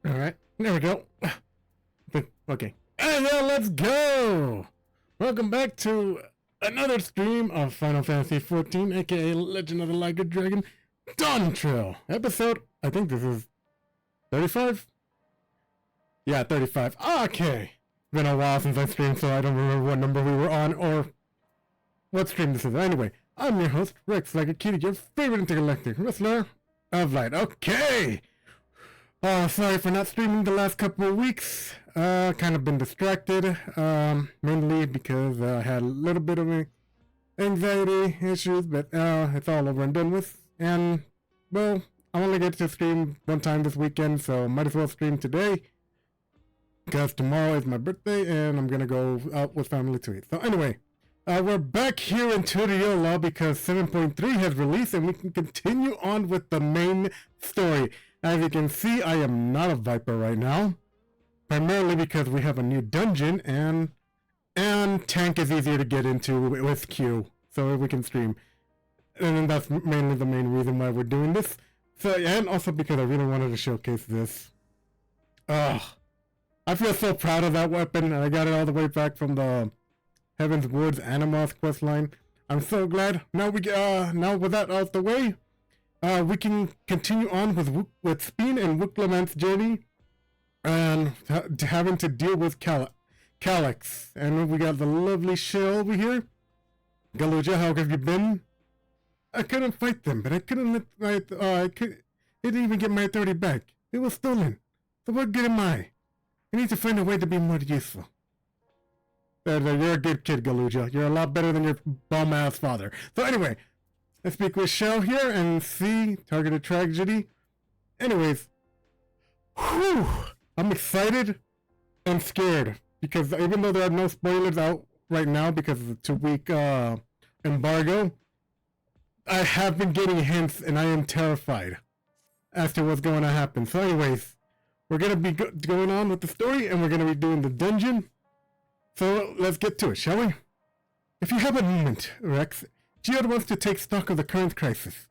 Alright, there we go. Okay. And now let's go! Welcome back to another stream of Final Fantasy XIV, aka Legend of the Liger Dragon, Dawntrail. Episode, I think this is 35? Yeah, 35. Okay. Been a while since I streamed, so I don't remember what number we were on or what stream this is. Anyway, I'm your host, Rex Like a Kitty, your favorite intergalactic wrestler of light. Okay! Sorry for not streaming the last couple of weeks. Kind of been distracted, mainly because I had a little bit of anxiety issues, but it's all over and done with. And, well, I only get to stream one time this weekend, so might as well stream today, because tomorrow is my birthday, and I'm gonna go out with family to eat. So anyway, we're back here in Toriola because 7.3 has released, and we can continue on with the main story. As you can see, I am not a Viper right now, primarily because we have a new dungeon, and tank is easier to get into with Q, so we can stream. And that's mainly the main reason why we're doing this. So, and also because I really wanted to showcase this. Ugh. I feel so proud of that weapon, and I got it all the way back from the Heaven's Woods Animos questline. I'm so glad. Now now with that out the way, we can continue on with Speen and Wickleman's journey, and having to deal with Calyx. And we got the lovely Shell over here. Galuja, how have you been? I couldn't fight them, but I couldn't let my didn't even get my authority back. It was stolen. So what good am I? I need to find a way to be more useful. You're a good kid, Galuja. You're a lot better than your bum-ass father. So anyway, let's speak with Shell here and see targeted tragedy. Anyways, whew, I'm excited and scared because even though there are no spoilers out right now because of the 2-week embargo, I have been getting hints and I am terrified as to what's going to happen. So anyways, we're going to be going on with the story, and we're going to be doing the dungeon. So let's get to it, shall we? If you have a moment, Rex, Geode wants to take stock of the current crisis.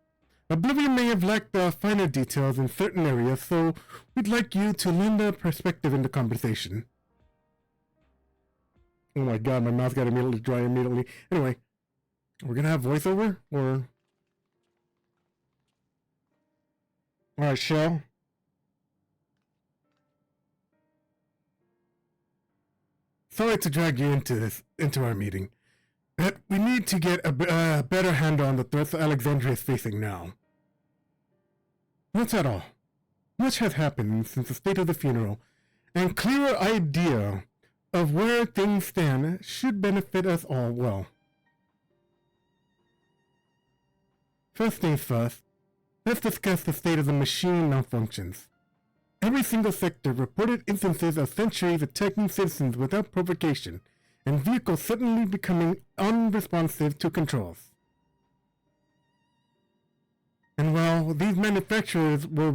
Oblivion may have lacked the finer details in certain areas, so we'd like you to lend a perspective in the conversation. Oh my god, my mouth got immediately dry immediately. Anyway, we're going to have voiceover, or... Alright, Shell. Sorry to drag you into our meeting, but we need to get a better handle on the threats Alexandria is facing now. Not at all. Much has happened since the state of the funeral, and clearer idea of where things stand should benefit us all well. First things first, let's discuss the state of the machine malfunctions. Every single sector reported instances of sentries attacking citizens without provocation, and vehicles suddenly becoming unresponsive to controls. And while these malfunctions were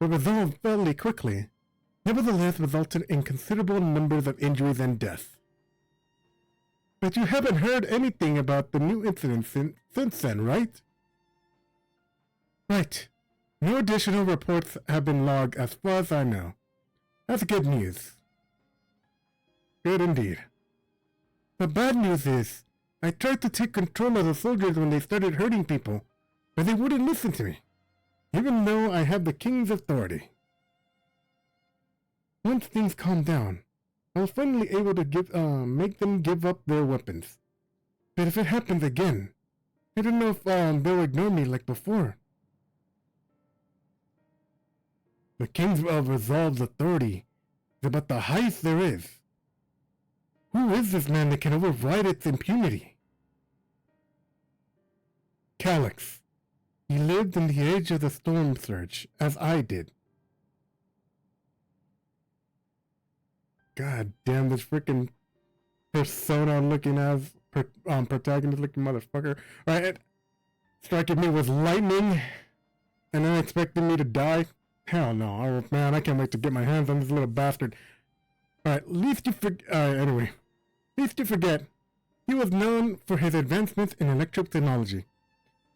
resolved fairly quickly, nevertheless resulted in considerable numbers of injuries and deaths. But you haven't heard anything about the new incidents since then, right? Right. No additional reports have been logged as far as I know. That's good news. Good indeed. The bad news is, I tried to take control of the soldiers when they started hurting people, but they wouldn't listen to me, even though I have the king's authority. Once things calmed down, I was finally able to make them give up their weapons. But if it happens again, I don't know if they'll ignore me like before. The King's resolved authority is about the highest there is. Who is this man that can override its impunity? Calyx. He lived in the age of the storm surge, as I did. God damn, this freaking persona looking as protagonist looking motherfucker. Alright, striking me with lightning and then expecting me to die. Hell no. Oh, man, I can't wait to get my hands on this little bastard. Alright, anyway. Least you forget, he was known for his advancements in electric technology,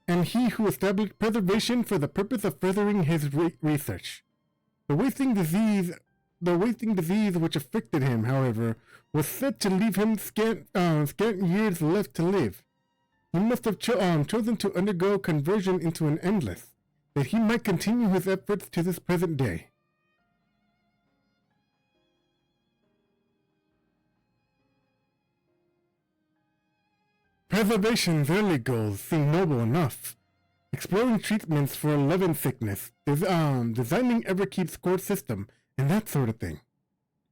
and he who established preservation for the purpose of furthering his research. The wasting disease, which afflicted him, however, was said to leave him scant years left to live. He must have chosen to undergo conversion into an endless, that he might continue his efforts to this present day. Preservation's early goals seem noble enough. Exploring treatments for leaven sickness, designing Everkeep's core system, and that sort of thing.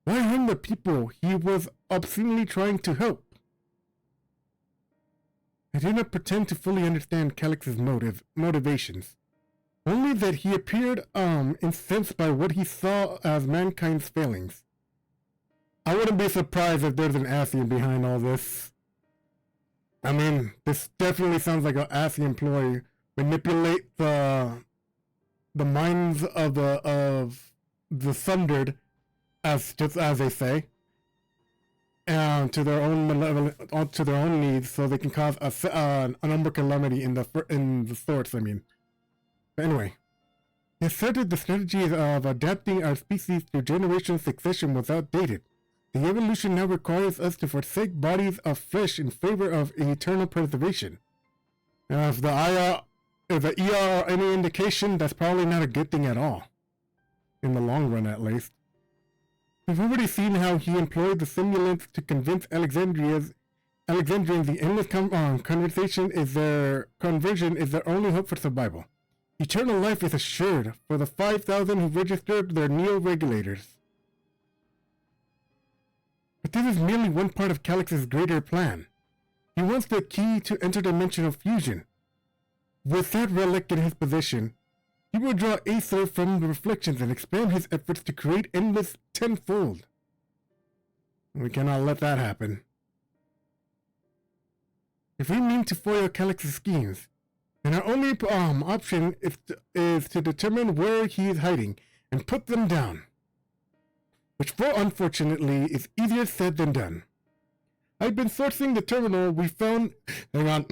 Why harm the people he was obscenely trying to help? I do not pretend to fully understand Calix's motivations. Only that he appeared incensed by what he saw as mankind's failings. I wouldn't be surprised if there's an Ascian behind all this. I mean, this definitely sounds like an Ascian employee. Manipulate the minds of the sundered, as they say, to their own needs, so they can cause a number calamity in the source. I mean, but anyway, he asserted the strategy of adapting our species to generational succession was outdated. The evolution now requires us to forsake bodies of flesh in favor of eternal preservation. If the ER are any indication, that's probably not a good thing at all. In the long run, at least. We've already seen how he employed the simulants to convince Alexandrians the endless conversion is their only hope for survival. Eternal life is assured for the 5,000 who registered their neo-regulators. But this is merely one part of Calix's greater plan. He wants the key to interdimensional fusion. With that relic in his possession, he will draw Aether from the reflections and expand his efforts to create endless tenfold. We cannot let that happen. If we mean to foil Calix's schemes, then our only option is to determine where he is hiding and put them down. Which, unfortunately, is easier said than done. I've been sourcing the terminal we found. Hang on.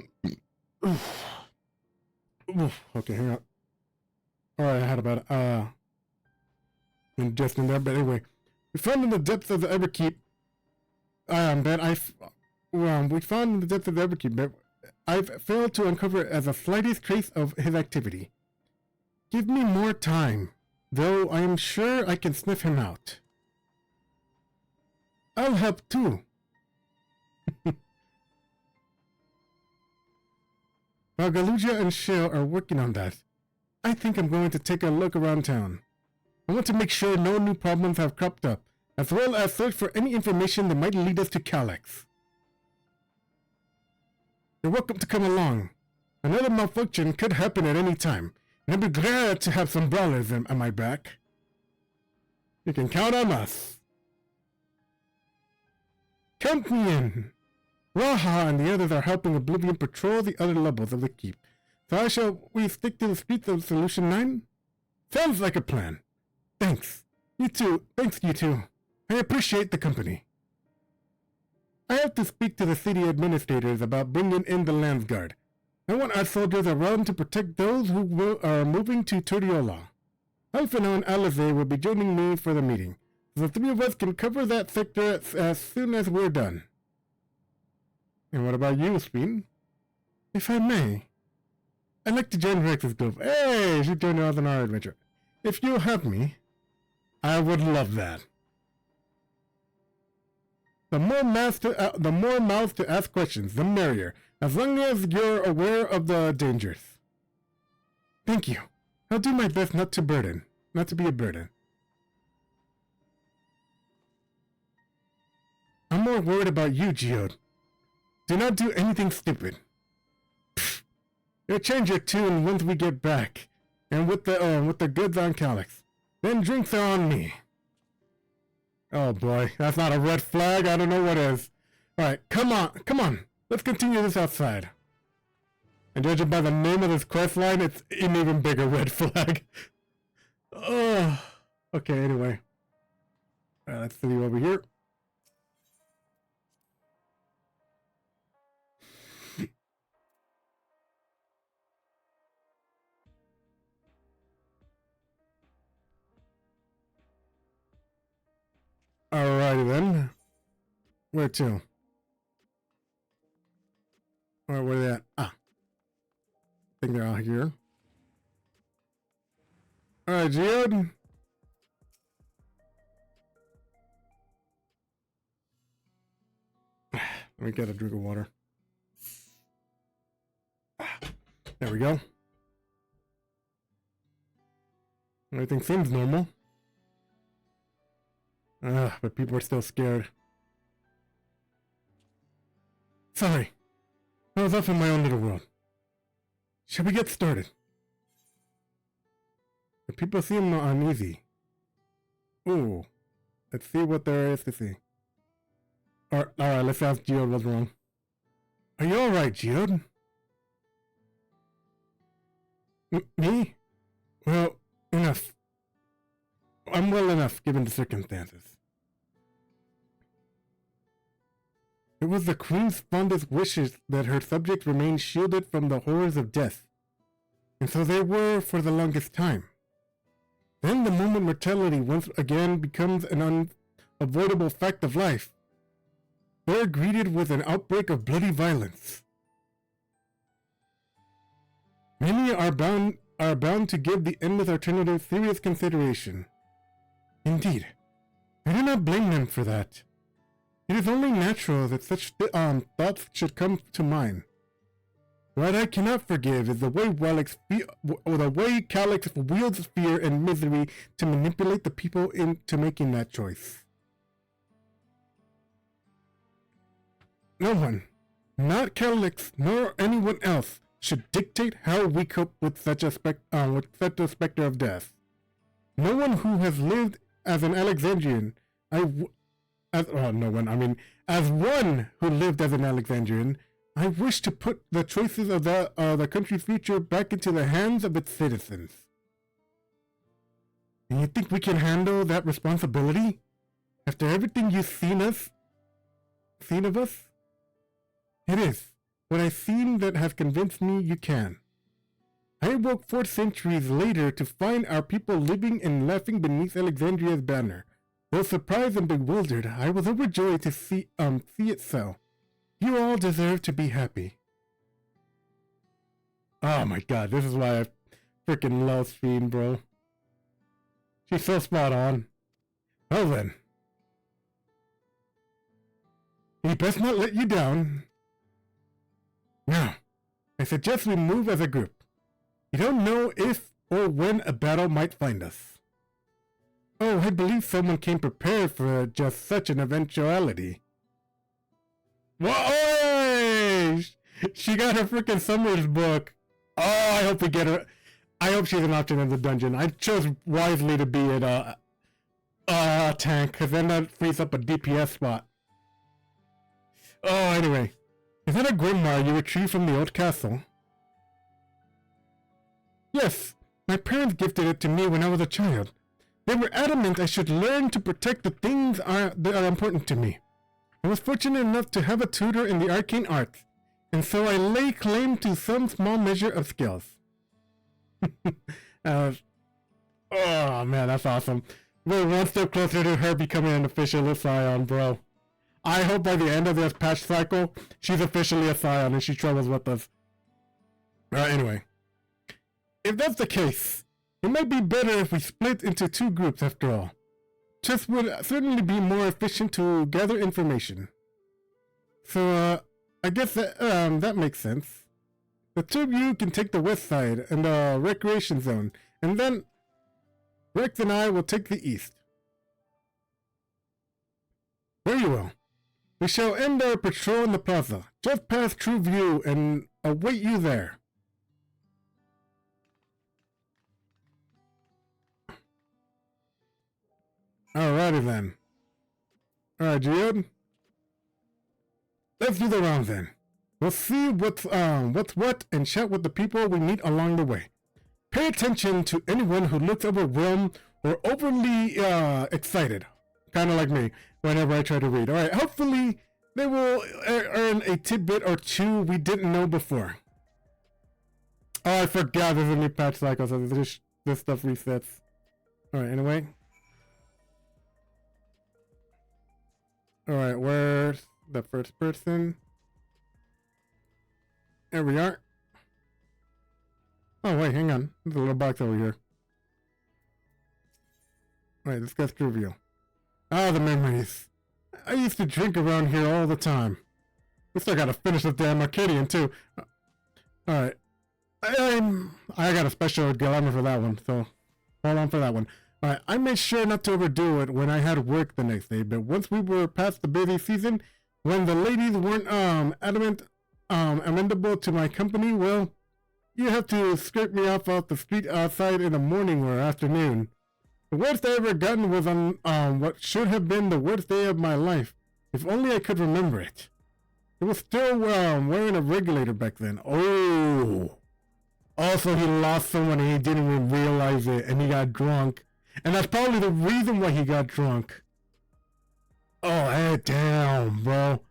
Okay, hang on. Alright, I had about just in there, but anyway. We found in the depths of the Everkeep we found in the depths of the Everkeep, but I've failed to uncover as the slightest trace of his activity. Give me more time, though I am sure I can sniff him out. I'll help too. While Galuja and Shale are working on that, I think I'm going to take a look around town. I want to make sure no new problems have cropped up, as well as search for any information that might lead us to Calix. You're welcome to come along. Another malfunction could happen at any time, and I'd be glad to have some brawlers on my back. You can count on us. Count me in. Raha and the others are helping Oblivion patrol the other levels of the keep. So shall we stick to the streets of Solution 9? Sounds like a plan. Thanks. You too. Thanks, you two. I appreciate the company. I have to speak to the city administrators about bringing in the Landsguard. I want our soldiers around to protect those who are moving to Turdiola. Alphino and Alize will be joining me for the meeting. The three of us can cover that sector as soon as we're done. And what about you, Spin? If I may, I'd like to join Rex's group. Hey, she joined us on our adventure. If you'll have me, I would love that. The more mouths to ask questions, the merrier, as long as you're aware of the dangers. Thank you. I'll do my best not to be a burden. I'm more worried about you, Geode. Do not do anything stupid. Pfft. You'll change your tune once we get back, and with the goods on Calix. Then drinks are on me. Oh boy, that's not a red flag. I don't know what is. Alright, come on. Let's continue this outside. And judging by the name of this quest line, it's an even bigger red flag. Oh, okay, anyway. Let's see over here. Alrighty then. Where to? Where are they at? Ah. I think they're out here. Alright, Geode. Let me get a drink of water. There we go. Everything seems normal. But people are still scared. Sorry. I was off in my own little world. Shall we get started? The people seem uneasy. Ooh. Let's see what there is to see. Alright, let's ask Geode what's wrong. Are you alright, Geode? Me? Well, enough. I'm well enough, given the circumstances. It was the Queen's fondest wishes that her subjects remain shielded from the horrors of death, and so they were for the longest time. Then the moment mortality once again becomes an unavoidable fact of life, they're greeted with an outbreak of bloody violence. Many are bound to give the endless alternative serious consideration. Indeed, I do not blame them for that. It is only natural that such thoughts should come to mind. What I cannot forgive is the way Calyx wields fear and misery to manipulate the people into making that choice. No one, not Calyx nor anyone else, should dictate how we cope with such a specter of death. No one who has lived as an Alexandrian, as one who lived as an Alexandrian, I wish to put the choices of the country's future back into the hands of its citizens. And you think we can handle that responsibility? After everything you've seen of us? It is what I've seen that has convinced me you can. I awoke 4 centuries later to find our people living and laughing beneath Alexandria's banner. Though surprised and bewildered, I was overjoyed to see it so. You all deserve to be happy. Oh my god, this is why I freaking love Stream, bro. She's so spot on. Well then. He best not let you down. Now, I suggest we move as a group. You don't know if or when a battle might find us. Oh, I believe someone came prepared for just such an eventuality. Whoa! She got her freaking Summers book. Oh, I hope we get her. I hope she's an option in the dungeon. I chose wisely to be a tank, because then that frees up a DPS spot. Oh, anyway. Is that a grimoire you retrieved from the old castle? Yes, my parents gifted it to me when I was a child. They were adamant I should learn to protect the things that are important to me. I was fortunate enough to have a tutor in the arcane arts, and so I lay claim to some small measure of skills. Oh man, that's awesome. We're one step closer to her becoming an official Scion, bro. I hope by the end of this patch cycle, she's officially a Scion and she travels with us. Anyway. If that's the case, it might be better if we split into 2 groups after all. Chess would certainly be more efficient to gather information. So, I guess that makes sense. The 2 of you can take the west side and the recreation zone, and then Rex and I will take the east. Very well. We shall end our patrol in the plaza, just past True View, and await you there. Alrighty then. Alright, Geode. Let's do the rounds then. We'll see what's what and chat with the people we meet along the way. Pay attention to anyone who looks overwhelmed or overly excited. Kind of like me whenever I try to read. Alright, hopefully they will earn a tidbit or 2 we didn't know before. Oh, I forgot there's a new patch cycle, so this stuff resets. Alright, anyway. Alright, where's the first person? There we are. Oh, wait, hang on. There's a little box over here. Alright, let's get through view. Ah, the memories. I used to drink around here all the time. We still gotta finish the damn Arcadian, too. Alright. I got a special glamour for that one, so hold on for that one. Alright, I made sure not to overdo it when I had work the next day, but once we were past the busy season, when the ladies weren't amenable to my company, well, you have to skirt me off the street outside in the morning or afternoon. The worst I ever gotten was on what should have been the worst day of my life. If only I could remember it. It was still wearing a regulator back then. Oh. Also, he lost someone and he didn't even realize it, and he got drunk. And that's probably the reason why he got drunk. Oh, head down, bro.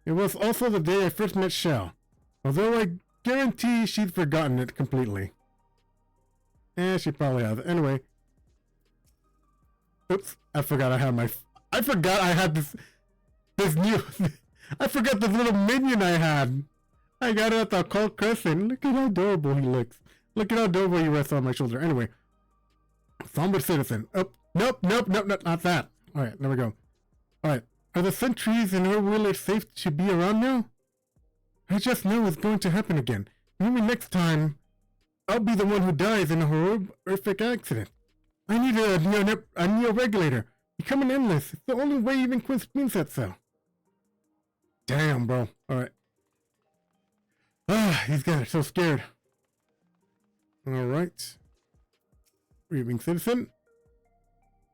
It was also the day I first met Shell. Although I guarantee she'd forgotten it completely. She probably has. Anyway. Oops, I forgot I had this new, I forgot this little minion I had. I got it at the Cold Crescent. Look at how adorable he looks. Look at how adorable he rests on my shoulder. Anyway. Somber Citizen. Oh, nope, not that. Alright, there we go. Alright, are the sentries and her wheelers safe to be around now? I just know it's going to happen again. Maybe next time, I'll be the one who dies in a horrific accident. I need a neo-regulator. Becoming endless. It's the only way even Quinn Spoon said so. Damn, bro. Alright. Ah, these guys are so scared. Alright. Grieving citizen.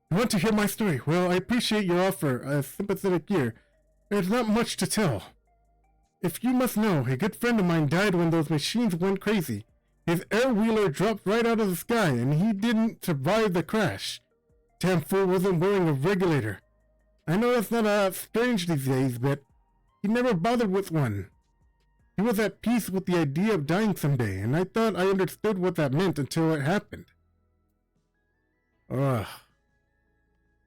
You want to hear my story? Well, I appreciate your offer, a sympathetic ear. There's not much to tell. If you must know, a good friend of mine died when those machines went crazy. His air wheeler dropped right out of the sky, and he didn't survive the crash. Damn fool wasn't wearing a regulator. I know that's not strange these days, but he never bothered with one. He was at peace with the idea of dying someday, and I thought I understood what that meant until it happened. Ugh.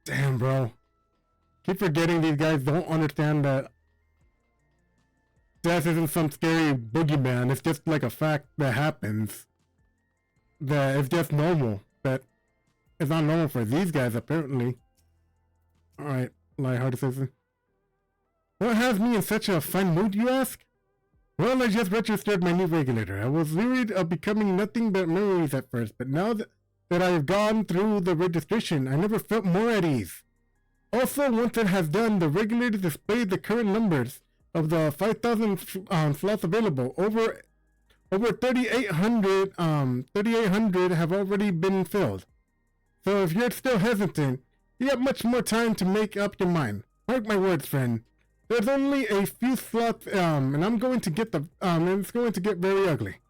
Damn, bro. Keep forgetting these guys don't understand that death isn't some scary boogeyman. It's just like a fact that happens. That it's just normal. That it's not normal for these guys, apparently. Alright, lighthearted citizen. What has me in such a fine mood, you ask? Well, I just registered my new regulator. I was worried of becoming nothing but memories at first, but now that I have gone through the registration, I never felt more at ease. Also, once it has done, the regulator displayed the current numbers of the 5,000 slots available. Over 3,800 have already been filled. So if you're still hesitant, you have much more time to make up your mind. Mark my words, friend. There's only a few slots, and I'm going to get and it's going to get very ugly.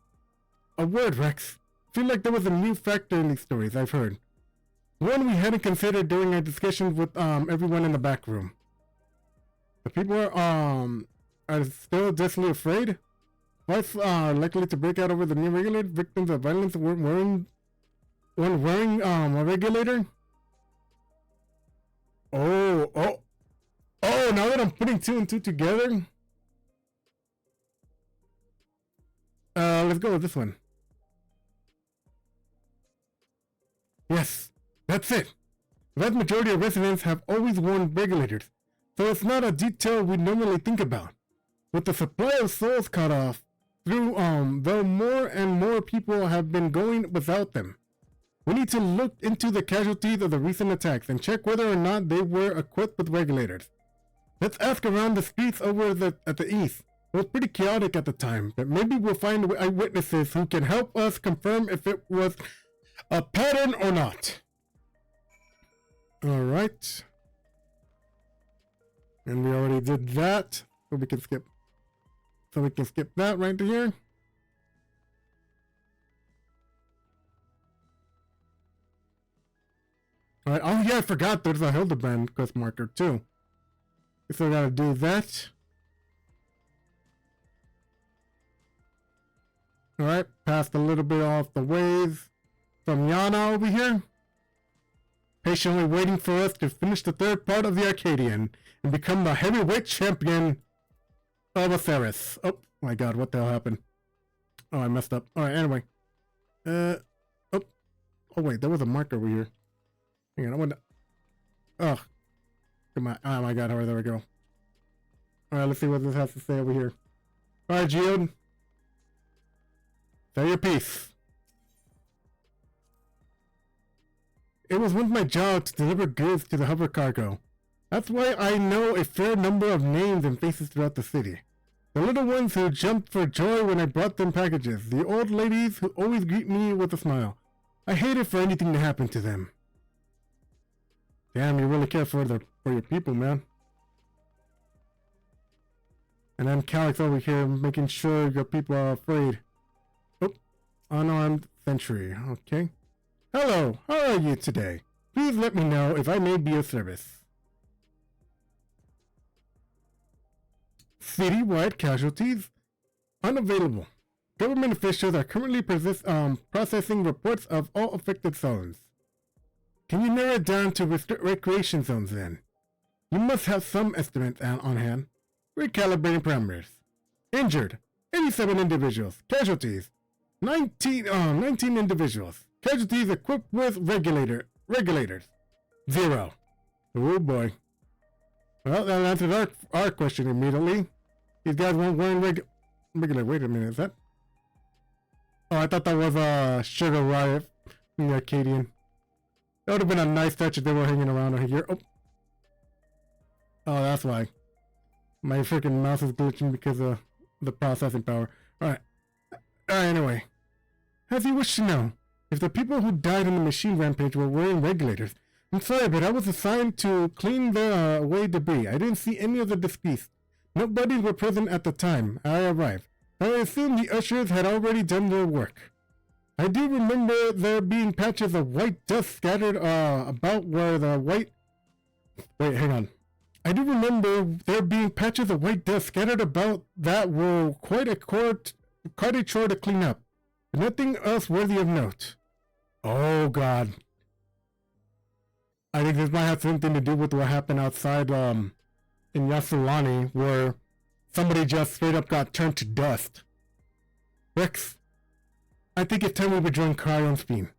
A word, Rex. Feel like there was a new factor in these stories I've heard. One we hadn't considered during our discussions with everyone in the back room. The people are still deathly afraid. Fights are likely to break out over the new regulator. Victims of violence weren't wearing a regulator. Oh! Now that I'm putting two and two together, let's go with this one. Yes, that's it. The vast majority of residents have always worn regulators, so it's not a detail we normally think about. With the supply of souls cut off through, though more and more people have been going without them. We need to look into the casualties of the recent attacks and check whether or not they were equipped with regulators. Let's ask around the streets over at the east. It was pretty chaotic at the time, but maybe we'll find eyewitnesses who can help us confirm if it was a pattern or not. Alright. And we already did that. So we can skip that right here. Alright, oh yeah, I forgot there's a Hildebrand quest marker too. So I gotta do that. Alright, passed a little bit off the ways from Yana over here. patiently waiting for us to finish the third part of the Arcadian and become the heavyweight champion of Atheris. Oh my god, what the hell happened? Oh, I messed up. Alright, anyway. Oh wait, there was a mark over here. Hang on, I want to... Oh. Come on. Oh my god, alright, there we go. Alright, let's see what this has to say over here. Alright, Geode. Say your piece. It was once my job to deliver goods to the hover cargo. That's why I know a fair number of names and faces throughout the city. The little ones who jumped for joy when I brought them packages. The old ladies who always greet me with a smile. I hated for anything to happen to them. Damn, you really care for your people, man. And then Calyx over here making sure your people are afraid. Oh, unarmed sentry. Okay. Hello, how are you today? Please let me know if I may be of service. City-wide casualties? Unavailable. Government officials are currently processing reports of all affected zones. Can you narrow it down to recreation zones then? You must have some estimates on hand. Recalibrating parameters. Injured, 87 individuals. Casualties, 19 individuals. Casualties equipped with regulators, 0. Oh boy. Well, that answers our question immediately. These guys weren't wearing regular. Wait a minute, is that? Oh, I thought that was a Sugar Riot from the Arcadian. That would have been a nice touch if they were hanging around over here. Oh, that's why. My freaking mouse is glitching because of the processing power. Alright. Anyway. As you wish to know, if the people who died in the machine rampage were wearing regulators, I'm sorry, but I was assigned to clean the away debris. I didn't see any of the deceased. No bodies were present at the time I arrived. I assume the ushers had already done their work. I do remember there being patches of white dust scattered about where the white... Wait, hang on. I do remember there being patches of white dust scattered about that were quite a chore to clean up. But nothing else worthy of note. Oh god. I think this might have something to do with what happened outside in Yasulani, where somebody just straight up got turned to dust. Rex, I think it's time we would join Cryon's team.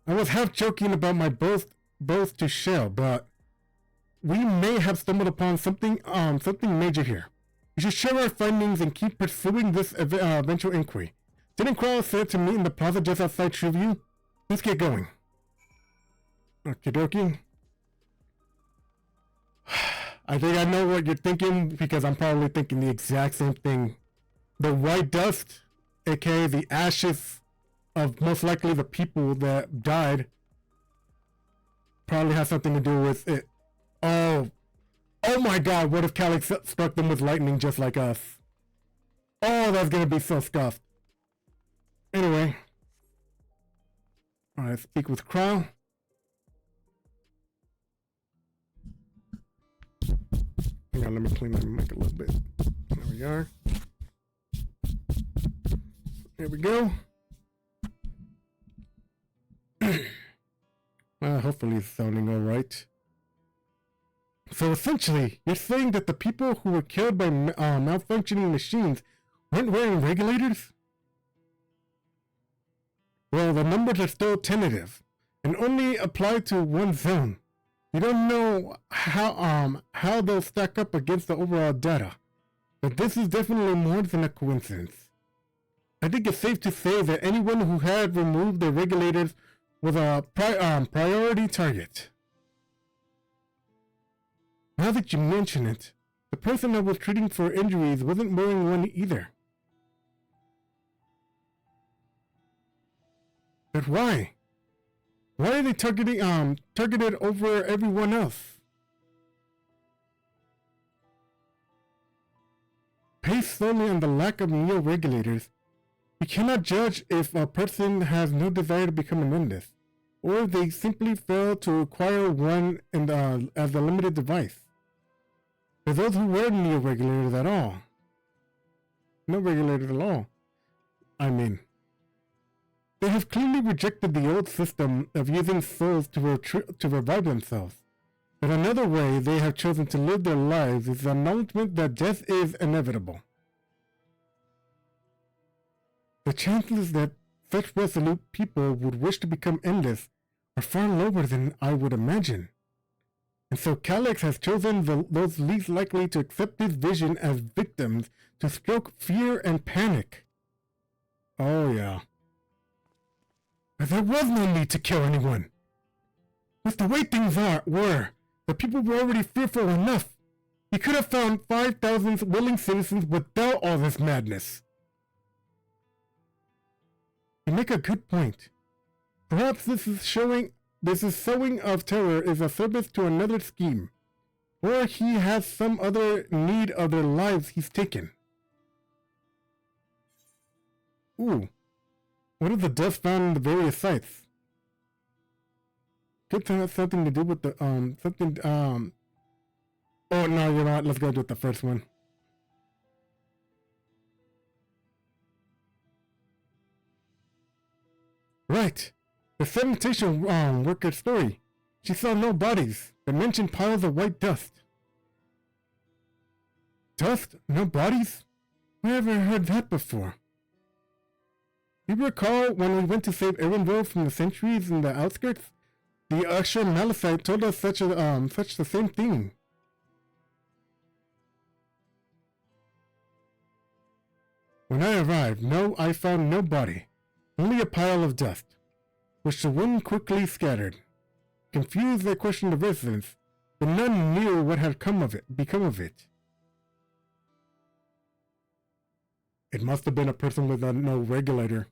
I was half joking about my boast to Shell, but we may have stumbled upon something major here. We should share our findings and keep pursuing this eventual inquiry. Didn't Crowell say to meet in the plaza just outside Trueview? Let's get going. Okie dokie. I think I know what you're thinking because I'm probably thinking the exact same thing. The white dust, aka the ashes of most likely the people that died, probably has something to do with it. Oh my god, what if Calyx struck them with lightning just like us? Oh, that's gonna be so scuffed. Anyway. Alright, speak with Crow. Hang on, let me clean my mic a little bit. There we are. There we go. Hopefully it's sounding alright. So essentially, you're saying that the people who were killed by malfunctioning machines weren't wearing regulators? Well, the numbers are still tentative and only apply to one zone. You don't know how they'll stack up against the overall data, but this is definitely more than a coincidence. I think it's safe to say that anyone who had removed their regulators was a priority target. Now that you mention it, the person I was treating for injuries wasn't wearing one either. But why? Why are they targeted over everyone else? Based solely on the lack of neo-regulators, we cannot judge if a person has no desire to become an endless, or if they simply fail to acquire one as a limited device. For those who were neo-regulators at all. No regulators at all. I mean, They have clearly rejected the old system of using souls to revive themselves. But another way they have chosen to live their lives is the acknowledgement that death is inevitable. The chances that such resolute people would wish to become endless are far lower than I would imagine. And so Calyx has chosen those least likely to accept his vision as victims to stroke fear and panic. Oh yeah. But there was no need to kill anyone. With the way things were, the people were already fearful enough. He could have found 5,000 willing citizens without all this madness. You make a good point. Perhaps this sowing of terror is a service to another scheme. Or he has some other need of their lives he's taken. Ooh. What is the dust found in the various sites? Could have something to do with the, oh no, you're not. Let's go with the first one. Right. The sanitation worker's story. She saw no bodies, but mentioned piles of white dust. Dust? No bodies? I never heard that before. You recall when we went to save Erenville from the sentries in the outskirts? The Usher Malicite told us such the same thing. When I arrived, I found no body, only a pile of dust, which the wind quickly scattered. Confused, they questioned the residents, but none knew what had become of it. It must have been a person with no regulator,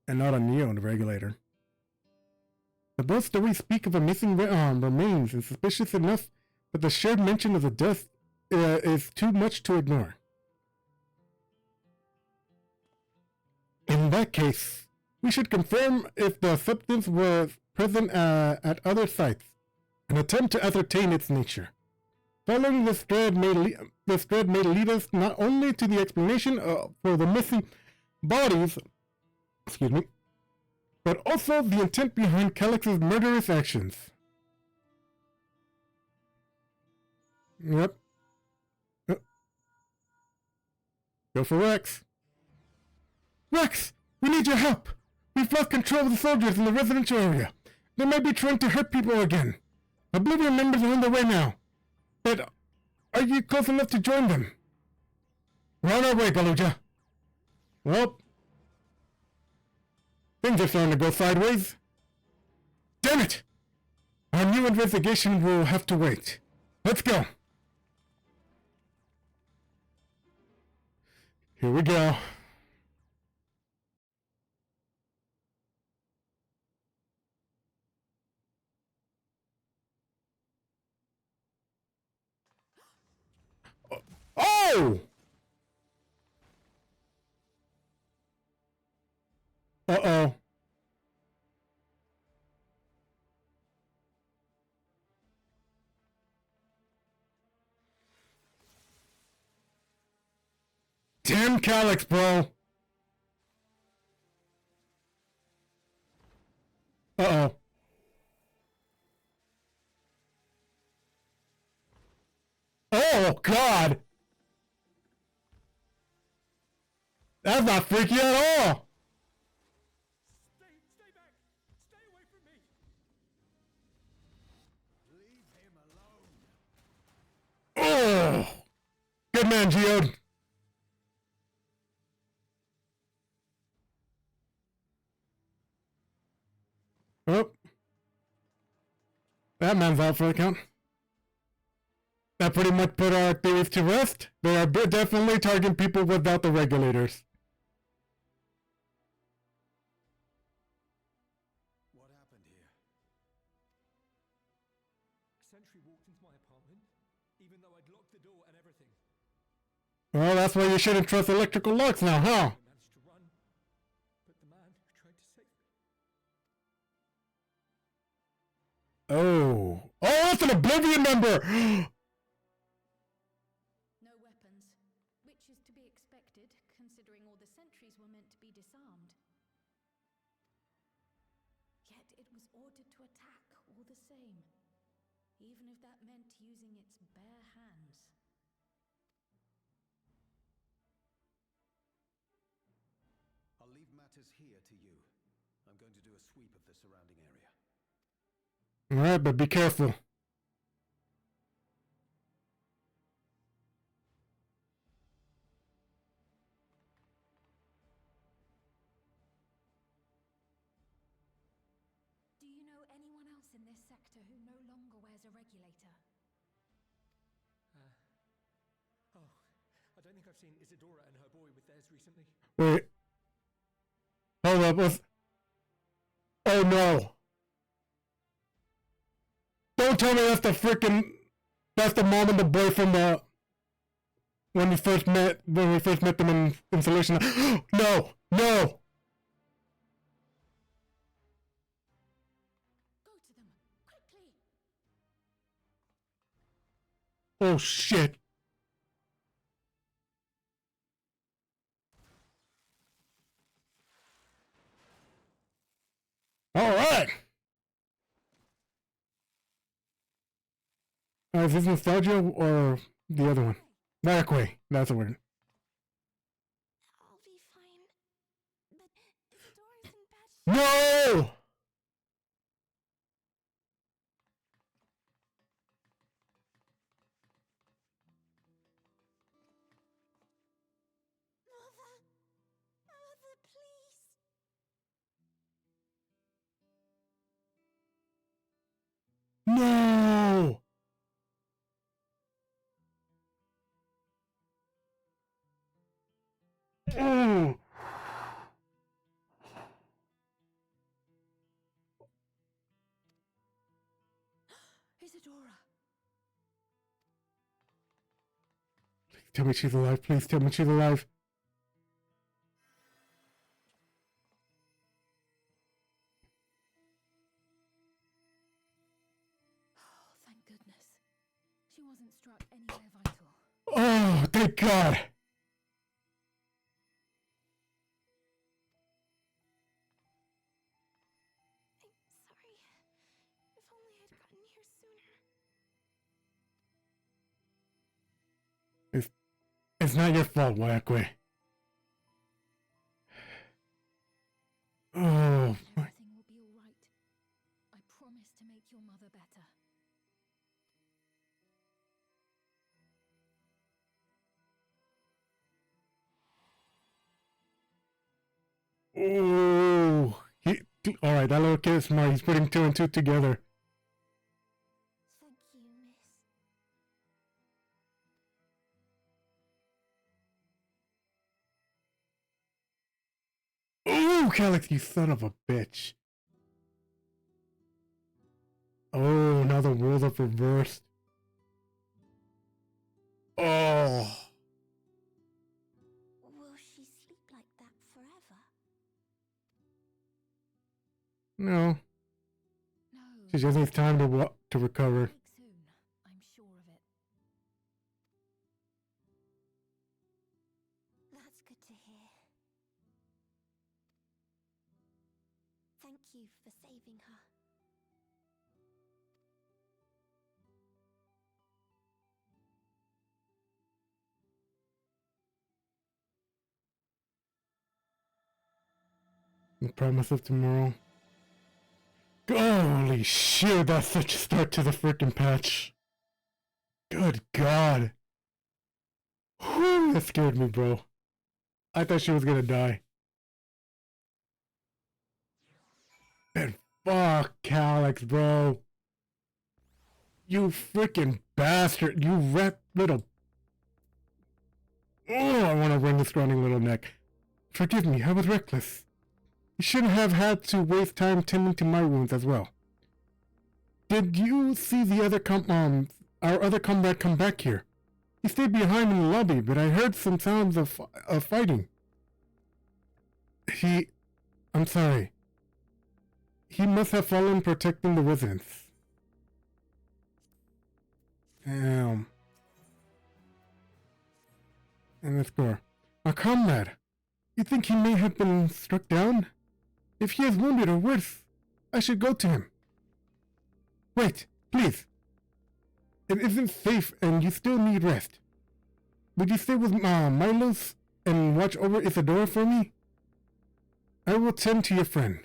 and not a neon regulator. The both stories speak of a missing remains, and suspicious enough that the shared mention of the dust is too much to ignore. In that case, we should confirm if the substance was present at other sites, and attempt to ascertain its nature. Following this thread may lead us not only to the explanation for the missing bodies, but also the intent behind Calyx's murderous actions. Yep. Go for Rex. Rex! We need your help! We've lost control of the soldiers in the residential area. They may be trying to hurt people again. Oblivion members are on their way now. But are you close enough to join them? We're on our way, Galuja. Well, things are starting to go sideways. Damn it! Our new investigation will have to wait. Let's go. Here we go. Oh! Uh-oh. Damn Calyx, bro. Uh-oh. Oh, God! That's not freaky at all! Stay back! Stay away from me! Leave him alone! Oh! Good man, Geode. Oh. That man's out for the count. That pretty much put our theories to rest. They are definitely targeting people without the regulators. What happened here? Sentry walked into my apartment, even though I'd locked the door and everything. Well, that's why you shouldn't trust electrical locks now, huh? I managed to run, but the man who tried to save me. Oh. Oh, that's an Oblivion member! No weapons, which is to be expected, considering all the sentries were meant to be disarmed. even if that meant using its bare hands. I'll leave matters here to you. I'm going to do a sweep of the surrounding area. Alright, but be careful. Do you know anyone else in this sector who no longer wears a regulator? Oh, I don't think I've seen Isadora and her boy with theirs recently. Wait. Hold up. Oh no. Don't tell me that's the mom and the boy from the when we first met them in Insulation. No! No! Go to them, quickly! Oh shit. Alright! Is this nostalgia or the other one? Back way. That's a word. I'll be fine. But Isadora's in bad shape. No! Mother, please. No! Oh! Isadora. Please tell me she's alive. Please tell me she's alive. Oh, thank goodness. She wasn't struck anywhere vital. Oh, thank God. I'm sorry. If only I'd gotten here sooner. It's not your fault, Wakwe. Oh, my. Everything will be all right. I promise to make your mother better. Oh, all right. That little kid is smart. He's putting two and two together. Thank you, miss. Oh, Calyx, you son of a bitch. Oh, now the roles are reversed. Oh. Will she sleep like that forever? No. No. She just needs time to recover. Wake soon. I'm sure of it. That's good to hear. Thank you for saving her. The promise of tomorrow. Holy shit, that's such a start to the freaking patch. Good God. Whew, that scared me, bro. I thought she was gonna die. And fuck Calyx, bro. You freaking bastard. You rat little. Oh, I want to wring his scrawny little neck. Forgive me, I was reckless. You shouldn't have had to waste time tending to my wounds as well. Did you see the other our other comrade come back here? He stayed behind in the lobby, but I heard some sounds of fighting. I'm sorry. He must have fallen protecting the residents. Damn. And let's go. Our comrade. You think he may have been struck down? If he is wounded or worse, I should go to him. Wait, please. it isn't safe and you still need rest. Would you stay with Milos and watch over Isadora for me? I will tend to your friend.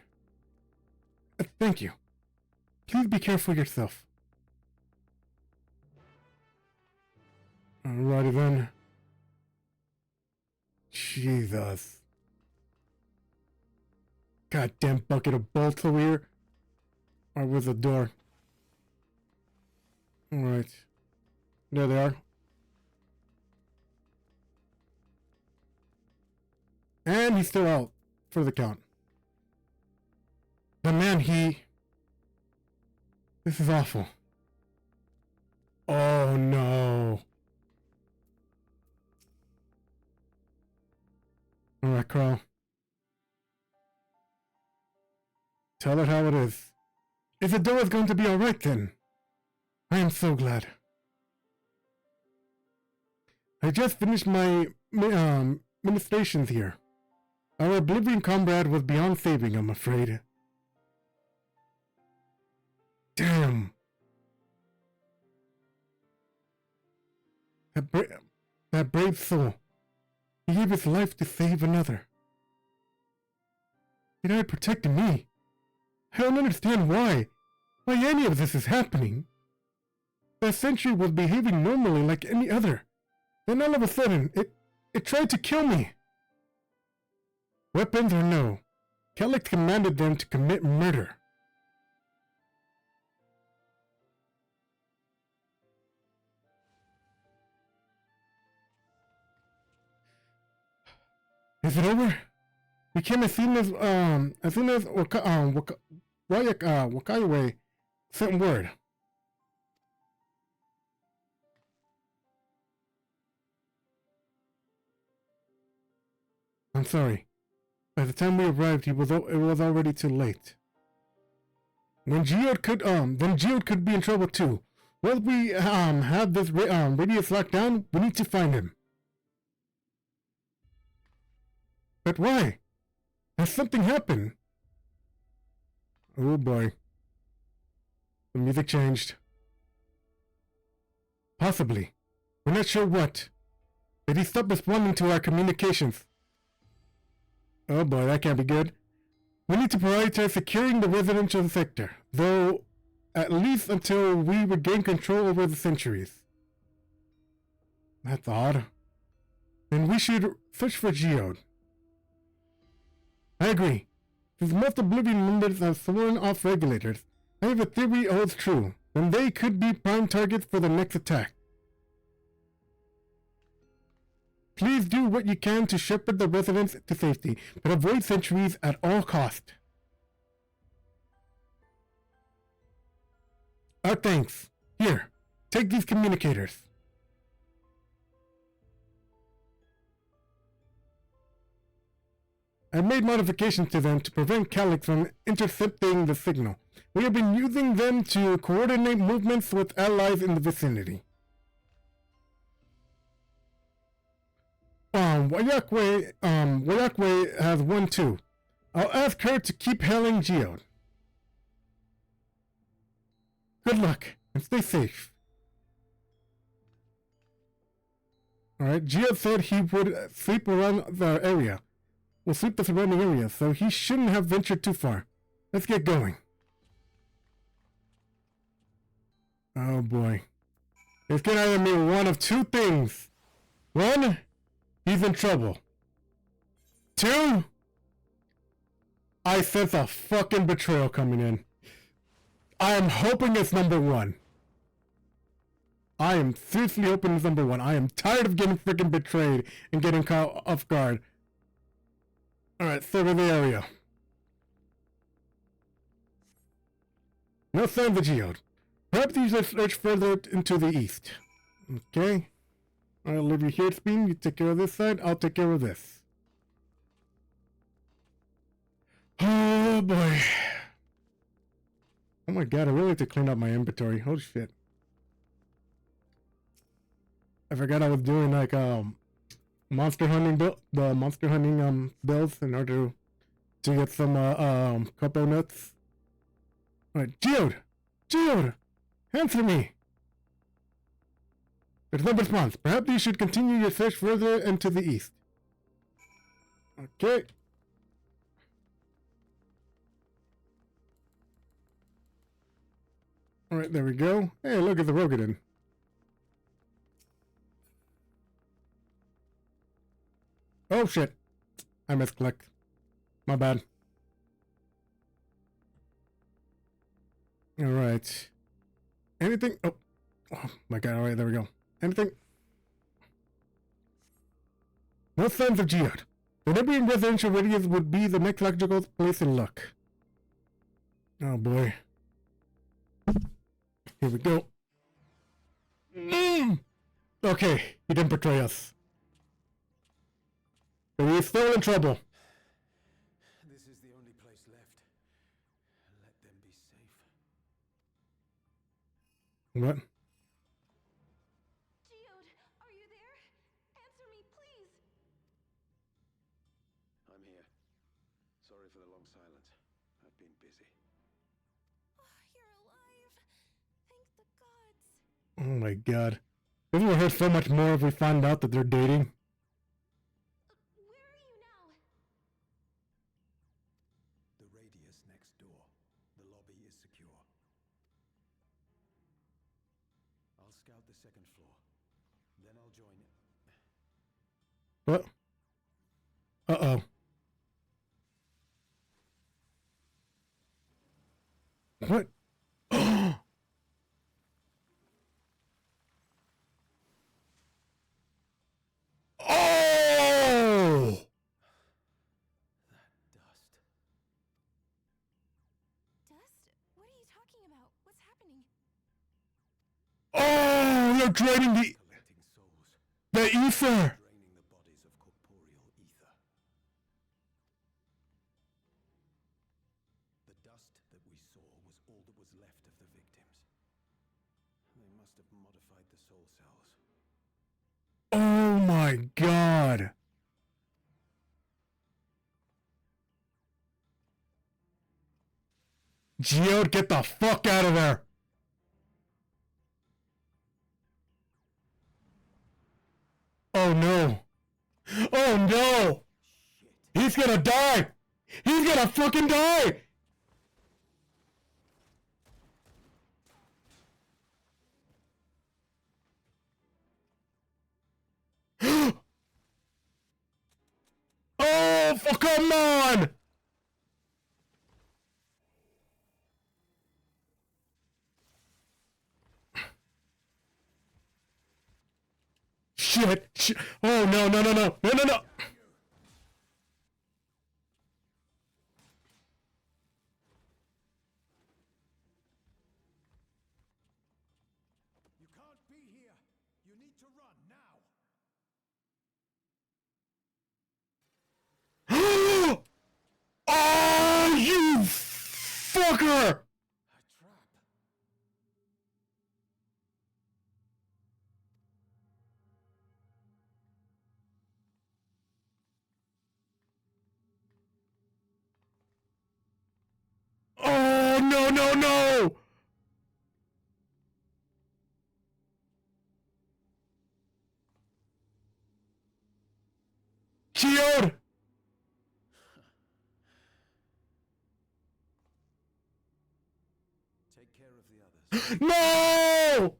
Thank you. Please be careful yourself. Alrighty then. Jesus. Goddamn bucket of bolts over here. Or was the door? Alright. There they are. And he's still out for the count. But man, this is awful. Oh no. Alright, Carl. Tell her how it is. Isadora's going to be alright then. I am so glad. I just finished my ministrations here. Our Oblivion comrade was beyond saving, I'm afraid. Damn. That brave soul. He gave his life to save another. He died protecting me. I don't understand why any of this is happening. The sentry was behaving normally like any other. Then all of a sudden, it tried to kill me. Weapons or no, Kellic commanded them to commit murder. Is it over? We came as soon as Wakaiwe sent word. I'm sorry. By the time we arrived, it was already too late. When Geode could be in trouble too. Once we have this radius locked down, we need to find him. But why? Has something happened? Oh boy. The music changed. Possibly. We're not sure what. Did he stop responding to our communications? Oh boy, that can't be good. We need to prioritize securing the residential sector, though at least until we regain control over the centuries. That's odd. Then we should search for Geode. I agree. Since most Oblivion members are sworn off regulators, I have a theory holds true, and they could be prime targets for the next attack. Please do what you can to shepherd the residents to safety, but avoid sentries at all cost. Our thanks. Here, take these communicators. I made modifications to them to prevent Kellic from intercepting the signal. We have been using them to coordinate movements with allies in the vicinity. Wayakwe has one too. I'll ask her to keep hailing Geode. Good luck, and stay safe. Alright, Geode said he would sweep around the area. We'll sweep the surrounding area, so he shouldn't have ventured too far. Let's get going. Oh boy. This can either mean one of two things. One, he's in trouble. Two, I sense a fucking betrayal coming in. I am hoping it's number one. I am seriously hoping it's number one. I am tired of getting freaking betrayed and getting caught off guard. Alright, survey the area. No signs of Geode. Perhaps you should search further into the east. Okay. I'll leave you here, Speed. You take care of this side. I'll take care of this. Oh boy. Oh my god, I really have to clean up my inventory. Holy shit. I forgot I was doing like monster hunting the monster hunting builds in order to get some couple nuts. Alright, Geode! Geode! Answer me! There's no response. Perhaps you should continue your search further into the east. Okay. Alright, there we go. Hey, look at the Rogadin. Oh shit. I misclicked. My bad. Alright. Anything? Oh. Oh my god, alright, there we go. Anything? No signs of Geode. The neighboring residential radius would be the next logical place in luck. Oh boy. Here we go. Okay, he didn't betray us. But we're still in trouble. This is the only place left. Let them be safe. What? Geode, are you there? Answer me, please. I'm here. Sorry for the long silence. I've been busy. Oh, you're alive. Thank the gods. Oh my god. This will hurt so much more if we find out that they're dating. Where are you now? The radius next door. The lobby is secure. I'll scout the second floor. Then I'll join it. What? Uh-oh. What? Oh! Dust. Dust? What are you talking about? What's happening? Oh, they're draining Collecting souls. the ether. Draining the bodies of corporeal ether. The dust that we saw was all that was left of the victims. They must have modified the soul cells. Oh my god. Geode, get the fuck out of there. Oh no. Oh no. Shit. He's gonna die. He's gonna fucking die. Oh, come on. Shit. Oh no, no, no, no. No, no, no. You can't be here. You need to run now. Oh, you fucker! A trap. Oh, no, no, no! Geode! Take care of the others. No!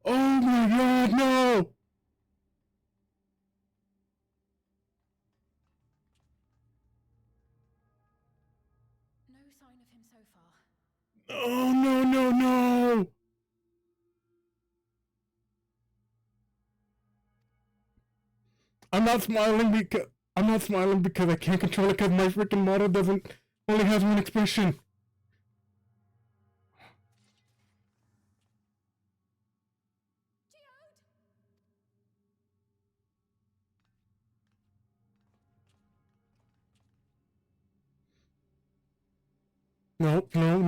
Oh my god, no! No sign of him so far. Oh no, no, no! I'm not smiling because I can't control it because my freaking model doesn't only has one expression. Geode! No, no,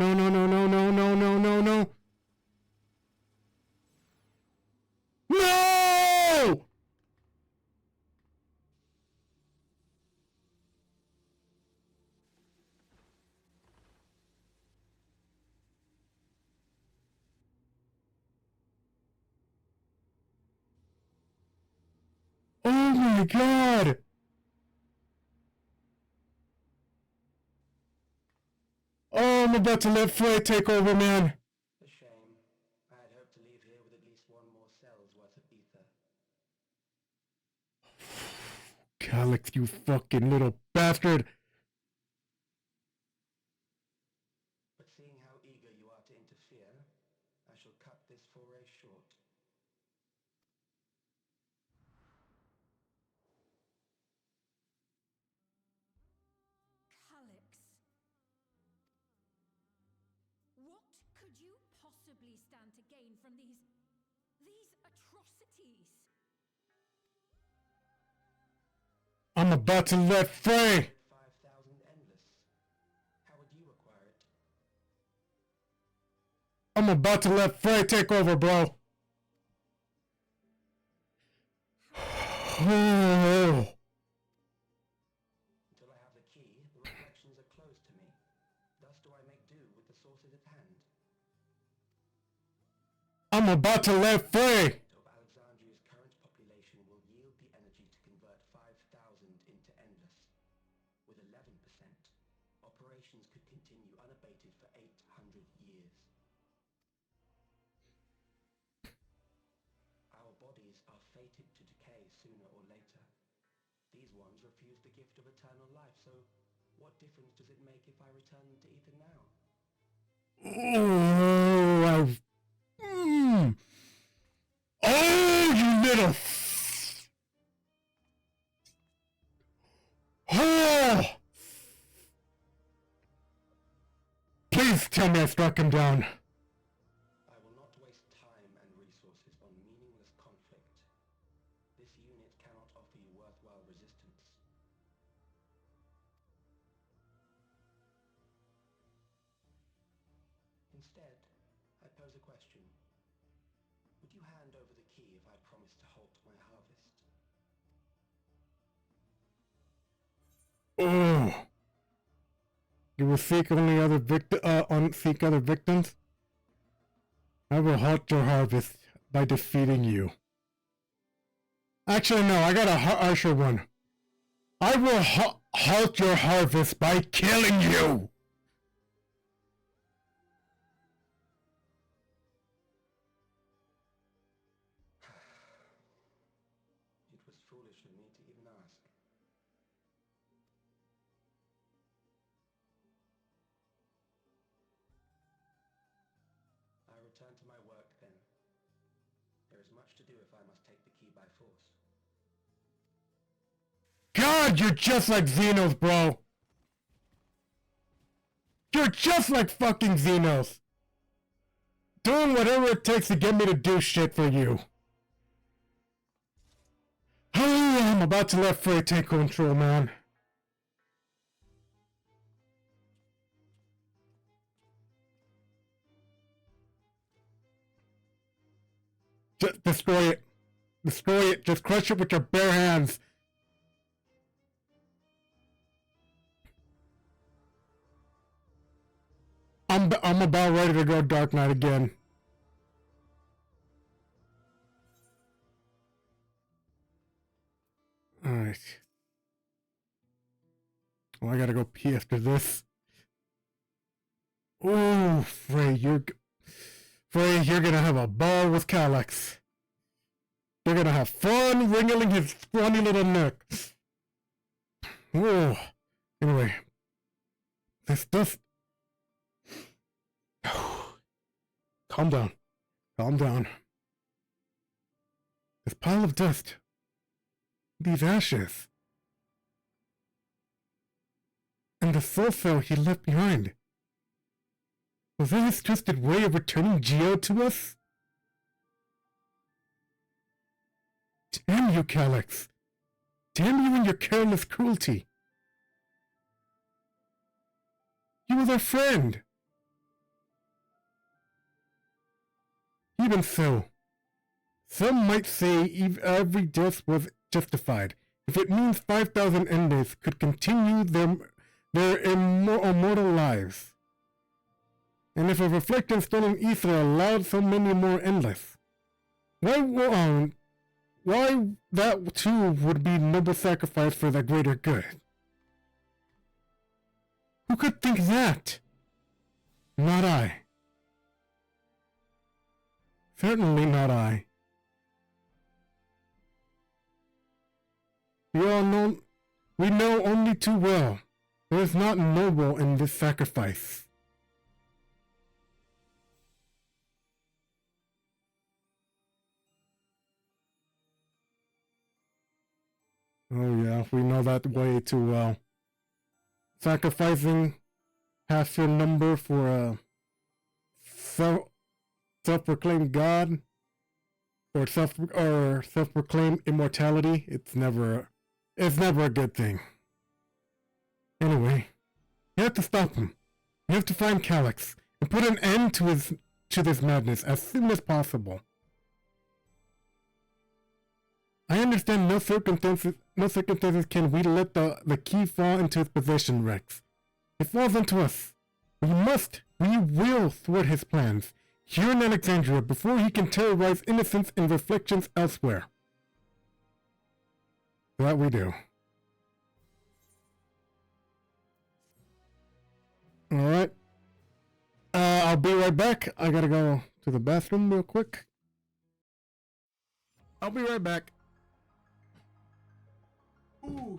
Oh my god! Oh, I'm about to let Frey take over, man. A shame. I had hoped to leave here with at least one more cell's worth of ether. Alex, you fucking little bastard. But seeing how eager you are to interfere, I shall cut this foray short. Alex. What could you possibly stand to gain from these atrocities? I'm about to let Frey. 5,000 endless. How would you acquire it? I'm about to let Frey take over, bro. Oh. Until I have the key, the reflections are closed to me. Thus do I make do with the sources at hand. I'm about to let Frey. Of Alexandria's current population will yield the energy to convert 5,000 into endless. With 11%, operations could continue unabated for 800 years. Our bodies are fated to decay sooner or later. These ones refuse the gift of eternal life, so what difference does it make if I return them to ether now? Oh, Oh, you little. Oh. Please tell me I struck him down. I will not waste time and resources on meaningless conflict. This unit cannot offer you worthwhile resistance. Instead, I pose a question. Would you hand over the key if I promise to halt my harvest? Oh. You will seek only seek other victims? I will halt your harvest by defeating you. Actually, no, I got a harsher one. I will halt your harvest by killing you! It was foolish of me to even ask. I return to my work then. There is much to do if I must take the key by force. God, you're just like Xenos, bro! You're just like fucking Xenos! Doing whatever it takes to get me to do shit for you. Oh, I'm about to let Frey take control, man. Just destroy it. Destroy it. Just crush it with your bare hands. I'm about ready to go Dark Knight again. Alright. Well, I gotta go pee after this. Ooh, Frey, you're gonna have a ball with Calyx. You're gonna have fun wriggling his funny little neck. Ooh. Anyway. This stuff. Calm down. Calm down. This pile of dust. These ashes. And the soul cell he left behind. Was that his twisted way of returning Geo to us? Damn you, Calyx. Damn you and your careless cruelty. You were their friend. Even so, some might say every death was justified, if it means 5,000 enders could continue their immortal lives. And if a reflecting stolen ether allowed so many more endless, why why that too would be noble sacrifice for the greater good. Who could think that? Not I. Certainly not I. We know only too well. There is not noble in this sacrifice. Oh yeah, we know that way too well. Sacrificing half your number for a self-proclaimed god or self-proclaimed immortality. It's never a good thing. Anyway, you have to stop him. You have to find Calyx and put an end to this madness as soon as possible. I understand no circumstances can we let the key fall into his possession, Rex. It falls onto us. We will thwart his plans here in Alexandria before he can terrorize innocents and reflections elsewhere. That we do. Alright. I'll be right back. I gotta go to the bathroom real quick. I'll be right back. Ooh,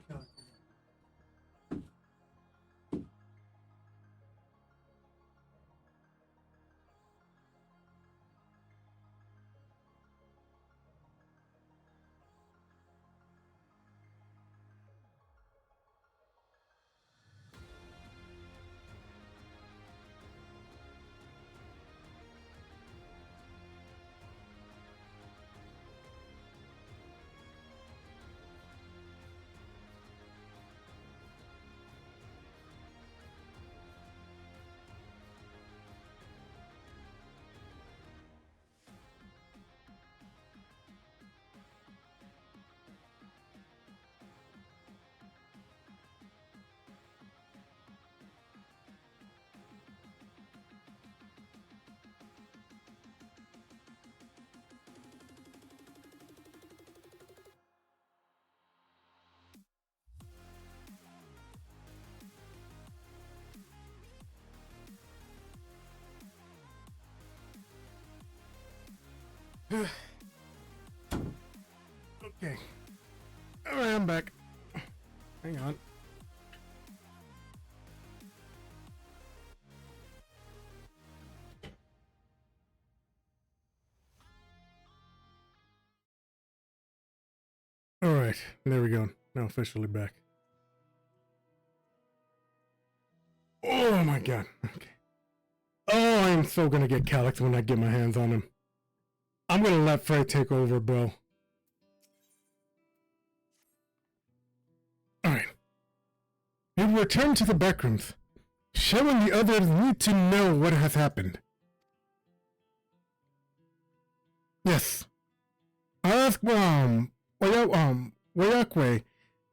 okay. Alright, I'm back. Hang on. Alright, there we go. Now officially back. Oh my god. Okay. Oh, I'm so gonna get Calyx when I get my hands on him. I'm gonna let Frey take over, bro. Alright. We will return to the backrooms. Shell and the others need to know what has happened. Yes. I'll ask, Wayakwe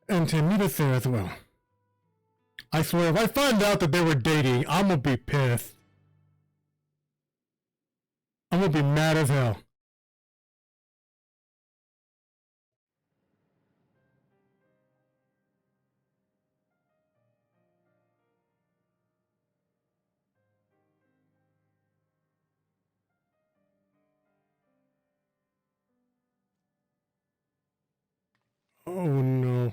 and to meet us there as well. I swear, if I find out that they were dating, I'm gonna be pissed. I'm gonna be mad as hell. Oh no.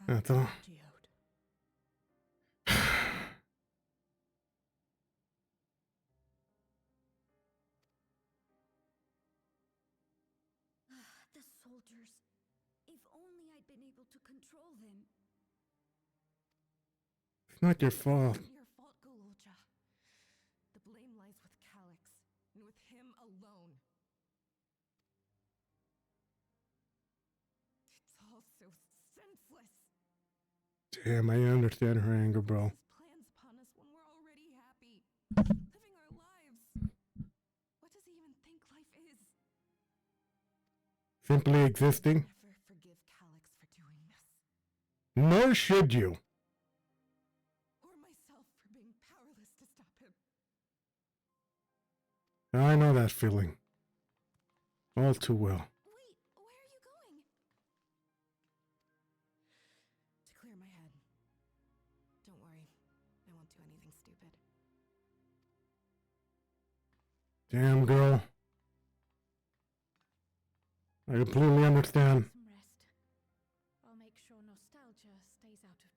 That's all. The soldiers. If only I'd been able to control them. It's not your fault. It's your fault, Gololja. The blame lies with Calyx, and with him alone. It's all so senseless. Damn, I understand her anger, bro. These plans upon us when we're already happy, living our lives. What does he even think life is? Simply existing. Never forgive Calix for doing this, Nor should you. or myself for being powerless to stop him. I know that feeling. All too well. Wait, where are you going? To clear my head. Don't worry, I won't do anything stupid. Damn, girl. I completely understand. Some rest. I'll make sure nostalgia stays out of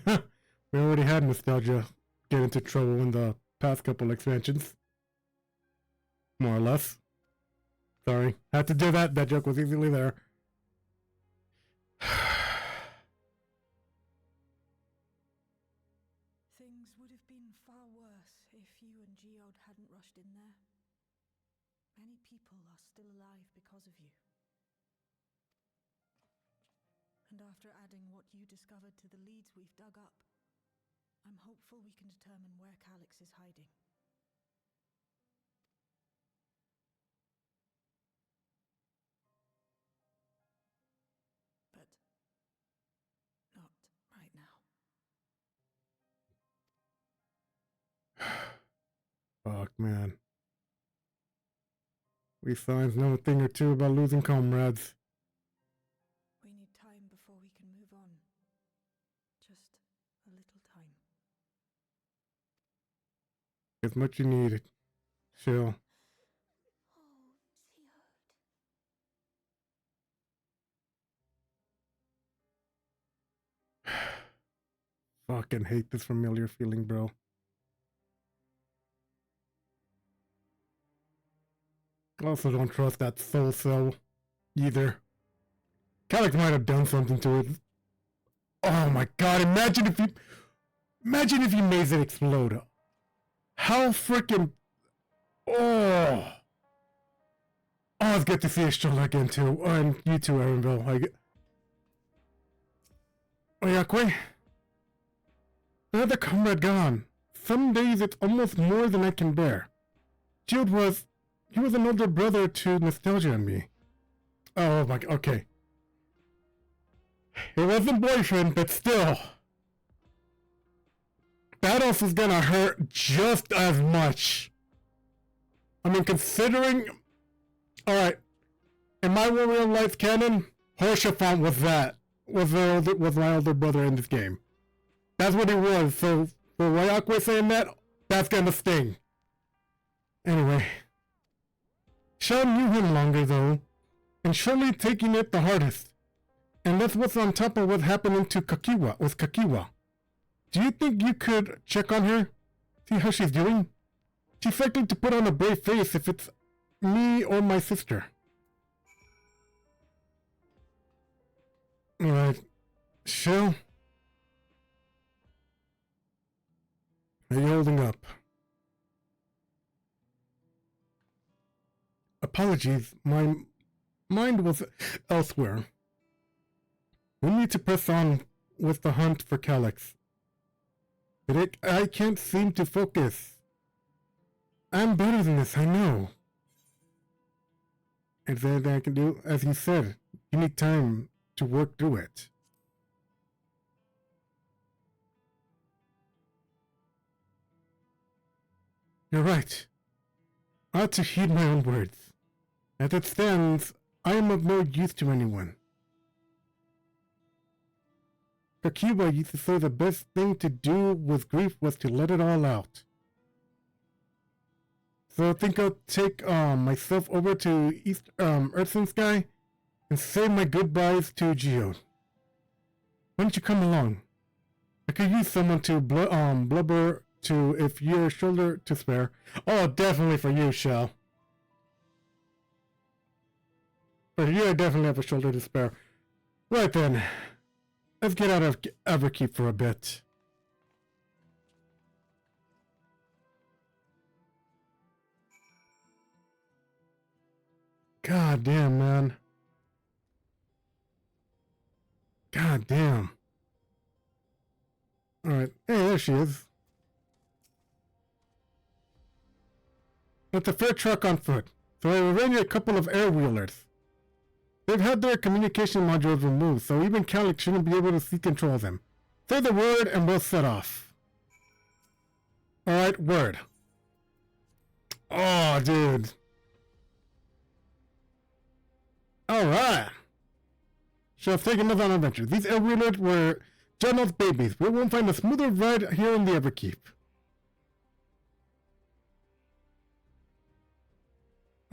trouble. We already had nostalgia get into trouble in the past couple expansions. More or less. Sorry. Had to do that. That joke was easily there. Things would have been far worse if you and Geode hadn't rushed in there. Many people are still alive because of you. And after adding what you discovered to the leads we've dug up, I'm hopeful we can determine where Calix is hiding. But not right now. Fuck, man. We signs know a thing or two about losing comrades. We need time before we can move on. Just a little time. As much you needed. Chill. Oh, Geode. Fucking hate this familiar feeling, bro. Also don't trust that soul cell either. Calix might have done something to it. Oh my god, imagine if he made it explode. How freaking oh it's good to see a show again too. And you too, Aaronville. Oyakwe. Another comrade gone. Some days it's almost more than I can bear. Jude he was an older brother to Nostalgia and me. Oh my god, okay. It wasn't boyfriend, but still. That also is gonna hurt just as much. I mean, considering... Alright. In my real life canon, Horshaphant was my older brother in this game. That's what he was, so for Ryakwe saying that, that's gonna sting. Anyway. Sean knew him longer though, and surely taking it the hardest. And that's what's on top of what's happening to Kakiwa. Do you think you could check on her? See how she's doing? She's likely to put on a brave face if it's me or my sister. Alright. Shell? Are you holding up? Apologies, my mind was elsewhere. We need to press on with the hunt for Calix. But I can't seem to focus. I'm better than this, I know. Is there anything I can do? As you said, you need time to work through it. You're right. I ought to heed my own words. As it stands, I am of no use to anyone. Kakiwa used to say the best thing to do with grief was to let it all out. So I think I'll take myself over to Earth and Sky and say my goodbyes to Geode. Why don't you come along? I could use someone to blubber to if you're shoulder to spare. Oh, definitely for you, Shell. But you definitely have a shoulder to spare. Right then. Let's get out of Everkeep for a bit. God damn, man. God damn. Alright. Hey, there she is. It's a fair truck on foot, so I arranged a couple of air wheelers. They've had their communication modules removed, so even Calic shouldn't be able to see control them. Say the word and we'll set off. Alright, word. Oh, dude. Alright. Shall take another adventure. These air wheelers were John's babies. We won't find a smoother ride here in the Everkeep.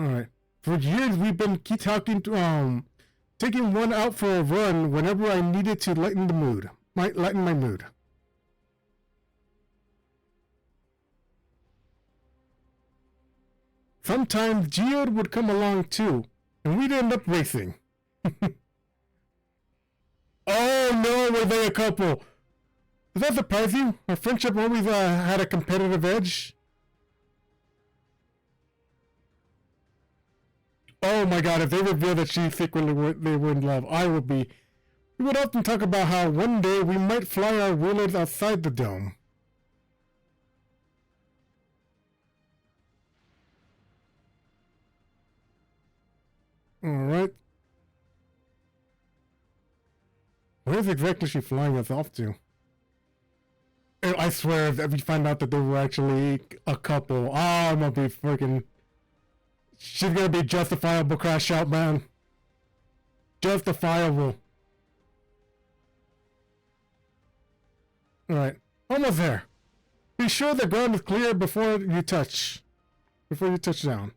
Alright. For years we've been taking one out for a run whenever I needed to lighten the mood. Lighten my mood. Sometimes Geode would come along too, and we'd end up racing. Oh no, were they a couple? Does that surprise you? Our friendship always had a competitive edge. Oh my god, if they reveal that she secretly they were in love, I would be. We would often talk about how one day we might fly our wheelers outside the dome. Alright. Where's exactly she flying us off to? I swear, if we find out that they were actually a couple, oh, I'm gonna be freaking. She's gonna be justifiable crash out, man. Justifiable. Alright, almost there. Be sure the ground is clear before you touch. Before you touch down.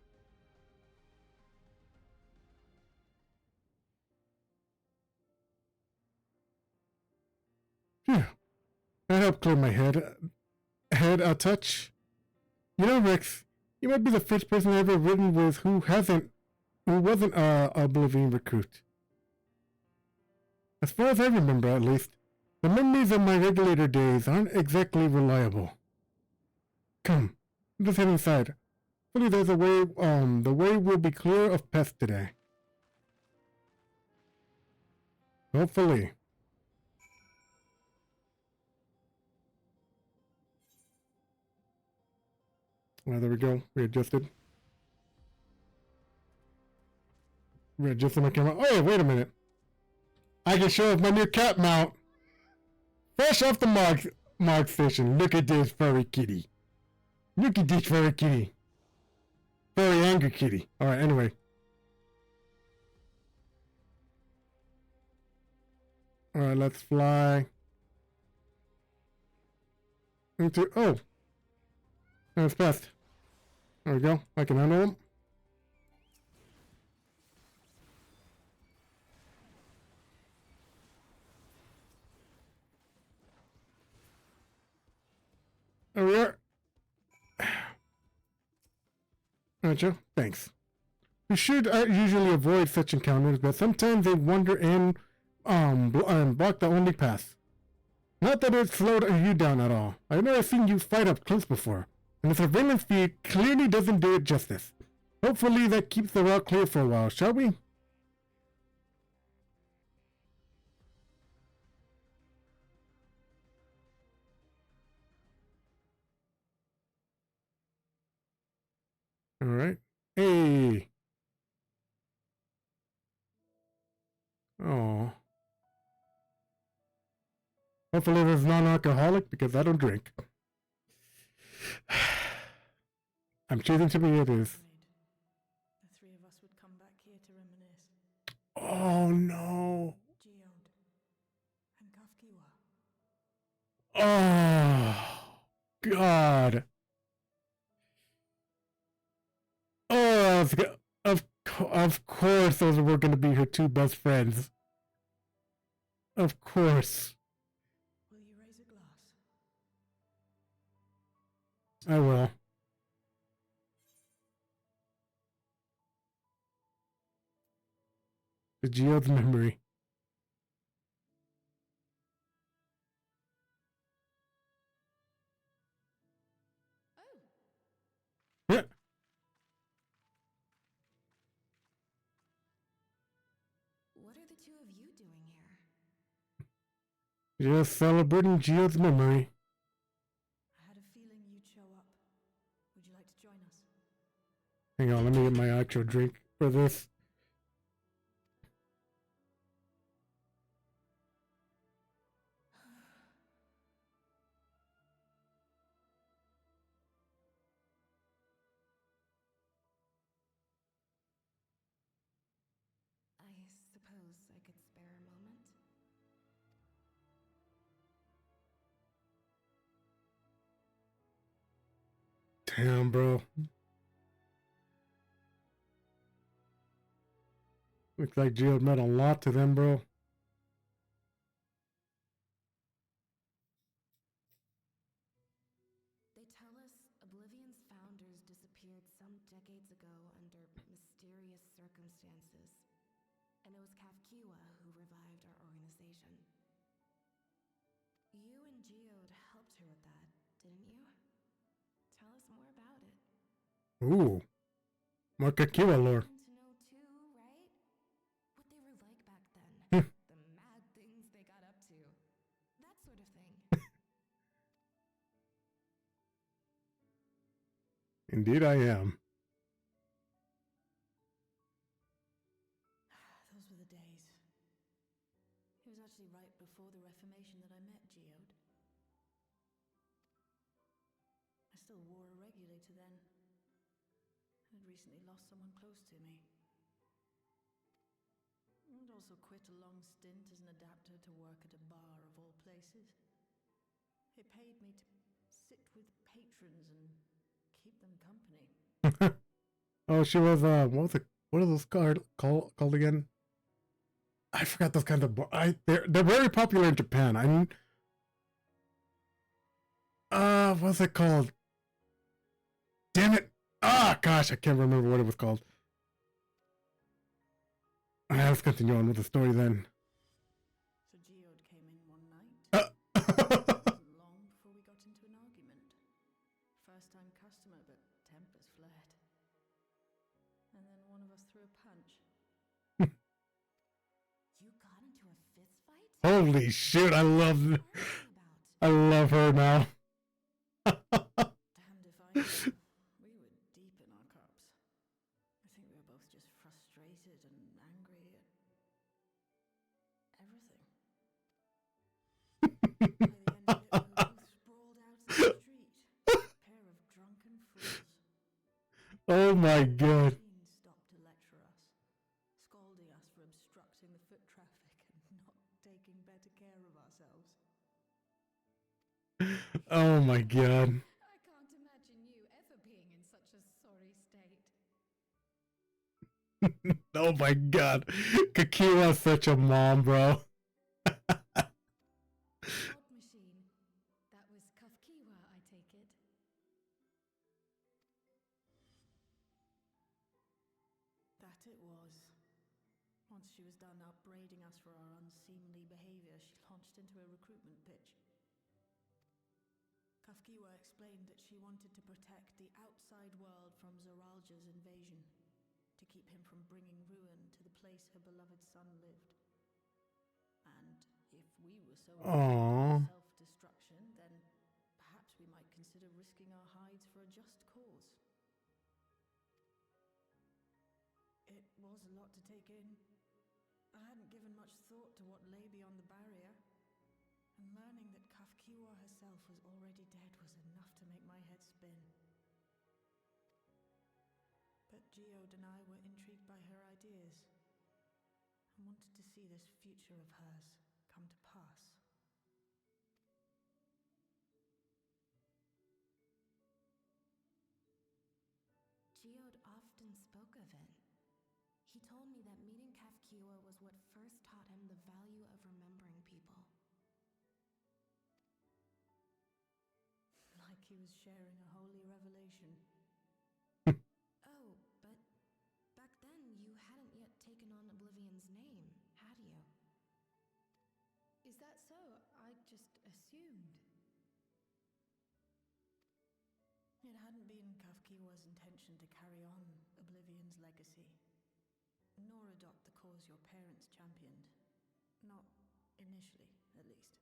Phew. That helped clear my head. Head a touch. You know, Rex, you might be the first person I've ever ridden with who wasn't a Oblivion recruit. As far as I remember, at least, the memories of my regulator days aren't exactly reliable. Come, let's head inside. Hopefully there's a way, the way will be clear of pests today. Hopefully. Well, there we go. Readjusted. Readjusted my camera. Oh, wait a minute. I can show off my new cat mount. Fresh off the Mark station. Look at this furry kitty. Look at this furry kitty. Furry angry kitty. Alright, anyway. Alright, let's fly. Into. Oh! That's fast. There we go. I can handle them. There we are. Gotcha. Thanks. We should usually avoid such encounters, but sometimes they wander in and block the only path. Not that it slowed you down at all. I've never seen you fight up close before, and the surveillance feed clearly doesn't do it justice. Hopefully that keeps the route clear for a while, shall we? Alright. Hey! Oh. Hopefully it is non-alcoholic because I don't drink. I'm choosing to be it is. The three of us would come back here to reminisce. Oh no. Geode and Kafkiwa. Oh God. Oh, of course those were going to be her two best friends. Of course. Will you raise a glass? I will. The Geode's memory. Yeah. What are the two of you doing here? Just celebrating Geode's memory. I had a feeling you'd show up. Would you like to join us? Hang on, let me get my actual drink for this. I suppose I could spare a moment. Damn, bro. Looks like Geode meant a lot to them, bro. They tell us Oblivion's founders disappeared some decades ago under mysterious circumstances. And it was Kafkiwa who revived our organization. You and Geode helped her with that, didn't you? Tell us more about it. Ooh. More Kakiwa lore. To know too, right? What they were like back then. The mad things they got up to. That sort of thing. Indeed I am. Those were the days. It was actually right before the Reformation that I met Geode. I still wore a regulator then. I'd recently lost someone close to me. I'd also quit a long stint as an adapter to work at a bar of all places. It paid me to sit with patrons and keep them company. Oh, she was, what are those called again? I forgot those kinds of they're very popular in Japan. What's it called? Damn it! Ah, gosh, I can't remember what it was called. Let's continue on with the story then. So Geode came in one night. It wasn't long before we got into an argument. First time customer, but tempers flared. And then one of us threw a punch. You got into a fist fight? Holy shit! I love her now. Damned if I knew. We were deep in our cups. I think we were both just frustrated and angry at everything. By the end of it, we were both sprawled out in the street. A pair of drunken fools. Oh my god. Machine stopped to lecture us, scolding us for obstructing the foot traffic and not taking better care of ourselves. Oh my god. I can't imagine you ever being in such a sorry state. Oh my god. Kakiwa's such a mom, bro. Odd machine. That was Kafkiwa, I take it. That it was. Once she was done upbraiding us for our unseemly behavior, she launched into a recruitment pitch. Kafkiwa explained that she wanted to protect the outside world from Zoralja's invasion, to keep him from bringing ruin to the place her beloved son lived. And if we were so Aww. self-destruction, then perhaps we might consider risking our hides for a just cause. It was a lot to take in. I hadn't given much thought to what lay beyond the barrier, and learning that Kafkiwa herself was already dead was enough to make my head spin. But Geode and I were intrigued by her ideas, and wanted to see this future of hers come to pass. Geode often spoke of it. He told me that meeting Kafkiwa was what first taught him the value of remembering people. Like he was sharing a holy revelation. Oh, but back then you hadn't yet taken on Oblivion's name, had you? Is that so? I just assumed. It hadn't been Kafkiwa's intention to carry on Oblivion's legacy, nor adopt the cause your parents championed. Not initially, at least.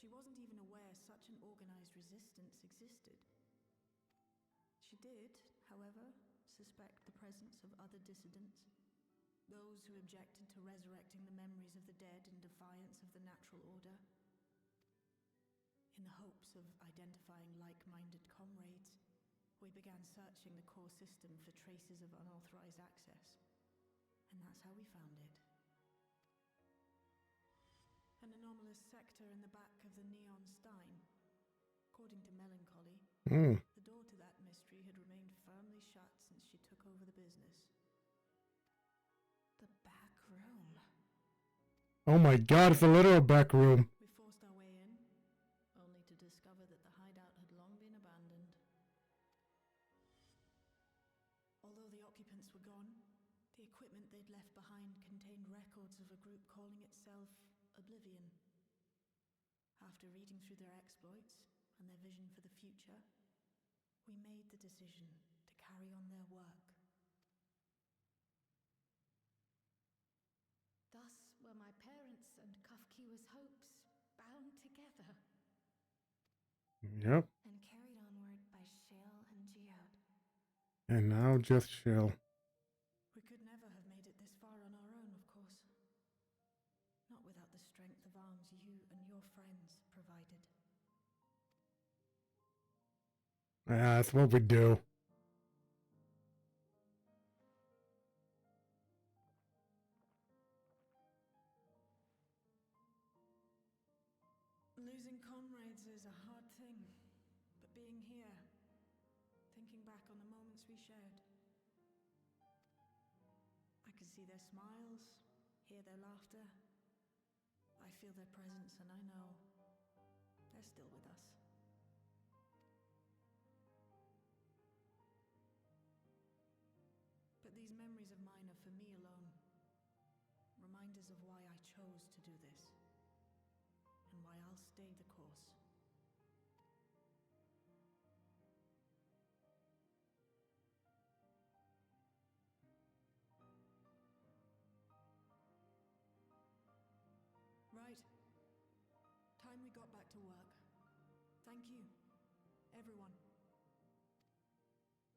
She wasn't even aware such an organized resistance existed. She did, however, suspect the presence of other dissidents, those who objected to resurrecting the memories of the dead in defiance of the natural order. In the hopes of identifying like-minded comrades, we began searching the core system for traces of unauthorized access. And that's how we found it. An anomalous sector in the back of the Neon Stein. According to Melancholy, the door to that mystery had remained firmly shut since she took over the business. The back room. Oh my god, it's a literal back room. We forced our way in, only to discover that the hideout had long been abandoned. Although the occupants were gone, the equipment they'd left behind contained records of a group calling itself Oblivion. After reading through their exploits and their vision for the future, we made the decision to carry on their work. Thus were my parents' and Kafkiwa's hopes bound together Yep. and carried onward by Shale and Geode. And now just Shale. We could never have made it this far on our own, of course. Not without the strength of arms you and your friends provided. Yeah, that's what we do. Losing comrades is a hard thing, but being here, thinking back on the moments we shared, I can see their smiles, hear their laughter. I feel their presence, and I know they're still with us. But these memories of mine are for me alone. Reminders of why I chose to do this. And why I'll stay the course. Right. Time we got back to work. Thank you, everyone.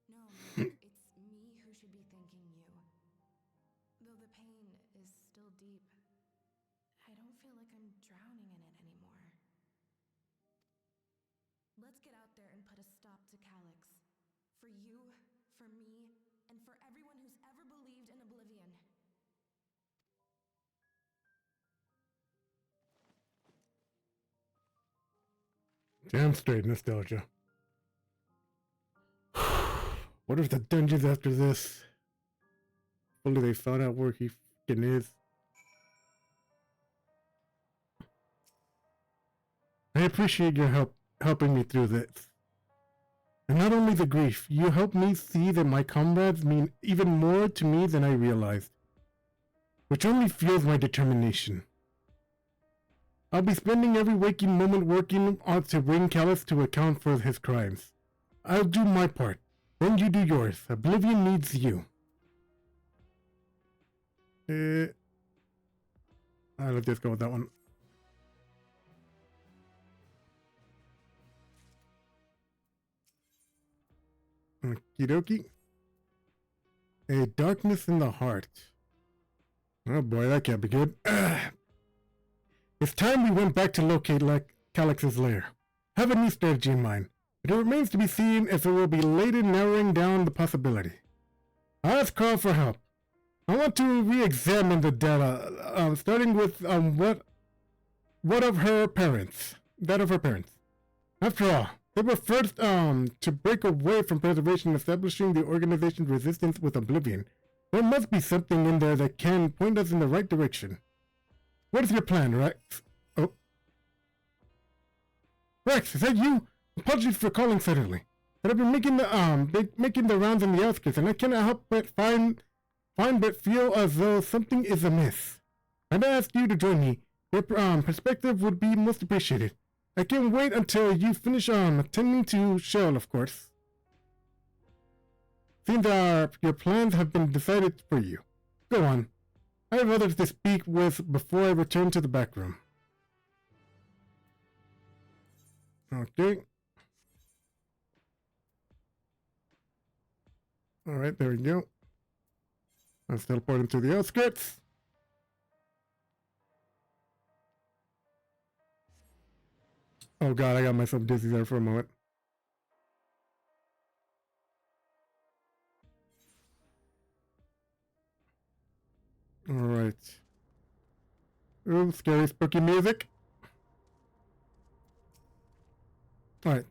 No, it's me who should be thanking you. Though the pain is still deep, I don't feel like I'm drowning in it anymore. Let's get out there and put a stop to Calyx. For you, for me, and for everyone who's ever believed in Oblivion. Damn straight nostalgia. What if the dungeons after this? Only they found out where he fucking is. I appreciate your help helping me through this. And not only the grief, you helped me see that my comrades mean even more to me than I realized. Which only fuels my determination. I'll be spending every waking moment working on to bring Calyx to account for his crimes. I'll do my part, then you do yours. Oblivion needs you. Let's just go with that one. Okie dokie. A darkness in the heart. Oh boy, that can't be good. It's time we went back to locate Calyx's lair. Have a new strategy in mind. It remains to be seen if it will be late in narrowing down the possibility. I'll ask Carl for help. I want to re-examine the data, starting with what of her parents. That of her parents. After all, they were first to break away from preservation, establishing the organization's resistance with Oblivion. There must be something in there that can point us in the right direction. What is your plan, Rex? Oh. Rex, is that you? Apologies for calling suddenly. But I've been making the rounds in the outskirts, and I cannot help but feel as though something is amiss. I'd ask you to join me. Your perspective would be most appreciated. I can't wait until you finish attending to Shell, of course. Seems your plans have been decided for you. Go on. I have others to speak with before I return to the back room. Okay. Alright, there we go. Let's teleport him to the outskirts. Oh god, I got myself dizzy there for a moment. Alright. Ooh, scary spooky music. Alright.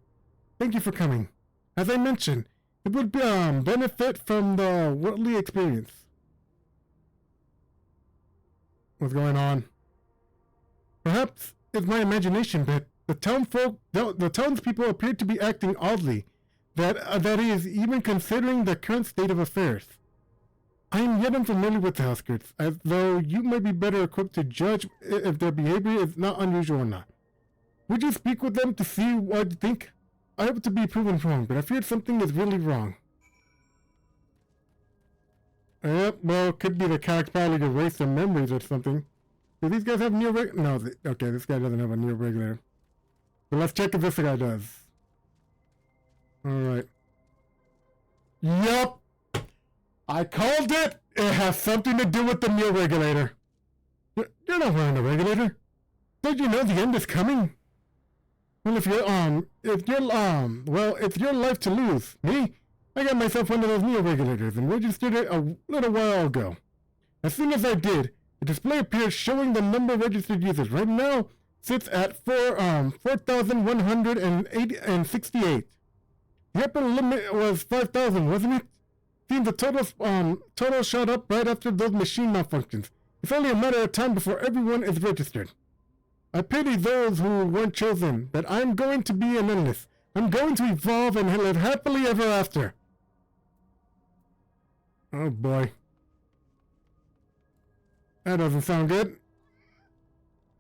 Thank you for coming. As I mentioned, it would benefit from the worldly experience. What's going on? Perhaps it's my imagination, but the townspeople appear to be acting oddly. That is, even considering the current state of affairs. I am yet unfamiliar with the outskirts, as though you might be better equipped to judge if their behavior is not unusual or not. Would you speak with them to see what you think? I hope to be proven wrong, but I fear something is really wrong. Yep, well, it could be the Cax probably erased their memories or something. Do these guys have no, okay, this guy doesn't have a neo-regulator. But let's check if this guy does. Alright. Yup! I called it! It has something to do with the neo-regulator. You're not wearing a regulator. Don't you know the end is coming? Well, it's your life to lose. Me? I got myself one of those neo-regulators and registered it a little while ago. As soon as I did, the display appears showing the number of registered users. Right now, sits at 4,168. The upper limit was 5,000, wasn't it? Seems the total shot up right after those machine malfunctions. It's only a matter of time before everyone is registered. I pity those who weren't chosen, but I'm going to be an endless. I'm going to evolve and live happily ever after. Oh boy. That doesn't sound good.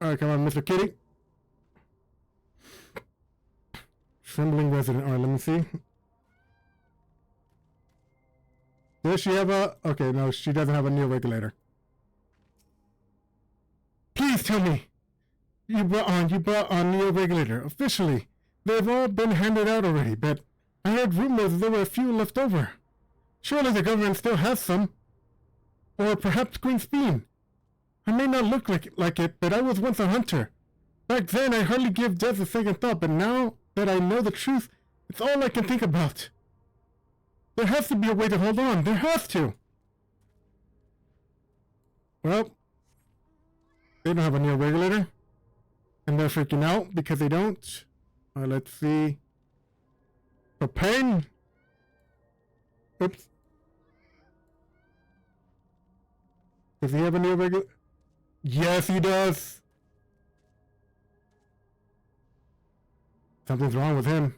Alright, come on, Mr. Kitty. Trembling resident. Alright, let me see. Does she have a... Okay, no, she doesn't have a neo-regulator. Please tell me. You brought on neo-regulator. Officially. They've all been handed out already, but I heard rumors there were a few left over. Surely the government still has some. Or perhaps Queen's Bean. I may not look like it, but I was once a hunter. Back then, I hardly gave death a second thought, but now that I know the truth, it's all I can think about. There has to be a way to hold on. There has to. Well, they don't have a neo-regulator. And they're freaking out because they don't. Let's see. Propane? Oops. Does he have a neo-regulator? Yes, he does. Something's wrong with him.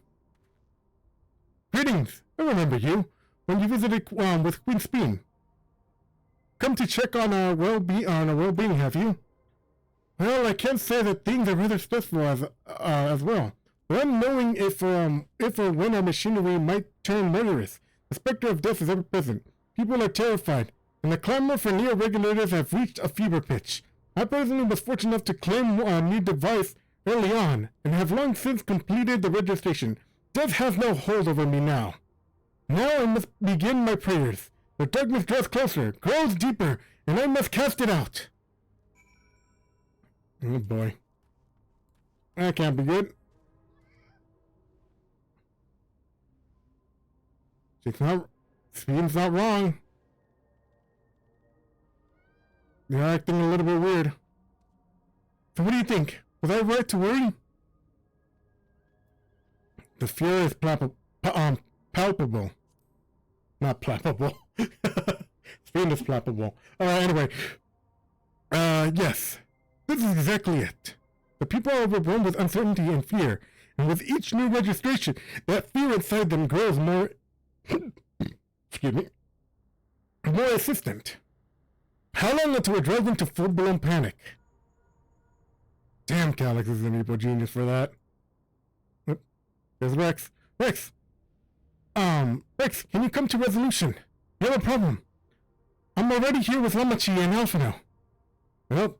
Greetings. I remember you when you visited with Queen Bean. Come to check on our well-being, have you? Well, I can't say that things are rather stressful as well. We're unknowing if or when our machinery might turn murderous. The specter of death is ever present. People are terrified, and the clamor for neo-regulators have reached a fever pitch. I personally was fortunate enough to claim a new device early on, and have long since completed the registration. Death has no hold over me now. Now I must begin my prayers. The darkness draws closer, grows deeper, and I must cast it out. Oh boy. That can't be good. Speed's not wrong. They're acting a little bit weird. So what do you think? Was I right to worry? The fear is palpable. Not palpable. Speed is palpable. Anyway. Yes. This is exactly it. The people are overwhelmed with uncertainty and fear, and with each new registration, that fear inside them grows more... excuse me. More insistent. How long until we drive into full-blown panic? Damn, Calyx is an evil genius for that. Oop. There's Rex. Rex, can you come to resolution? You have a problem. I'm already here with Lamachi and Alphino. Well,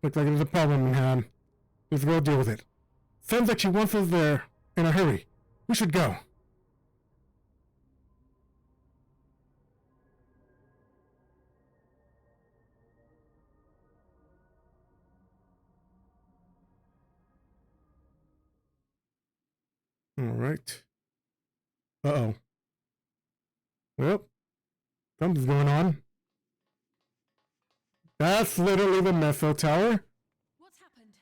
looks like there's a problem in hand. Let's go deal with it. Sounds like she wants us there in a hurry. We should go. All right. Uh-oh. Well, something's going on. That's literally the Method Tower. What's happened?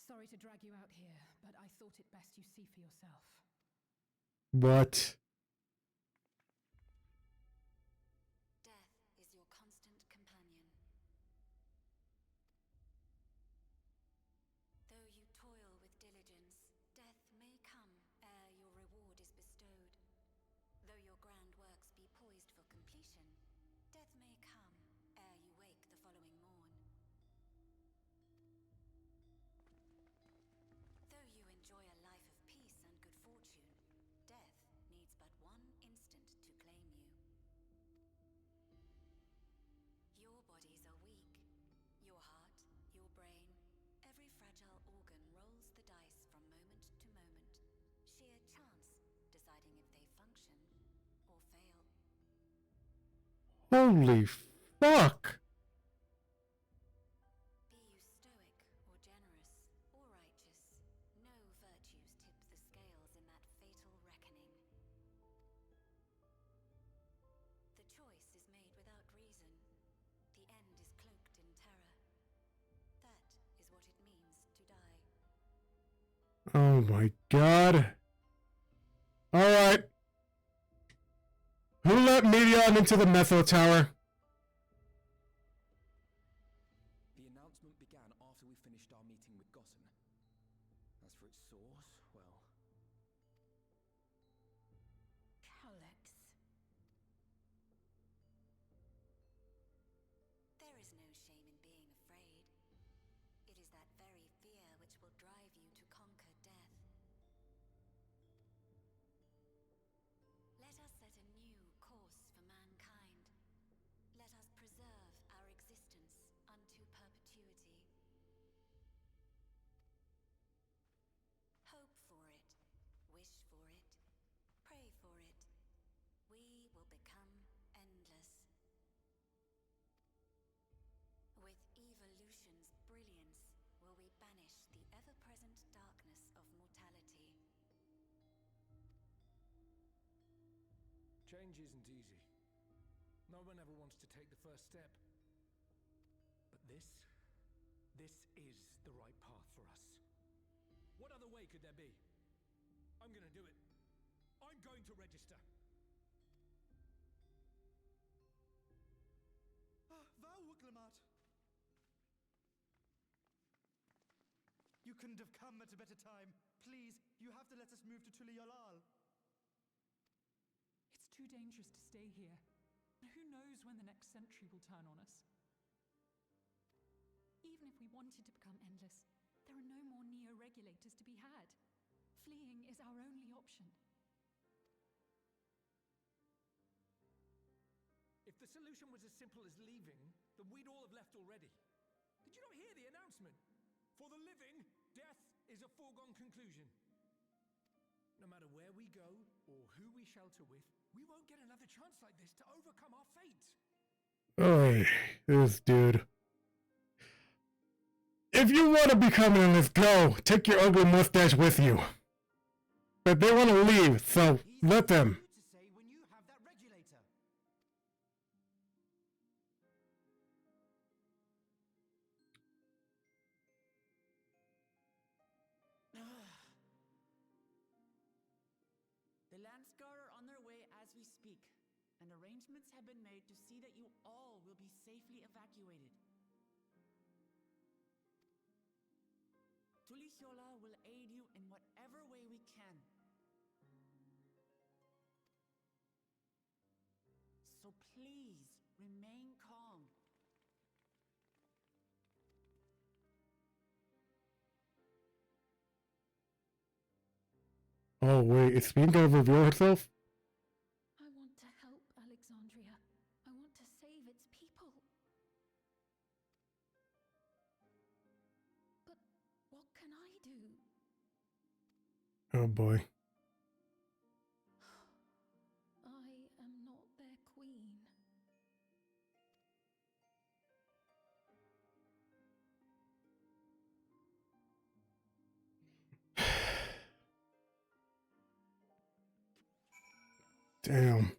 Sorry to drag you out here, but I thought it best you see for yourself. What? Death is your constant companion. Though you toil with diligence, death may come ere your reward is bestowed. Though your grand works be poised for completion, death may come ere you wake the following morn. Though you enjoy a life of peace and good fortune, death needs but one instant to claim you. Your bodies are weak. Your heart, your brain, every fragile organ rolls the dice from moment to moment. Sheer chance deciding if they function or fail. Holy fuck! Be you stoic or generous or righteous, no virtues tip the scales in that fatal reckoning. The choice is made without reason. The end is cloaked in terror. That is what it means to die. Oh my god. Alright. Who let Meteon into the Method Tower? The announcement began after we finished our meeting with Gossen. As for its source, well... Alex. There is no shame in being afraid. It is that very fear which will drive you to conquer death. Let us set a new course for mankind. Let us preserve our existence unto perpetuity. Hope for it, wish for it, pray for it. We will become endless. With evolution's brilliance will we banish the ever-present darkness of mortality. Change isn't easy. No one ever wants to take the first step. But this is the right path for us. What other way could there be? I'm gonna do it. I'm going to register. Val Wuklemat! You couldn't have come at a better time. Please, you have to let us move to Tuliolal. It's too dangerous to stay here. Who knows when the next century will turn on us? Even if we wanted to become endless, there are no more neo-regulators to be had. Fleeing is our only option. If the solution was as simple as leaving, then we'd all have left already. Did you not hear the announcement? For the living, death is a foregone conclusion. No matter where we go or who we shelter with, we won't get another chance like this to overcome our fate. Oi, this dude. If you want to become an endless, go. Take your ugly mustache with you. But they want to leave, so let them. You to say when you have that regulator. The Landscar are on their way as we speak, and arrangements have been made to see that you all will be safely evacuated. Tulichola will aid you in whatever way we can. So please, remain calm. Oh wait, is Spin gonna reveal herself? I want to help Alexandria. I want to save its people. But Oh boy. I am not their queen. Damn.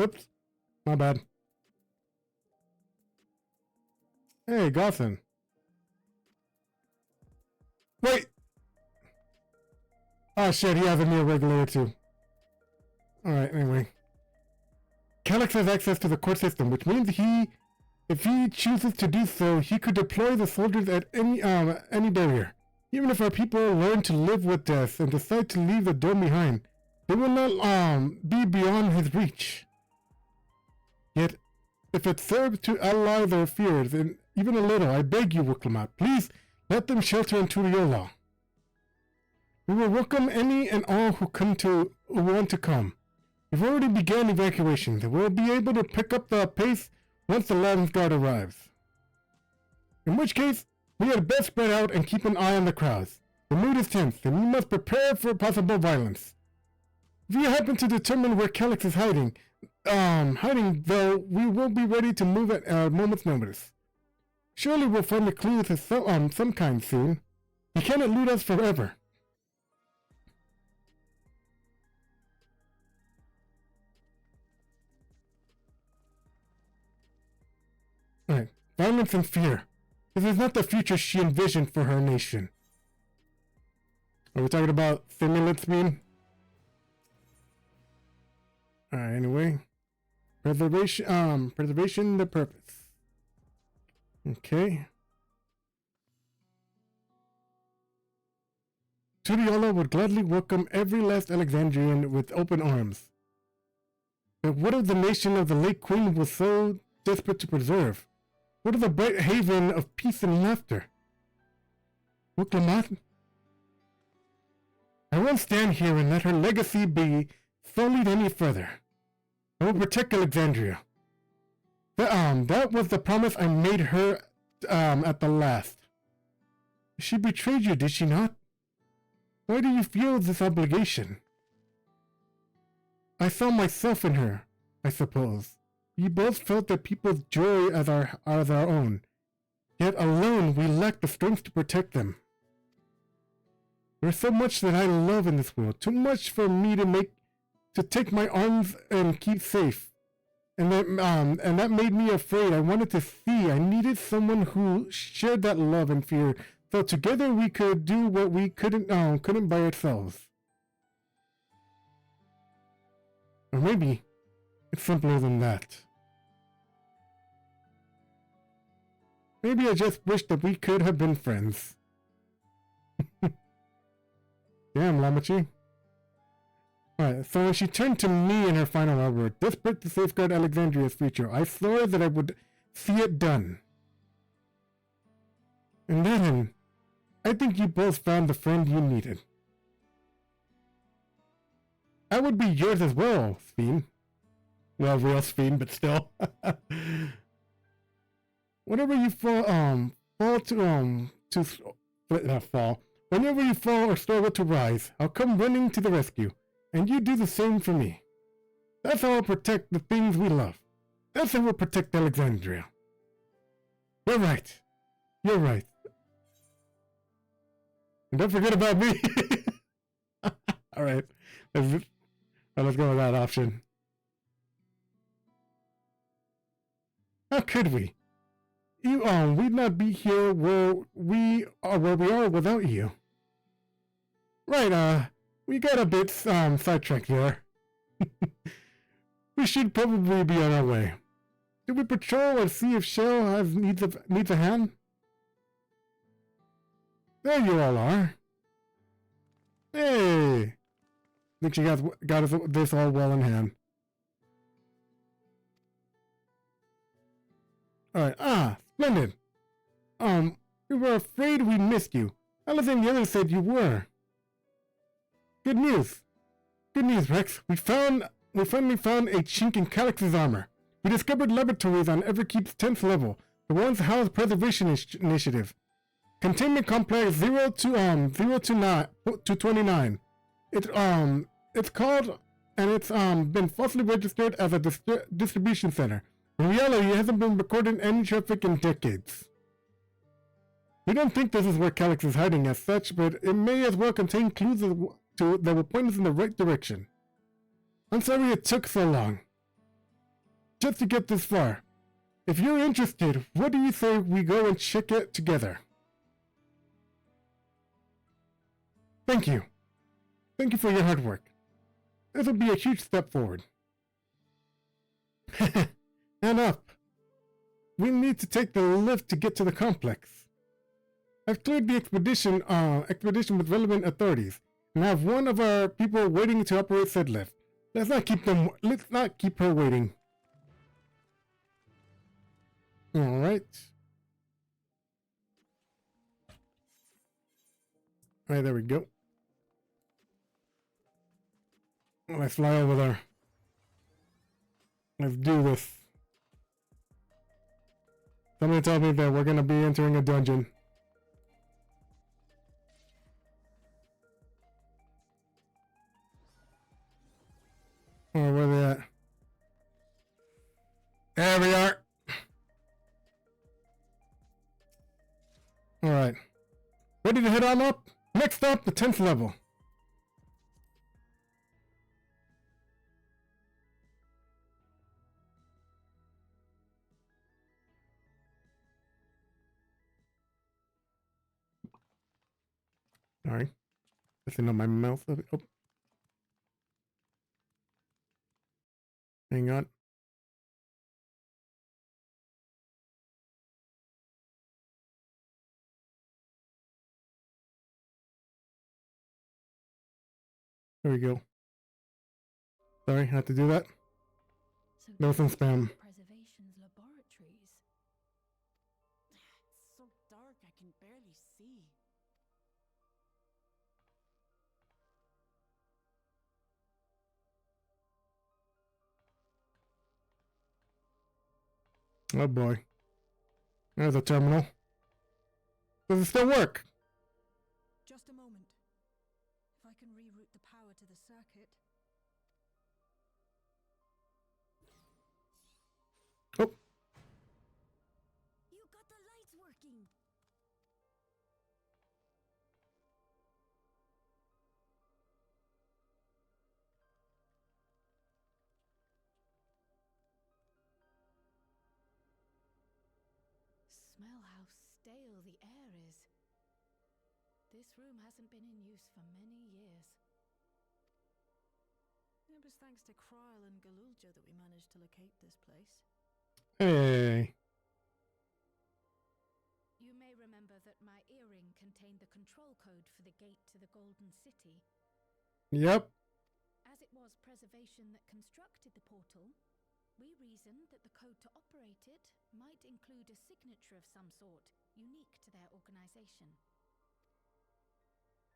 Oops. My bad. Hey, Gotham. Wait! Oh shit, he has a new regulator too. Alright, anyway. Calyx has access to the court system, which means if he chooses to do so, he could deploy the soldiers at any barrier. Even if our people learn to live with death and decide to leave the dome behind, they will not be beyond his reach. Yet, if it serves to allay their fears, and even a little, I beg you, Wiklamat, please let them shelter into your law. We will welcome any and all who want to come. We've already begun evacuations, and we'll be able to pick up the pace once the Lamb's Guard arrives. In which case, we had best spread out and keep an eye on the crowds. The mood is tense, and we must prepare for possible violence. If you happen to determine where Calyx is hiding though, we will be ready to move at a moment's notice. Surely we'll find a clue of some kind soon. He can't elude us forever. Alright, violence and fear. This is not the future she envisioned for her nation. Are we talking about simulants being? Alright, anyway. Preservation the purpose. Okay. Tudiola would gladly welcome every last Alexandrian with open arms. But what of the nation of the late Queen was so desperate to preserve? What of the bright haven of peace and laughter? Wiklamat? I won't stand here and let her legacy be sullied any further. I will protect Alexandria. That was the promise I made her, at the last. She betrayed you, did she not? Why do you feel this obligation? I saw myself in her, I suppose. We both felt that people's joy as our own. Yet alone we lacked the strength to protect them. There's so much that I love in this world, too much for me to take my arms and keep safe. And that made me afraid. I wanted to see. I needed someone who shared that love and fear, so together we could do what we couldn't by ourselves. Or maybe it's simpler than that. Maybe I just wish that we could have been friends. Damn, Lamachi. Alright, so when she turned to me in her final hour, desperate to safeguard Alexandria's future, I swore that I would see it done. And then, I think you both found the friend you needed. I would be yours as well, Sphene. Well, real Sphene, but still. Whenever you Whenever you fall or struggle to rise, I'll come running to the rescue. And you do the same for me. That's how I'll protect the things we love. That's how we'll protect Alexandria. You're right. You're right. And don't forget about me. Alright. Let's go with that option. How could we? We'd not be here where we are without you. Right, we got a bit sidetracked there. We should probably be on our way. Did we patrol or see if Shell needs a hand? There you all are. Hey! Think she got us this all well in hand. Alright, splendid. We were afraid we missed you. Alice and the others said you were. Good news. Good news, Rex. We finally found a chink in Calyx's armor. We discovered laboratories on Everkeep's 10th level, the ones house preservation initiative. Containment complex 0 to 29. It's called, and it's been falsely registered as a distribution center. In reality, it hasn't been recording any traffic in decades. We don't think this is where Calyx is hiding as such, but it may as well contain clues that will point us in the right direction. I'm sorry it took so long. Just to get this far. If you're interested, what do you say we go and check it together? Thank you. Thank you for your hard work. This will be a huge step forward. And up. We need to take the lift to get to the complex. I've cleared the expedition with relevant authorities, and I have one of our people waiting to operate said lift. Let's not keep her waiting. Alright. Alright, there we go. Let's fly over there. Let's do this. Somebody tell me that we're gonna be entering a dungeon. Oh, where they at? There we are. Alright. Ready to head on up? Next stop, the 10th level. Sorry. Listen on my mouth. Oh. Hang on. There we go. Sorry, I had to do that. So No, some spam. Preservation's laboratories. It's so dark I can barely see. Oh boy. There's a terminal. Does it still work? Just a moment. If I can reroute the power to the circuit. Oh. You got the lights working! Smell how stale the air is. This room hasn't been in use for many years. It was thanks to Kryl and Galulja that we managed to locate this place. Hey. You may remember that my earring contained the control code for the gate to the Golden City. Yep. As it was Preservation that constructed the portal, we reasoned that the code to operate it might include a signature of some sort, unique to their organization.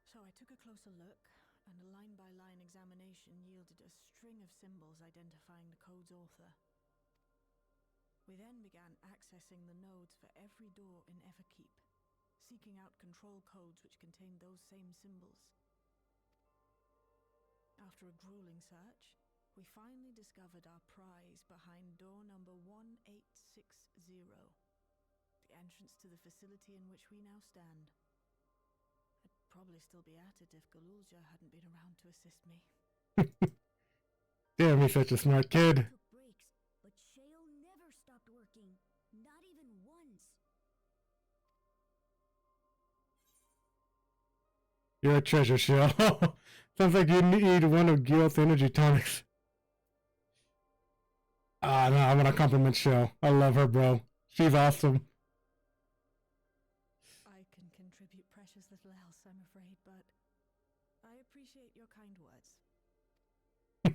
So I took a closer look, and a line-by-line examination yielded a string of symbols identifying the code's author. We then began accessing the nodes for every door in Everkeep, seeking out control codes which contained those same symbols. After a grueling search, we finally discovered our prize behind door number 1860, the entrance to the facility in which we now stand. I'd probably still be at it if Galulja hadn't been around to assist me. Damn, he's such a smart kid. Took breaks, but Shale never stopped working. Not even once. You're a treasure, Shell. Sounds like you need one of Gil's energy tonics. Ah, no, I want to compliment Shell. I love her, bro. She's awesome. I can contribute precious little else, I'm afraid, but I appreciate your kind words.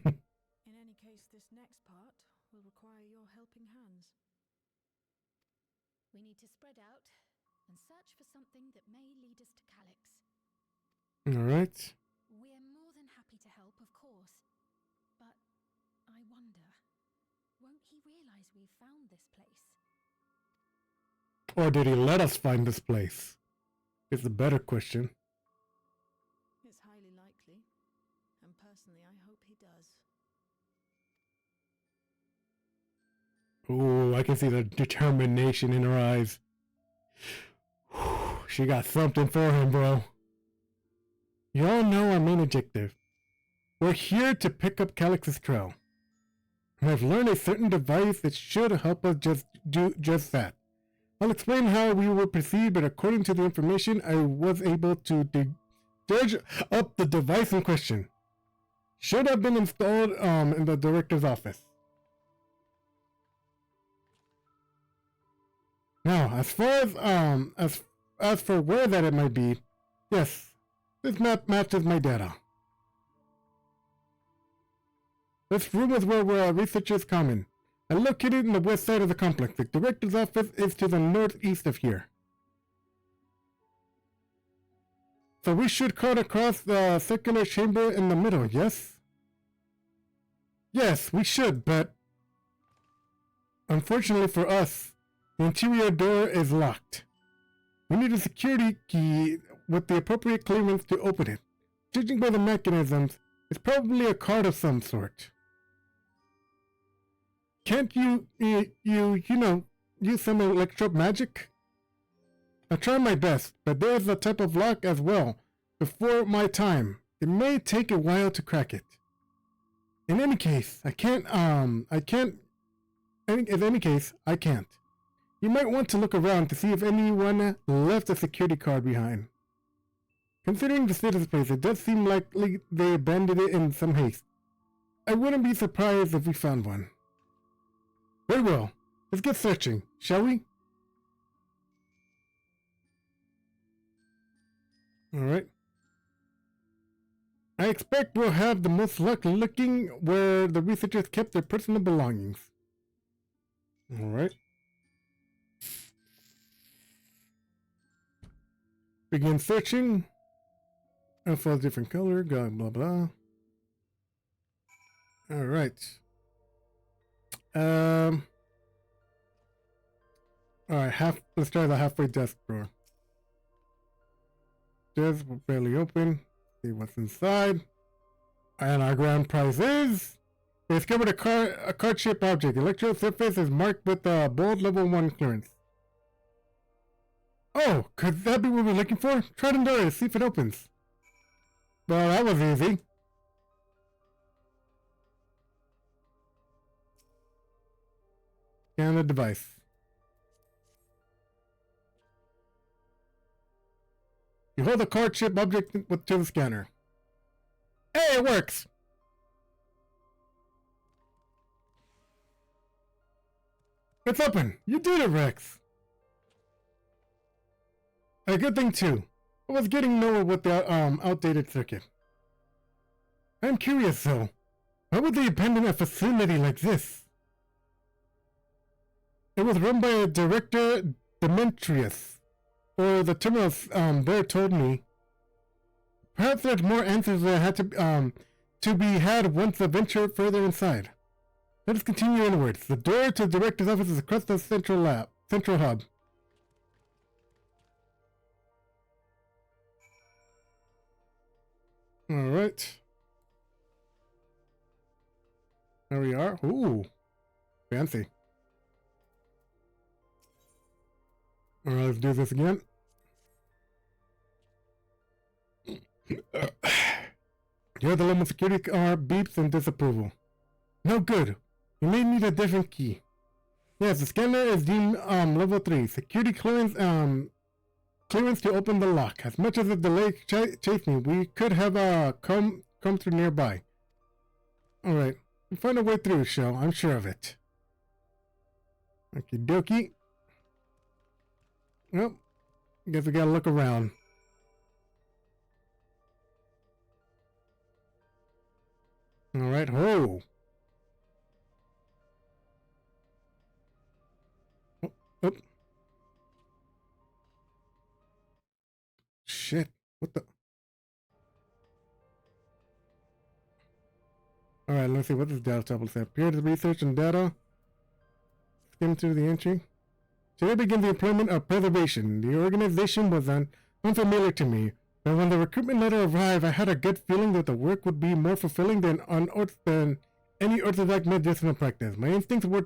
In any case, this next part will require your helping hands. We need to spread out and search for something that may lead us to Calyx. Alright. We're more than happy to help, of course. But I wonder, won't he realize we've found this place? Or did he let us find this place? Is the better question. It's highly likely. And personally, I hope he does. Ooh, I can see the determination in her eyes. She got something for him, bro. You all know our main objective. We're here to pick up Calyx's trail. And I've learned a certain device that should help us do just that. I'll explain how we will proceed, but according to the information, I was able to dredge up the device in question. Should have been installed in the director's office. Now, as far as for where that it might be, yes, this map matches my data. This room is where research is common. I located in the west side of the complex. The director's office is to the northeast of here. So we should cut across the circular chamber in the middle, yes? Yes, we should, but unfortunately for us, the interior door is locked. We need a security key with the appropriate clearance to open it. Judging by the mechanisms, it's probably a card of some sort. Can't you know, use some electro magic? I'll try my best, but there's a type of lock as well. Before my time, it may take a while to crack it. In any case, I can't. You might want to look around to see if anyone left a security card behind. Considering the state of the place, it does seem likely they abandoned it in some haste. I wouldn't be surprised if we found one. Very well. Let's get searching, shall we? Alright. I expect we'll have the most luck looking where the researchers kept their personal belongings. Alright. Begin searching. Alpha different color, blah blah blah. Alright. Alright, let's try the halfway desk drawer. Desk will barely open. See what's inside. And our grand prize is we discovered a card shaped object. The electrode surface is marked with a bold level 1 clearance. Oh, could that be what we're looking for? Try the door to see if it opens. Well, that was easy. Scan the device. You hold the card chip object to the scanner. Hey, it works! It's open! You did it, Rex! A good thing too. I was getting nowhere with the outdated circuit. I'm curious though. Why would they abandon a facility like this? It was run by a director, Demetrius, or the terminals there told me. Perhaps there's more answers that had to be had once I venture further inside. Let us continue inwards. The door to the director's office is across the central hub. Alright. There we are. Ooh. Fancy. Alright, let's do this again. You're the limit security beeps in disapproval. No good. You may need a different key. Yes, the scanner is deemed level 3. Security clearance clearance to open the lock. As much as the delay chased me, we could have come through nearby. Alright. We'll find a way through, Shell. I'm sure of it. Okie dokie. Well, guess we gotta look around. Alright, oh. Oh. Shit, what the? Alright, let's see what this data table says. Appear to research and data. Skim through the entry. Today begins the employment of preservation. The organization was unfamiliar to me. But when the recruitment letter arrived, I had a good feeling that the work would be more fulfilling than any orthodox medicinal practice. My instincts were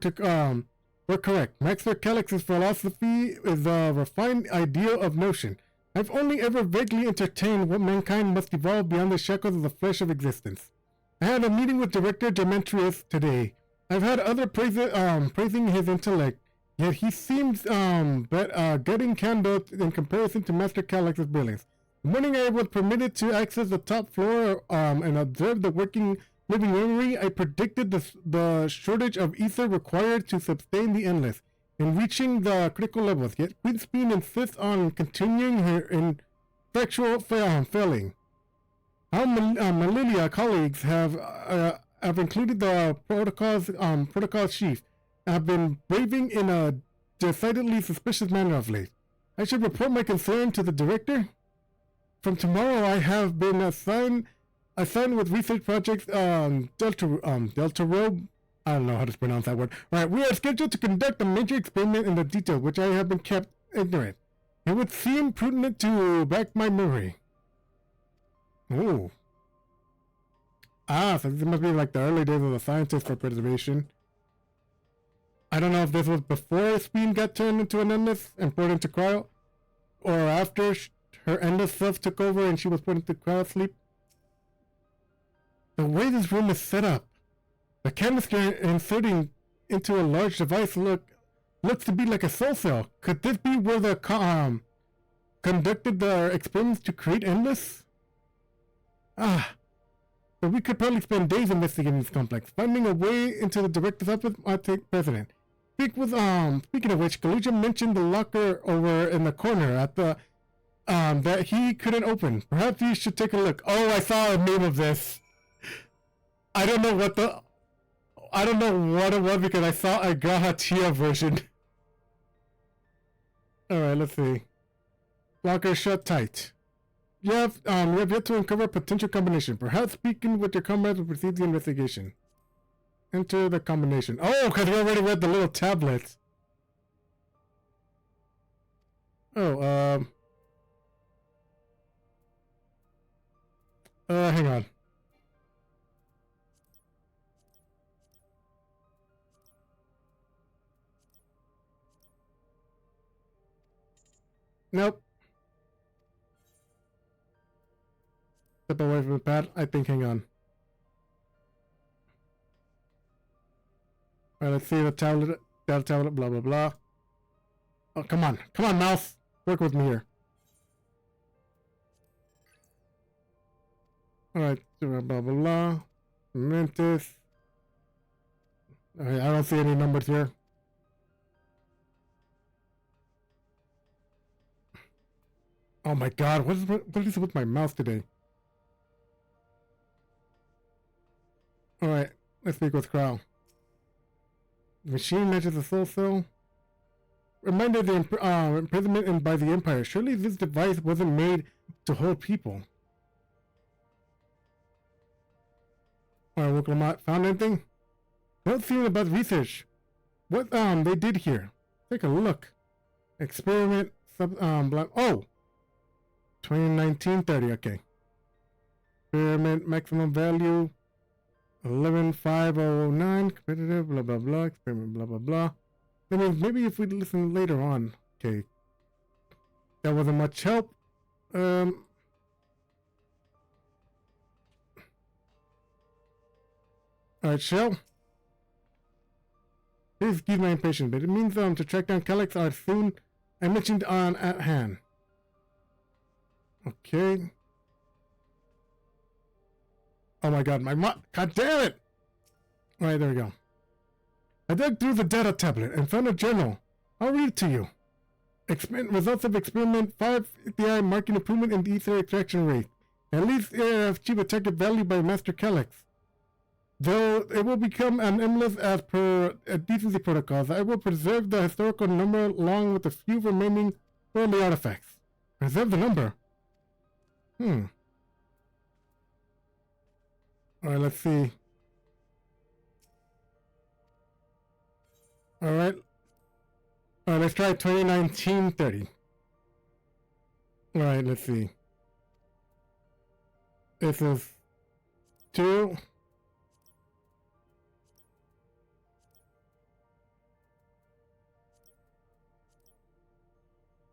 correct. Master Calix's philosophy is a refined ideal of notion. I've only ever vaguely entertained what mankind must evolve beyond the shackles of the flesh of existence. I had a meeting with Director Demetrius today. I've had other praising his intellect, yet he seems gutting candle in comparison to Master Calix's brilliance. The morning I was permitted to access the top floor and observe the working living memory, I predicted the shortage of ether required to sustain the endless in reaching the critical levels. Yet Queen Speen insists on continuing her infectual failing. Our Malilia colleagues have included the protocol chief and have been braving in a decidedly suspicious manner of late. I should report my concern to the director. From tomorrow, I have been assigned with research projects Deltarobe. I don't know how to pronounce that word. Alright, we are scheduled to conduct a major experiment in the details, which I have been kept ignorant. It would seem prudent to back my memory. Ooh. So this must be like the early days of the scientists for preservation. I don't know if this was before Speen got turned into an endless and put into cryo, or after her endless self took over and she was put into cryo sleep. The way this room is set up, the canister inserting into a large device looks to be like a soul cell. Could this be where the conducted the experiments to create endless? But we could probably spend days investigating this complex. Finding a way into the director's office might take precedent. Speaking of which, Kaluja mentioned the locker over in the corner at the that he couldn't open. Perhaps you should take a look. Oh, I saw a meme of this. I don't know what it was because I saw a Gahatia version. Alright, let's see. Locker shut tight. You have yet to uncover a potential combination. Perhaps speaking with your comrades will proceed the investigation. Enter the combination. Oh, because we already read the little tablets. Oh, hang on. Nope. Step away from the pad. I think, hang on. Alright, let's see the tablet, data tablet, blah, blah, blah. Oh, come on. Come on, mouse. Work with me here. Alright, blah, blah, blah. Mantis. Alright, I don't see any numbers here. Oh my god, what is with my mouse today? Alright, let's speak with Crow. The machine measures the soul cell. Reminder of the imprisonment by the Empire. Surely this device wasn't made to hold people. Alright, Woklamat, found anything? Don't see about research. What they did here. Take a look. Experiment oh! 2019-30, okay. Experiment maximum value 11,509, competitive, blah blah blah, experiment, blah blah blah. I mean, maybe if we listen later on. Okay. That wasn't much help. Alright, Shell. Please excuse my impatience, but it means to track down Calix are soon I mentioned on at hand. Okay. Oh my god, god damn it! Alright, there we go. I dug through the data tablet and found a journal. I'll read it to you. Results of experiment 5 API marking improvement in the ether extraction rate. At least achieve a target value by Master Calix. Though it will become an endless as per decency protocols, I will preserve the historical number along with the few remaining worldly artifacts. Preserve the number? Alright, let's see. Alright, let's try 2019-30. Alright, let's see. This is 2.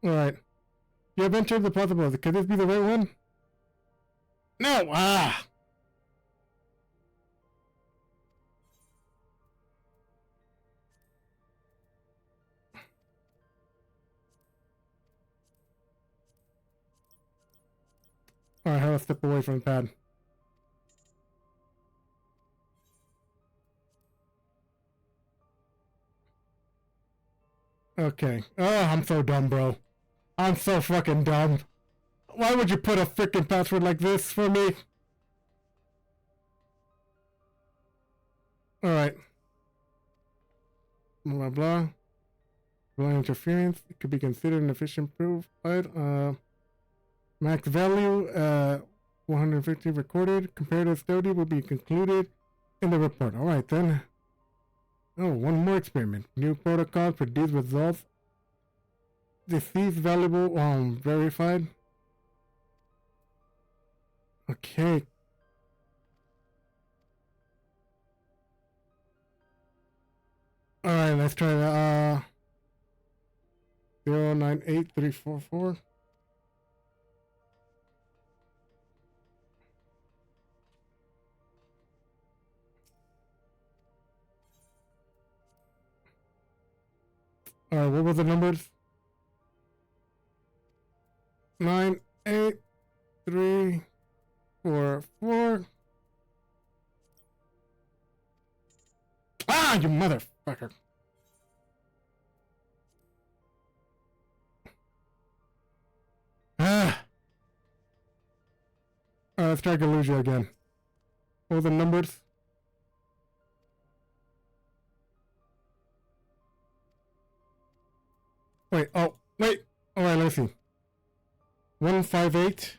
Alright. You have entered the possibility. Could this be the right one? No! Ah! Alright, how do I step away from the pad? Okay. Oh, I'm so dumb, bro. I'm so fucking dumb. Why would you put a freaking password like this for me? Alright. Blah, blah, blah. Blind interference. It could be considered an efficient proof. Max value, 150 recorded. Comparative study will be concluded in the report. Alright then. Oh, one more experiment. New protocol produce results. Deceased valuable, verified. Okay. Alright, let's try that. 098344. Alright, what were the numbers? 98344. Ah, you motherfucker. Ah. Let's try Galuja again. What were the numbers? Wait, oh, wait. Alright, let's see. 158.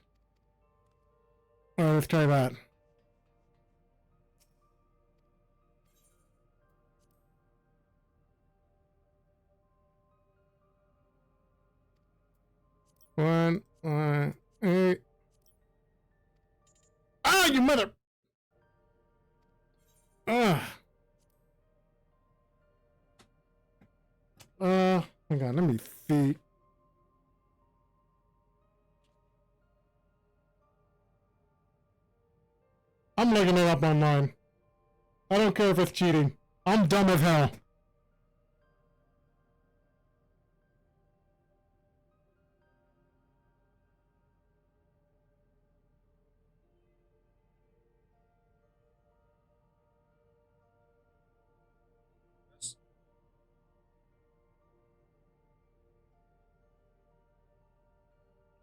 Alright, let's try that. One, 8. Ah, you mother. Ah. Hang on, let me see. I'm looking it up online. I don't care if it's cheating. I'm dumb as hell.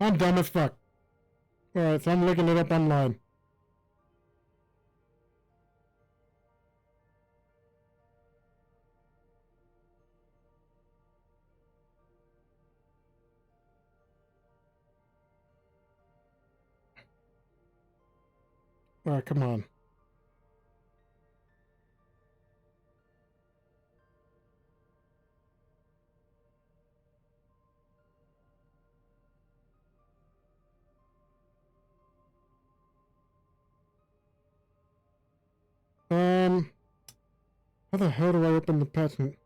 I'm dumb as fuck. Alright, so I'm looking it up online. Alright, come on. How the hell do I open the patent?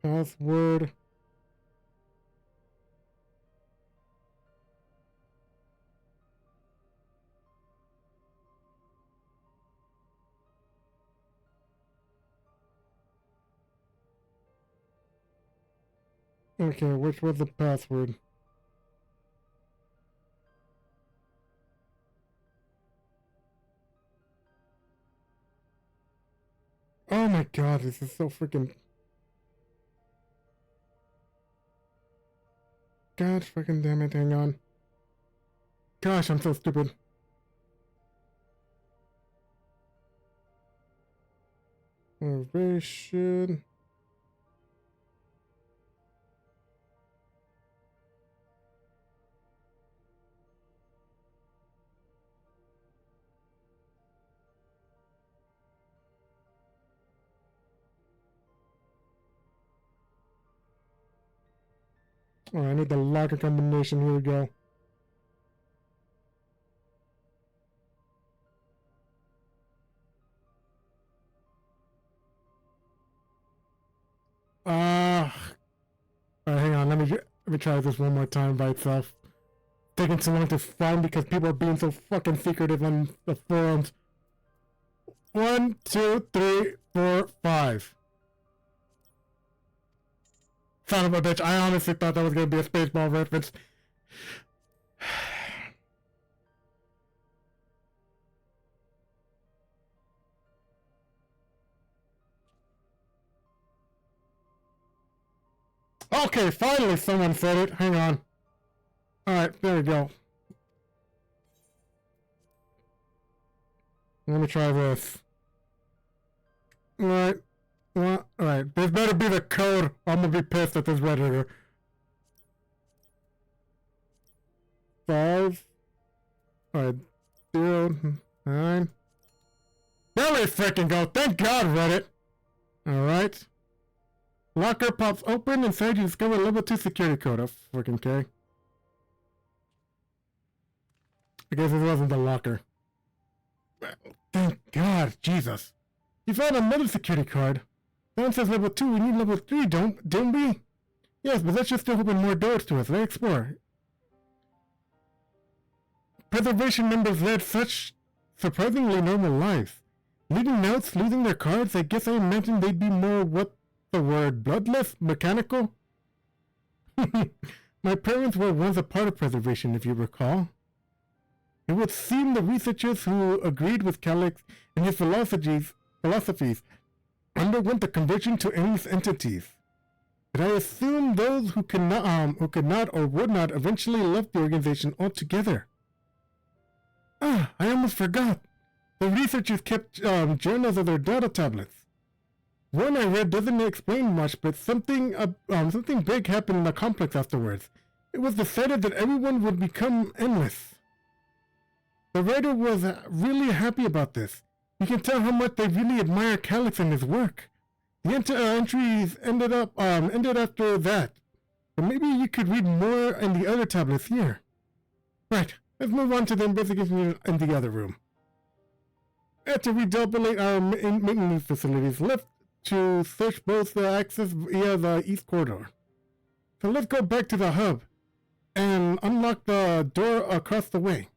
Password. Okay, which was the password? Oh my god, this is so freaking... God fucking damn it, hang on. Gosh, I'm so stupid. Motivation. Oh, I need the locker combination. Here we go. Hang on. Let me try this one more time by itself. Taking so long to find because people are being so fucking secretive on the forums. 1, 2, 3, 4, 5. Son of a bitch! I honestly thought that was gonna be a Spaceball reference. Okay, finally someone said it. Hang on. Alright, there we go. Let me try this. Alright. Alright, this better be the code. I'm gonna be pissed at this register. 5. Alright. 0, 9. There we freaking go. Thank God, Reddit. Alright. Locker pops open. Inside you discover level 2 security code. Oh, freaking okay. I guess it wasn't the locker. Thank God, Jesus. You found another security card. That one says level 2, we need level 3, don't we? Yes, but let's just still open more doors to us. Let's explore. Preservation members led such surprisingly normal lives. Leaving notes, losing their cards, I guess I imagined they'd be more, what the word, bloodless? Mechanical? My parents were once a part of preservation, if you recall. It would seem the researchers who agreed with Calyx and his philosophies underwent the conversion to endless entities. But I assume those who could not or would not eventually left the organization altogether. Ah, I almost forgot. The researchers kept journals of their data tablets. One I read doesn't explain much, but something big happened in the complex afterwards. It was decided that everyone would become endless. The writer was really happy about this. You can tell how much they really admire Calyx and his work. The entries ended after that. But maybe you could read more in the other tablets here. Right, let's move on to the investigation in the other room. After we depopulate our maintenance facilities, left to search both the access via the east corridor. So let's go back to the hub and unlock the door across the way,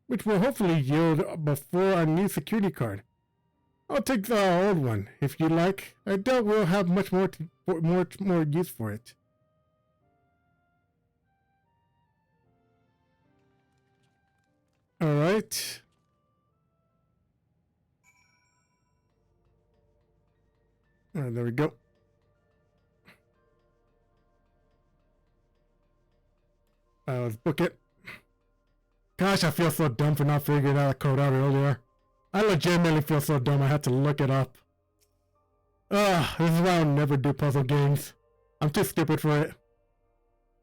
which will hopefully yield before our new security card. I'll take the old one, if you like. I doubt we'll have much more use for it. Alright. Alright, there we go. Let's book it. Gosh, I feel so dumb for not figuring out the code out earlier. I legitimately feel so dumb I had to look it up. Ugh, this is why I'll never do puzzle games. I'm too stupid for it.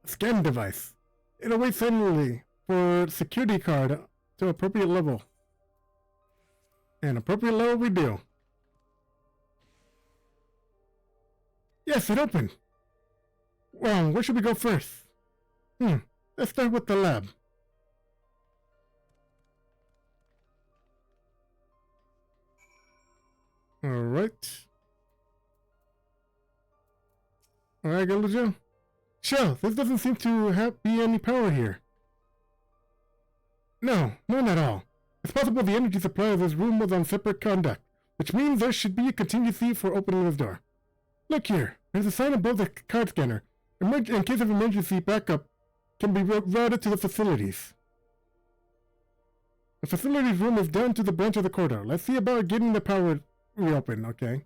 Scan device. It awaits suddenly for security card to appropriate level. And appropriate level we do. Yes, it opened. Well, where should we go first? Let's start with the lab. Alright. Alright, Galuja. Sure, this doesn't seem to be any power here. No, none at all. It's possible the energy supply of this room was on separate conduct, which means there should be a contingency for opening this door. Look here, there's a sign above the card scanner. In case of emergency backup, can be routed to the facilities. The facilities room is down to the branch of the corridor. Let's see about getting the power reopened, okay?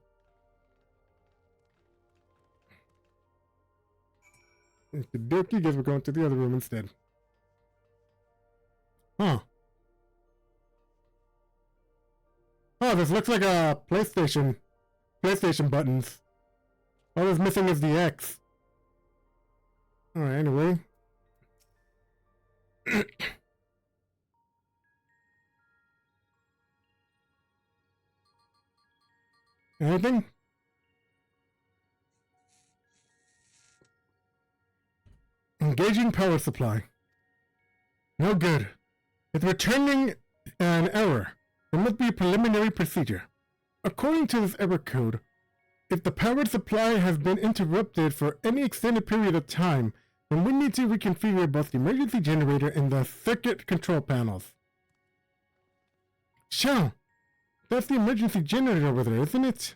Okey-dokey, guess we're going to the other room instead. Huh. Oh, this looks like a PlayStation buttons. All that's missing is the X. Alright, anyway. Anything? Engaging power supply. No good. It's returning an error. There must be a preliminary procedure. According to this error code, if the power supply has been interrupted for any extended period of time, then we need to reconfigure both the emergency generator and the circuit control panels. Shao, that's the emergency generator over there, isn't it?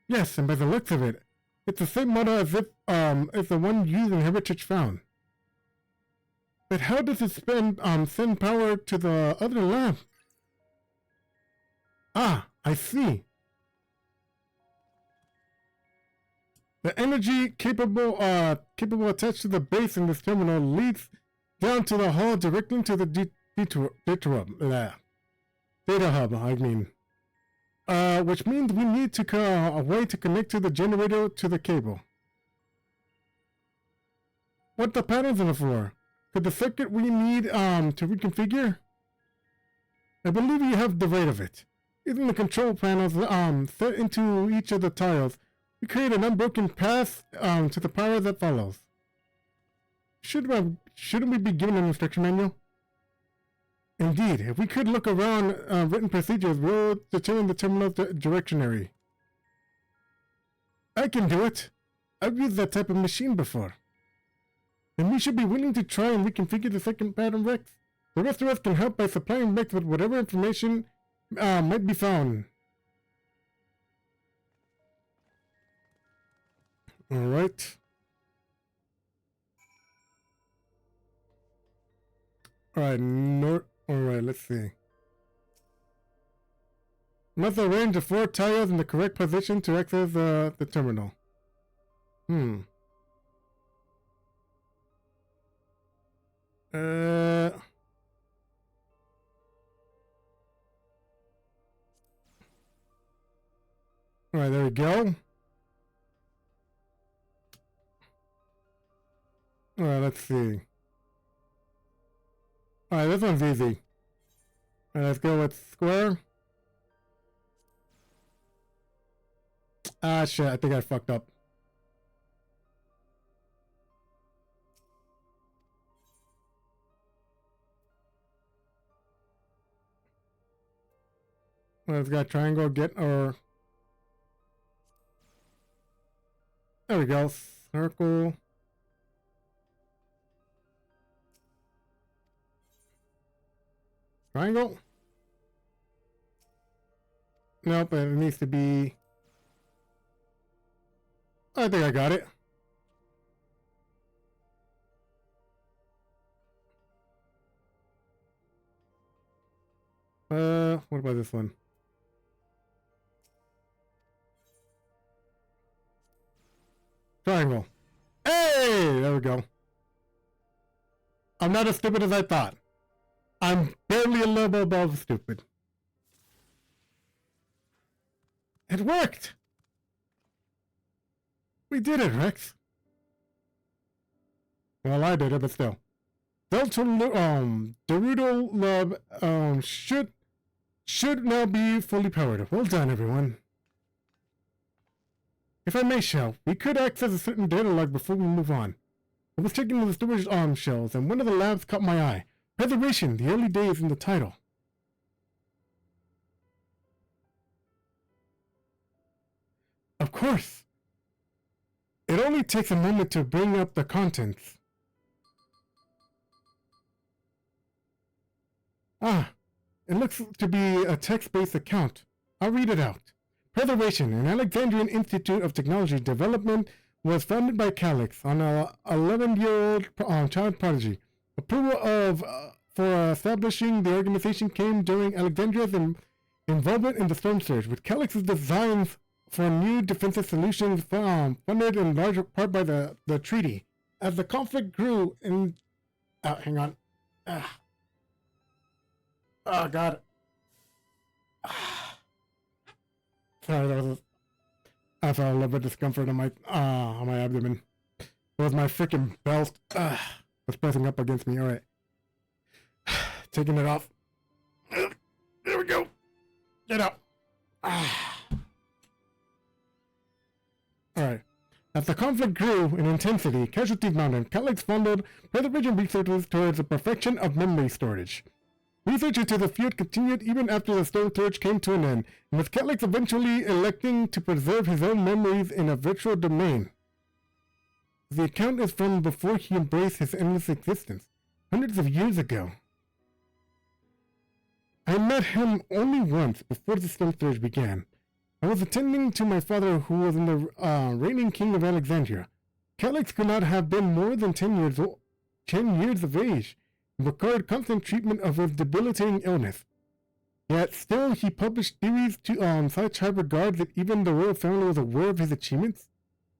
Yes, and by the looks of it, it's the same model as the one used in Heritage Found. But how does it send power to the other lab? Ah, I see. The energy capable attached to the base in this terminal leads down to the hull directly to the data hub, I mean. Which means we need to a way to connect to the generator to the cable. What the patterns on the floor? Could the circuit we need to reconfigure? I believe you have the right of it. Using the control panels set into each of the tiles, we create an unbroken path to the power that follows. Shouldn't we be given an instruction manual? Indeed, if we could look around written procedures, we'll determine the terminal's directionary. I can do it. I've used that type of machine before. And we should be willing to try and reconfigure the second pattern Rex. The rest of us can help by supplying Rex with whatever information might be found. Alright. Alright, let's see. Must arrange the 4 tiles in the correct position to access the terminal. Alright, there we go. Alright, let's see. Alright, this one's easy. Alright, let's go with square. Ah, shit, I think I fucked up. Let's go triangle, get our... There we go, circle. Triangle? Nope, it needs to be... I think I got it. What about this one? Triangle. Hey! There we go. I'm not as stupid as I thought. I'm barely a level above stupid. It worked! We did it, Rex. Well, I did it, but still. Dawntrail lab should now be fully powered. Well done, everyone. If I may, Shell, we could access a certain data log before we move on. I was checking the storage shells, and one of the labs caught my eye. Preservation, the early days in the title. Of course. It only takes a moment to bring up the contents. Ah, it looks to be a text-based account. I'll read it out. Preservation, an Alexandrian Institute of Technology Development, was founded by Calix on an 11-year-old child prodigy. Approval for establishing the organization came during Alexandria's involvement in the Storm Surge, with Calix's designs for new defensive solutions funded in large part by the treaty. As the conflict grew in... hang on. Oh, God. Sorry, I felt a little bit of discomfort on my abdomen. It was my freaking belt. Was pressing up against me. Alright. Taking it off. There we go. Get up. Alright. As the conflict grew in intensity, casualties mounted. Calyx funded preservation researchers towards the perfection of memory storage. Research into the field continued even after the Stone Surge came to an end, and with Calyx eventually electing to preserve his own memories in a virtual domain. The account is from before he embraced his endless existence, hundreds of years ago. I met him only once before the Stone Surge began. I was attending to my father, who was the reigning king of Alexandria. Calyx could not have been more than 10 years of age, and required constant treatment of his debilitating illness. Yet still he published theories to such high regard that even the royal family was aware of his achievements.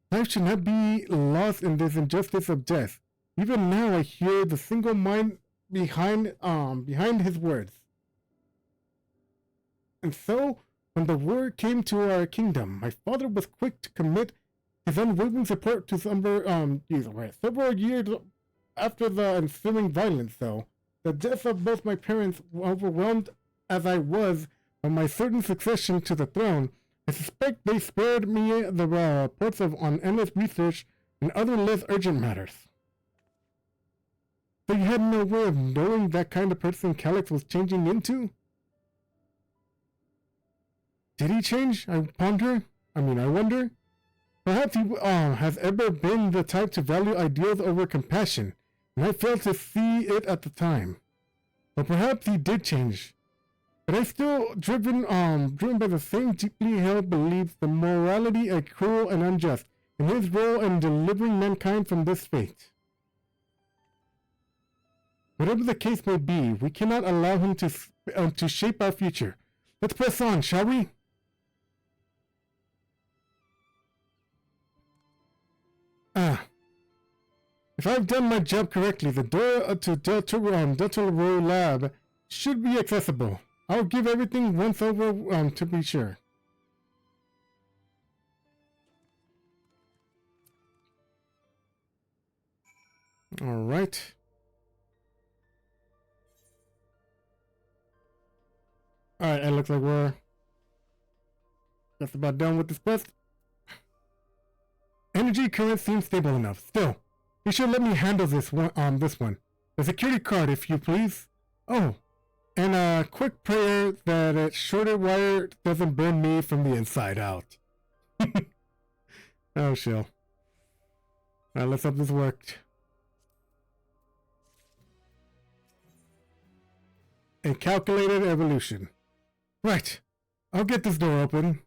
Life should not be lost in this injustice of death. Even now I hear the single mind behind his words. And so, when the war came to our kingdom, my father was quick to commit his unwavering support to several years after the ensuing violence, though. The death of both my parents, overwhelmed as I was by my certain succession to the throne, I suspect they spared me the reports on endless research and other less urgent matters. So you had no way of knowing that kind of person Calyx was changing into? Did he change? I wonder. Perhaps he has ever been the type to value ideals over compassion, and I failed to see it at the time. Or perhaps he did change. But I still driven by the same deeply held beliefs that morality is cruel and unjust, and his role in delivering mankind from this fate. Whatever the case may be, we cannot allow him to shape our future. Let's press on, shall we? If I've done my job correctly, the door to Dawntrail lab should be accessible. I'll give everything once over to be sure. Alright. Alright, it looks like we're just about done with this quest. Energy current seems stable enough. Still, you should let me handle this one. The security card, if you please. Oh, and a quick prayer that a shorted wire doesn't burn me from the inside out. Oh, shill. Alright, let's hope this worked. A calculated evolution. Right. I'll get this door open.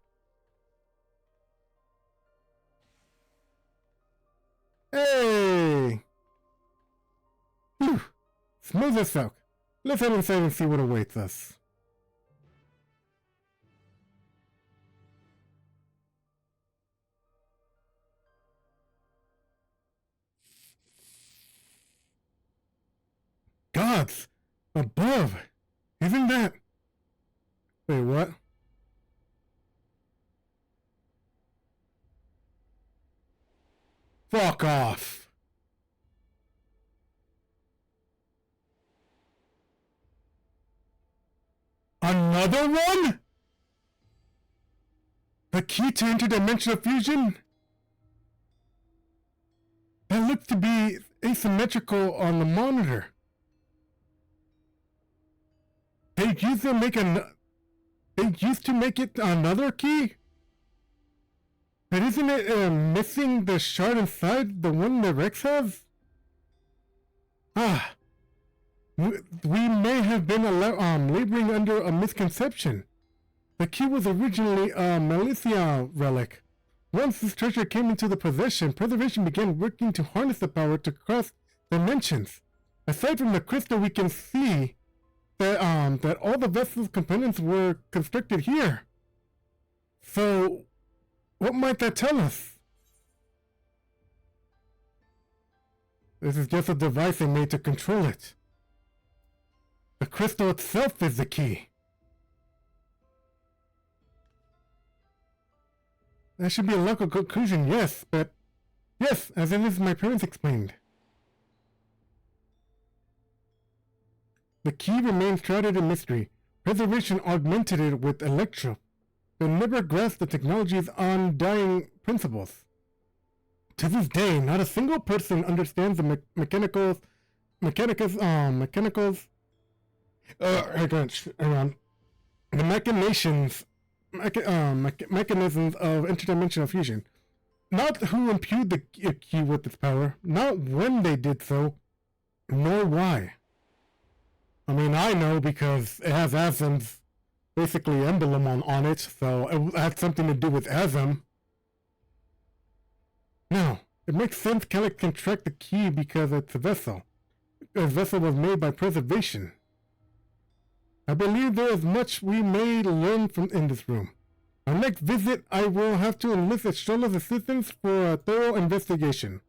Hey! Whew. Smooth as silk. Let's head inside and see what awaits us. Gods! Above! Isn't that... Wait, what? Fuck off! Another one? The key to interdimensional fusion? That looks to be asymmetrical on the monitor. They used to make it another key? But isn't it missing the shard inside the one that Rex has? Ah. We may have been laboring under a misconception. The key was originally a Malicia relic. Once this treasure came into the preservation began working to harness the power to cross dimensions. Aside from the crystal, we can see that all the vessel's components were constructed here. So, what might that tell us? This is just a device they made to control it. The crystal itself is the key. That should be a logical conclusion, yes, but... Yes, as it is my parents explained. The key remains shrouded in mystery. Preservation augmented it with Electro, but never grasped the technology's undying principles. To this day, not a single person understands the mechanicals, hang on, the mechanisms of interdimensional fusion. Not who imbued the key with its power, not when they did so, nor why. I mean, I know because it has Azim's basically emblem on it, so it had something to do with Azim. Now, it makes sense Kellic can track the key because it's a vessel. A vessel was made by preservation. I believe there is much we may learn from in this room. Our next visit, I will have to enlist Estrola's assistance for a thorough investigation.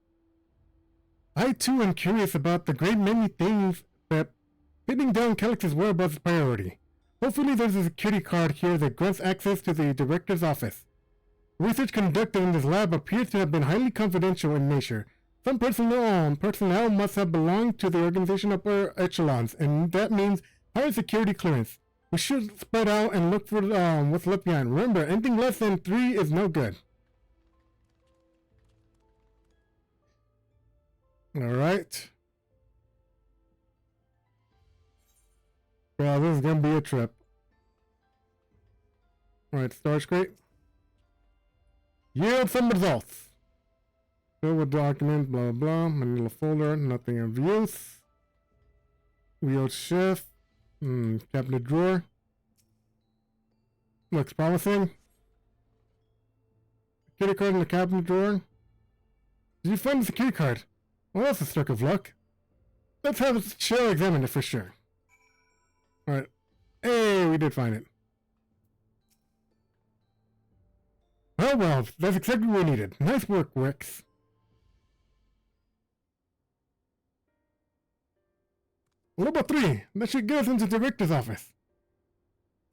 I too am curious about the great many things that pinning down Kellic's whereabouts is priority. Hopefully there's a security card here that grants access to the director's office. Research conducted in this lab appears to have been highly confidential in nature. Some personnel must have belonged to the organization upper echelons, and that means higher security clearance. We should spread out and look for what's left behind. Remember, anything less than 3 is no good. Alright. Well, this is gonna be a trip. Alright, storage crate. Yield some results. Fill with documents, blah blah. Manila folder, nothing of use. Wheel shift. Cabinet drawer. Looks promising. Security card in the cabinet drawer. Did you find the security card? Well, that's a stroke of luck. Let's have a shell examine it for sure. Alright. Hey, we did find it. Oh well, that's exactly what we needed. Nice work, Rex. Level 3. That should get us into the director's office.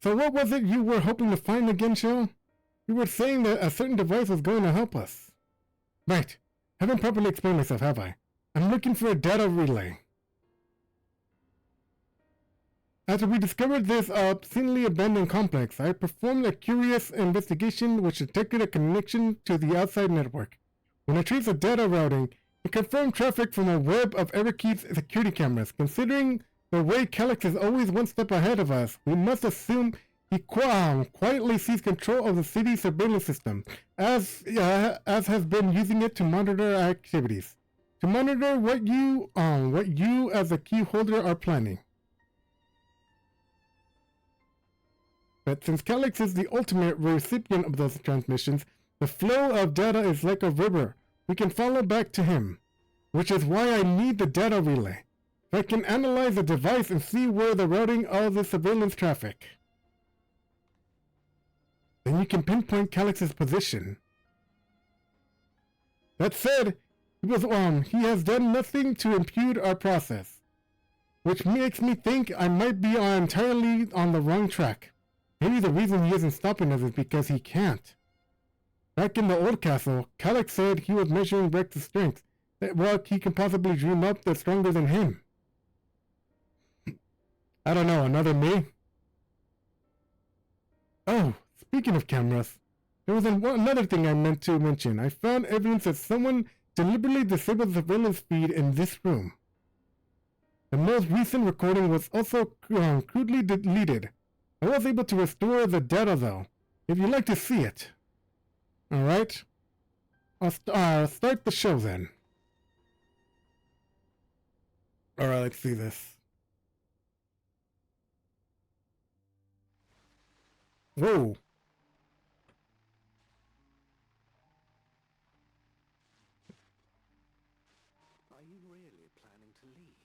So what was it you were hoping to find again, Shell? You were saying that a certain device was going to help us. Right. Haven't properly explained myself, have I? I'm looking for a data relay. After we discovered this obscenely abandoned complex, I performed a curious investigation which detected a connection to the outside network. When I traced the data routing, it confirmed traffic from a web of Everkeep's security cameras. Considering the way Kellic is always one step ahead of us, we must assume he quietly seized control of the city's surveillance system, as has been using it to monitor our activities. To monitor what you as a key holder are planning. But since Kellic is the ultimate recipient of those transmissions, the flow of data is like a river. We can follow back to him, which is why I need the data relay. So I can analyze the device and see where the routing of the surveillance traffic. Then you can pinpoint Kellic's position. That said, he has done nothing to impede our process, which makes me think I might be entirely on the wrong track. Maybe the reason he isn't stopping us is because he can't. Back in the old castle, Kellic said he was measuring Rex's strength, that what he can possibly dream up that's stronger than him. I don't know, another me? Oh, speaking of cameras, there was another thing I meant to mention. I found evidence that someone deliberately disabled the surveillance feed in this room. The most recent recording was also crudely deleted. I was able to restore the data though, if you'd like to see it. Alright. I'll start the show then. Alright, let's see this. Whoa. Are you really planning to leave?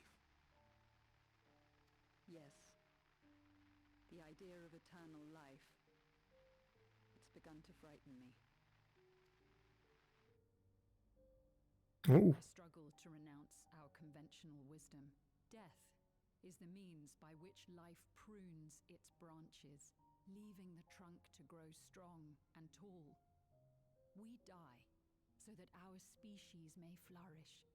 Yes. The idea of eternal life. It's begun to frighten me. Oh. I struggle to renounce our conventional wisdom. Death is the means by which life prunes its branches, leaving the trunk to grow strong and tall. We die so that our species may flourish.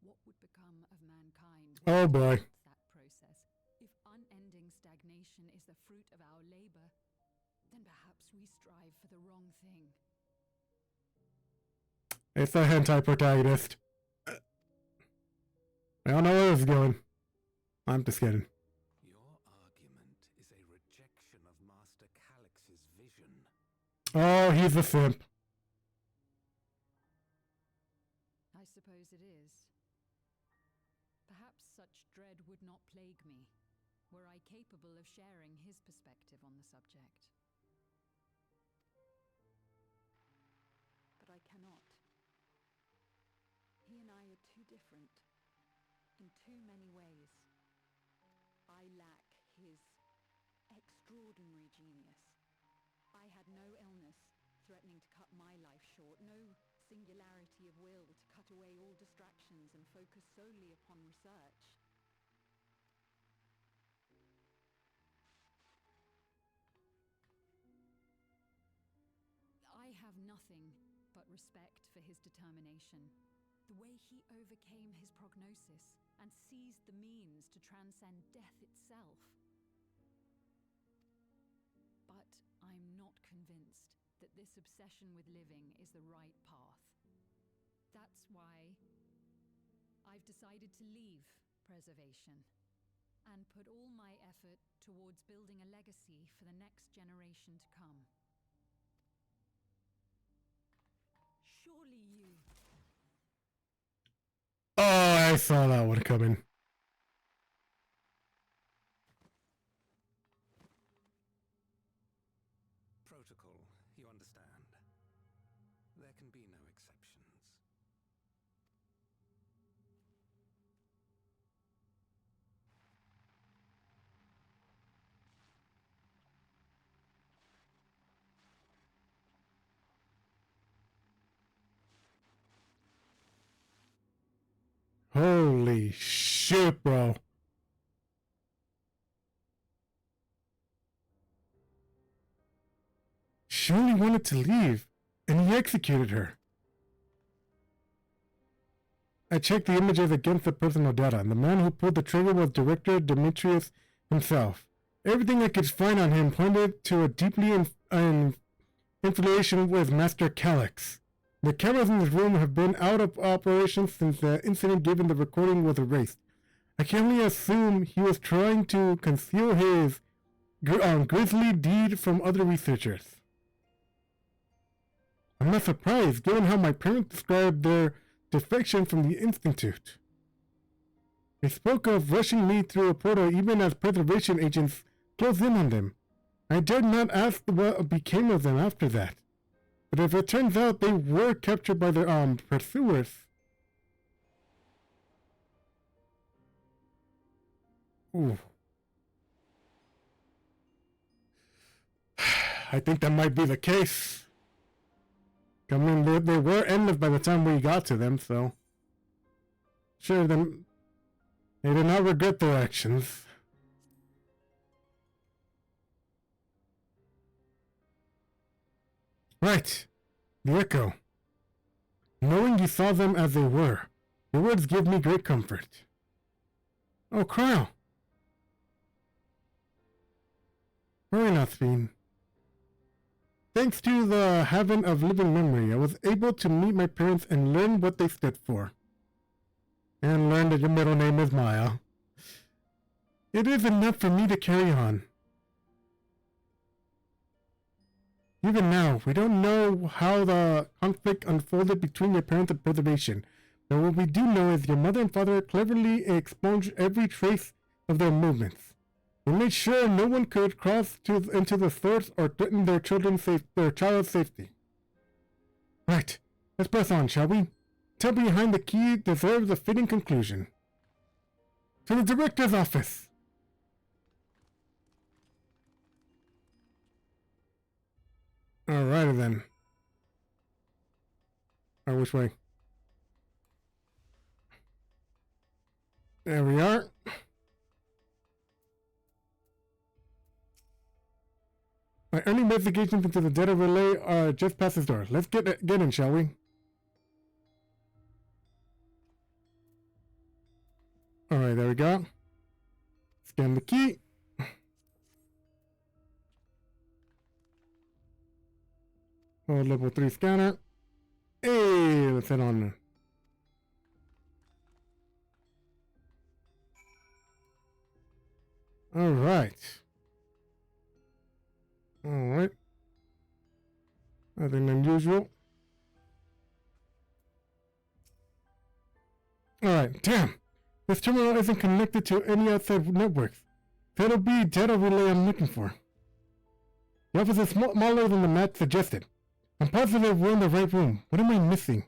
What would become of mankind Oh boy. that process? If unending stagnation is the fruit of our labor, then perhaps we strive for the wrong thing. It's a hentai protagonist. I don't know where this is going. I'm just kidding. Your argument is a rejection of Master Calix's vision. Oh, he's a simp. I suppose it is. Perhaps such dread would not plague me, were I capable of sharing his perspective on the subject. But I cannot. He and I are too different, in too many ways. I lack his extraordinary genius. I had no illness threatening to cut my life short, no singularity of will to cut away all distractions and focus solely upon research. I have nothing but respect for his determination, the way he overcame his prognosis and seized the means to transcend death itself. But I'm not convinced that this obsession with living is the right path. That's why I've decided to leave preservation and put all my effort towards building a legacy for the next generation to come. Surely you... Oh, I saw that one coming. Protocol, you understand. There can be no exceptions. Holy shit, bro. She only wanted to leave, and he executed her. I checked the images against the personal data, and the man who pulled the trigger was Director Demetrius himself. Everything I could find on him pointed to a deeply affiliation with Master Calix. The cameras in this room have been out of operation since the incident, given the recording was erased. I can only assume he was trying to conceal his grisly deed from other researchers. I'm not surprised, given how my parents described their defection from the Institute. They spoke of rushing me through a portal even as preservation agents closed in on them. I dared not ask what became of them after that. But if it turns out they were captured by their pursuers... Ooh. I think that might be the case. I mean, they were endless by the time we got to them, so... Sure, then... They did not regret their actions. Right. The Echo. Knowing you saw them as they were, your words give me great comfort. Oh, Cryo. Very enough, Fiend. Thanks to the Haven of Living Memory, I was able to meet my parents and learn what they stood for. And learn that your middle name is Maya. It is enough for me to carry on. Even now, we don't know how the conflict unfolded between your parents and preservation, but what we do know is your mother and father cleverly expunged every trace of their movements. They made sure no one could cross into the source or threaten their child's safety. Right, let's press on, shall we? Tell behind the key deserves a fitting conclusion. To the director's office! Alrighty then. Alright, which way? There we are. My early investigations into the data relay are just past this door. Let's get in, shall we? Alright, there we go. Scan the key. Oh, level 3 scanner. Hey, let's head on. All right. All right. Nothing unusual. All right. Damn. This terminal isn't connected to any outside networks. That'll be data relay I'm looking for. The office is smaller than the map suggested. I'm positive we're in the right room. What am I missing?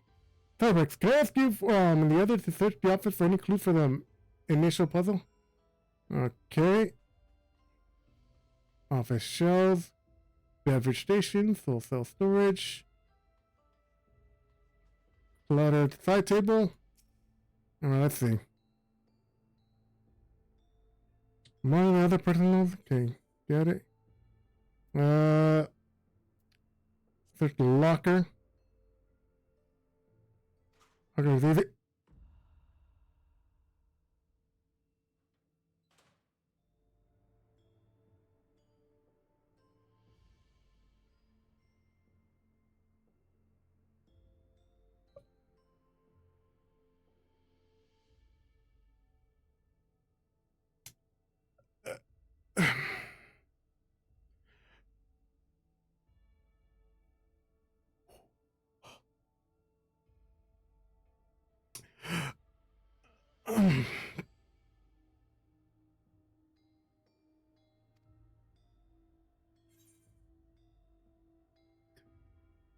Starbucks, can I ask you and the others to search the office for any clues for the initial puzzle? Okay. Office shelves. Beverage station. Full cell storage. Cluttered side table. Alright, let's see. Among the other personals? Okay, get it. Search the locker. Okay, it's easy.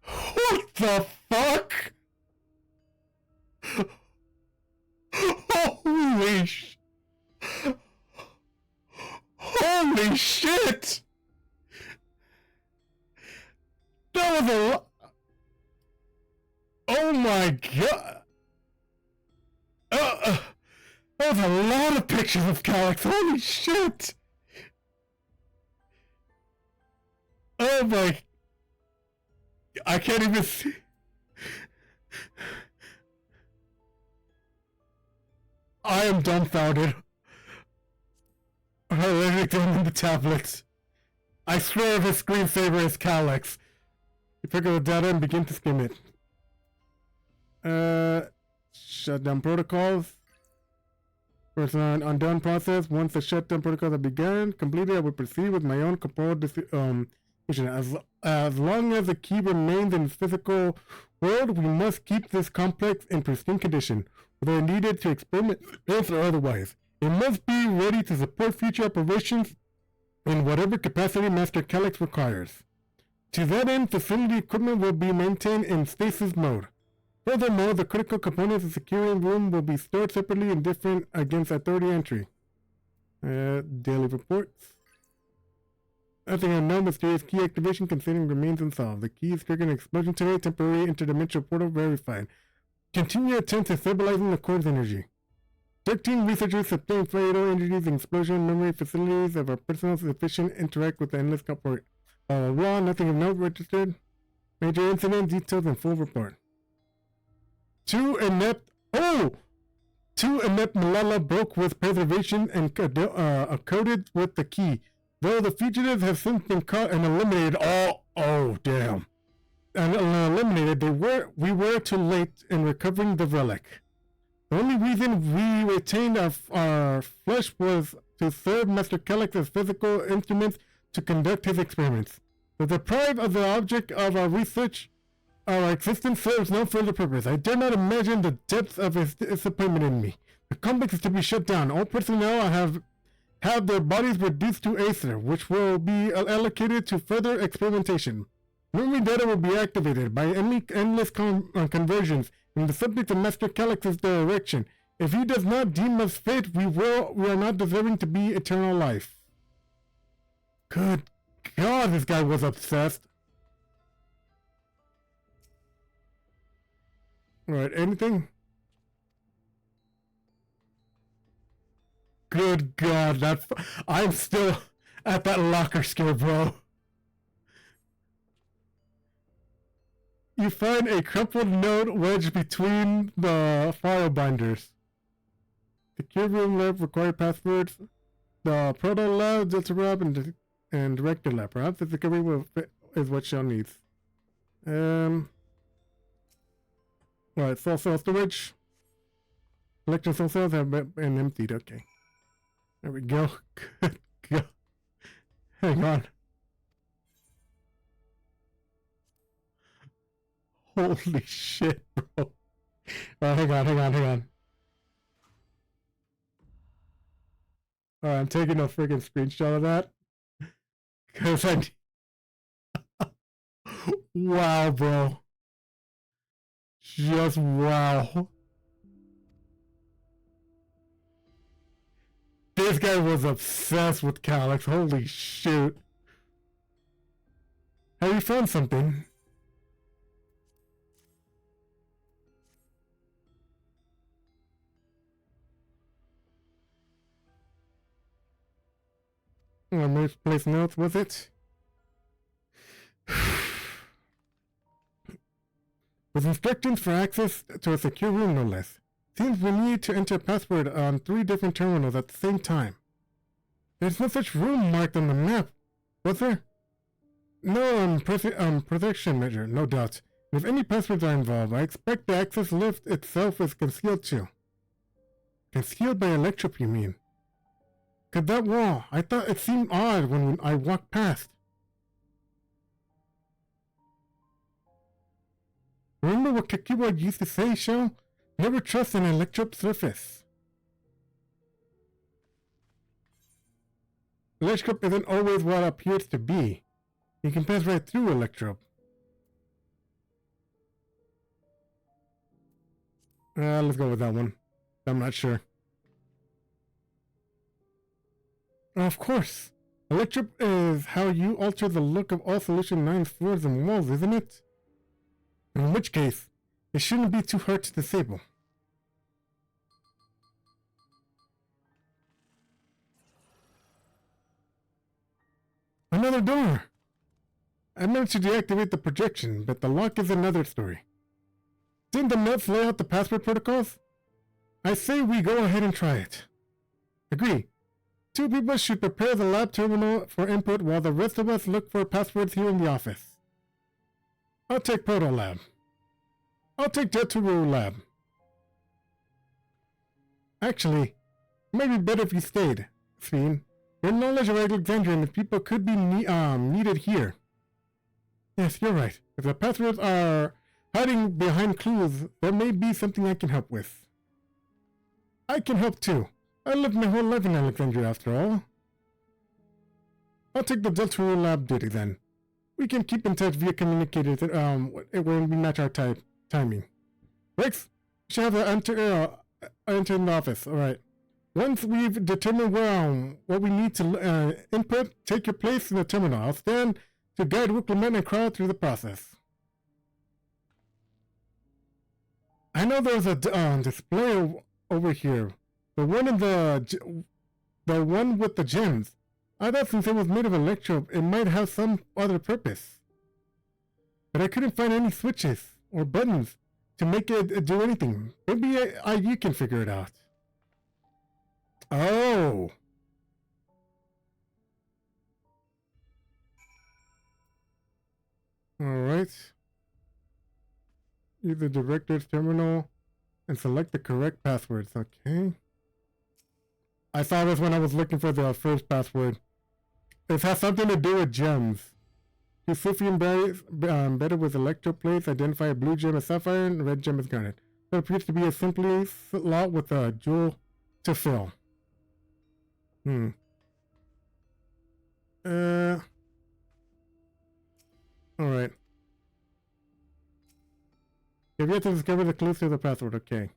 What the fuck? Holy sh... Holy shit! That was a lot... Oh my god! That was a lot of pictures of Calyx. Holy shit! Oh my... I can't even see... I am dumbfounded. I literally examined the tablets. I swear his screensaver is Calyx. You pick up the data and begin to skim it. Shutdown protocols. First undone process. Once the shutdown protocols have begun, completed, I will proceed with my own component mission. As long as the key remains in the physical world, we must keep this complex in pristine condition, whether needed to experiment or otherwise. It must be ready to support future operations in whatever capacity Master Calyx requires. To that end, facility equipment will be maintained in stasis mode. Furthermore, the critical components of the securing room will be stored separately and different against authority entry. Daily reports. Nothing unknown, mysterious key activation concerning remains unsolved. The key is triggering an explosion today, temporary interdimensional portal verified. Continue attempt to stabilizing the core's energy. 13 researchers obtained fatal energies and explosion memory facilities of our personal sufficient interact with the endless port. Nothing of note registered. Major incident details and full report. Two inept Malala broke with preservation and coded with the key. Though the fugitives have since been caught and eliminated we were too late in recovering the relic. The only reason we retained our flesh was to serve Master Calyx as physical instruments to conduct his experiments. But deprived of the object of our research, our existence serves no further purpose. I dare not imagine the depths of his disappointment in me. The complex is to be shut down. All personnel have their bodies reduced to aether, which will be allocated to further experimentation. Memory data will be activated by endless conversions in the subject of Master Calyx's direction. If he does not deem us fit, we are not deserving to be eternal life. Good God, this guy was obsessed. Alright, anything? Good God, I'm still at that locker scare, bro. You find a crumpled note wedged between the file binders. Secure room lab, required passwords. The proto lab, Delta lab, and director lab. Perhaps the discovery is what Shell needs. Alright, full cell storage. Collection soul cells have been emptied. Okay. There we go. Good go. Hang on. Holy shit, bro. Hang on. Alright, I'm taking a freaking screenshot of that. Cause wow, bro. Just wow. This guy was obsessed with Calyx. Holy shoot. Have you found something? Misplaced notes, was it? With instructions for access to a secure room, no less. Seems we need to enter a password on 3 different terminals at the same time. There's no such room marked on the map, was there? No protection measure, no doubt. If any passwords are involved, I expect the access lift itself is concealed too. Concealed by electrop, you mean? Cause that wall, I thought it seemed odd when I walked past. Remember what Kakiwa used to say, Shell? Never trust an electrop surface. Electrop isn't always what it appears to be. You can pass right through electrop. Let's go with that one. I'm not sure. Of course. Electrop is how you alter the look of all Solution 9's floors and walls, isn't it? In which case, it shouldn't be too hard to disable. Another door! I managed to deactivate the projection, but the lock is another story. Didn't the notes lay out the password protocols? I say we go ahead and try it. Agree. 2 people should prepare the lab terminal for input while the rest of us look for passwords here in the office. I'll take Proto Lab. I'll take Jeturu Lab. Actually, it might be better if you stayed, Sphene. Your knowledge of Alexandrian people could be needed here. Yes, you're right. If the passwords are hiding behind clues, there may be something I can help with. I can help too. I lived my whole life in Alexandria after all. I'll take the Jeturu Lab duty then. We can keep in touch via communicators when we match our timing. Rex, we should have the enter in the office. Alright. Once we've determined what we need to input, take your place in the terminal. I'll stand to guide Wickleman and crowd through the process. I know there's a display over here. The one in the one with the gems. I thought since it was made of electro, it might have some other purpose. But I couldn't find any switches or buttons to make it do anything. Maybe you can figure it out. Oh. Alright. Use the director's terminal and select the correct passwords. Okay. I saw this when I was looking for the first password. This has something to do with gems. Fusidium berries embedded with electroplates identify a blue gem as sapphire and a red gem as garnet. It appears to be a simply slot with a jewel to fill. Alright. If you have to discover the clues to the password, okay.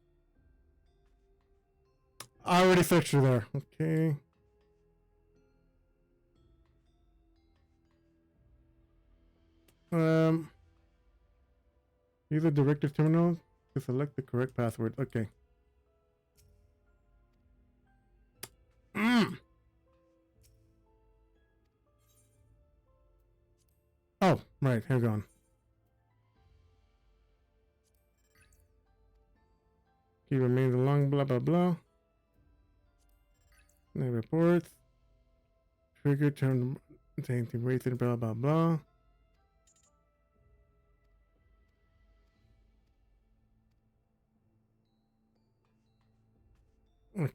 I already searched through there. Okay. Use the directive terminal to select the correct password. Okay. Oh, right. Hang on. Key remains along, blah, blah, blah. No reports. Trigger turn saying to erase it, blah, blah, blah.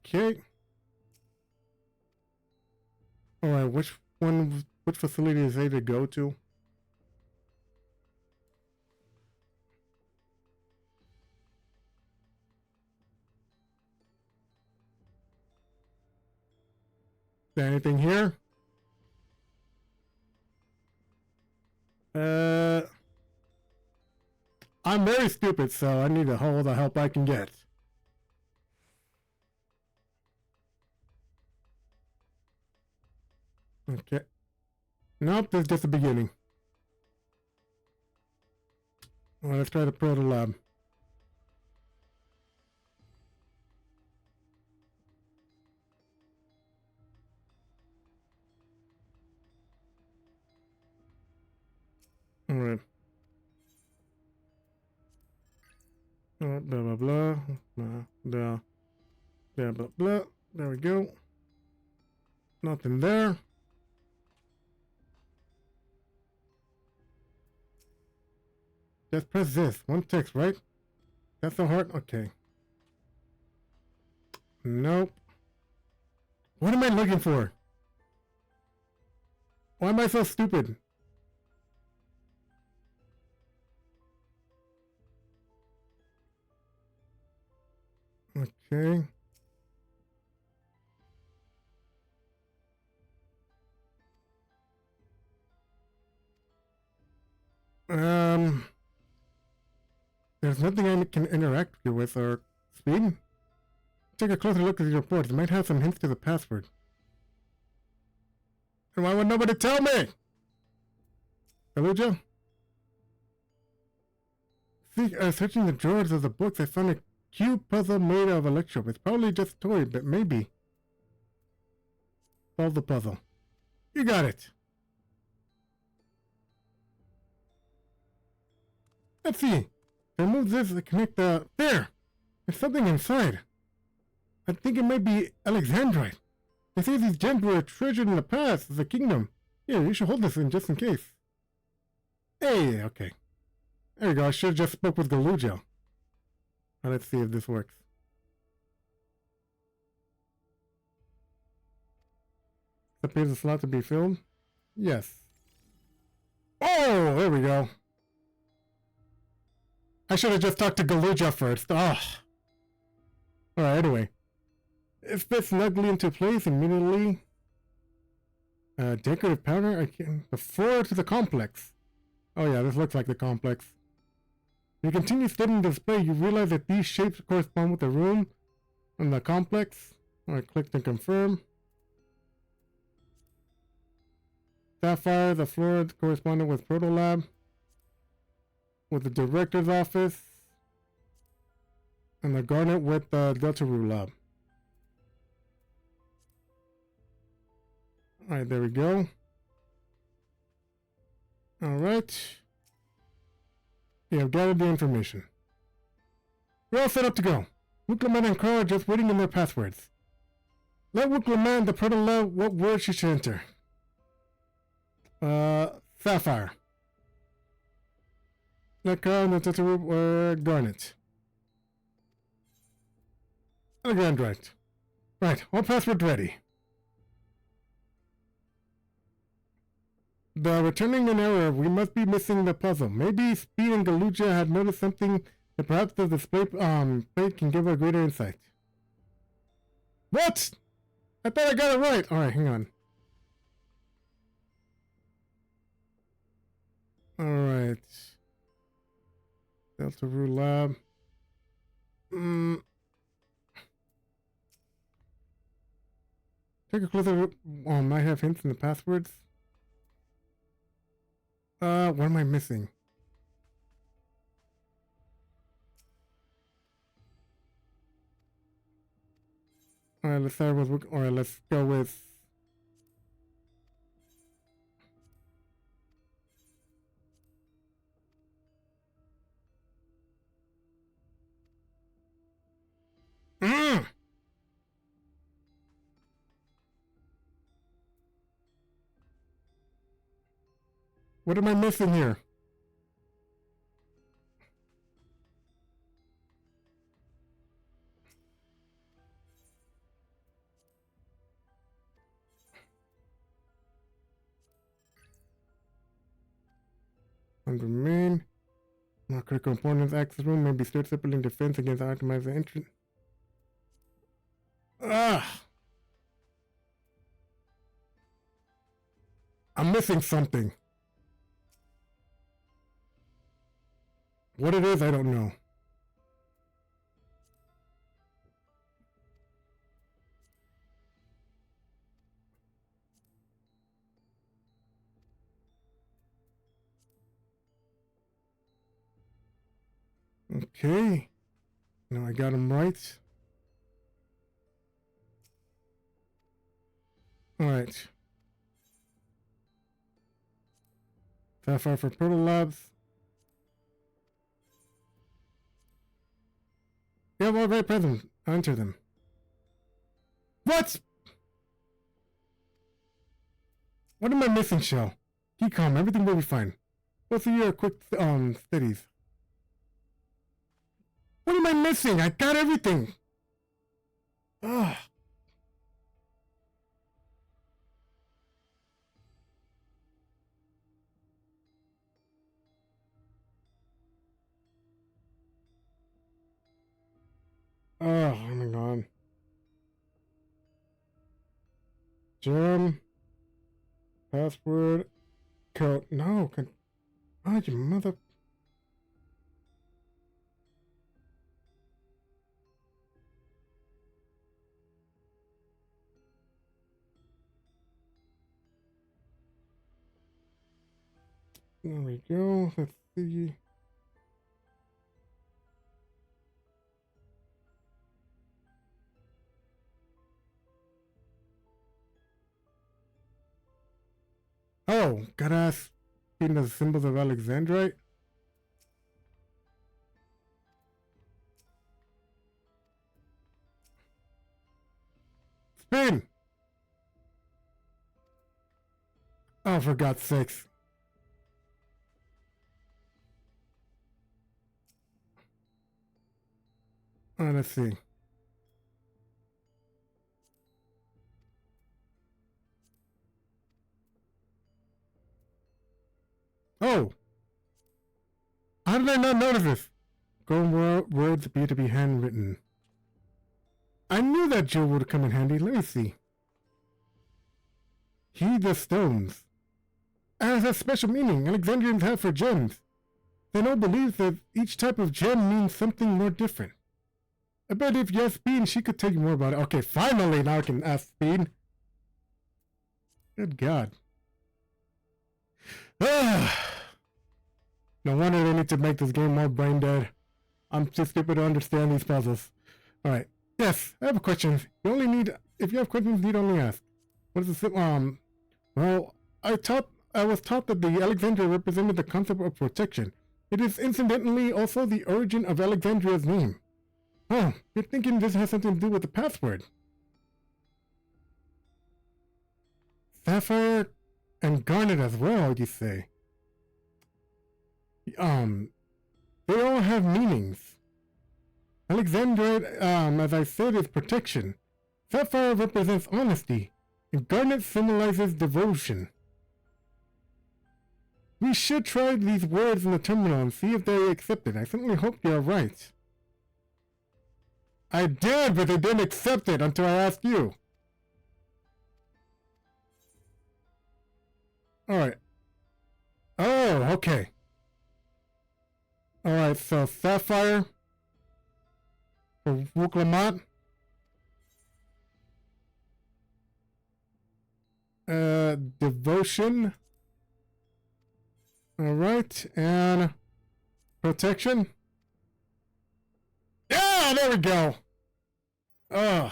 Okay. Alright, which facility is they to go to? Is there anything here? I'm very stupid, so I need all the help I can get. Okay. Nope, that's just the beginning. Well, let's try the proto lab. Alright. Alright, blah blah blah. Blah blah blah. There we go. Nothing there. Just press this. One text, right? That's the heart? Okay. Nope. What am I looking for? Why am I so stupid? Okay. There's nothing I can interact with or speed. Take a closer look at the reports. It might have some hints to the password. And why would nobody tell me? Kaluja? See, searching the drawers of the books, I found a cube puzzle made of electro. It's probably just a toy, but maybe. Solve the puzzle. You got it. Let's see. Remove this to connect the... There! There's something inside. I think it might be Alexandrite. They say these gems were treasured in the past of the kingdom. Here, you should hold this in just in case. Hey, okay. There we go. I should have just spoke with Galuja. Now let's see if this works. Appears a slot to be filled. Yes. Oh, there we go. I should have just talked to Galuja first. Ah. Alright, anyway. It fits snugly into place immediately. Decorative powder. The floor to the complex. Oh yeah, this looks like the complex. You continue studying the display, you realize that these shapes correspond with the room and the complex. Alright, click to confirm. Sapphire, the floor corresponding with Proto Lab. With the director's office. And the garnet with the Dawntrail lab. Alright, there we go. Alright. Yeah, I've gathered the information. We're all set up to go. Wickleman and Carl are just waiting in their passwords. Let Wickleman the Proto Lab what word she should enter. Sapphire. Let Carl and the Dawntrail garnet. Alexandrite. Right, all passwords ready. The returning an error, we must be missing the puzzle. Maybe Speed and Galuja had noticed something that perhaps the display plate can give a greater insight. What? I thought I got it right. Alright, hang on. Alright. Dawntrail lab. Take a closer look. Oh, might have hints in the passwords. What am I missing? Alright, let's start with, alright, let's go with... What am I missing here? On the main. Not critical importance. Access room may be stored separately in defense against optimized entrance. Ah! I'm missing something. What it is, I don't know. Okay. Now I got him right. Alright. Sapphire for Proto Labs. You have all right present. Enter them. What? What am I missing, Shell? Keep calm. Everything will be fine. What's your quick studies? What am I missing? I got everything. Ugh. Oh my god. Gem. Password. Code. No. Oh, you mother. There we go. Let's see. Oh, gotta ask. Speaking of the symbols of Alexandrite. Spin! Oh, for God's sakes. Oh, let's see. Oh! How did I not notice this? Golden words appear to be handwritten. I knew that jewel would come in handy. Let me see. Heed the stones. It has a special meaning Alexandrians have for gems. They all believe that each type of gem means something more different. I bet if you ask Bean, she could tell you more about it. Okay, finally now I can ask Bean. Good God. No wonder they need to make this game more brain dead. I'm too stupid to understand these puzzles. Alright. Yes, I have a question. You only need, if you have questions, you need only ask. What is the, well, I was taught that the Alexandria represented the concept of protection. It is incidentally also the origin of Alexandria's name. Oh, you're thinking this has something to do with the password. Sapphire and garnet as well, you say? They all have meanings. Alexandrite, as I said, is protection. Sapphire represents honesty, and garnet symbolizes devotion. We should try these words in the terminal and see if they accept it. I certainly hope you're right. I did, but they didn't accept it until I asked you. Alright. Oh, okay. Alright, so Sapphire for Wuklamat. Devotion. Alright, and protection. Yeah, there we go. Ugh.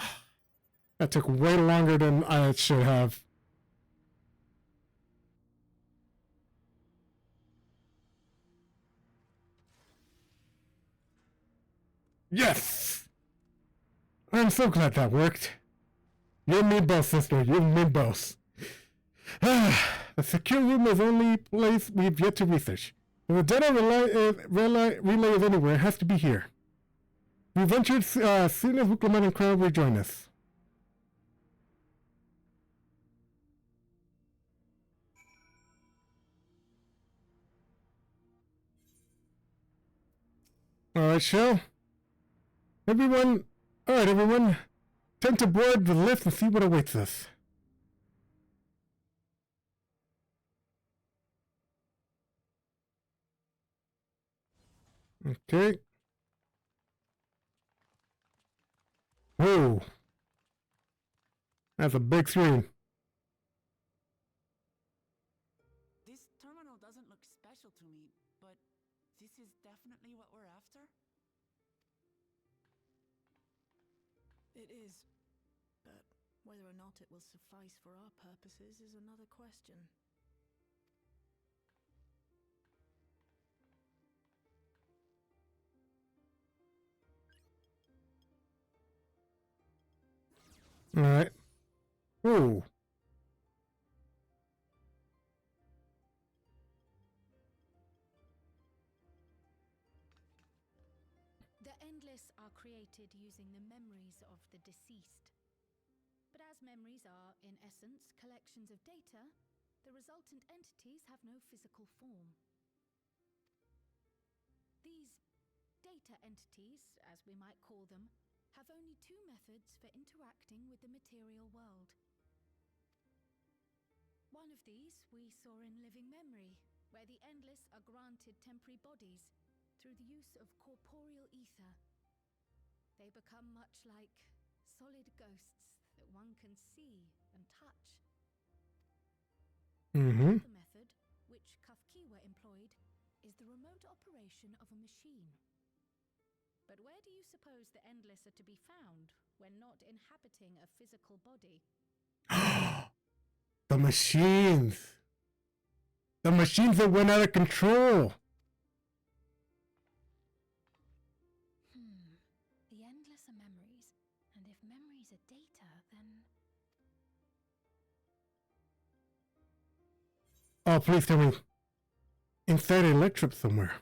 That took way longer than I should have. Yes! I'm so glad that worked. You and me both, sister. You and me both. The secure room is the only place we've yet to research. If the data relay is anywhere, it has to be here. We ventured soon as Wuklaman and Crowd rejoin us. Alright, shall everyone. Alright, everyone. Time to board the lift and see what awaits us. Okay. Whoa. That's a big screen. This terminal doesn't look special to me, but this is definitely what we're after? It is. But whether or not it will suffice for our purposes is another question. Alright. Whoa. The Endless are created using the memories of the deceased. But as memories are, in essence, collections of data, the resultant entities have no physical form. These data entities, as we might call them, have only two methods for interacting with the material world. One of these we saw in Living Memory, where the Endless are granted temporary bodies through the use of corporeal ether. They become much like solid ghosts that one can see and touch. Mm-hmm. The method, which Kafkiwa employed, is the remote operation of a machine. But where do you suppose the Endless are to be found when not inhabiting a physical body? The machines. The machines that went out of control. The Endless are memories, and if memories are data, then... Oh, please tell me. Inside an electrode somewhere.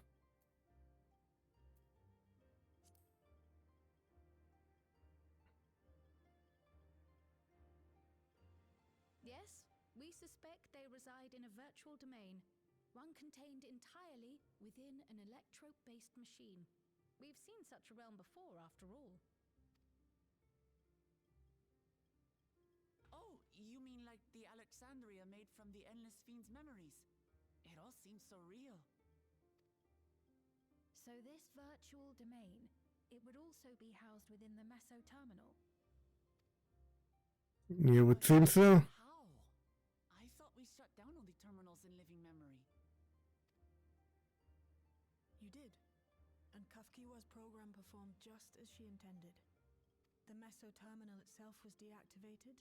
Yes, we suspect they reside in a virtual domain, one contained entirely within an electrope-based machine. We've seen such a realm before, after all. Oh, you mean like the Alexandria made from the Endless Fiend's memories? It all seems so real. So this virtual domain, it would also be housed within the Meso terminal. You would seem so. How? I thought we shut down all the terminals in Living Memory. You did. And Kafkiwa's program performed just as she intended. The Meso terminal itself was deactivated,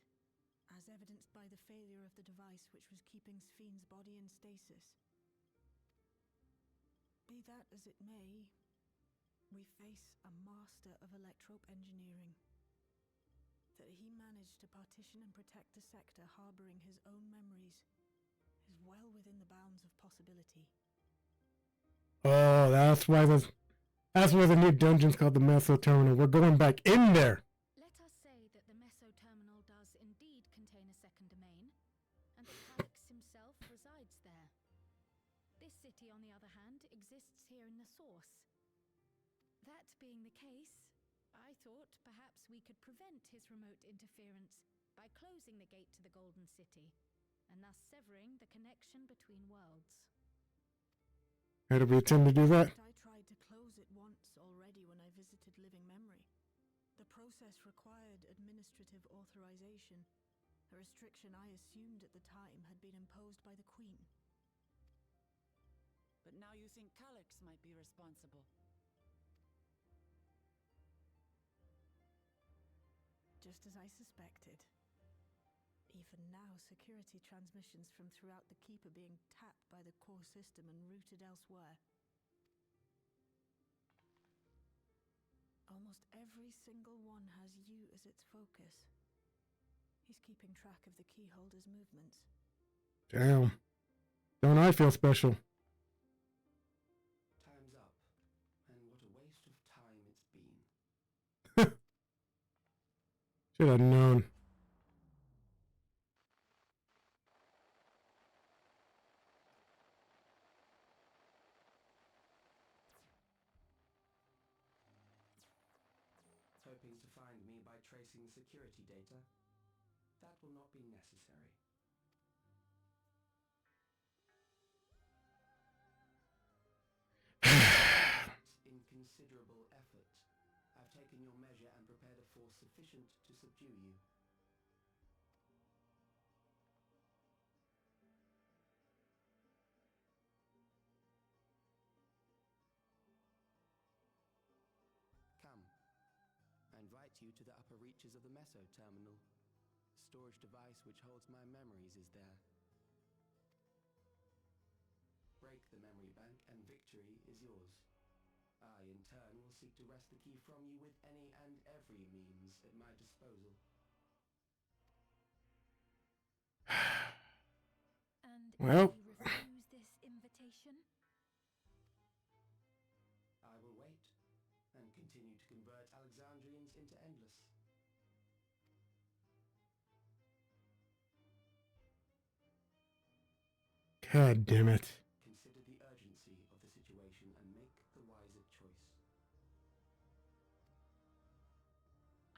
as evidenced by the failure of the device which was keeping Spheen's body in stasis. Be that as it may, we face a master of electrope engineering. That he managed to partition and protect the sector harboring his own memories is well within the bounds of possibility. Oh, that's why the new dungeon's called the Meso Terminal. We're going back in there. Let us say that the Meso terminal does indeed contain a second domain, and that Calix himself resides there. This city, on the other hand, exists here in the source. That being the case, I thought perhaps we could prevent his remote interference by closing the gate to the Golden City, and thus severing the connection between worlds. How do we intend to do that? I tried to close it once already when I visited Living Memory. The process required administrative authorization, a restriction I assumed at the time had been imposed by the Queen. But now you think Calix might be responsible. Just as I suspected. Even now, security transmissions from throughout the keep are being tapped by the core system and routed elsewhere. Almost every single one has you as its focus. He's keeping track of the keyholder's movements. Damn. Don't I feel special? Time's up, and what a waste of time it's been. Should have known. hoping to find me by tracing security data? That will not be necessary. In considerable effort, I've taken your measure and prepared a force sufficient to subdue you. Come. I invite you to the upper reaches of the Meso Terminal. The storage device which holds my memories is there. Break the memory bank and victory is yours. I, in turn, will seek to wrest the key from you with any and every means at my disposal. And Well. if you refuse this invitation? I will wait and continue to convert Alexandrians into Endless. God damn it. Consider the urgency of the situation and make the wiser choice.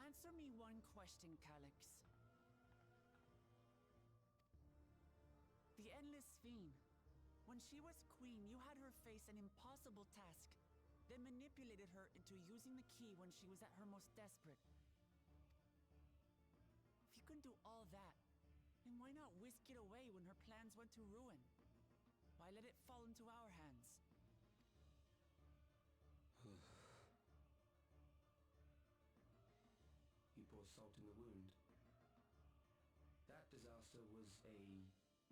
Answer me one question, Calyx. The Endless Fiend. When she was queen, you had her face an impossible task, then manipulated her into using the key when she was at her most desperate. If you can do all that, then why not whisk it away when her plans went to ruin? Why let it fall into our hands? You pour salt in the wound. That disaster was a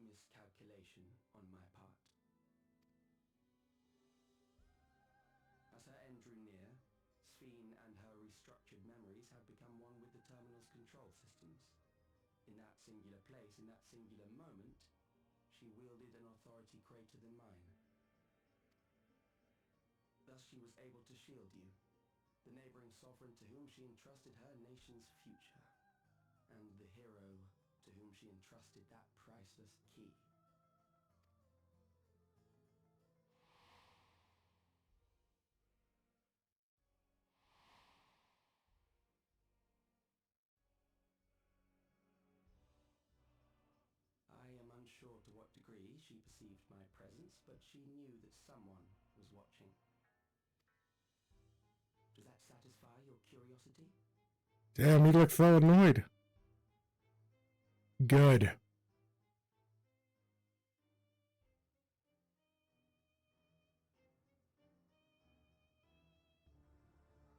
miscalculation on my part. As her end drew near, Sphene and her restructured memories have become one with the terminal's control systems. In that singular place, in that singular moment, she wielded an authority greater than mine. Thus she was able to shield you, the neighboring sovereign to whom she entrusted her nation's future, and the hero to whom she entrusted that priceless key. I am unsure to what degree she perceived my presence, but she knew that someone was watching. Does that satisfy your curiosity? Damn, he looks so annoyed. Good.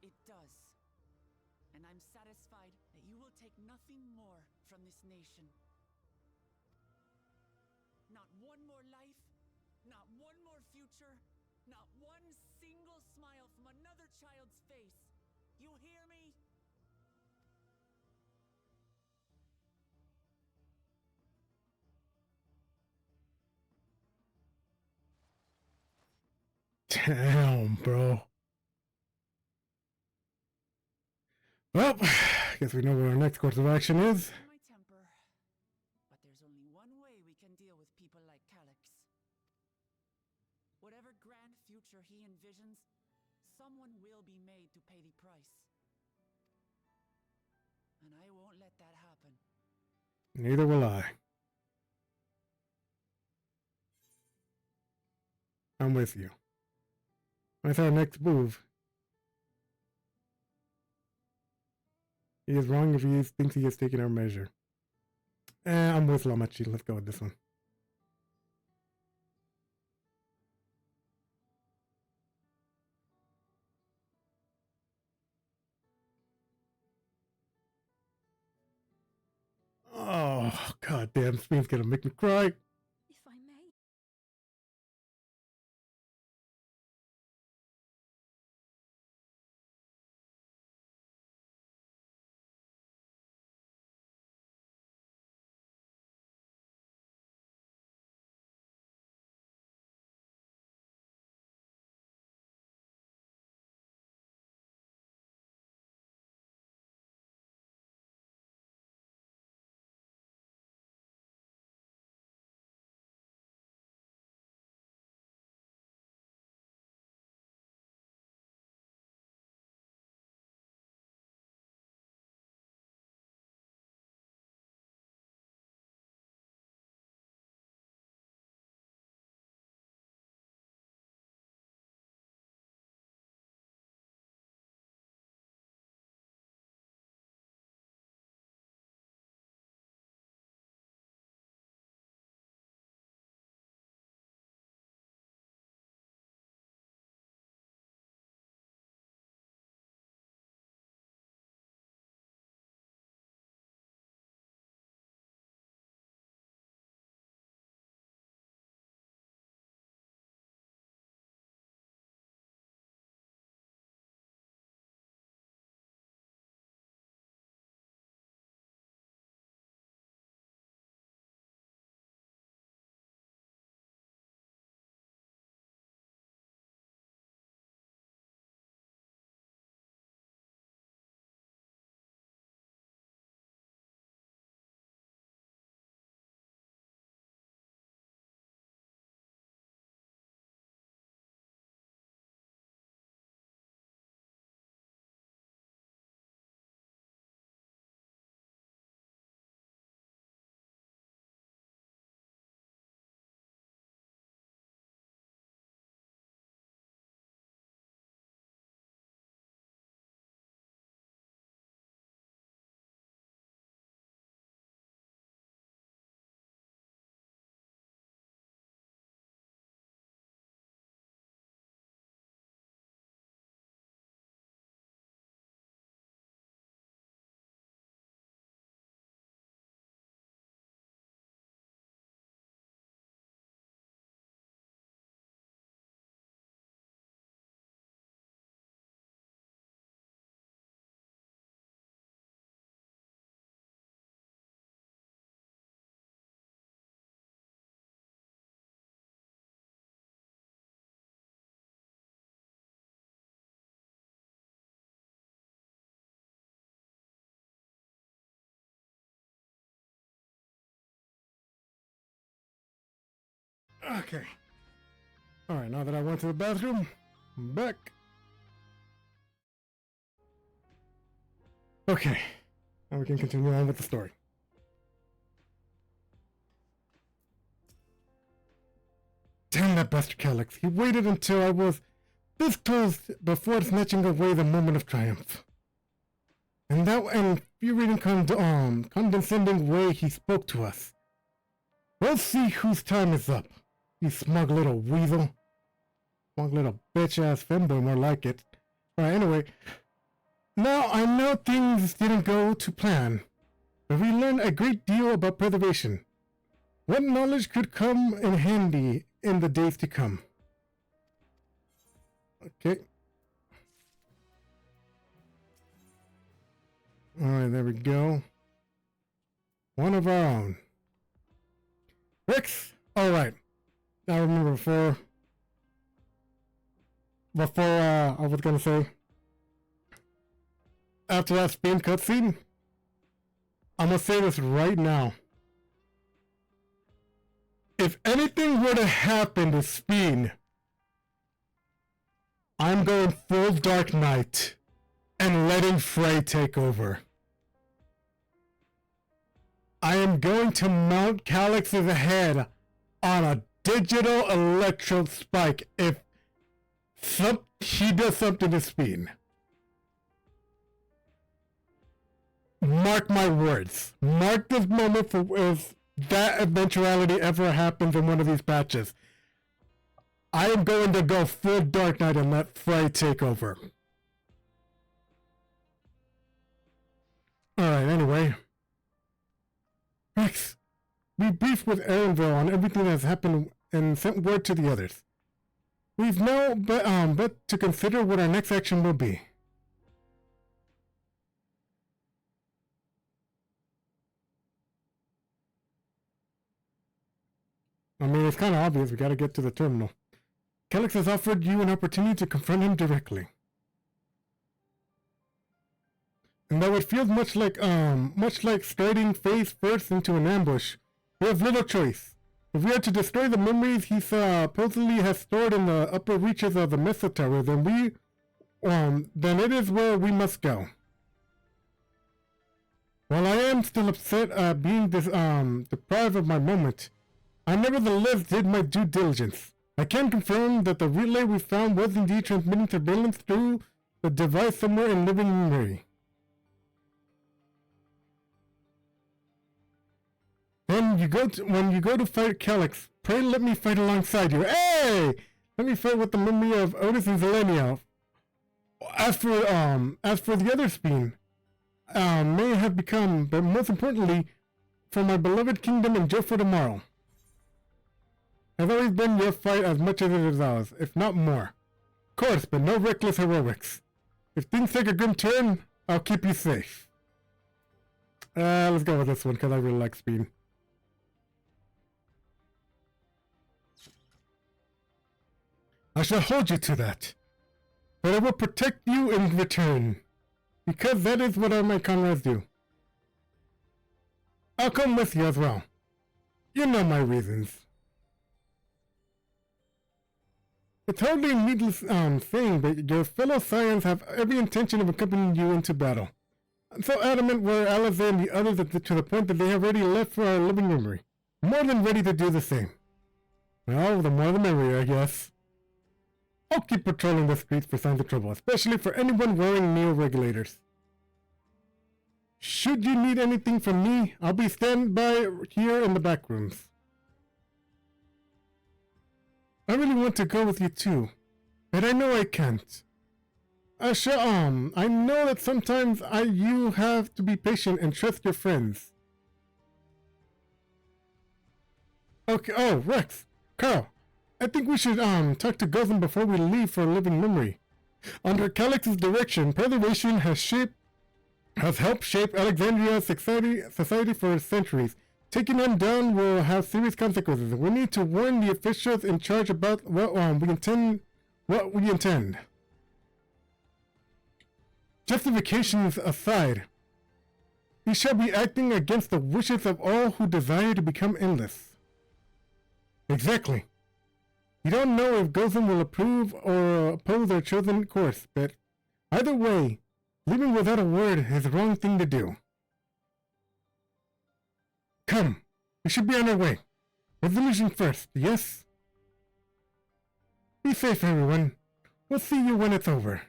It does. And I'm satisfied that you will take nothing more from this nation. Not one more life, not one more future, not one single smile from another child's face. You hear me? Damn, bro. Well, guess we know what our next course of action is. My temper. But there's only one way we can deal with people like Calyx. Whatever grand future he envisions, someone will be made to pay the price. And I won't let that happen. Neither will I. I'm with you. What's our next move? He is wrong if he thinks he has taken our measure. I'm with Lamachi. Let's go with this one. Oh, god damn, Spin's gonna make me cry. Okay. Alright, now that I went to the bathroom, I'm back. Okay. Now we can continue on with the story. Damn that bastard Calyx. He waited until I was this close before snatching away the moment of triumph. And that infuriating condescending way he spoke to us. We'll see whose time is up. You smug little weasel. Smug little bitch-ass femboy, more like it. Alright, anyway. Now, I know things didn't go to plan, but we learned a great deal about preservation. What knowledge could come in handy in the days to come? Okay. Alright, there we go. One of our own. Rex? Alright. I remember before I was gonna say, after that Spain cutscene, I'm gonna say this right now. If anything were to happen to Spain, I'm going full Dark Knight and letting Frey take over. I am going to mount Calyx's head on a digital electrode spike if he does something to Spain. Mark my words. Mark this moment for if that eventuality ever happens in one of these patches. I am going to go full Dark Knight and let Frey take over. Alright, anyway. Rex, we briefed with Erenville on everything that's happened and sent word to the others. We've now but to consider what our next action will be. I mean, it's kind of obvious. We gotta get to the terminal. Calyx has offered you an opportunity to confront him directly. And though it feels much like starting face first into an ambush, we have little choice. If we are to destroy the memories he supposedly has stored in the upper reaches of the Meso Tower, then it is where we must go. While I am still upset at being deprived of my moment, I nevertheless did my due diligence. I can confirm that the relay we found was indeed transmitting surveillance through the device somewhere in living memory. When you go to fight Calyx, pray let me fight alongside you. Hey! Let me fight with the memory of Otis and Zelenia. As for the other Speen, may have become, but most importantly, for my beloved kingdom and just for tomorrow. Has always been your fight as much as it is ours, if not more. Of course, but no reckless heroics. If things take a grim turn, I'll keep you safe. Let's go with this one, because I really like Speen. I shall hold you to that. But I will protect you in return. Because that is what all my comrades do. I'll come with you as well. You know my reasons. It's hardly needless saying that your fellow Scions have every intention of accompanying you into battle. So adamant were Alizé and the others to the point that they have already left for our living memory. More than ready to do the same. Well, the more the merrier, I guess. I'll keep patrolling the streets for signs of trouble, especially for anyone wearing neo-regulators. Should you need anything from me, I'll be standing by here in the back rooms. I really want to go with you too, but I know I can't. I know that sometimes you have to be patient and trust your friends. Okay, oh, Rex, Carl, I think we should talk to Gotham before we leave for a living memory. Under Calyx's direction, preservation has helped shape Alexandria's society for centuries. Taking them down will have serious consequences. We need to warn the officials in charge about what we intend. Justifications aside, we shall be acting against the wishes of all who desire to become endless. Exactly. You don't know if Gotham will approve or oppose their chosen course, but either way, leaving without a word is the wrong thing to do. Come, we should be on our way. Resolution first, yes? Be safe, everyone. We'll see you when it's over.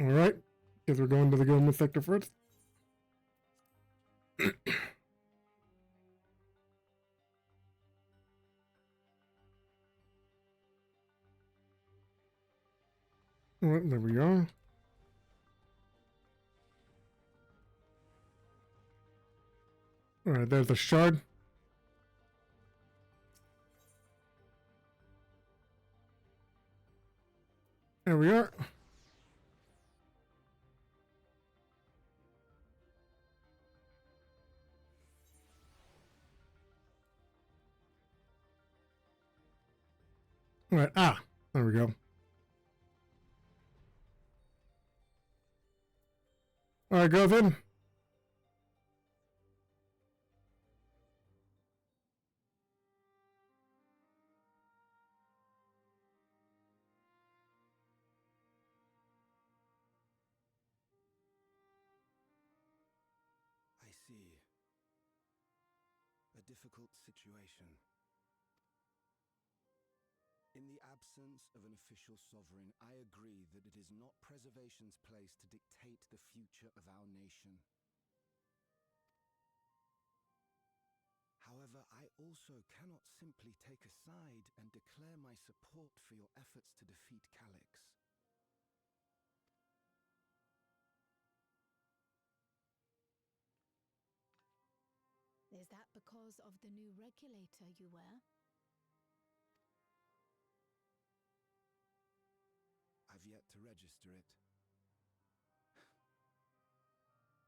Alright, guess we're going to the government sector first. Alright, there we go. Alright, there's a shard. There we are. Alright, there we go. Alright, go then. I see. A difficult situation. In the absence of an official sovereign, I agree that it is not preservation's place to dictate the future of our nation. However, I also cannot simply take a side and declare my support for your efforts to defeat Calyx. Is that because of the new regulator you wear? I've yet to register it.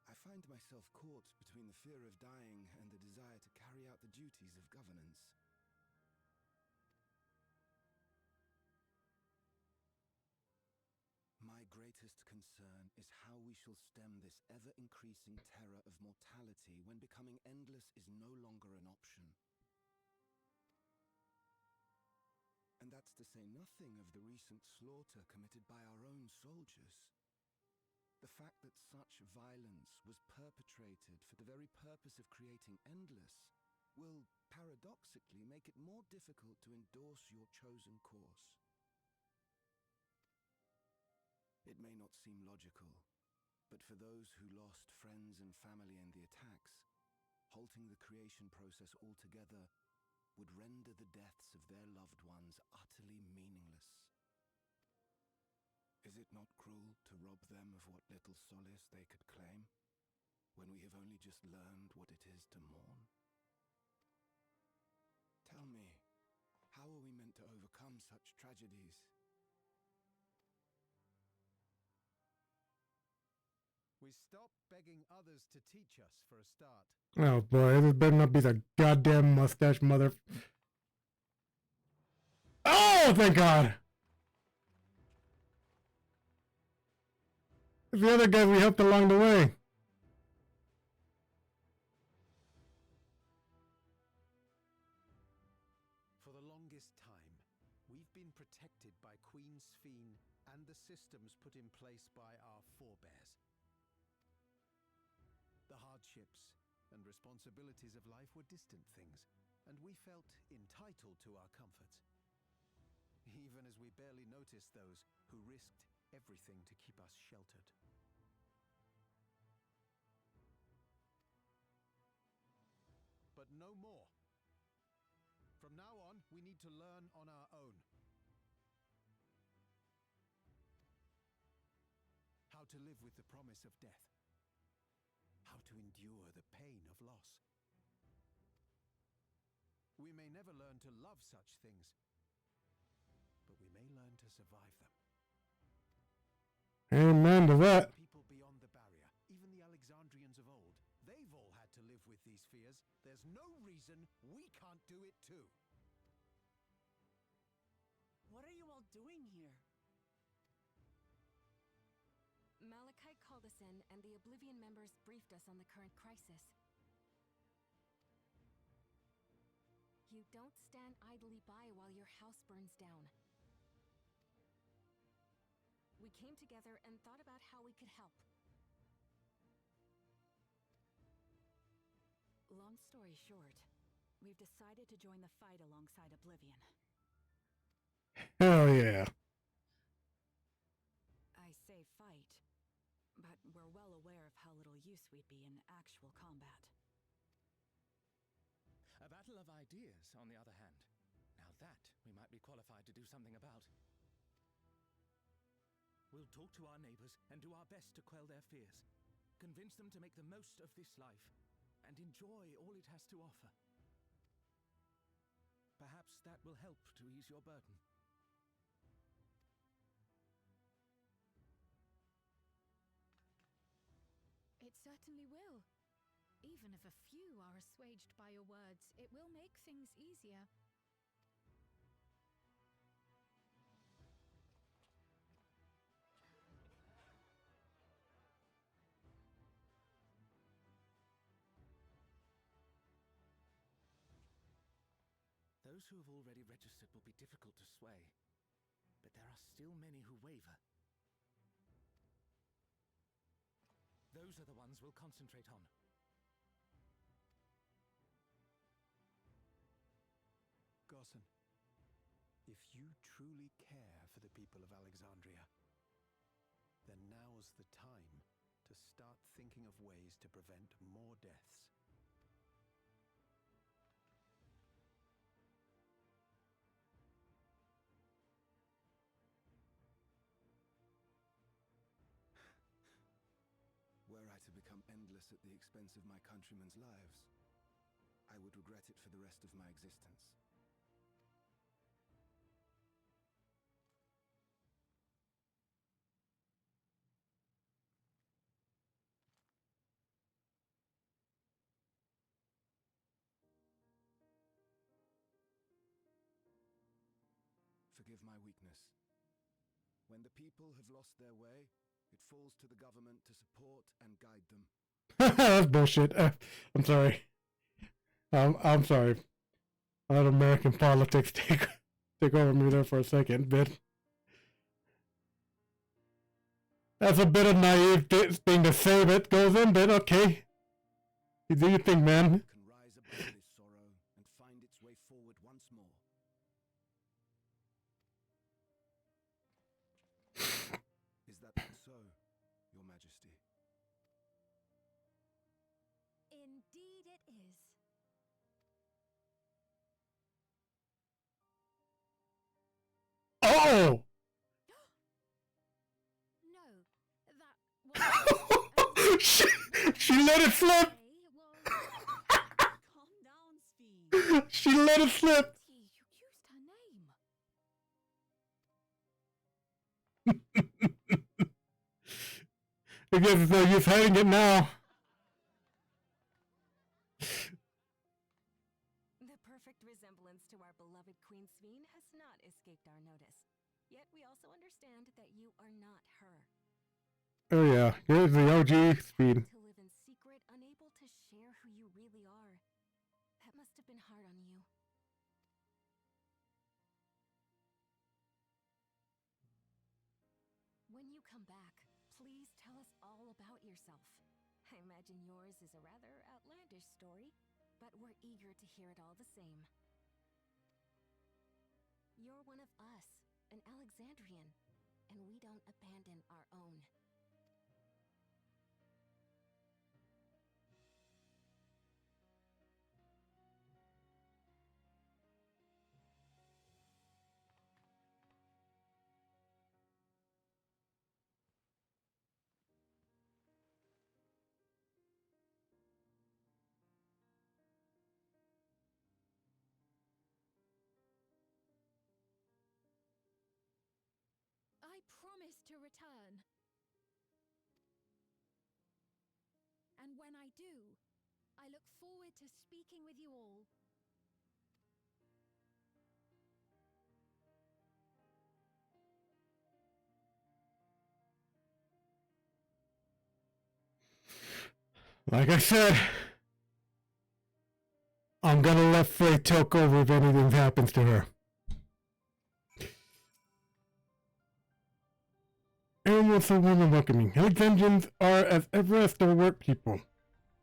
I find myself caught between the fear of dying and the desire to carry out the duties of governance. My greatest concern is how we shall stem this ever-increasing terror of mortality when becoming endless is no longer an option. And that's to say nothing of the recent slaughter committed by our own soldiers. The fact that such violence was perpetrated for the very purpose of creating endless will, paradoxically, make it more difficult to endorse your chosen course. It may not seem logical, but for those who lost friends and family in the attacks, halting the creation process altogether would render the deaths of their loved ones utterly meaningless. Is it not cruel to rob them of what little solace they could claim, when we have only just learned what it is to mourn? Tell me, how are we meant to overcome such tragedies? We stop begging others to teach us for a start. Oh boy, this better not be the goddamn mustache mother. Oh, thank God! The other guys we helped along the way. For the longest time, we've been protected by Queen Sphene and the systems put in place by our forebears. The hardships and responsibilities of life were distant things, and we felt entitled to our comforts, even as we barely noticed those who risked everything to keep us sheltered. But no more. From now on, we need to learn on our own. How to live with the promise of death. How to endure the pain of loss. We may never learn to love such things, but we may learn to survive them. Amen to that. People beyond the barrier, even the Alexandrians of old, they've all had to live with these fears. There's no reason we can't do it too. What are you all doing here? Malachi called us in, and the Oblivion members briefed us on the current crisis. You don't stand idly by while your house burns down. We came together and thought about how we could help. Long story short, we've decided to join the fight alongside Oblivion. Hell yeah. I say fight, but we're well aware of how little use we'd be in actual combat. A battle of ideas, on the other hand. Now that we might be qualified to do something about. We'll talk to our neighbors and do our best to quell their fears. Convince them to make the most of this life and enjoy all it has to offer. Perhaps that will help to ease your burden. It certainly will. Even if a few are assuaged by your words, it will make things easier. Those who have already registered will be difficult to sway, but there are still many who waver. Those are the ones we'll concentrate on. Gossen, if you truly care for the people of Alexandria, then now's the time to start thinking of ways to prevent more deaths. Were I to become endless at the expense of my countrymen's lives, I would regret it for the rest of my existence. Forgive my weakness. When the people have lost their way, it falls to the government to support and guide them. That's bullshit. I'm sorry. I'm sorry. I let American politics take over me there for a second, but that's a bit of naive thing to say, but goes in, but okay. You do your thing, man. Can rise above this sorrow and find its way forward once more. Is that not so, Your Majesty? Indeed it is. Oh! No, that she let it slip! Calm down, Sphene. She let it slip! You used her name. I guess it's no use hiding it now. The perfect resemblance to our beloved Queen Sphene has not escaped our notice. Yet we also understand that you are not her. Oh yeah, here's the OG speed. To live in secret, unable to share who you really are. That must have been hard on you. When you come back, please tell us all about yourself. I imagine yours is a rather outlandish story, but we're eager to hear it all the same. You're one of us, an Alexandrian, and we don't abandon our own. I promise to return. And when I do, I look forward to speaking with you all. Like I said, I'm gonna let Faye take over if anything happens to her. Everyone was so warm and welcoming. Alexandrians are as ever a stalwart people.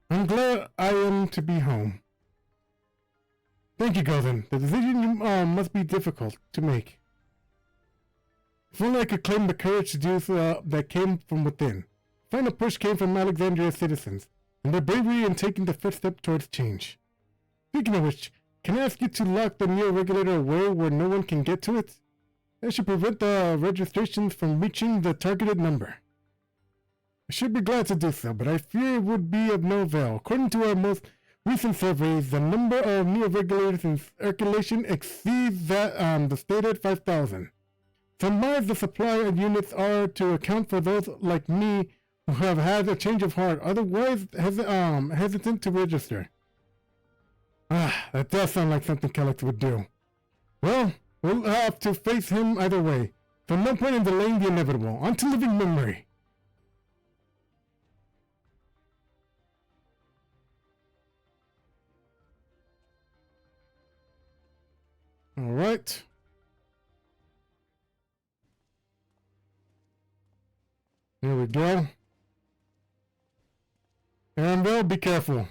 I'm glad I am to be home. Thank you, Golden. The decision must be difficult to make. If only I could claim the courage to do that came from within. The final push came from Alexandria's citizens, and their bravery in taking the first step towards change. Speaking of which, can I ask you to lock the Neo-Regulator away where no one can get to it? That should prevent the registrations from reaching the targeted number. I should be glad to do so, but I fear it would be of no avail. According to our most recent surveys, the number of Neo-Regulators in circulation exceeds that the stated 5,000. Sometimes the supply of units are to account for those like me who have had a change of heart, otherwise hesitant to register. That does sound like something Kellex would do. Well, we'll have to face him either way, so no point in delaying the inevitable. On to living memory. Alright. Here we go. And Bill, be careful.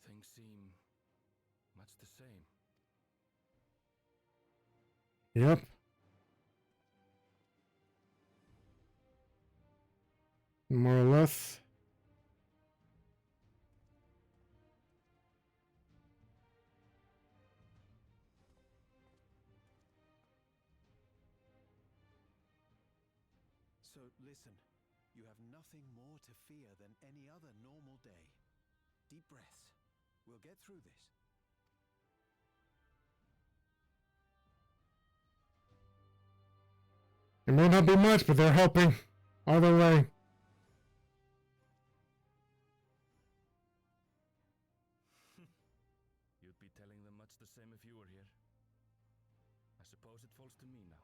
Things seem much the same. Yep. More or less. So listen, you have nothing more to fear than any other normal day. Deep breaths. We'll get through this. It may not be much, but they're helping. Either way. You'd be telling them much the same if you were here. I suppose it falls to me now.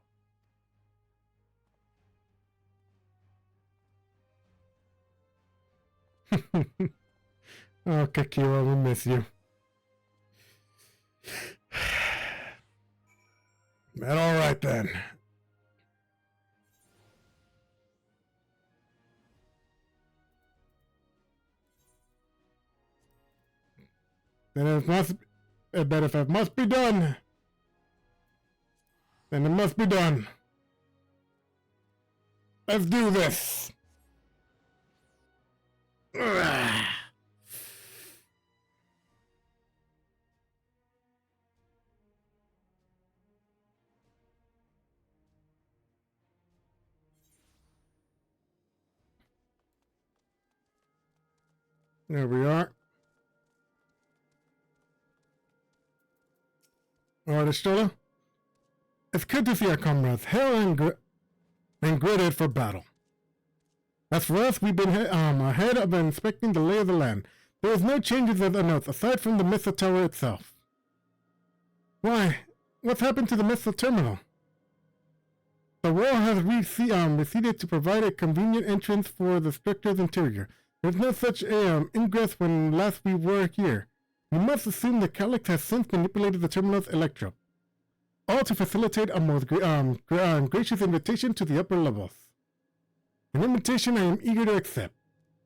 Oh, Kakira, we miss you. But alright then. Then if it must be done, then it must be done. Let's do this. There we are. Alright, Estrella. It's good to see our comrades hale and gritted for battle. As for us, we've been ahead of inspecting the lay of the land. There is no changes of the notes aside from the missile tower itself. Why? What's happened to the missile terminal? The wall has receded to provide a convenient entrance for the structure's interior. There's no such ingress when last we were here. We must assume that Calyx has since manipulated the terminal's electro. All to facilitate a most gracious invitation to the upper levels. An invitation I am eager to accept.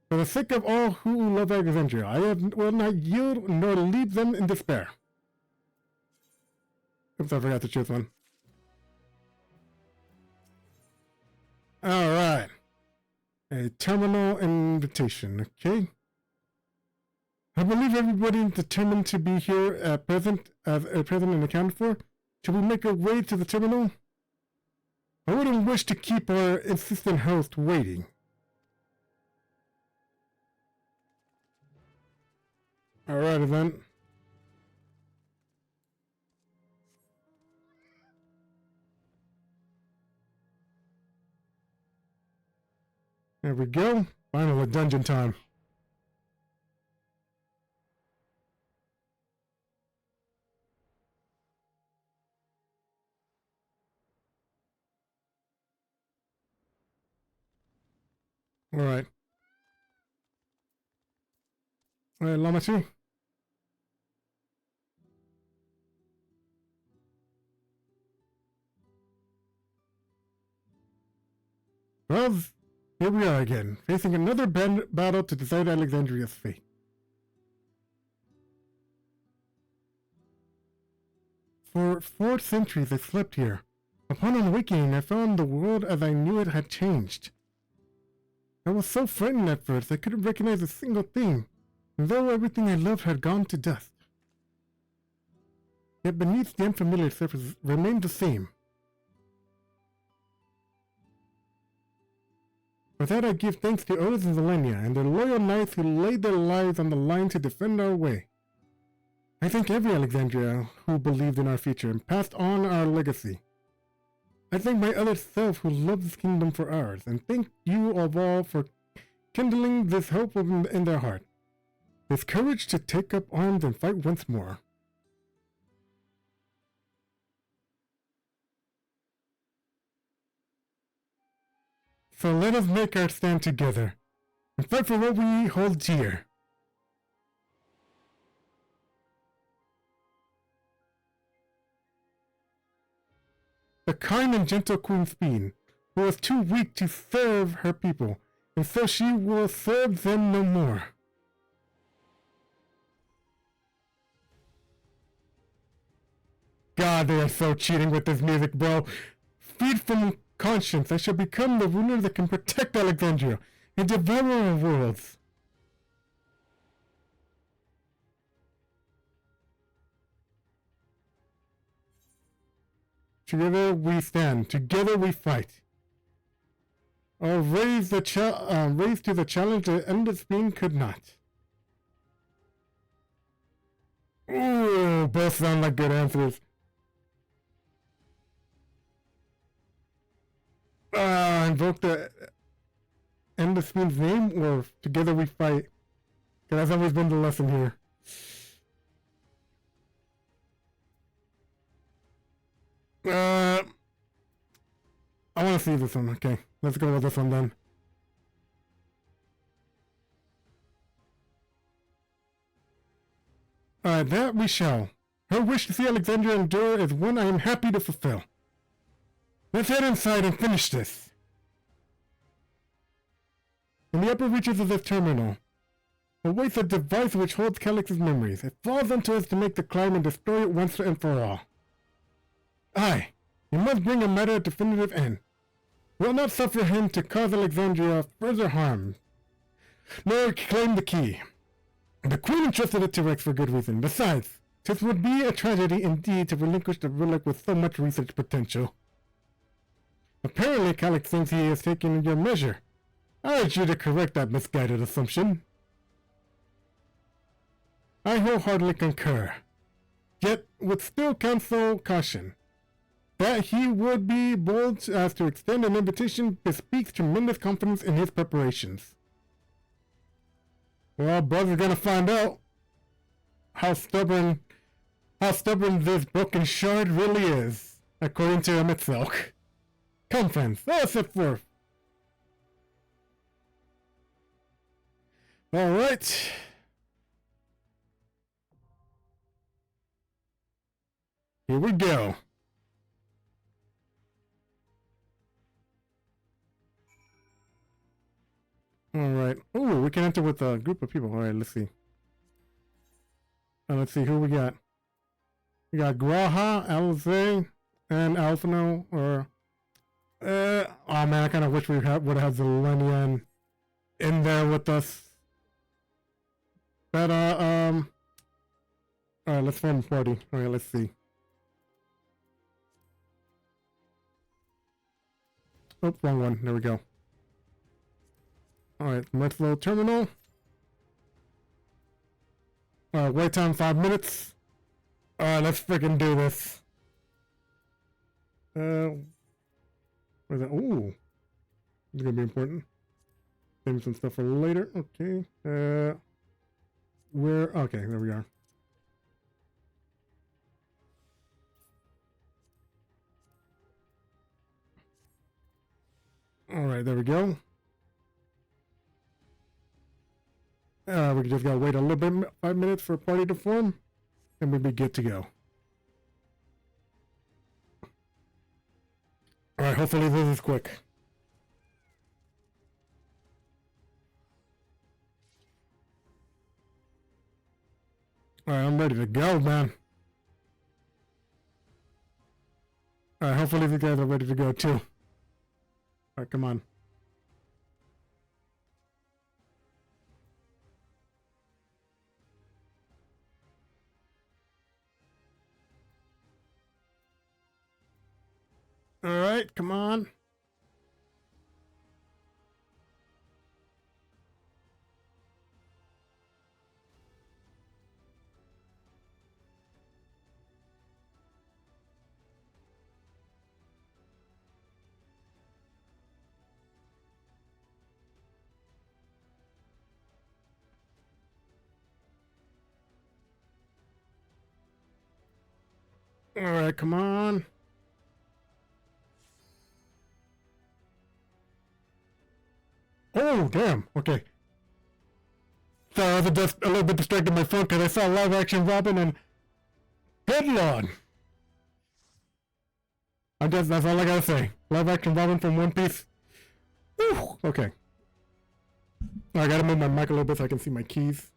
For the sake of all who love Alexandria, I will not yield nor leave them in despair. Oops, I forgot to choose one. Alright. A terminal invitation, okay. I believe everybody is determined to be here at present and accounted for. Shall we make our way to the terminal? I wouldn't wish to keep our insistent host waiting. Alright then. There we go. Finally, dungeon time. Alright. Alright, Lamachi. Well, here we are again, facing another battle to decide Alexandria's fate. For 4 centuries I slept here. Upon awakening, I found the world as I knew it had changed. I was so frightened at first I couldn't recognize a single thing, though everything I loved had gone to dust. Yet beneath the unfamiliar surface remained the same. For that I give thanks to Otis and Zelenia and their loyal knights who laid their lives on the line to defend our way. I thank every Alexandria who believed in our future and passed on our legacy. I thank my other self who loved this kingdom for ours, and thank you of all for kindling this hope in their heart, this courage to take up arms and fight once more. So let us make our stand together, and fight for what we hold dear. The kind and gentle Queen Speen, who was too weak to serve her people, and so she will serve them no more. God, they are so cheating with this music, bro. Freed from conscience, I shall become the ruler that can protect Alexandria and devour our worlds. Together we stand, together we fight. Raise to the challenge that Endless Beam could not. Ooh, both sound like good answers. Invoke the Endless Beam's name, or together we fight? Because that's always been the lesson here. I want to see this one. Okay, let's go with this one then. That we shall. Her wish to see Alexandria endure is one I am happy to fulfill. Let's head inside and finish this. In the upper reaches of this terminal awaits a device which holds Calyx's memories. It falls unto us to make the climb and destroy it once and for all. Aye, we must bring a matter a definitive end. We will not suffer him to cause Alexandria further harm, nor claim the key. The Queen entrusted it to Rex for good reason. Besides, 'tis would be a tragedy indeed to relinquish the relic with so much research potential. Apparently, Calyx thinks he has taken your measure. I urge you to correct that misguided assumption. I wholeheartedly concur, yet would still counsel caution. That he would be bold as to extend an invitation bespeaks tremendous confidence in his preparations. Well, brother's gonna find out how stubborn this broken shard really is, according to him itself. Come, friends, let us set forth. All right. Here we go. Alright. Oh, we can enter with a group of people. Alright, let's see. Let's see who we got. We got Graha, Alze, and Alphino, or... oh man, I kind of wish we would have Zelenian in there with us. But, alright, let's form a party. Alright, let's see. Oh, wrong one. There we go. Alright, Mertlow Terminal. Wait time 5 minutes. Alright, let's freaking do this. Where's that? Ooh. This is gonna be important. Maybe some stuff for later. Okay. Where? Okay, there we are. Alright, there we go. We just gotta wait a little bit, 5 minutes for a party to form, and we'll be good to go. Alright, hopefully this is quick. Alright, I'm ready to go, man. Alright, hopefully these guys are ready to go too. Alright, come on. Alright, come on. Alright, come on. Oh, damn. Okay. Sorry, I was just a little bit distracted by my phone because I saw live action Robin and Headlong. I guess that's all I gotta say. Live action Robin from One Piece. Whew. Okay. I gotta move my mic a little bit so I can see my keys.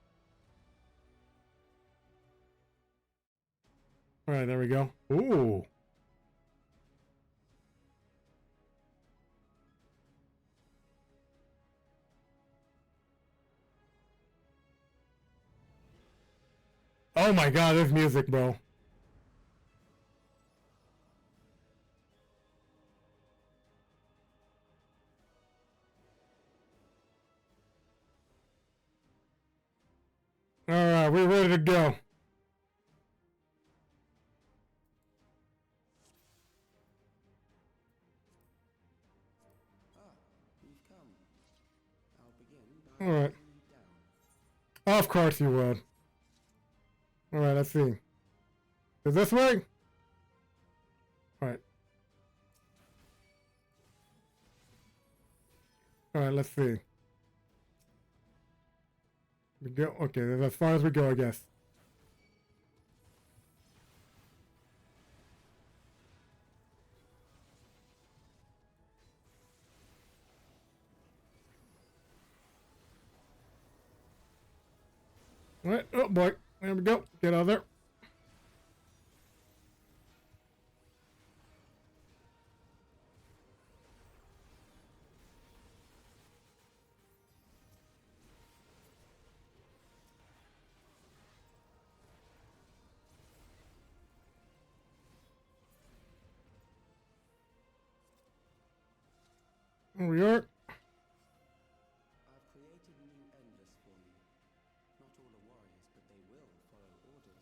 Alright, there we go. Ooh. Oh my god, this music, bro. Alright, we're ready to go. Alright. Of course you would. Alright, let's see. Is this way? Alright. Alright, let's see. We go. Okay, that's as far as we go, I guess. Alright, oh boy. There we go. Get out of there. Here we are. I've created new endless for you. Not all are warriors, but they will follow orders.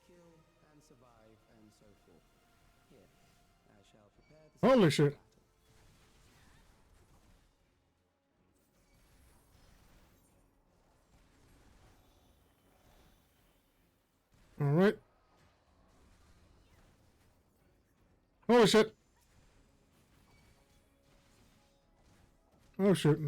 Kill and survive and so forth. Here, I shall prepare the Holy shit. Alright. Holy shit. Oh shit.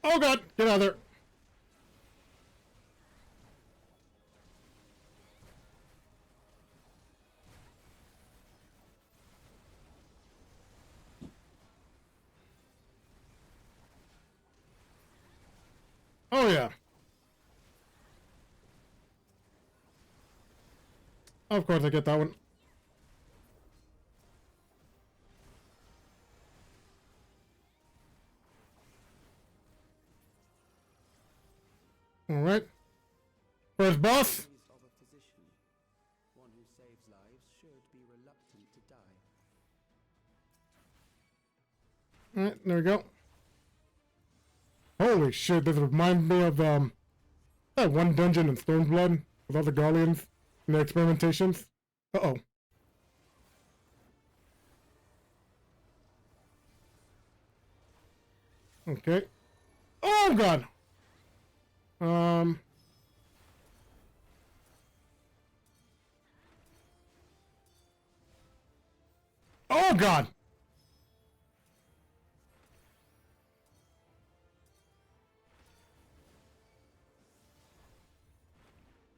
Oh god, get out of there. Oh yeah. Of course I get that one. Alright. First boss. Of a physician. One who saves lives should be reluctant to die. Alright, there we go. Holy shit, this reminds me of that one dungeon in Stormblood with all the Garleans and their experimentations. Uh-oh. Okay. Oh god! Oh God!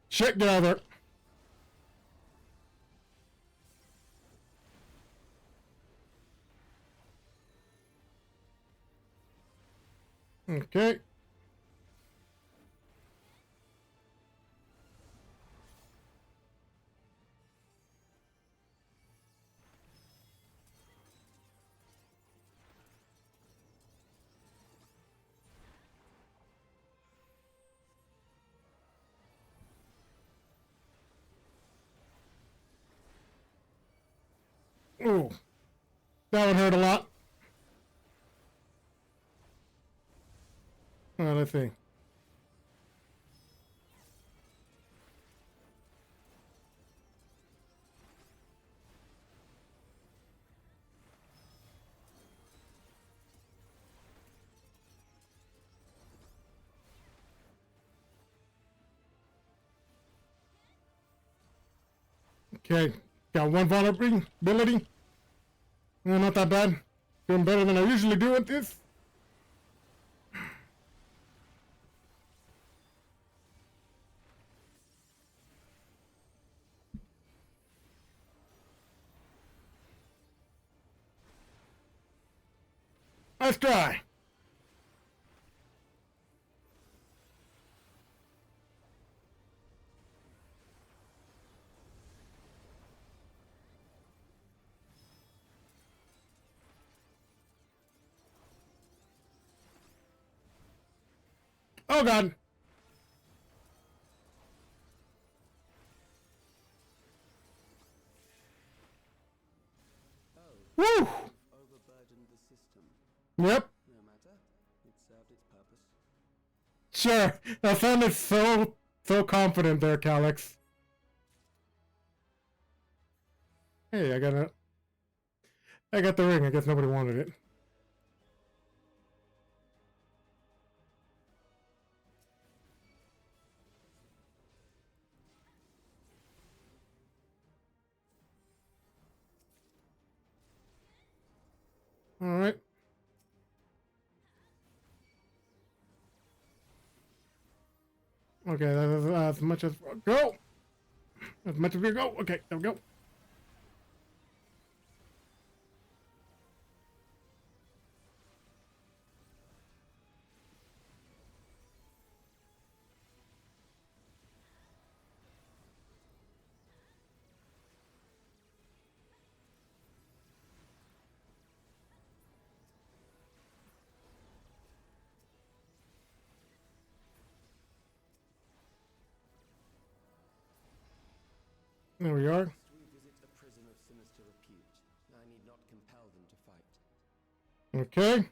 Shit, get out of there. Okay. Ooh. That would hurt a lot. Let's see. Okay, got one vulnerability. Not that bad. Doing better than I usually do at this. Let's try. Oh God. Woo! Overburdened the system. Yep. No matter. It served its purpose. Sure. That sounded so confident there, Calyx. Hey, I got the ring. I guess nobody wanted it. All right. Okay, that's as much as go. As much as we go. Okay, there we go. There we are. We visit a prison of sinister repute. I need not compel them to fight. Okay.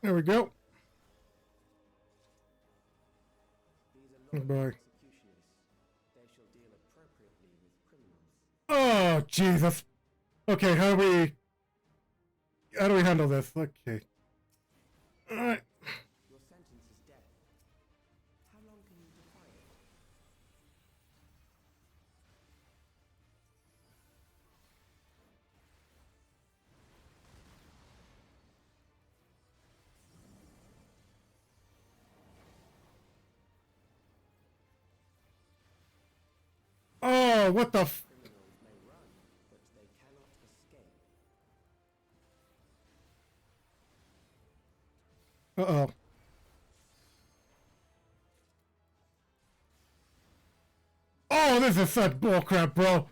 There we go. Oh boy. They shall deal appropriately with criminals. Oh Jesus. Okay, how do we handle this? Okay. All right. Your sentence is death. How long can you defy it? Oh, what the f— Criminals may Uh-oh. Oh, this is such bullcrap, bro.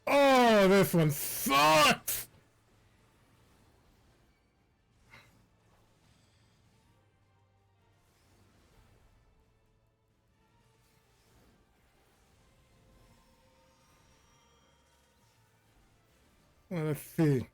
Oh, this one sucks. Well, let's see.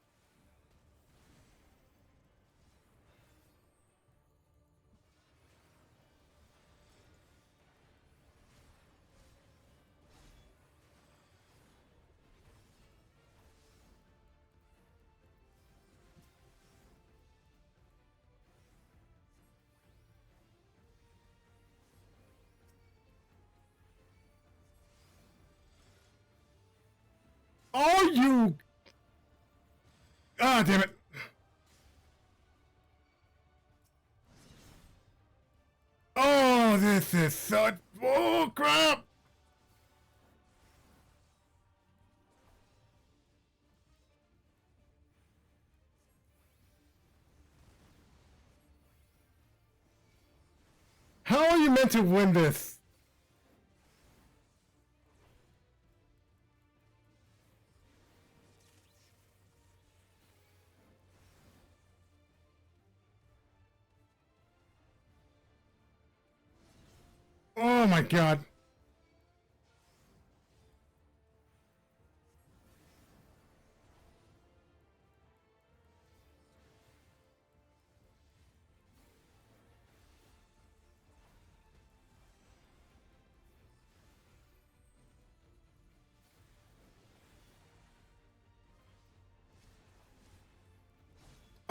Oh, you! Ah, damn it. Oh, this is such bullcrap. How are you meant to win this? Oh my god.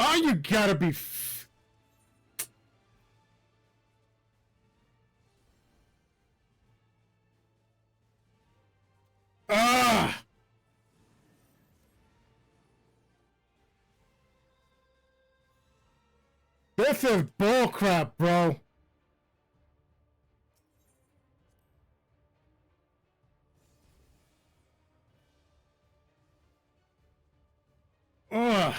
Oh, you gotta be Ah! This is bullcrap, bro. Ugh.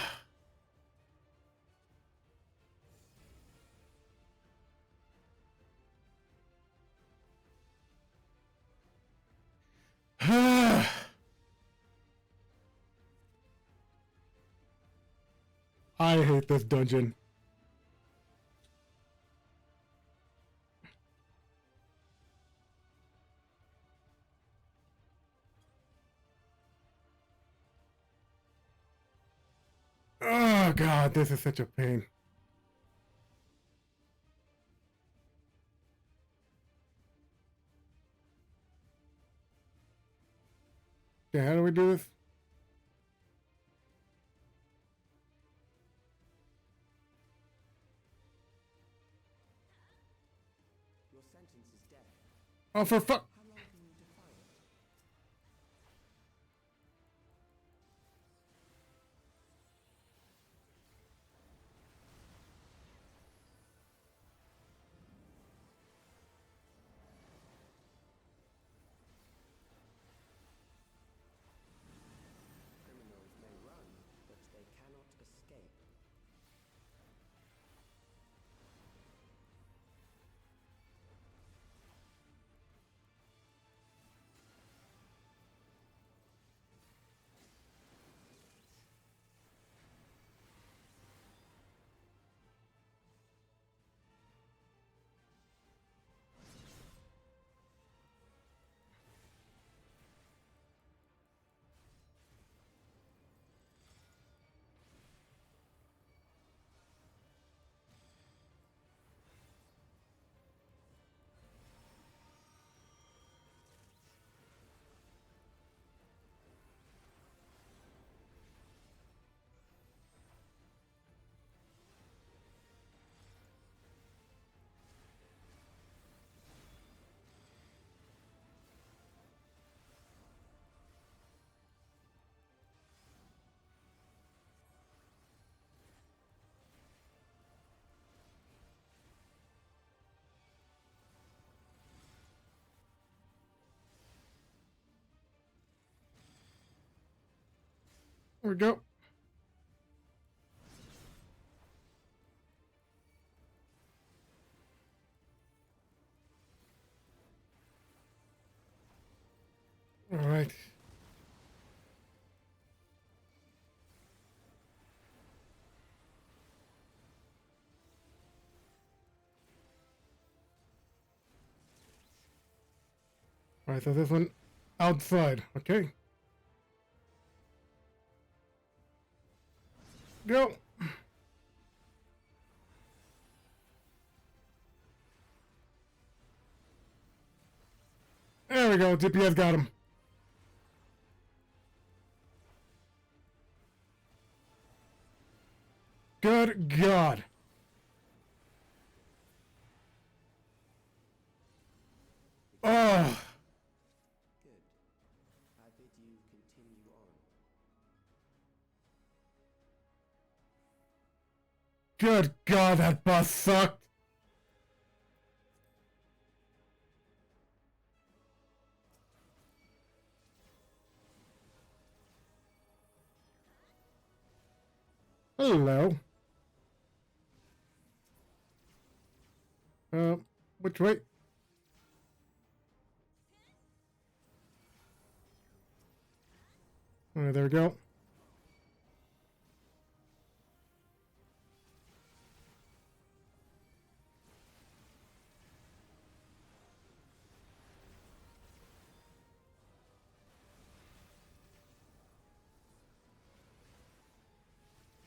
I hate this dungeon. Oh god, this is such a pain. Okay, how do we do this? Your sentence is death. Oh, for fuck. How long can you defy it? Criminals may run, but they cannot escape. There we go. All right. All right, so this one outside, okay? Go. There we go, DPS got him. Good God. Oh. Good. I bid you continue on. Good God, that boss sucked. Hello. Which way? All right, there we go.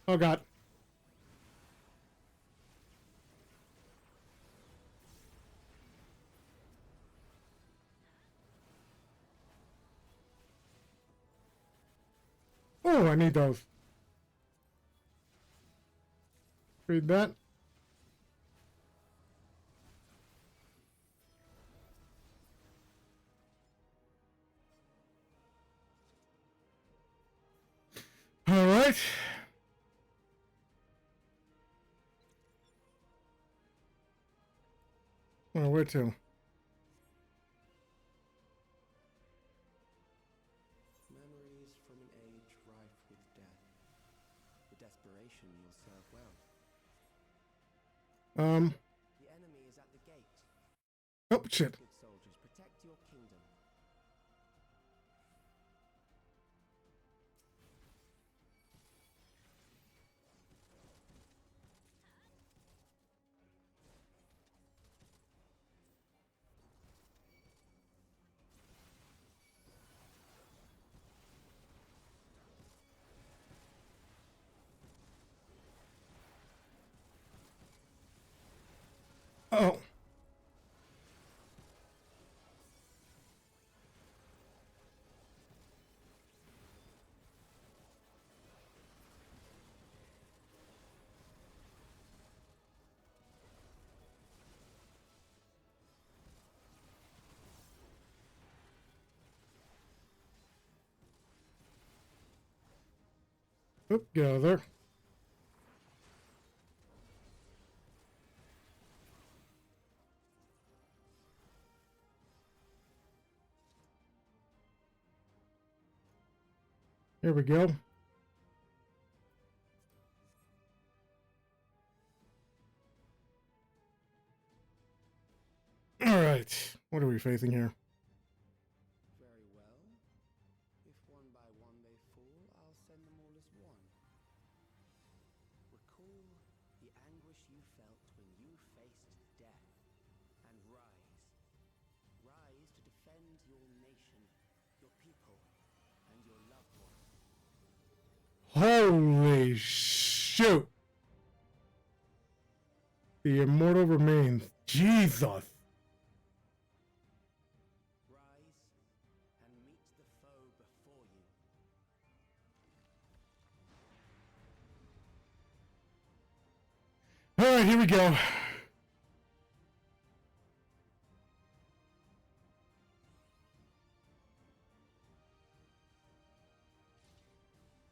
Oh God. Oh, I need those. Read that. All right. Well, where to? Memories from an age rife with death. The desperation will serve well. The enemy is at the gate. Oh, shit. Good soldiers, protect your kingdom. Oh. Oop, get out of there. Here we go. All right. What are we facing here? Very well. If one by one they fall, I'll send them all as one. Recall the anguish you felt when you faced death, and rise. Rise to defend your nation, your people, and your loved ones. Holy shoot. The immortal remains. Jesus. Rise and meet the foe before you. All right, here we go.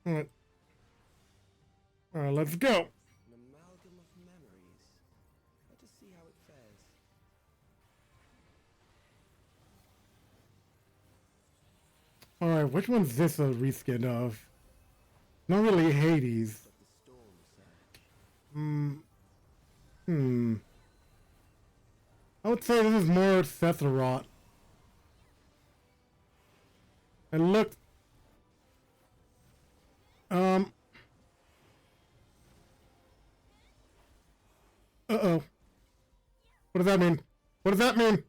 All right. All right, let's go. An amalgam of memories. Let us see how it fares. All right, which one's this a reskin of? Not really Hades. But the storm surge. I would say this is more Sephiroth. And look. Uh-oh. What does that mean? What does that mean?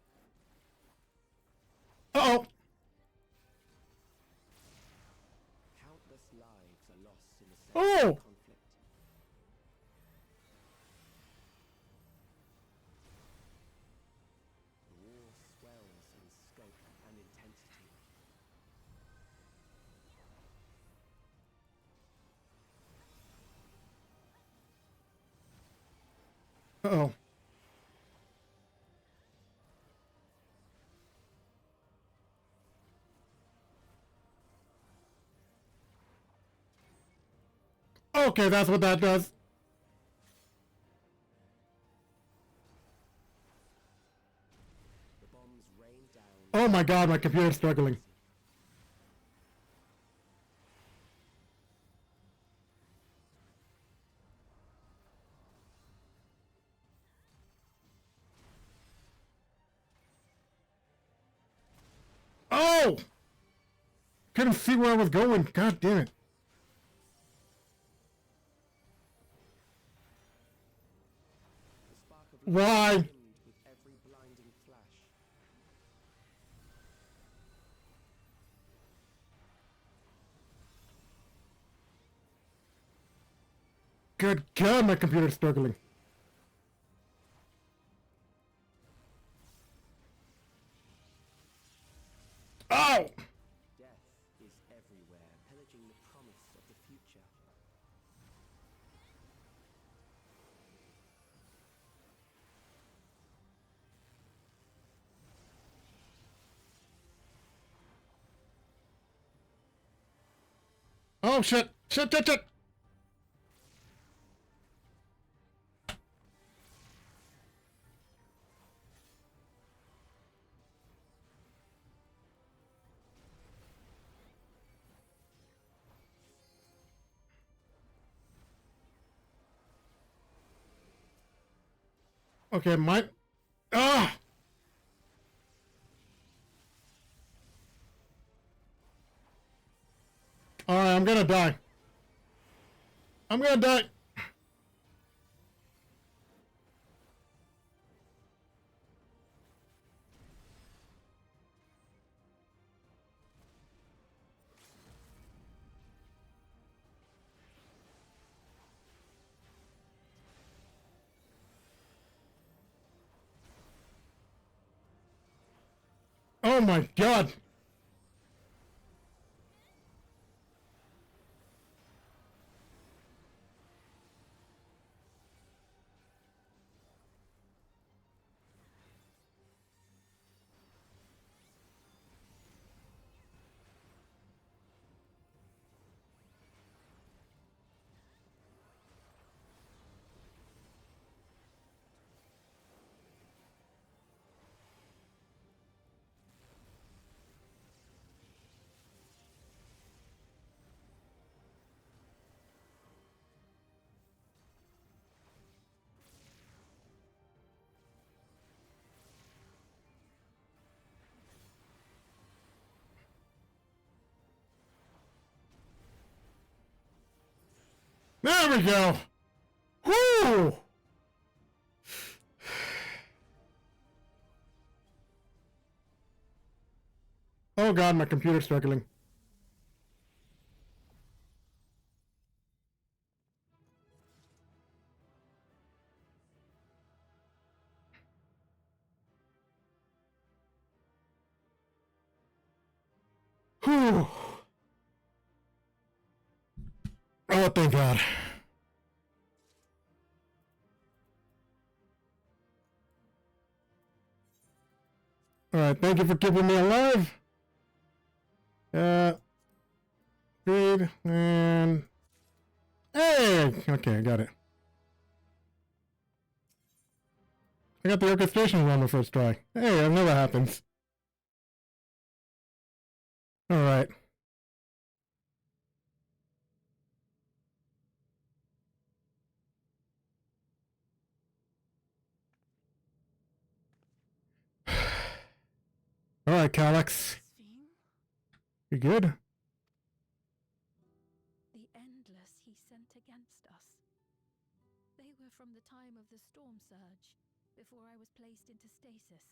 Uh-oh. Countless lives are lost in the Oh! conflict. The war swells in scope and intensity. Uh-oh. Okay, that's what that does. The bombs rain down. Oh my god, my computer's struggling. Oh! Couldn't see where I was going. God damn it. The spark of Why? light dimmed with every blinding flash. Good God, my computer's struggling. Oh! Death is everywhere, pillaging the promise of the future. Oh shit! Shit, shit, shit! Okay, my... Ah! Alright, I'm gonna die. I'm gonna die! Oh my god! There we go! Whoo! Oh god, my computer's struggling. Whew. Oh, thank God. Alright, thank you for keeping me alive. Read, and... Hey! Okay, I got it. I got the orchestration on the first try. Hey, that never happens. Alright. Alright, Calyx. Sphene? You good? The endless he sent against us. They were from the time of the storm surge, before I was placed into stasis.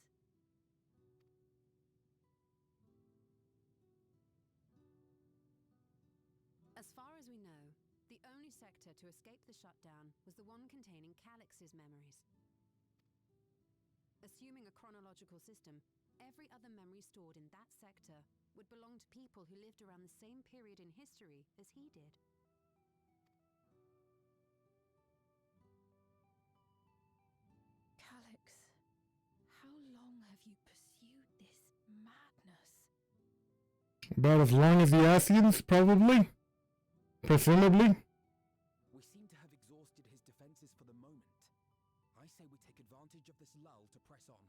As far as we know, the only sector to escape the shutdown was the one containing Calyx's memories. Assuming a chronological system, every other memory stored in that sector would belong to people who lived around the same period in history as he did. Calyx, how long have you pursued this madness? About as long as the Asians, probably? Presumably? We seem to have exhausted his defenses for the moment. I say we take advantage of this lull to press on.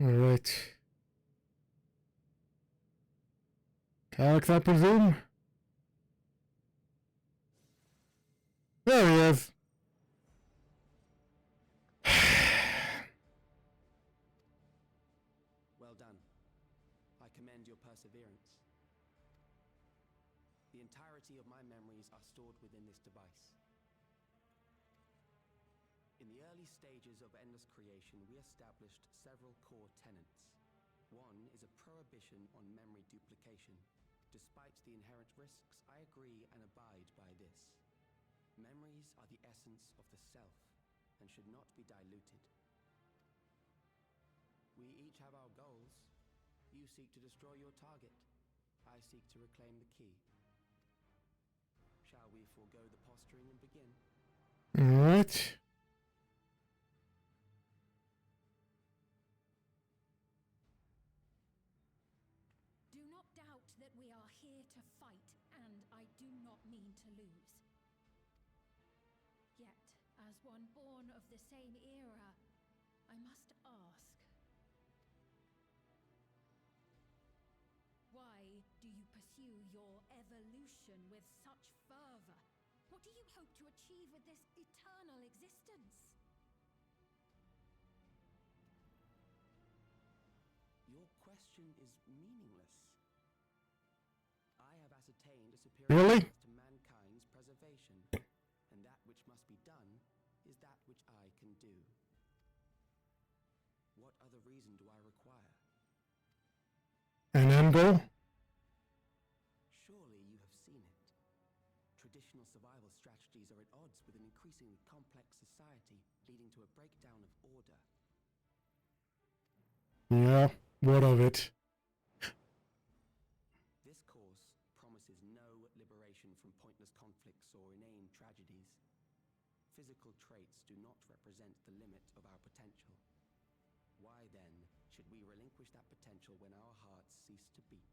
Alright. Calyx, I presume? There he is. Well done. I commend your perseverance. The entirety of my memories are stored within this device. In the early stages of Endless Creation, we established several core tenets. One is a prohibition on memory duplication. Despite the inherent risks, I agree and abide by this. Memories are the essence of the self and should not be diluted. We each have our goals. You seek to destroy your target. I seek to reclaim the key. Shall we forego the posturing and begin? Alright. Do not doubt that we are here to fight, and I do not mean to lose. Yet, as one born of the same era, I must ask, why do you pursue your evolution with such fervor? What do you hope to achieve with this eternal existence? Your question is meaningless. I have ascertained a superior Really? path to mankind's preservation, and that which must be done is that which I can do. What other reason do I require? An end goal? Surely you have seen it. Traditional survival strategies are at odds with an increasingly complex society, leading to a breakdown of order. Yeah, what of it? This course promises no liberation from pointless conflicts or inane tragedies. Physical traits do not represent the limit of our potential. Why then should we relinquish that potential when our hearts cease to beat?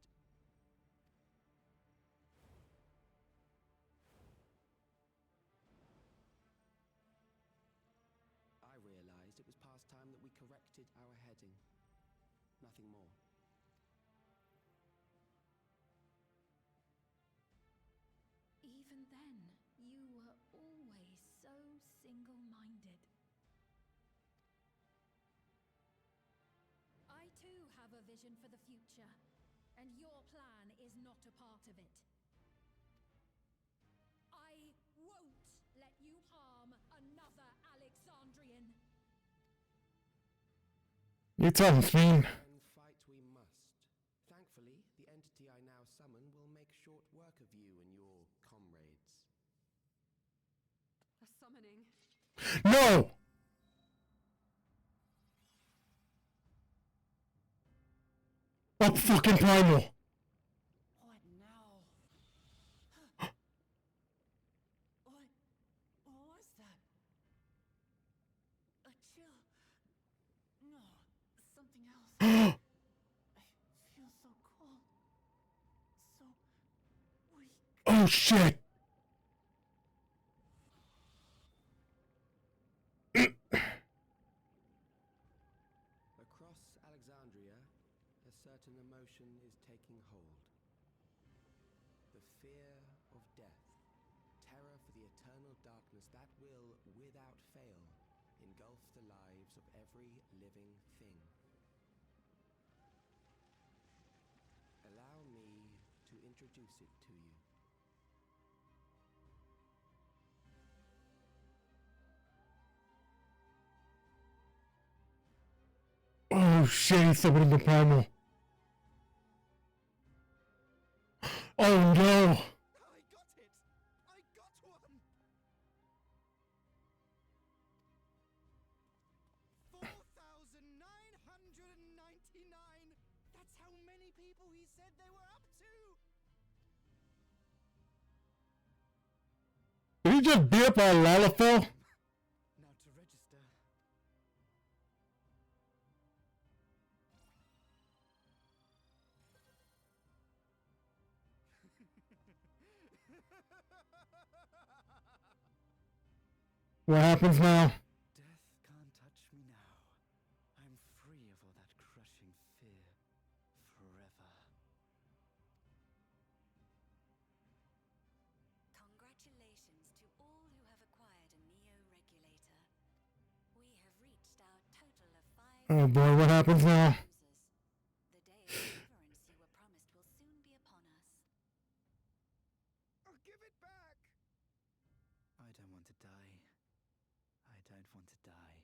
I realized it was past time that we corrected our heading. Nothing more. Even then, you were always so single-minded. I too have a vision for the future, and your plan is not a part of it. I won't let you harm another Alexandrian. You tell him, Sphene. Then fight we must. Thankfully, the entity I now summon will make short work of you and your comrades. A summoning. No! Oh, fucking primal! What now? What was that? A chill? No, something else. I feel so cold. So weak. Oh shit! Across Alexandria, a certain emotion is taking hold. The fear of death. Terror for the eternal darkness that will, without fail, engulf the lives of every living thing. Allow me to introduce it to you. Oh shit, he's summoning the primal. Oh no! I got it! I got one! 4,999! That's how many people he said they were up to! Did he just beat up on Lalafell? Now to register. What happens now? Death can't touch me now. I'm free of all that crushing fear. Forever. Congratulations to all who have acquired a Neo-Regulator. We have reached our total of 5 Oh boy, what happens now? users. The day of deliverance you were promised will soon be upon us. Oh, give it back! I don't want to die. I don't want to die.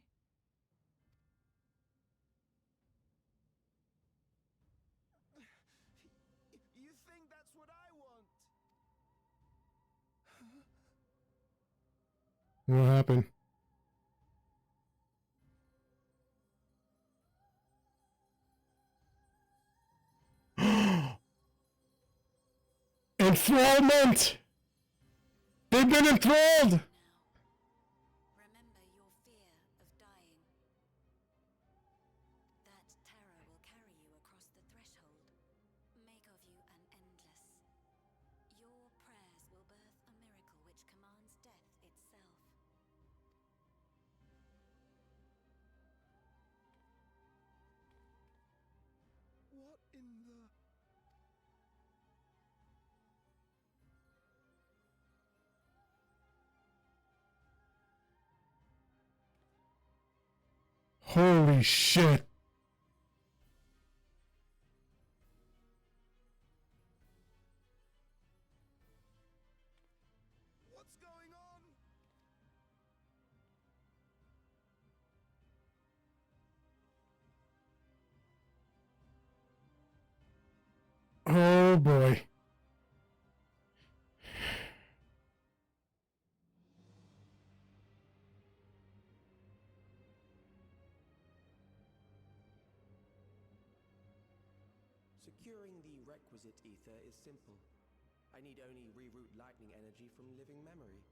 You think that's what I want? What happened? Enthrallment! They've been enthralled! Remember your fear of dying. That terror will carry you across the threshold, make of you an endless. Your prayers will birth a miracle which commands death itself. What in the... Holy shit. What's going on? Oh boy. Securing the requisite ether is simple. I need only reroute lightning energy from living memory.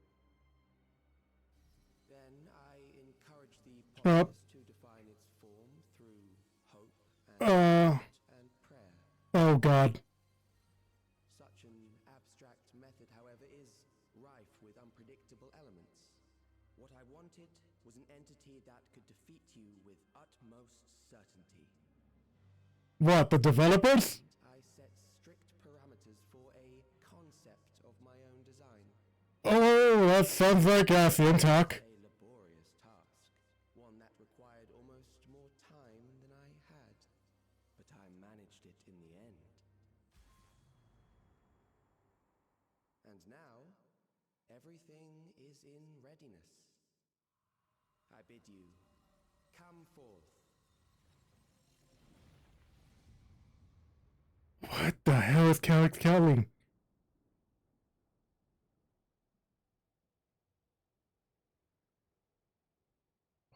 Then I encourage the populace to define its form through hope and prayer. Oh god. Such an abstract method, however, is rife with unpredictable elements. What I wanted was an entity that could defeat you with utmost certainty. What, the developers? I set strict parameters for a concept of my own design. Oh, that sounds like Asian talk. A laborious task, one that required almost more time than I had, but I managed it in the end. And now, everything is in readiness. I bid you, come forth. What the hell is Calix Cowling?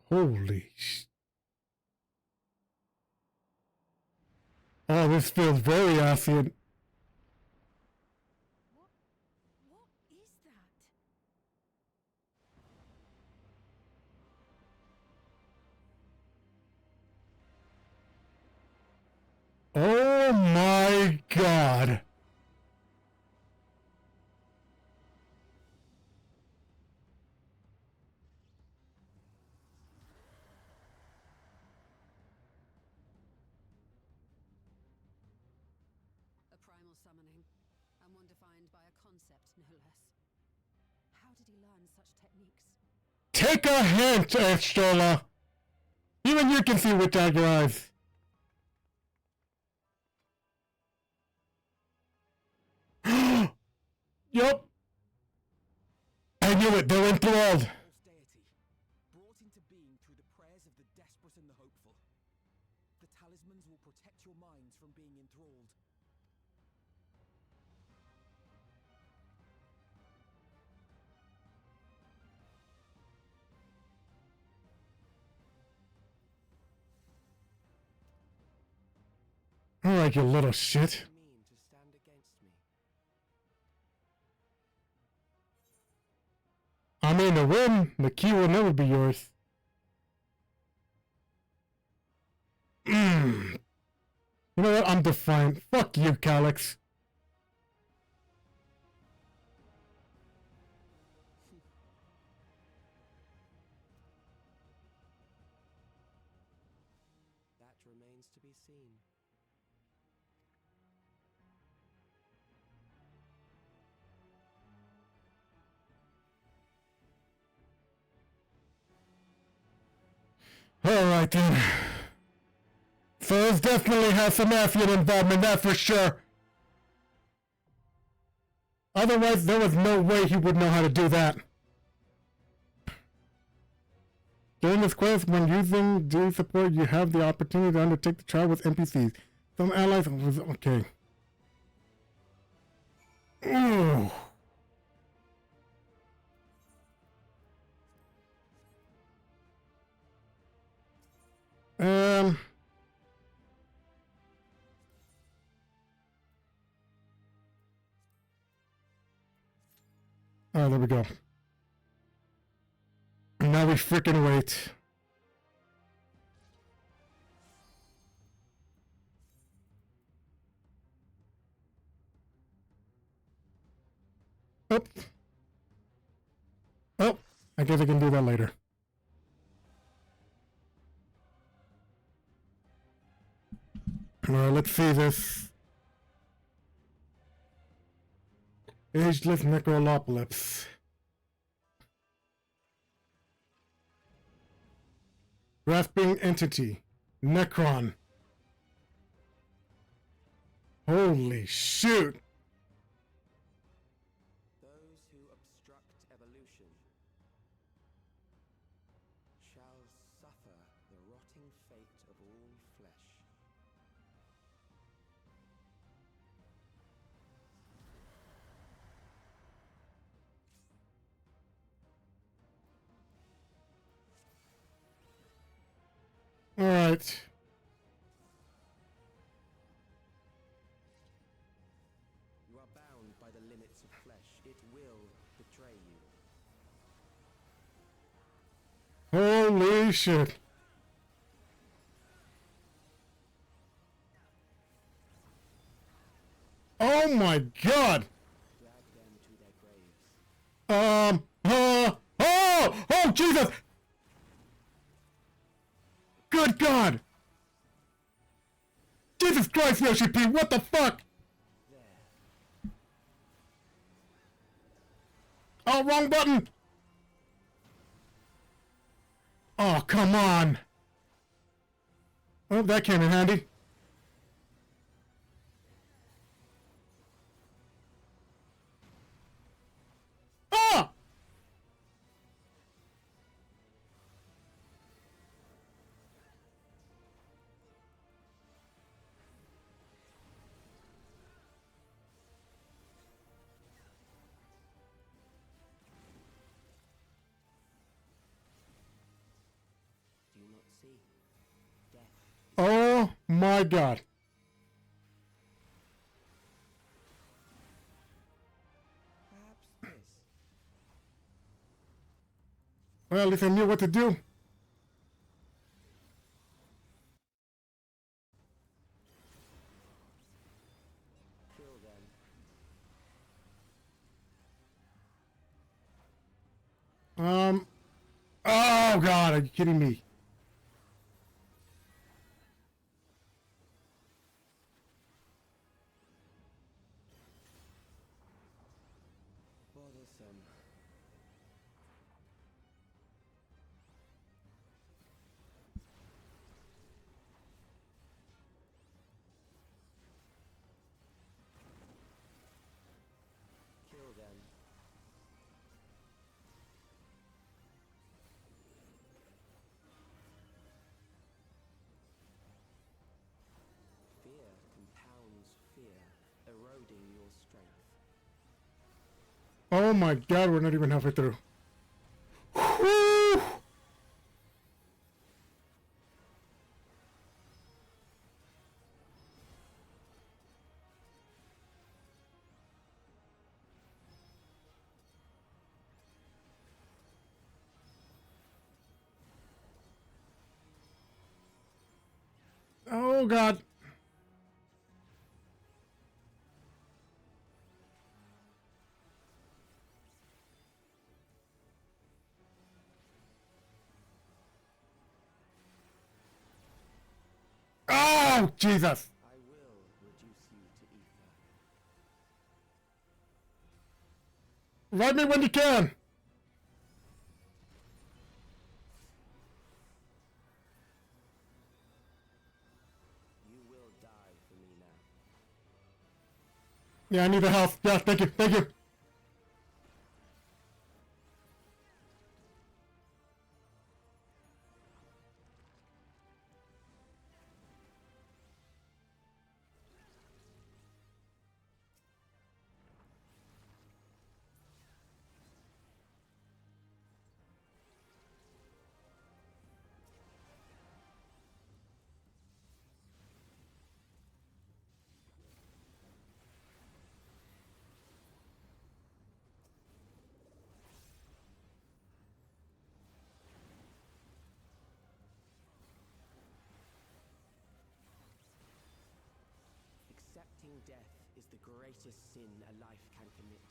Holy sh... Oh, this feels very Asian. What is that? Oh my god. summoning, and one defined by a concept, no less. How did he learn such techniques? Take a hint, Earthstroller! Even you can see without your eyes. Yup. I knew it, they're enthralled. False deity, brought into being through the prayers of the desperate and the hopeful. The talismans will protect your minds from being enthralled. Alright, you little shit. Mean to stand against me. I mean, to win, the key will never be yours. You know what? I'm defiant. Fuck you, Calyx. That remains to be seen. Alright then. Furs definitely has some Affian involvement, that's for sure. Otherwise, there was no way he would know how to do that. During this quest, when using D support, you have the opportunity to undertake the trial with NPCs. Some allies was okay. Ooh. Oh, there we go. Now we freaking wait. Oh. Oh, I guess I can do that later. Let's see this. Ageless Necrolopolis. Grasping Entity. Necron. Holy shoot! Those who obstruct evolution shall suffer the rotting fate of all flesh. Alright. You are bound by the limits of flesh. It will betray you. Holy shit. Oh my god! Drag them to their graves. Oh, Jesus! Good God! Jesus Christ, Yoshi P, what the fuck? There. Oh, wrong button! Oh, come on! Oh, that came in handy. Ah! Do you not see? Death. Oh my God. Perhaps this. Well, at least I knew what to do. Kill them. Oh God, are you kidding me? Oh my god, we're not even halfway through. Whew! Oh god. Oh, Jesus. I will reduce you to ether. Ride me when you can. You will die for me now. Yeah, I need the health. Yeah, thank you, thank you. Accepting death is the greatest sin a life can commit.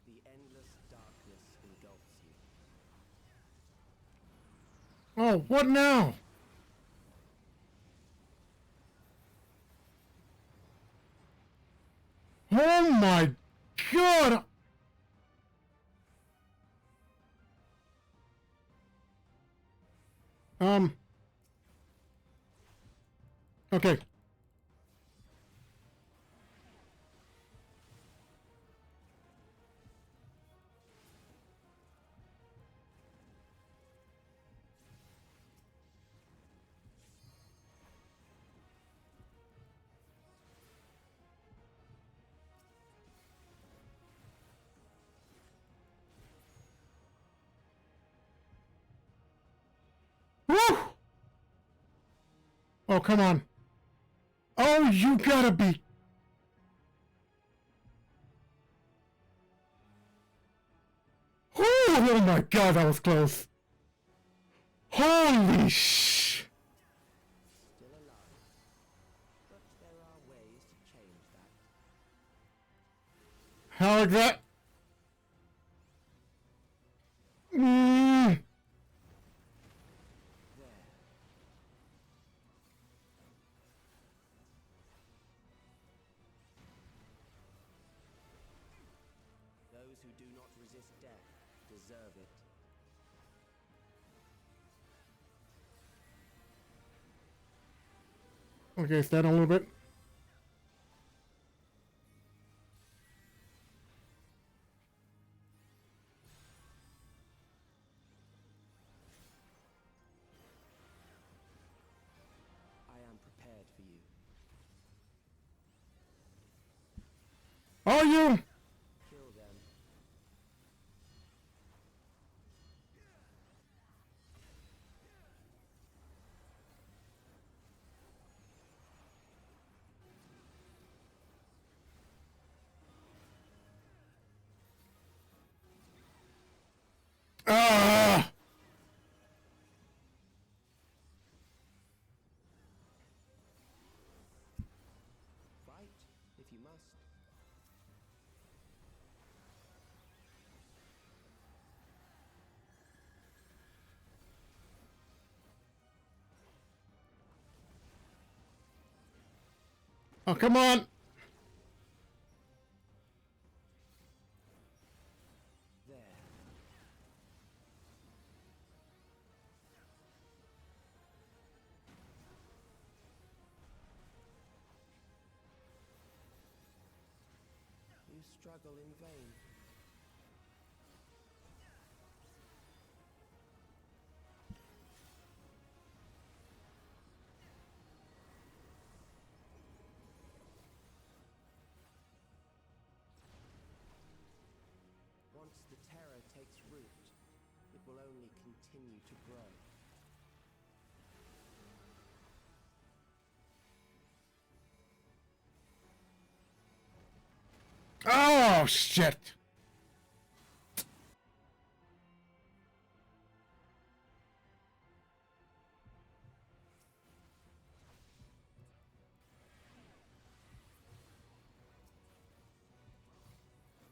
The endless darkness engulfs you. Oh, what now? Oh my god! Okay. Woo! Oh, come on. Oh, you gotta be... Woo! Oh my god, that was close. Holy sh... Still alive. But there are ways to change that. How like that? Mm. There. Those who do not resist death deserve it. Okay, stand a little bit. I am prepared for you. Are you? Kill them. Ah! Fight, if you must. Oh, come on! There. You struggle in vain. fear takes root, it will only continue to grow. Oh, shit!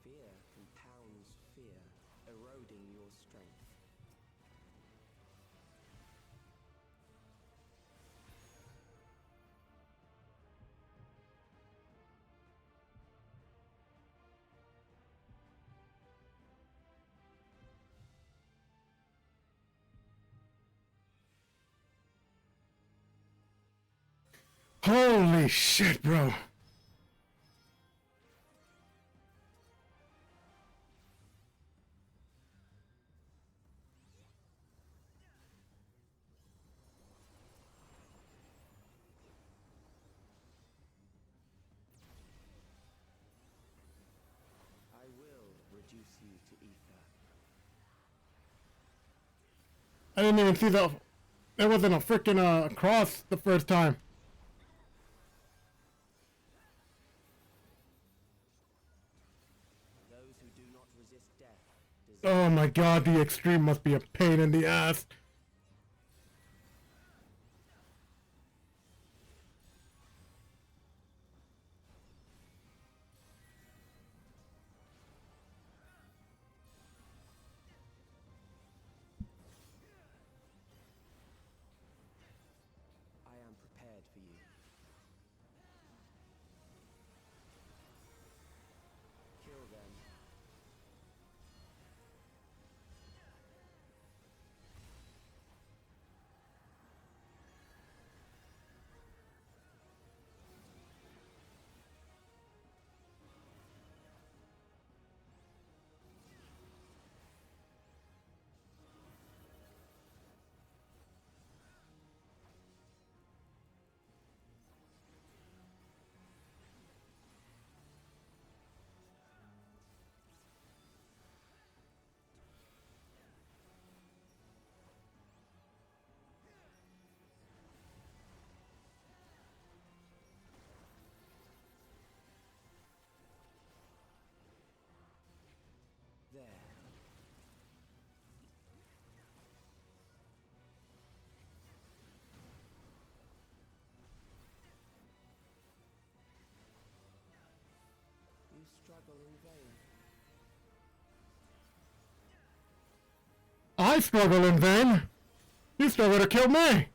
Fear compounds fear, eroding your strength. Holy shit, bro. I will reduce you to ether. I didn't even see the... There wasn't a freaking cross the first time. Those who do not resist death deserve Oh my god, the extreme must be a pain in the ass. I am prepared for you. Kill them. There. You struggle in vain. I struggle in vain. You struggle to kill me.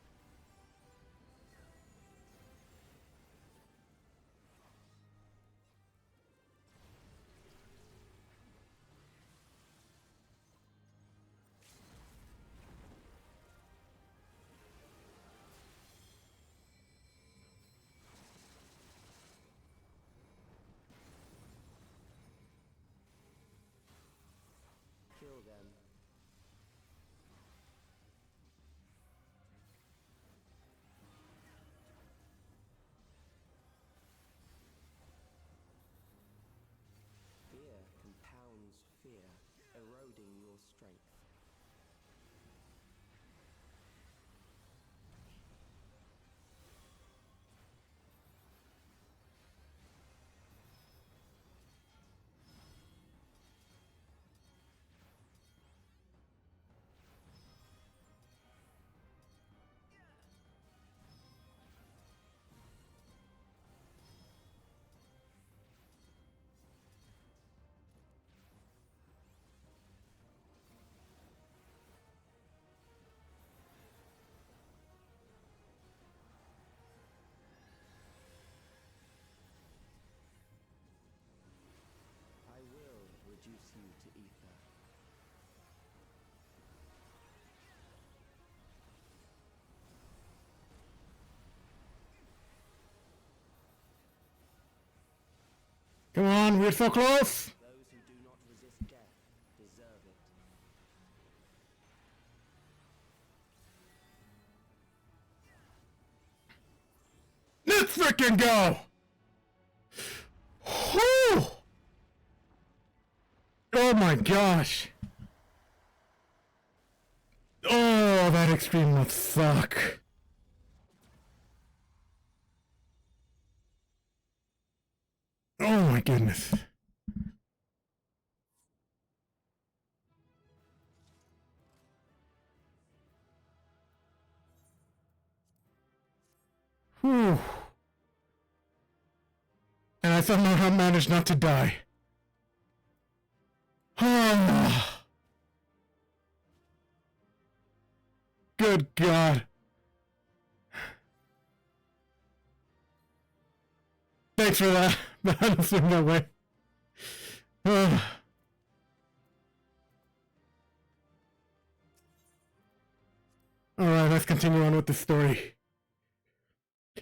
Kill them. Fear compounds fear, eroding your strength. I will reduce you to ether. Come on, we're so close. Those who do not resist death deserve it. Let's freaking go. Whew. Oh my gosh. Oh, that extreme must suck. Oh my goodness. Whew. And I somehow managed not to die. Good God. Thanks for that. But I don't swim that way. Alright, let's continue on with the story.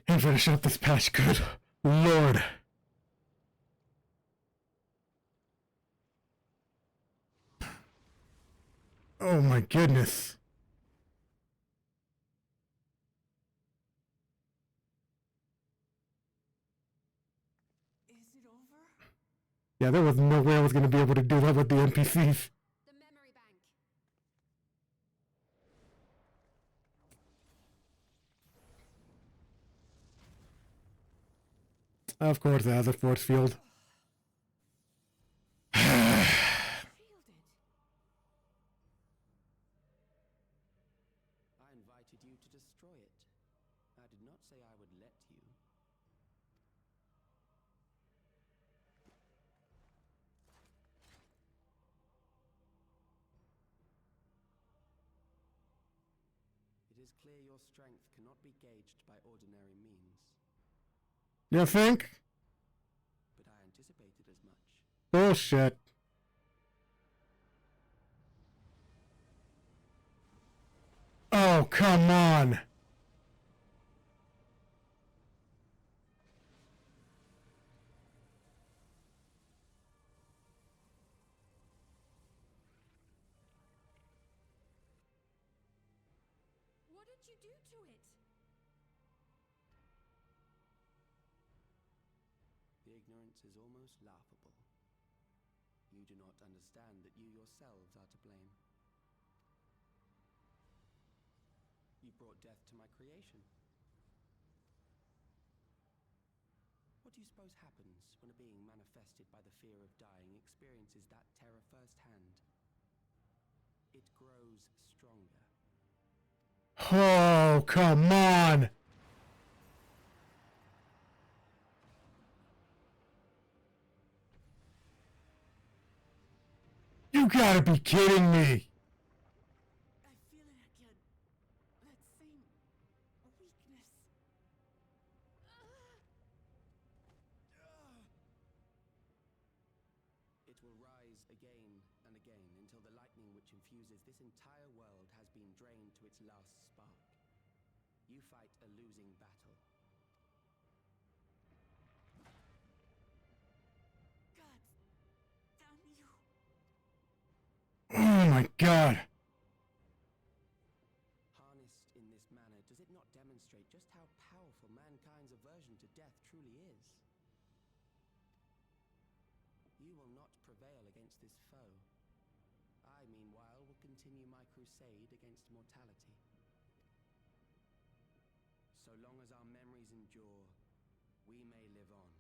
And finish up this patch. Good Lord. Oh my goodness. Is it over? Yeah, there was no way I was going to be able to do that with the NPCs. The memory bank. Of course, it has a force field. Shielded. I invited you to destroy it. I did not say I would let you. It is clear your strength cannot be gauged by ordinary means. You think? But I anticipated as much. Bullshit. Oh, come on. What did you do to it? The ignorance is almost laughable. You do not understand that you yourselves are to blame. You brought death to my creation. What do you suppose happens when a being manifested by the fear of dying experiences that terror firsthand? It grows stronger. Oh, come on. You gotta be kidding me. I feel it again. That same weakness. It will rise again and again until the lightning which infuses this entire world has been drained to its last spark. You fight a losing battle. God damn you. Oh my God. Harnessed in this manner, does it not demonstrate just how powerful mankind's aversion to death truly is? You will not prevail against this foe. I, meanwhile, will continue my crusade against mortality. So long as our memories endure, we may live on.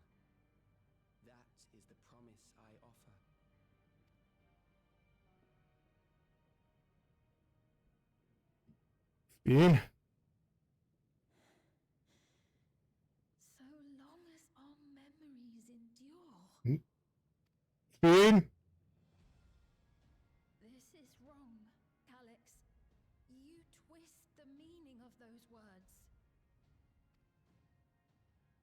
That is the promise I offer. Bean? So long as our memories endure. Bean? This is wrong, Alex. You twist the meaning of those words.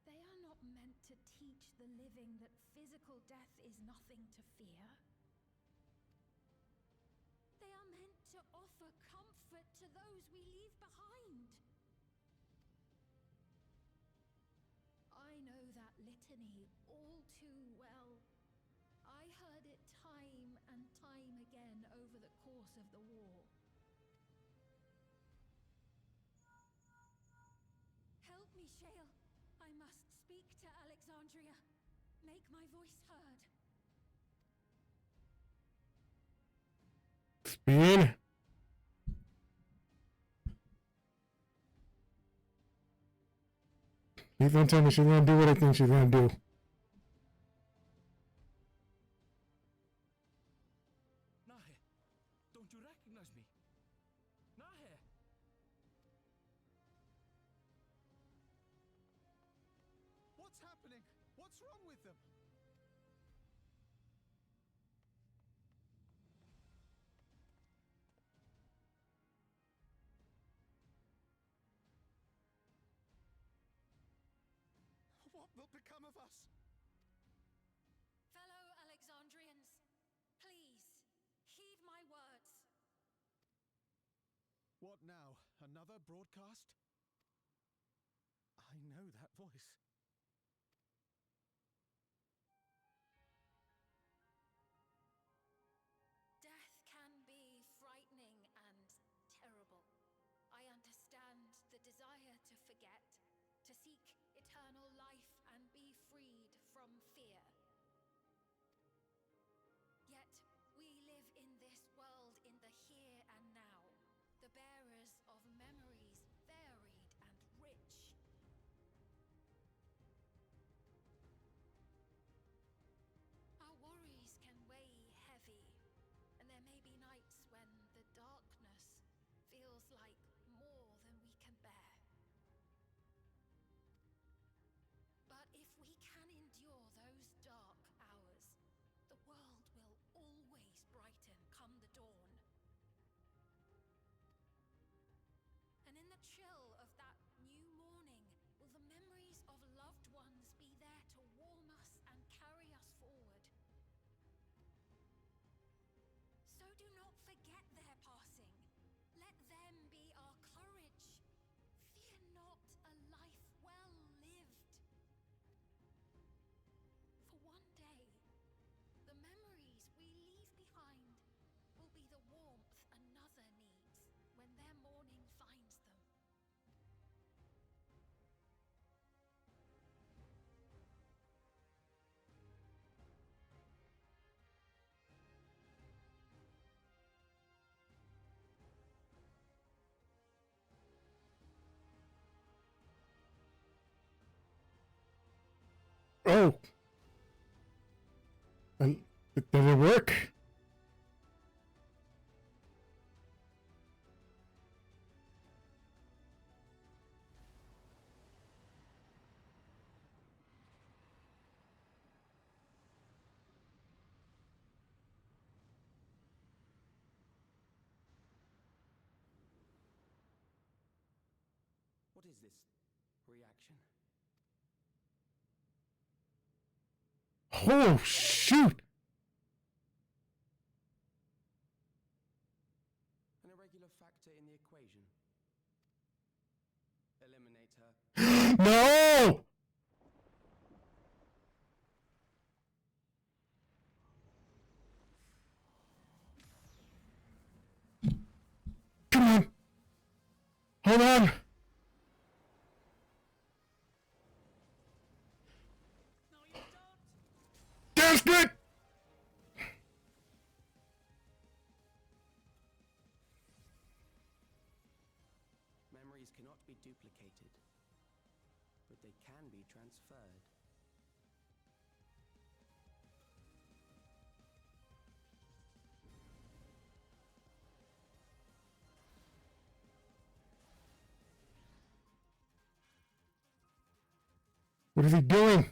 They are not meant to teach the living that physical death is nothing to fear. They are meant to offer comfort to those we leave behind. I know that litany all too well. I heard it time and time again over the course of the war. Help me, Shale. I must speak to Alexandria. Make my voice heard. Bean? Please don't tell me she's gonna do what I think she's gonna do. Nahe, don't you recognize me? Nahe! What's happening? What's wrong with them? What will become of us? Fellow Alexandrians, please, heed my words. What now? Another broadcast? I know that voice. Death can be frightening and terrible. I understand the desire to forget, to seek eternal life and be freed from fear. Yet, we live in this world in the here and now, the bearers of memories varied and rich. Our worries can weigh heavy, and there may be nights when the darkness feels like more than we can bear. But if we can endure those dark hours, the world will always brighten come the dawn. And in the chill of that new morning, will the memories of loved ones be there to warm us and carry us forward? So do not forget their passing. Let them be our courage. Fear not a life well lived. For one day, the memories we leave behind will be the warmth another needs when their morning finds them. Oh! And did it work? What is this reaction? Oh, shoot! An irregular factor in the equation. Eliminate her. No! Come on! Hold on! Desperate! Memories cannot be duplicated, but they can be transferred. What is he doing?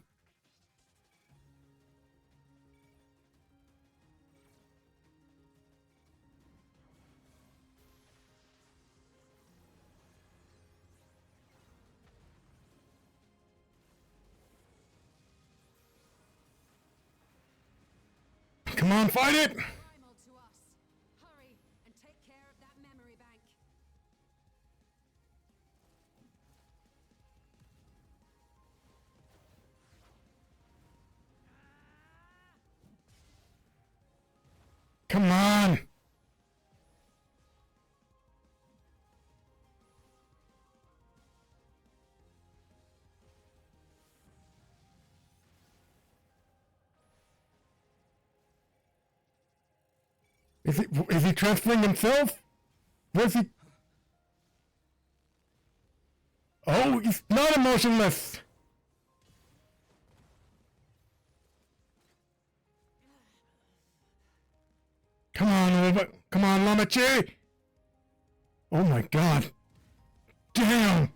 Come on, fight it! Primal to us. Hurry and take care of that memory bank. Come on! Is he transferring himself? Where's he? Oh, he's not emotionless! but come on, Lamachi! Oh my god. Damn!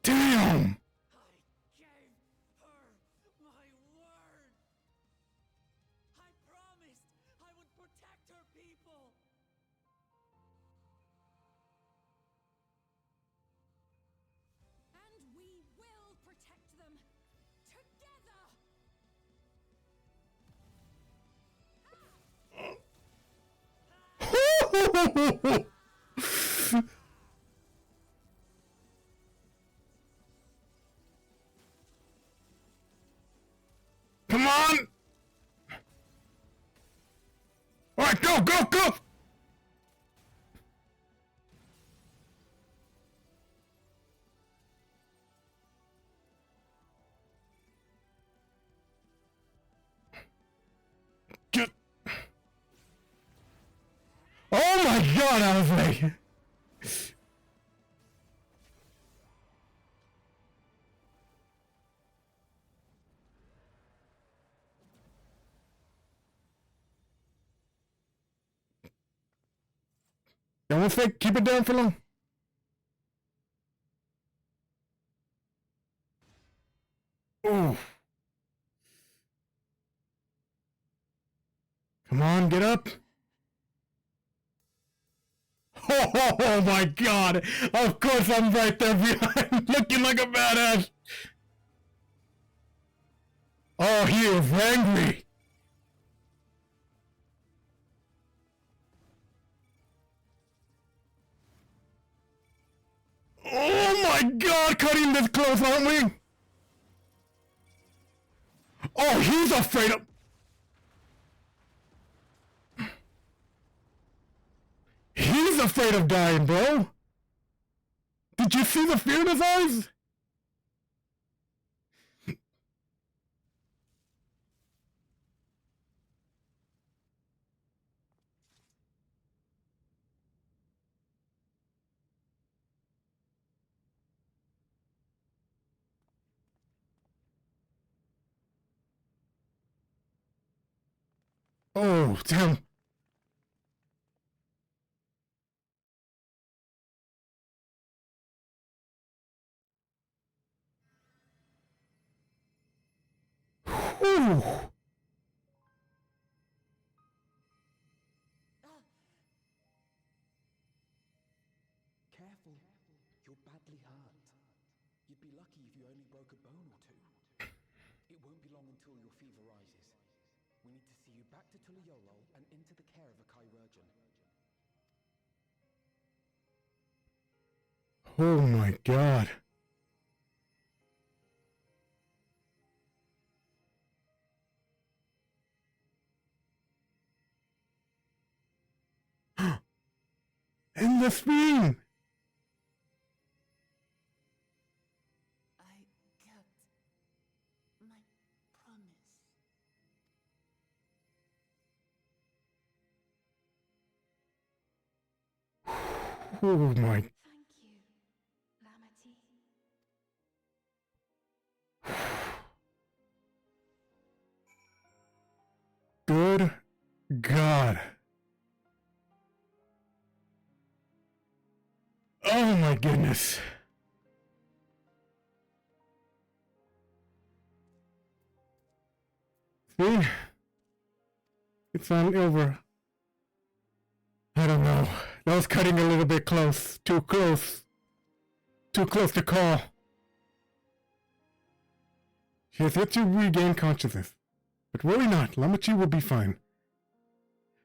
Damn! I gave her my word. I promised I would protect her people. And we will protect them together. Come on! Alright, go, go, go! Get... Oh my god, I was like... Don't think, keep it down for long. Oh. Come on, get up. Oh my god! Of course I'm right there behind, looking like a badass! Oh, he is angry! Oh my god, cutting this close, aren't we? Oh, he's afraid of... He's afraid of dying, bro! Did you see the fear in his eyes? Oh, damn. Whew. Careful. You're badly hurt. You'd be lucky if you only broke a bone or two. It won't be long until your fever rises. We need to see you back to Tuliyorol and into the care of a chirurgeon. Oh my god. And the screen! I kept my promise. Oh my... Thank you, Lamity. Good God. Oh my goodness. See? It's finally over. I don't know. That was cutting a little bit close. Too close. Too close to call. She has yet to regain consciousness. But worry not, Lamachi will be fine.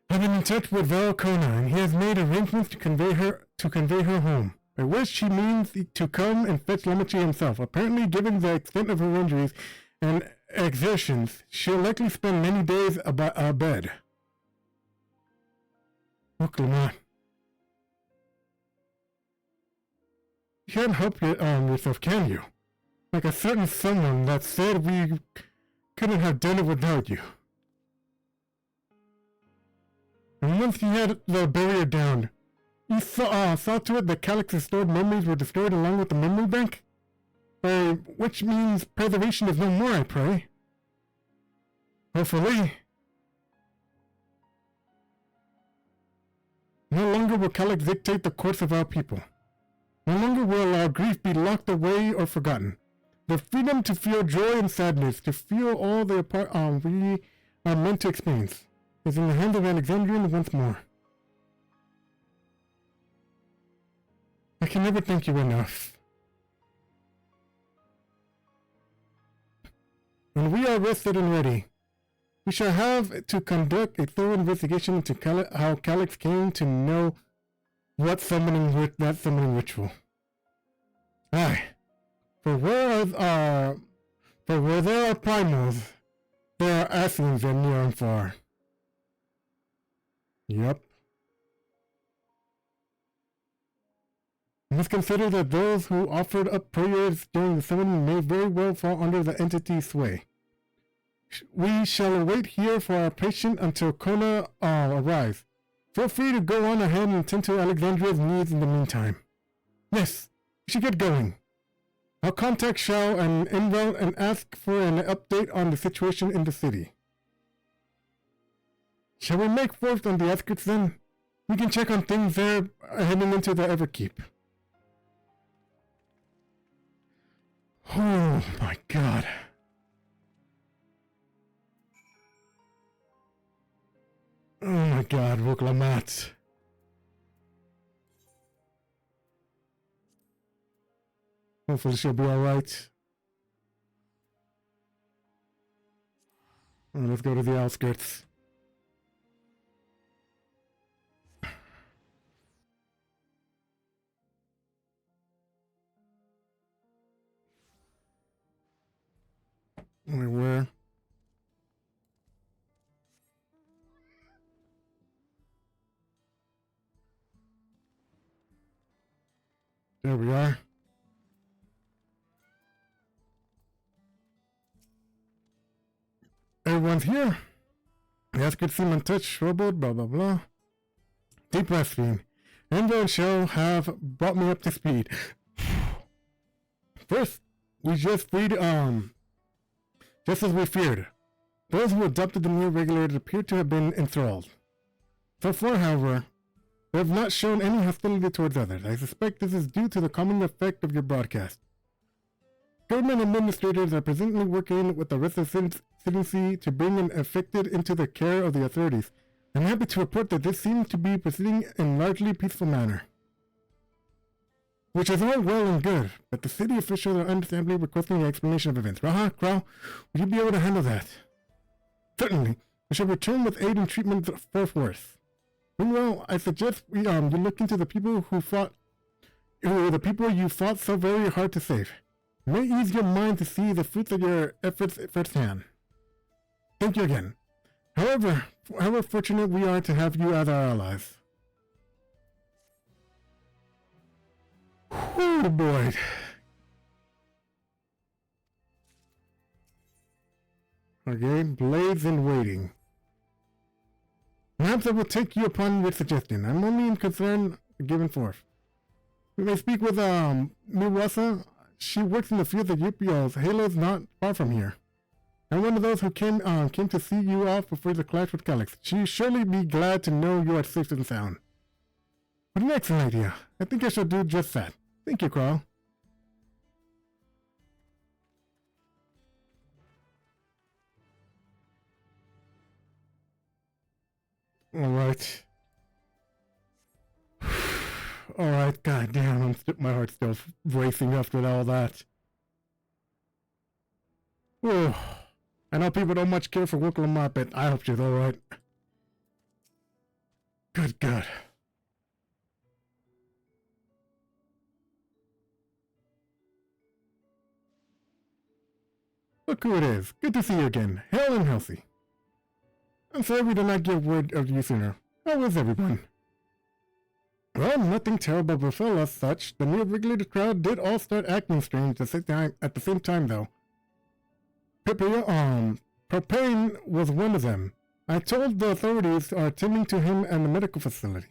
I've been in touch with Valkona, and he has made arrangements to convey her home. By which she means to come and fetch Lamachi himself. Apparently, given the extent of her injuries and exertions, she'll likely spend many days abed. Look, Lamont. You can't help yourself, can you? Like a certain someone that said we couldn't have done it without you. And once you had the barrier down, You saw to it that Calix's stored memories were destroyed along with the memory bank? Which means preservation is no more, I pray. Hopefully. No longer will Calix dictate the course of our people. No longer will our grief be locked away or forgotten. The freedom to feel joy and sadness, to feel all we are meant to experience, is in the hands of Alexandrians once more. I can never thank you enough. When we are rested and ready, we shall have to conduct a thorough investigation into how Calix came to know that summoning ritual. Aye, for where there are primals, there are Asians and near and far. Yup. You must consider that those who offered up prayers during the summoning may very well fall under the entity's sway. We shall await here for our patient until Kona arrives. Feel free to go on ahead and attend to Alexandria's needs in the meantime. Yes, we should get going. I'll contact Shao and Envel and ask for an update on the situation in the city. Shall we make forth on the outskirts then? We can check on things there heading into the Everkeep. Oh my god. Oh my god, Woklamat. Hopefully she'll be alright. Let's go to the outskirts. Wait, where? There we are. Everyone's here. Yes, could seem untouched, robot, blah blah blah. Deep breathing. Envo and Shell have brought me up to speed. First, we just freed, just as we feared. Those who adopted the new regulators appear to have been enthralled. So far, however, they have not shown any hostility towards others. I suspect this is due to the calming effect of your broadcast. Government administrators are presently working with the rest of the citizenry to bring an affected into the care of the authorities. I'm happy to report that this seems to be proceeding in largely peaceful manner. Which is all well and good, but the city officials are understandably requesting an explanation of events. Raha, Krau, would you be able to handle that? Certainly. We shall return with aid and treatment forthwith. Meanwhile, I suggest you look into the people you fought so very hard to save. It may ease your mind to see the fruits of your efforts firsthand. Thank you again. However, how fortunate we are to have you as our allies. Oh boy. Okay, blades in waiting. Perhaps I will take you upon your suggestion. I'm only in concern given forth. We may speak with Miwasa. She works in the field of Yupio's. Halo's not far from here. I'm one of those who came to see you off before the clash with Calix. She'll surely be glad to know you are safe and sound. What an excellent idea. I think I shall do just that. Thank you, Carl. Alright. Alright, goddamn, my heart's still racing after all that. Whew. I know people don't much care for Woklamat, but I hope she's alright. Good God. Look who it is. Good to see you again. Hale and healthy. I'm sorry we did not get word of you sooner. How is everyone? Well, nothing terrible befell us such. The new regulated crowd did all start acting strange at the same time, though. Propane was one of them. I told the authorities are attending to him at the medical facility.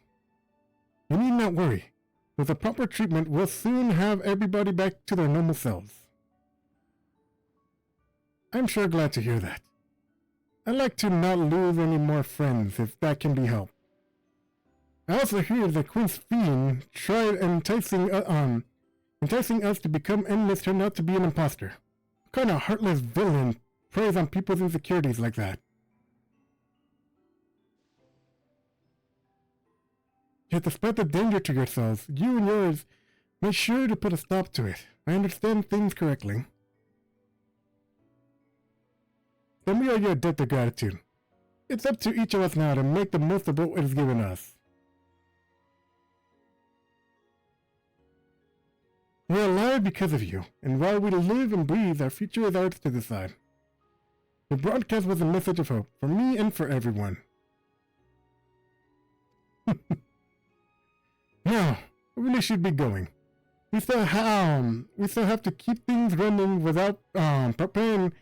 You need not worry. With the proper treatment, we'll soon have everybody back to their normal selves. I'm sure glad to hear that. I'd like to not lose any more friends if that can be helped. I also hear that Queen's Fiend tried enticing us to become enemies turned out to be an imposter. What kind of heartless villain preys on people's insecurities like that? Yet despite the danger to yourselves, you and yours make sure to put a stop to it. I understand things correctly. Then we owe you a debt of gratitude. It's up to each of us now to make the most of what is given us. We're alive because of you, and while we live and breathe, our future is ours to decide. The broadcast was a message of hope, for me and for everyone. Now, we really should be going. We still have to keep things running without preparing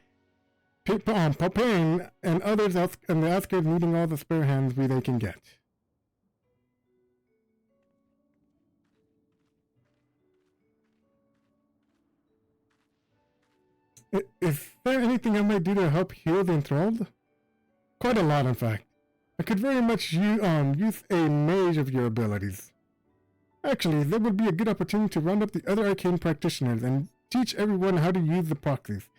and others and the outskirts needing all the spare hands they can get. Is there anything I might do to help heal the enthralled? Quite a lot, in fact. I could very much use a mage of your abilities. Actually, that would be a good opportunity to round up the other arcane practitioners and teach everyone how to use the proxies.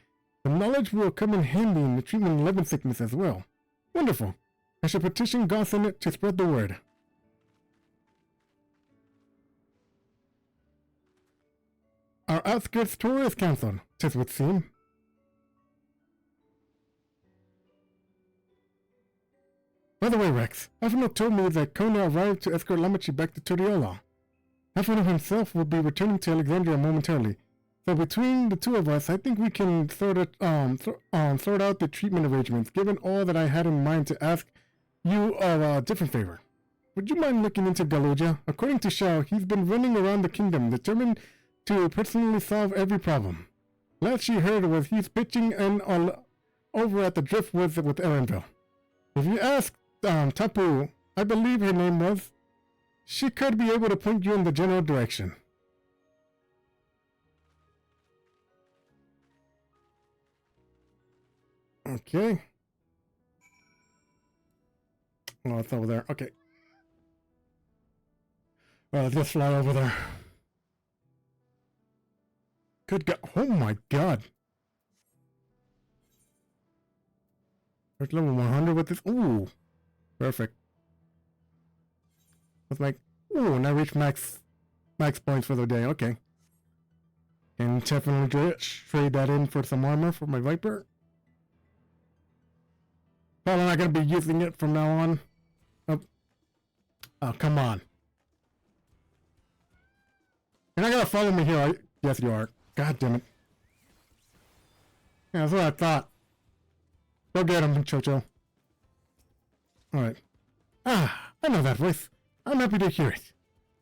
The knowledge will come in handy in the treatment of leaven sickness as well. Wonderful. I shall petition Gossanet to spread the word. Our outskirts tour is cancelled, 'tis would seem. By the way, Rex, Afino told me that Kona arrived to escort Lamachi back to Toriola. Afino himself will be returning to Alexandria momentarily. So between the two of us, I think we can sort out the treatment arrangements, given all that I had in mind to ask you of a different favor. Would you mind looking into Galuja? According to Shao, he's been running around the kingdom, determined to personally solve every problem. Last she heard was he's pitching in over at the Driftwoods with Erenville. If you ask Tapu, I believe her name was, she could be able to point you in the general direction. Okay. Oh, it's over there. Okay. Well, let's just fly over there. Good God. Oh my God. There's level 100 with this. Ooh. Perfect. Let's make. Ooh, and I reach max points for the day. Okay. Can definitely trade that in for some armor for my Viper. Probably not going to be using it from now on. Oh, oh come on. You're not going to follow me here, are you? Yes, you are. God damn it. Yeah, that's what I thought. Go get him, Chocho. Alright. Ah, I know that voice. I'm happy to hear it.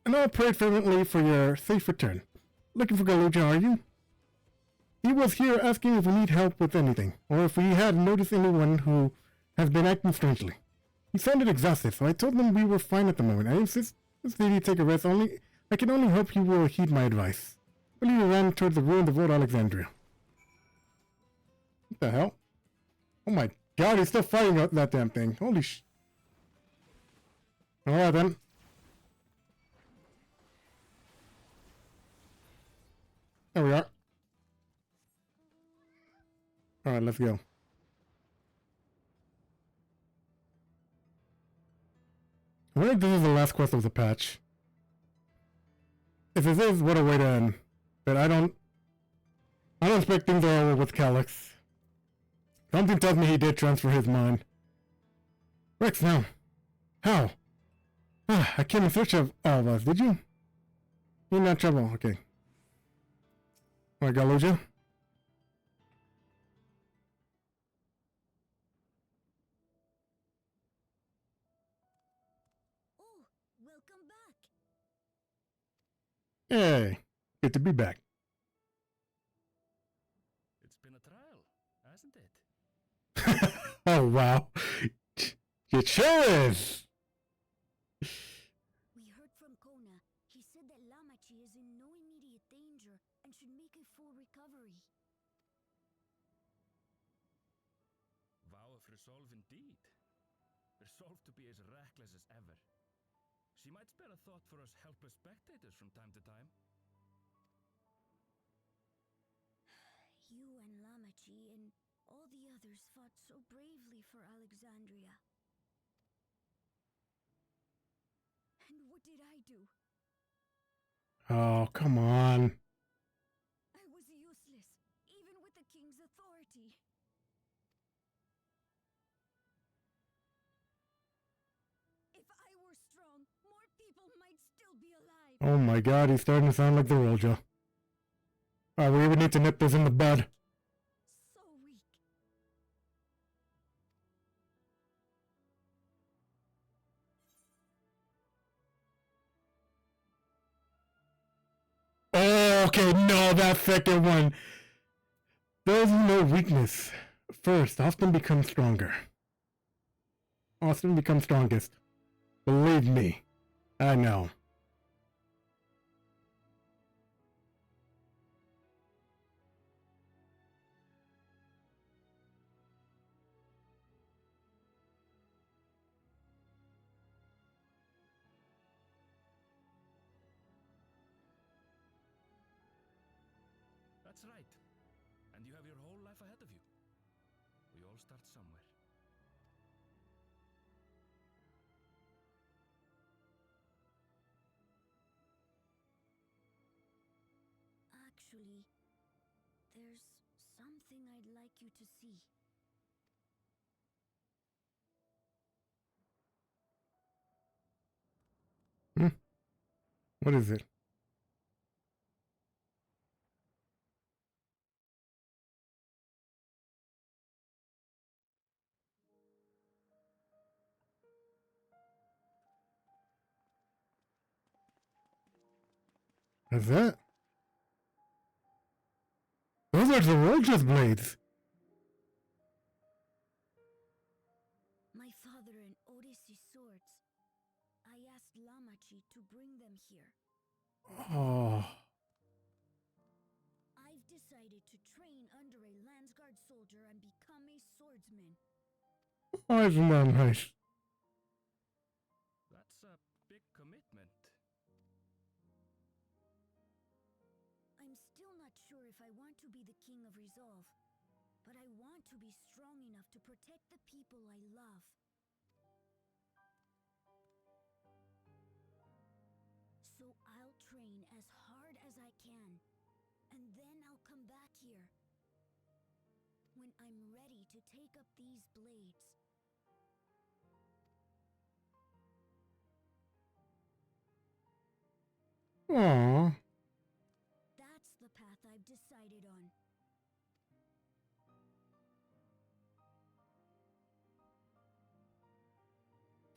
And I'll pray fervently for your safe return. Looking for Galuja, are you? He was here asking if we need help with anything, or if we had noticed anyone who has been acting strangely. He sounded exhausted, so I told him we were fine at the moment. I insist that he take a rest. I can only hope he will heed my advice. But he ran toward the ruins of old Alexandria. What the hell? Oh my God, he's still fighting that damn thing. Holy sh... Alright then. There we are. Alright, let's go. I wonder if this is the last quest of the patch. If this is, what a way to end. But I don't expect things are over with Calyx. Something tells me he did transfer his mind. Rex, now. How? Ah, I came in search of all of us, did you? You're not trouble, okay. Alright, Galuja. Oh, welcome back. Hey, good to be back. It's been a trial, hasn't it? Oh, wow. It sure is. We heard from Arkona, he said that Lamachi is in no immediate danger and should make a full recovery. Vow of resolve indeed. Resolved to be as reckless as ever. She might spare a thought for us helpless spectators from time to time. You and Lamachi and all the others fought so bravely for Alexandria. And what did I do? Oh, come on. I was useless, even with the king's authority. If I were strong, more people might still be alive. Oh my god, he's starting to sound like the Roja. Alright, we even need to nip this in the bud. So weak. Oh, okay, no, that second one. There's no weakness. First, often becomes stronger. Often becomes strongest. Believe me, I know. That's right. And you have your whole life ahead of you. We all start somewhere. Actually, there's something I'd like you to see. What is it? Is that? Those are the Roja's blades. My father and Odyssey's swords. I asked Lamachi to bring them here. Oh. I've decided to train under a Landsguard soldier and become a swordsman. Why isn't that nice? That's a big commitment. I'm still not sure if I want to be the king of Resolve, but I want to be strong enough to protect the people I love. So I'll train as hard as I can, and then I'll come back here. When I'm ready to take up these blades. Aww. That's the path I've decided on.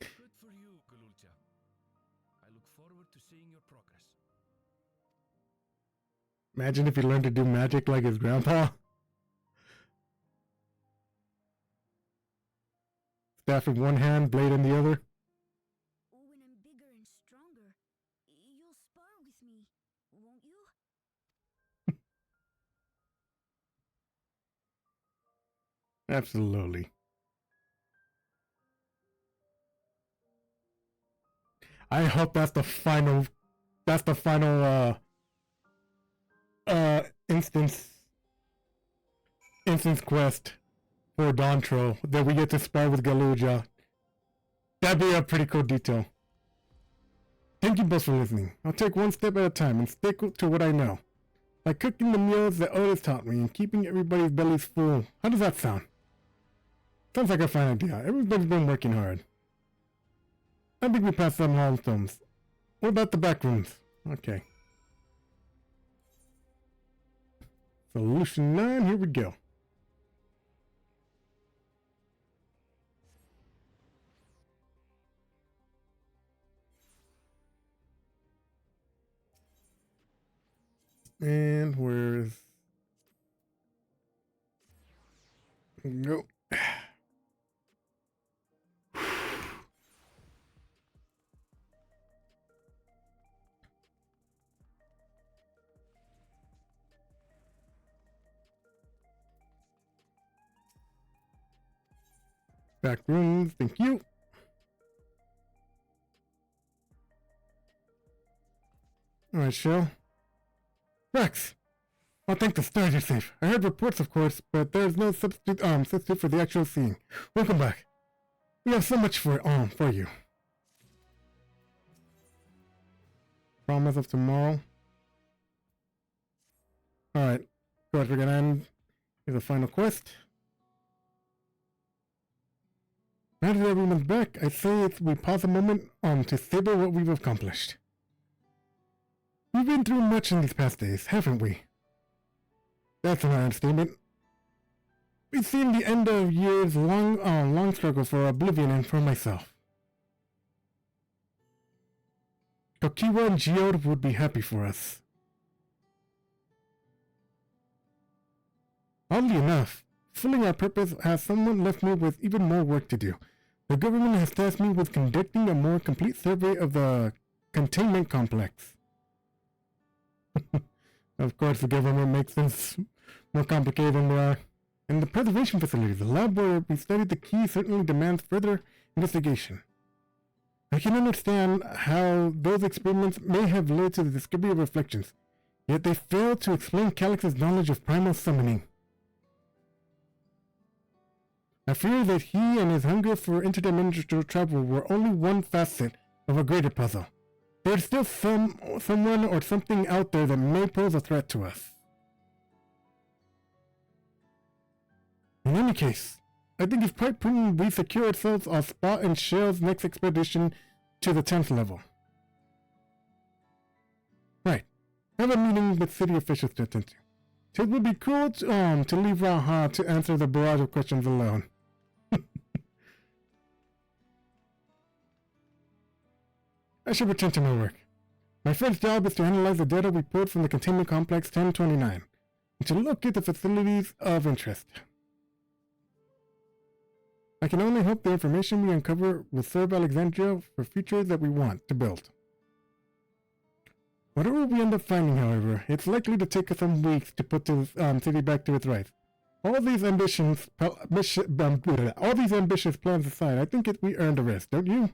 Good for you, Galulcha. I look forward to seeing your progress. Imagine if he learned to do magic like his grandpa. Staff in one hand, blade in the other. When I'm bigger and stronger, you'll spar with me, won't you? Absolutely. I hope that's the final instance quest for Dawntrail that we get to spar with Galuja. That'd be a pretty cool detail. Thank you both for listening. I'll take one step at a time and stick to what I know. Like cooking the meals that Otis taught me and keeping everybody's bellies full. How does that sound? Sounds like a fine idea. Everybody's been working hard. I think we passed some milestones. What about the back rooms? Okay. Solution 9, here we go. And where's... Go. Back rooms, thank you. Alright, Shell. Rex! I think the stars are safe. I heard reports, of course, but there's no substitute for the actual seeing. Welcome back. We have so much for you. Promise of tomorrow. Alright. Good, we're gonna end with the final quest. Now that everyone's back, I say we pause a moment to savor what we've accomplished. We've been through much in these past days, haven't we? That's an understatement. We've seen the end of years' long struggle for oblivion and for myself. Tokiwa and Geode would be happy for us. Oddly enough, fulfilling our purpose has somewhat left me with even more work to do. The government has tasked me with conducting a more complete survey of the containment complex. Of course, the government makes things more complicated than they are. In the preservation facility, the lab where we studied the key certainly demands further investigation. I can understand how those experiments may have led to the discovery of reflections, yet they fail to explain Calyx's knowledge of primal summoning. I fear that he and his hunger for interdimensional travel were only one facet of a greater puzzle. There's still someone or something out there that may pose a threat to us. In any case, I think it's quite prudent we secure ourselves a spot in Shell's next expedition to the 10th level. Right. I have a meeting with city officials to attend to. It would be cool to leave Raha to answer the barrage of questions alone. I should return to my work. My first job is to analyze the data we pulled from the containment complex 1029 and to locate the facilities of interest. I can only hope the information we uncover will serve Alexandria for futures that we want to build. Whatever we end up finding, however, it's likely to take us some weeks to put the city back to its rights. All these ambitious plans aside, I think we earned a rest, don't you?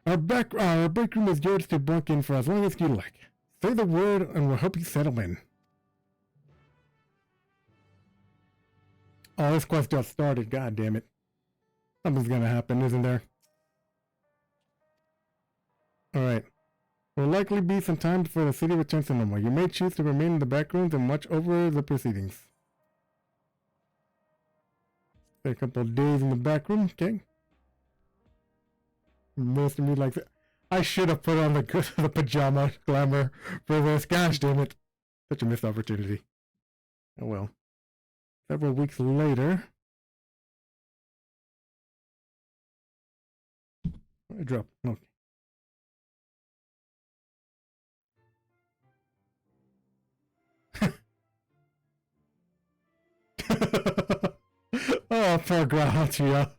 Our break room is yours to bunk in for as long as you like. Say the word and we'll help you settle in. Oh, this quest just started, god damn it. Something's gonna happen, isn't there? Alright. There will likely be some time before the city returns to normal. You may choose to remain in the back rooms and watch over the proceedings. Stay a couple of days in the back room, okay? Most of me like that. I should have put on the pajama glamour for this. Gosh damn it. Such a missed opportunity. Oh well. Several weeks later. I drop. Okay. Oh, poor Gratia.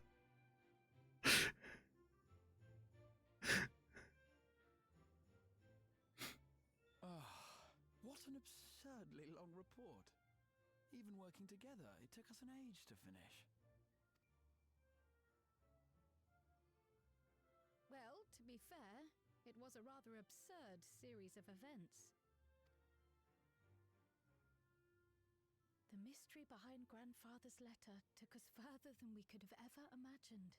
What an absurdly long report. Even working together, it took us an age to finish. Well, to be fair, it was a rather absurd series of events. The mystery behind Grandfather's letter took us further than we could have ever imagined.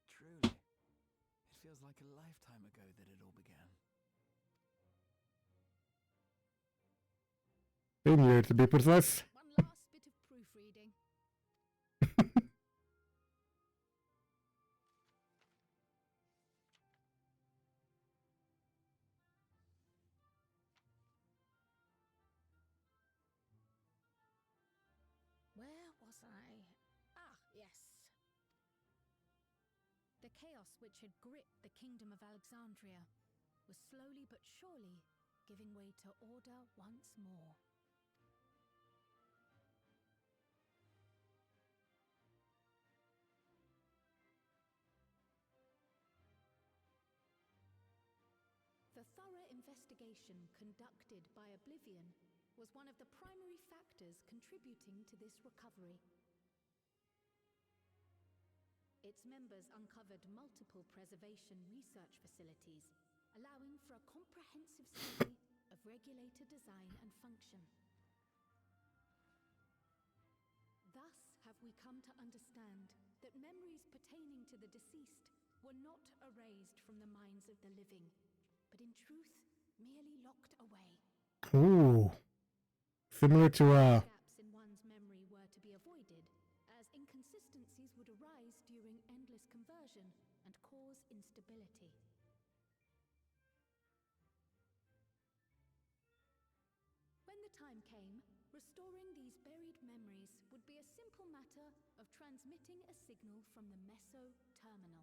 Truly. It feels like a lifetime ago that it all began. In here, to be precise. One last bit of proofreading. Where was I? Ah, yes. The chaos which had gripped the kingdom of Alexandria was slowly but surely giving way to order once more. The thorough investigation conducted by Oblivion was one of the primary factors contributing to this recovery. its members uncovered multiple preservation research facilities, allowing for a comprehensive study of regulator design and function. Thus have we come to understand that memories pertaining to the deceased were not erased from the minds of the living, but in truth, merely locked away. Ooh. Similar to, Gaps in one's memory were to be avoided, as inconsistencies would arise during endless conversion and cause instability. When the time came, restoring these buried memories would be a simple matter of transmitting a signal from the meso-terminal.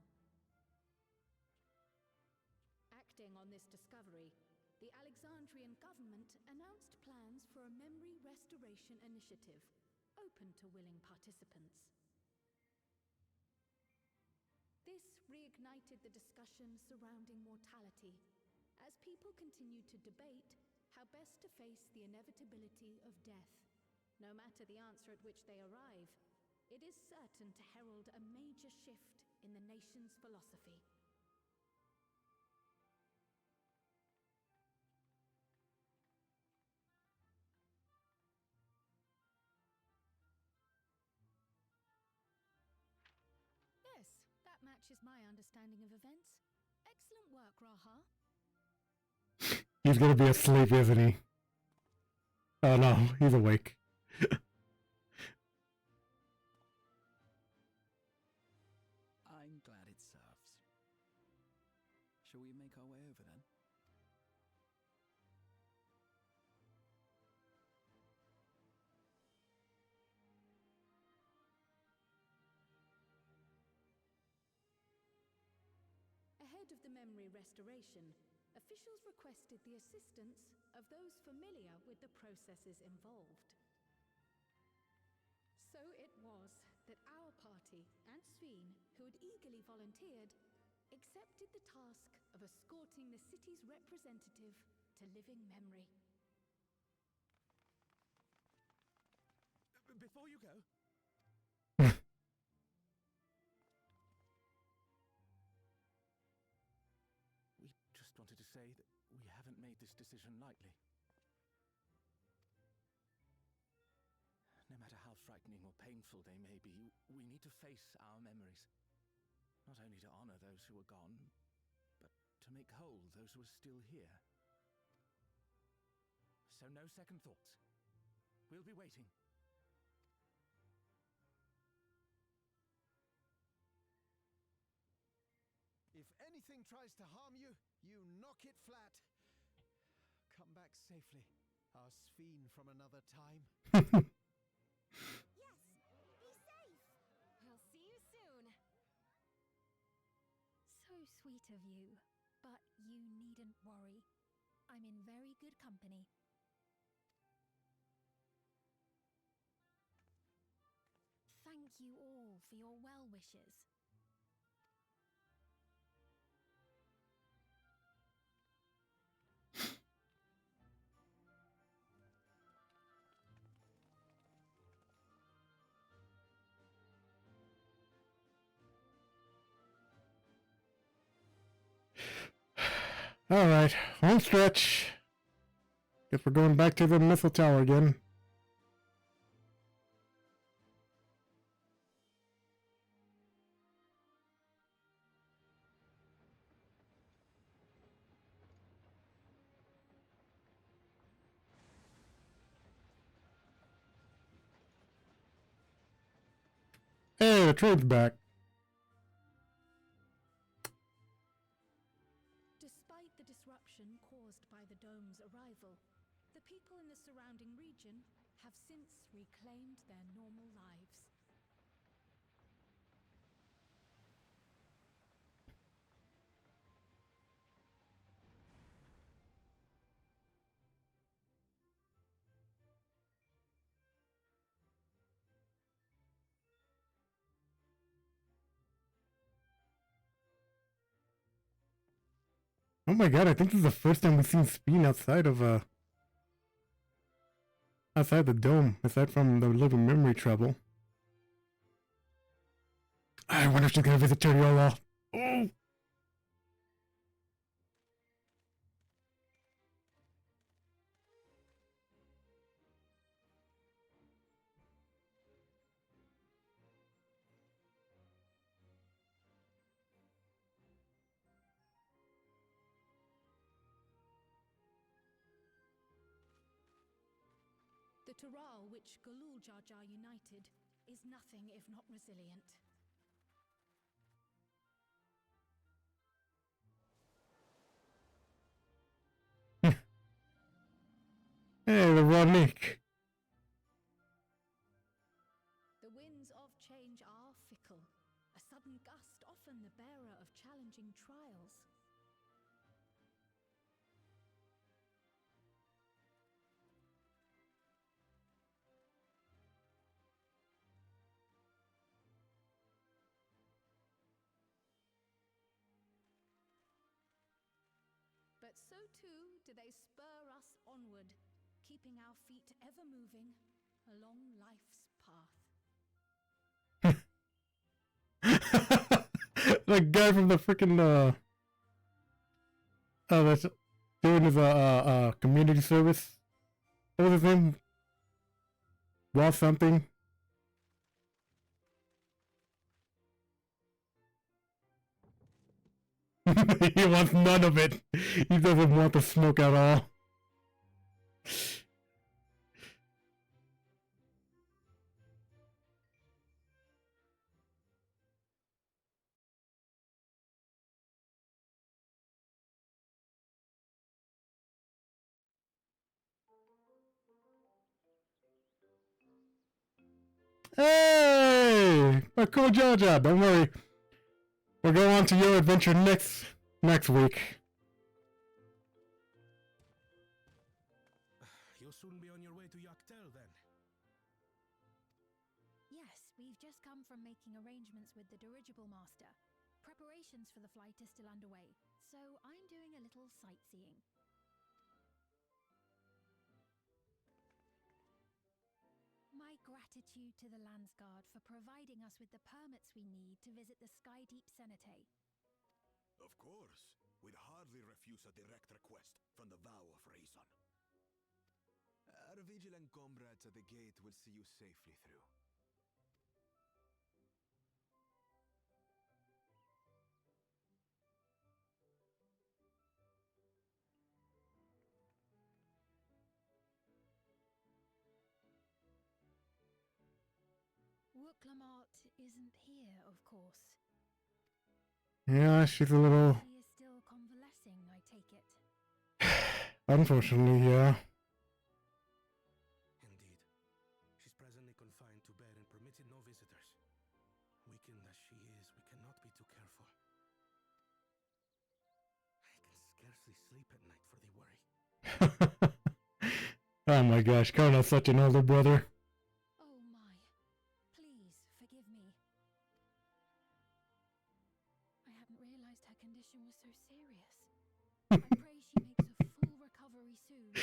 Acting on this discovery, the Alexandrian government announced plans for a memory restoration initiative, open to willing participants. This reignited the discussion surrounding mortality, as people continued to debate how best to face the inevitability of death. No matter the answer at which they arrive, it is certain to herald a major shift in the nation's philosophy. Yes, that matches my understanding of events. Excellent work, Raha. he's gonna be asleep, isn't he? Oh no, he's awake. I'm glad it serves. Shall we make our way over then? Ahead of the memory restoration, officials requested the assistance of those familiar with the processes involved. So it was that our party and Sveen, who had eagerly volunteered, accepted the task of escorting the city's representative to living memory. Before you go, We just wanted to say that we haven't made this decision lightly. No matter how frightening or painful they may be, we need to face our memories. Not only to honor those who are gone, but to make whole those who are still here. So no second thoughts. We'll be waiting. If anything tries to harm you, you knock it flat. Come back safely, our Sphene from another time. Yes! Be safe! We'll see you soon! So sweet of you, but you needn't worry. I'm in very good company. Thank you all for your well wishes. Alright, home stretch. Guess we're going back to the missile tower again. Hey, the train's back. Despite the disruption caused by the dome's arrival, the people in the surrounding region have since reclaimed their normal lives. Oh my god, I think this is the first time we've seen Speen outside of, outside the dome, aside from the living memory trouble. I wonder if she's gonna visit Toriola. Oh! The Taral which Galul Jar Jar united is nothing if not resilient. Hey, the Ronick. The winds of change are fickle. A sudden gust often the bearer of challenging trials. But so too do they spur us onward, keeping our feet ever moving along life's path. The guy from the freaking that's doing his community service. What was his name? Was something. He wants none of it. He doesn't want the smoke at all. Hey! A cool Jaja, don't worry. We'll go on to your adventure next week. You'll soon be on your way to Yaktel then. Yes, we've just come from making arrangements with the dirigible master. Preparations for the flight are still underway, so I'm doing a little sightseeing. My gratitude to the Landsguard for providing us with the permits we need to visit the Skydeep Cenote. Of course. We'd hardly refuse a direct request from the vow of reason. Our vigilant comrades at the gate will see you safely through. Wooklamart isn't here, of course. Yeah, she's a little... She is still convalescing, I take it. Unfortunately, yeah. Indeed. She's presently confined to bed and permitted no visitors. Weakened as she is, we cannot be too careful. I can scarcely sleep at night for the worry. Oh my gosh, Kono's such an older brother. Oh my. Please, forgive me. I hadn't realized her condition was so serious. I pray she makes a full recovery soon.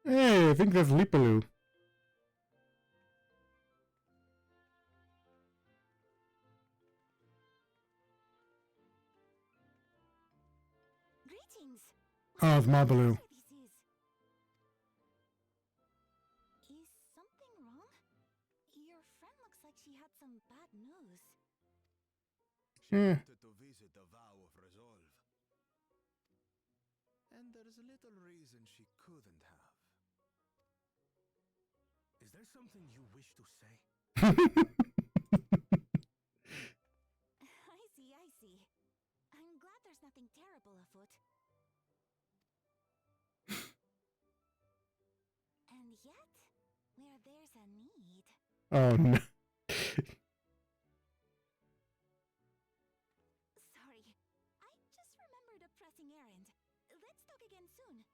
Hey, I think that's Lipaloo. Greetings. Oh, it's Mabaloo. Is something wrong? Your friend looks like she had some bad news. She Yeah. wanted to visit the vow of resolve. And there's little reason she couldn't have. Is there something you wish to say? I see. I'm glad there's nothing terrible afoot. And yet, where there's a need... Oh no. Sorry, I just remembered a pressing errand. Let's talk again soon.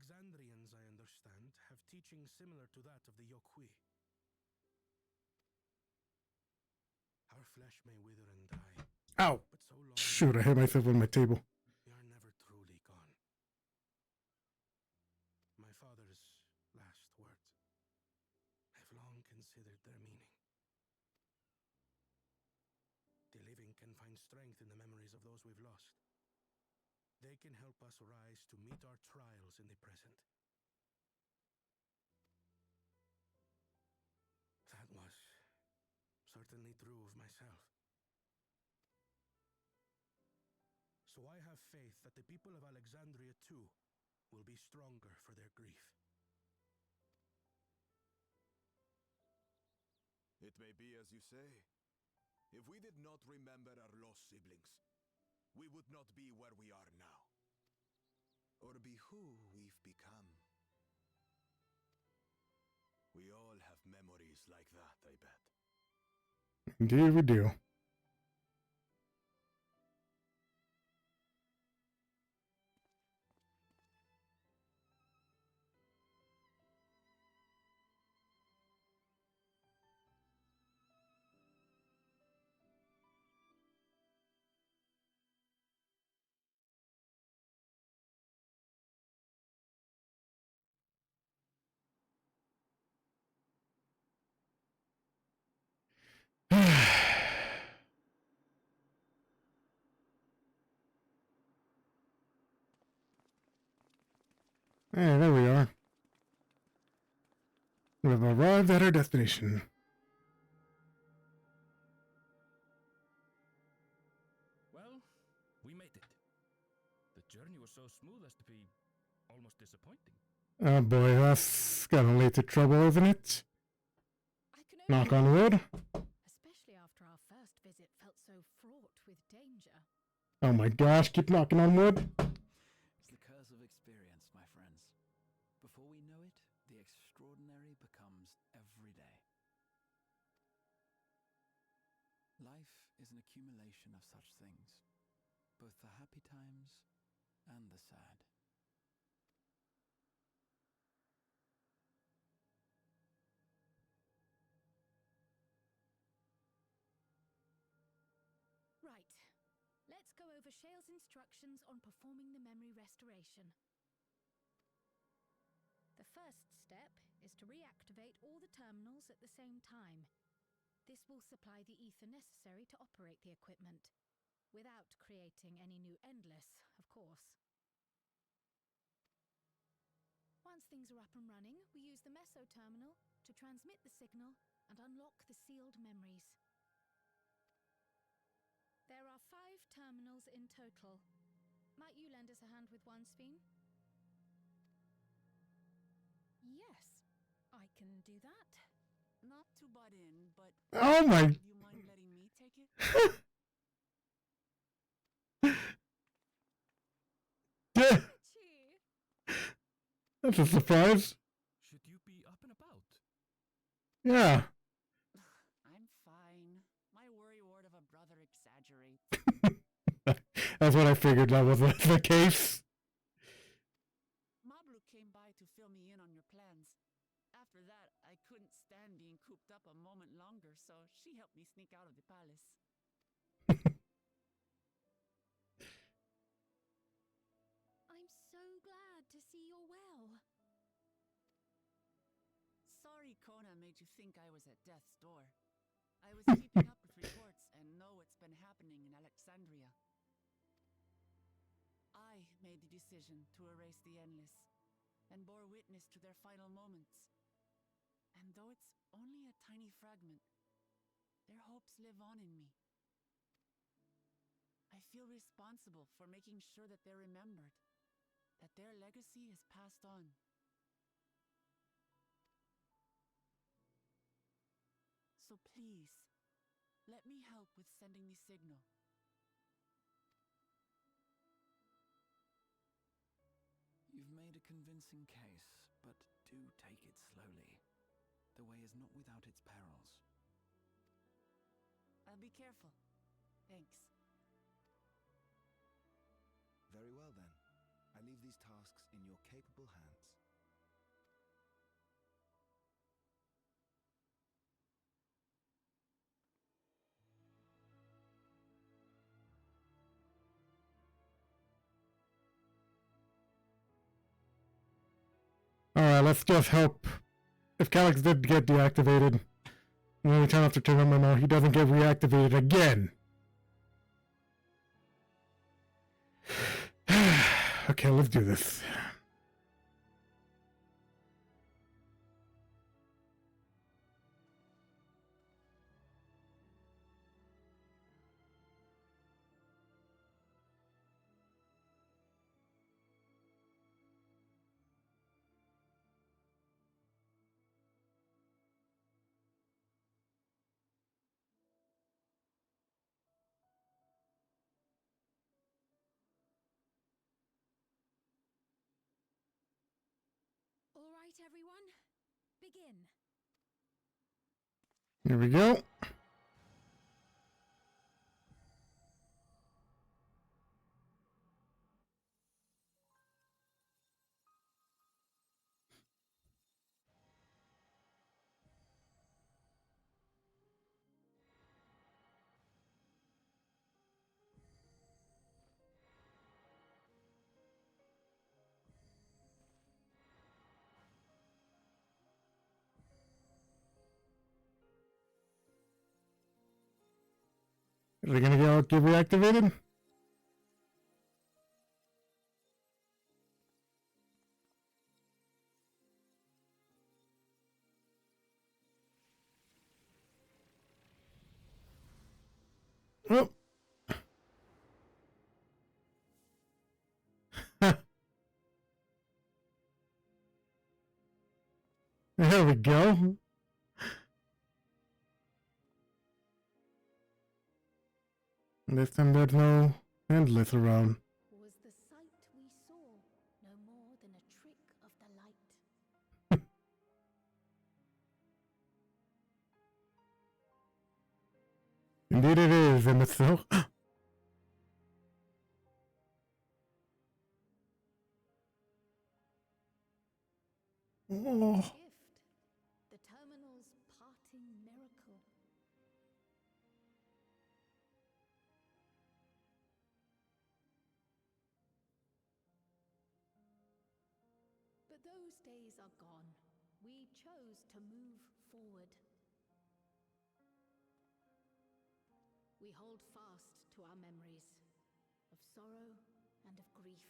Alexandrians, I understand, have teaching similar to that of the Yokui. Our flesh may wither and die. Ow! But so long Shoot, I hit myself on my table. we are never truly gone. My father's last words. I've long considered their meaning. The living can find strength in the memories of those we've lost. They can help us rise to meet our trials in the present. That was certainly true of myself. So I have faith that the people of Alexandria too will be stronger for their grief. It may be as you say. If we did not remember our lost siblings, we would not be where we are now. Or be who we've become. We all have memories like that, I bet. Indeed we do. Hey, there we are. We have arrived at our destination. Well, we made it. The journey was so smooth as to be almost disappointing. Oh boy, that's gonna lead to trouble, isn't it? Knock on wood. Especially after our first visit felt so fraught with danger. Oh my gosh, keep knocking on wood. It's the curse of experience, my friends. Before we know it, the extraordinary becomes every day. Life is an accumulation of such things, both the happy times and the sad. Right. Let's go over Shale's instructions on performing the memory restoration. The first step is to reactivate all the terminals at the same time. This will supply the ether necessary to operate the equipment, without creating any new endless, of course. Once things are up and running, we use the meso terminal to transmit the signal and unlock the sealed memories. There are 5 terminals in total. Might you lend us a hand with one, Sveen? Yes, I can do that. Not to butt in, but Oh my. would you mind letting me take it? Yeah. That's a surprise. Should you be up and about? Yeah. I'm fine. My worrywart of a brother exaggerates. That's what I figured that was the case. Mablu came by to fill me in on your plans. After that, I couldn't stand being cooped up a moment longer, so she helped me sneak out of the palace. I'm so glad to see you're well. Sorry Kona made you think I was at death's door. I was keeping up with reports and know what's been happening in Alexandria. I made the decision to erase the Endless, and bore witness to their final moments. And though it's only a tiny fragment, their hopes live on in me. I feel responsible for making sure that they're remembered, that their legacy is passed on. So please, let me help with sending the signal. You've made a convincing case, but do take it slowly. The way is not without its perils. I'll be careful. Thanks. Very well then. I leave these tasks in your capable hands. Alright, let's just hope if Calyx did get deactivated, and every time I have to turn on my mouth, he doesn't get reactivated again. Okay, let's do this. All right, everyone. Begin. Here we go. Is it gonna get reactivated? Oh. There we go. This time there's no endless around. Was the sight we saw no more than a trick of the light? Indeed it is, and it's so... Oh. Gift. The terminal's parting miracle. But those days are gone. We chose to move forward. We hold fast to our memories of sorrow and of grief.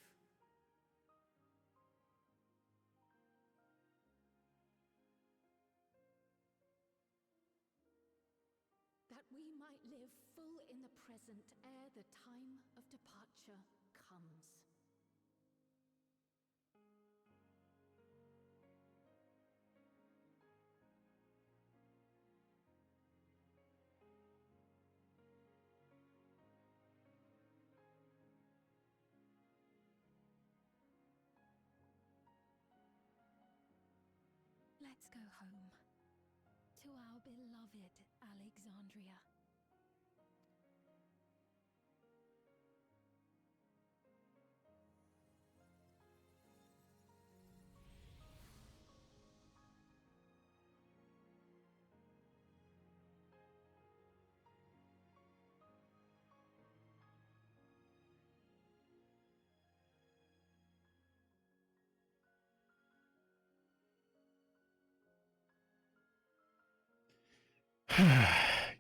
That we might live full in the present ere the time of departure comes. Let's go home. To our beloved Alexandria.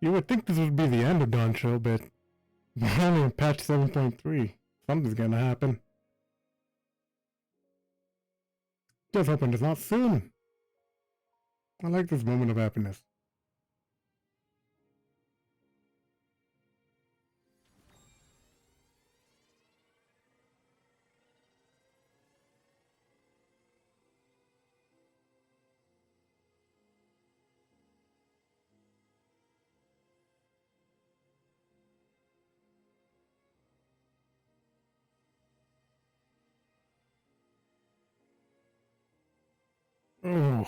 You would think this would be the end of Dawntrail, but we're only in patch 7.3. Something's gonna happen. Just hoping it's not soon. I like this moment of happiness. Oh.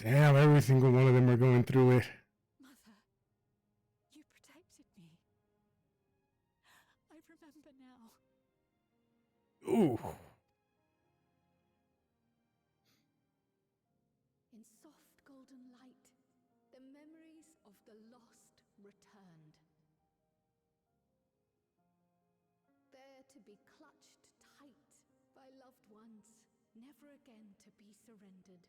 Damn, every single one of them are going through it. Mother, you protected me. I remember now. Ooh. In soft golden light, the memories of the lost returned. There to be clutched tight by loved ones, never again to be surrendered.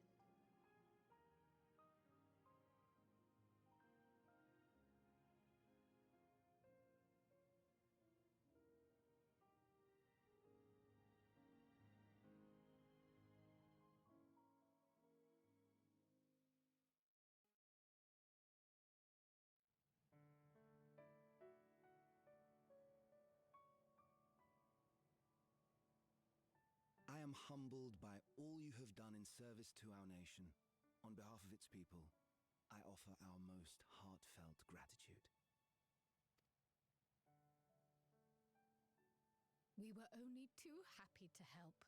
I am humbled by all you have done in service to our nation. On behalf of its people, I offer our most heartfelt gratitude. We were only too happy to help.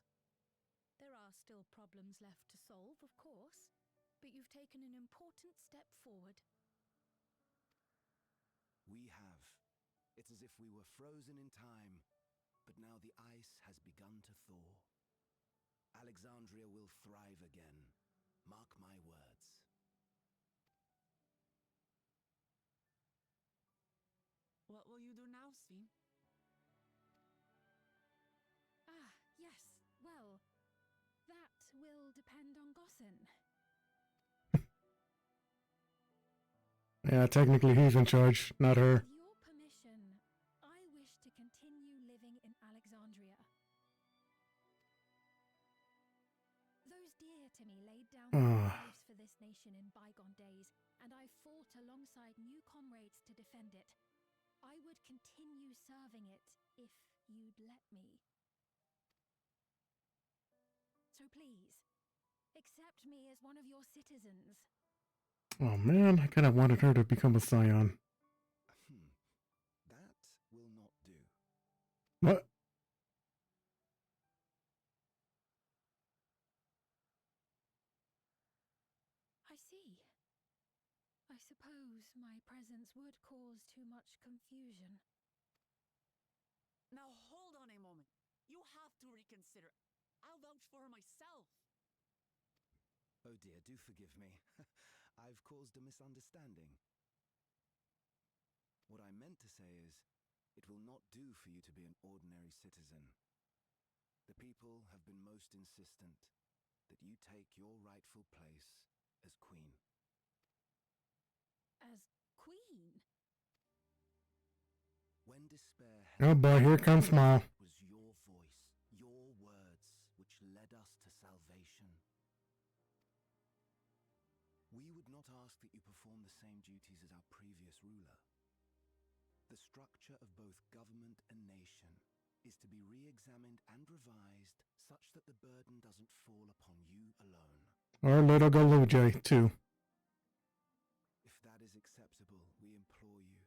There are still problems left to solve, of course, but you've taken an important step forward. We have. It's as if we were frozen in time, but now the ice has begun to thaw. Alexandria will thrive again. Mark my words. What will you do now, Sven? Ah, yes. Well, that will depend on Gossen. Yeah, technically he's in charge, not her. With your permission, I wish to continue living in Alexandria. Those dear to me laid down their lives for this nation in bygone days, and I fought alongside new comrades to defend it. I would continue serving it if you'd let me. So please, accept me as one of your citizens. Oh man, I kind of wanted her to become a scion. That will not do. What? I see. I suppose my presence would cause too much confusion. Now hold on a moment. You have to reconsider. I'll vouch for her myself. Oh dear, do forgive me. I've caused a misunderstanding. What I meant to say is, it will not do for you to be an ordinary citizen. The people have been most insistent that you take your rightful place as queen. As queen? When despair Oh boy, here comes Smile. It was your voice, your words, which led us to salvation. We would not ask that you perform the same duties as our previous ruler. The structure of both government and nation is to be re-examined and revised such that the burden doesn't fall upon you alone. Or little Galuje, too. If that is acceptable, we implore you,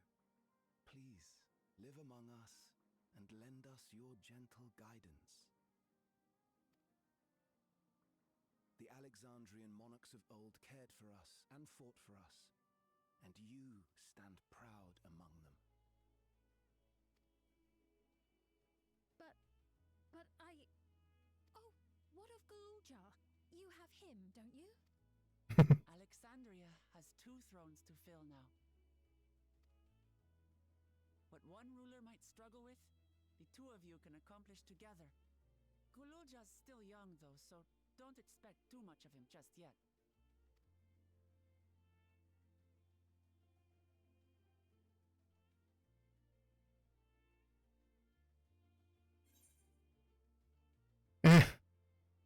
please live among us and lend us your gentle guidance. The Alexandrian monarchs of old cared for us and fought for us, and you stand proud among them. But I... Oh, what of Galuja? You have him, don't you? Alexandria has 2 thrones to fill now. What one ruler might struggle with, the 2 of you can accomplish together. Guluja's still young, though, so don't expect too much of him just yet.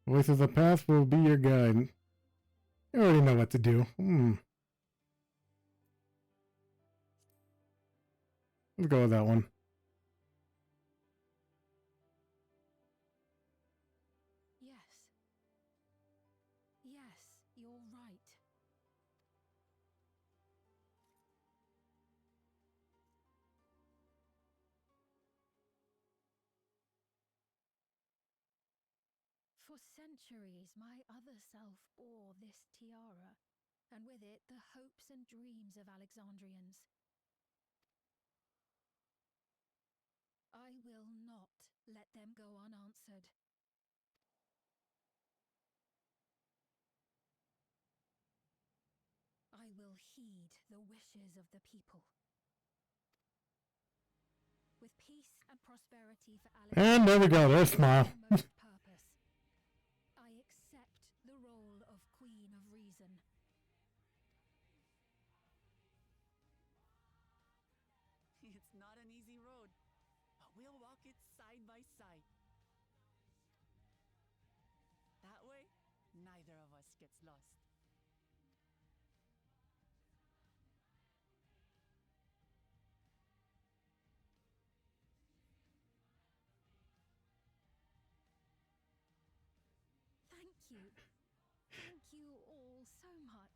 Voice of the past will be your guide. You already know what to do. Let's go with that one. Yes. Yes, you're right. For centuries, my other self bore this tiara, and with it the hopes and dreams of Alexandrians. I will not let them go unanswered. I will heed the wishes of the people. With peace and prosperity for Alexandria. And there we go, there's Smile. Purpose. I accept the role of Queen of Reason. It's not an easy road, but we'll walk it side by side. That way, neither of us gets lost. Thank you. Thank you all so much.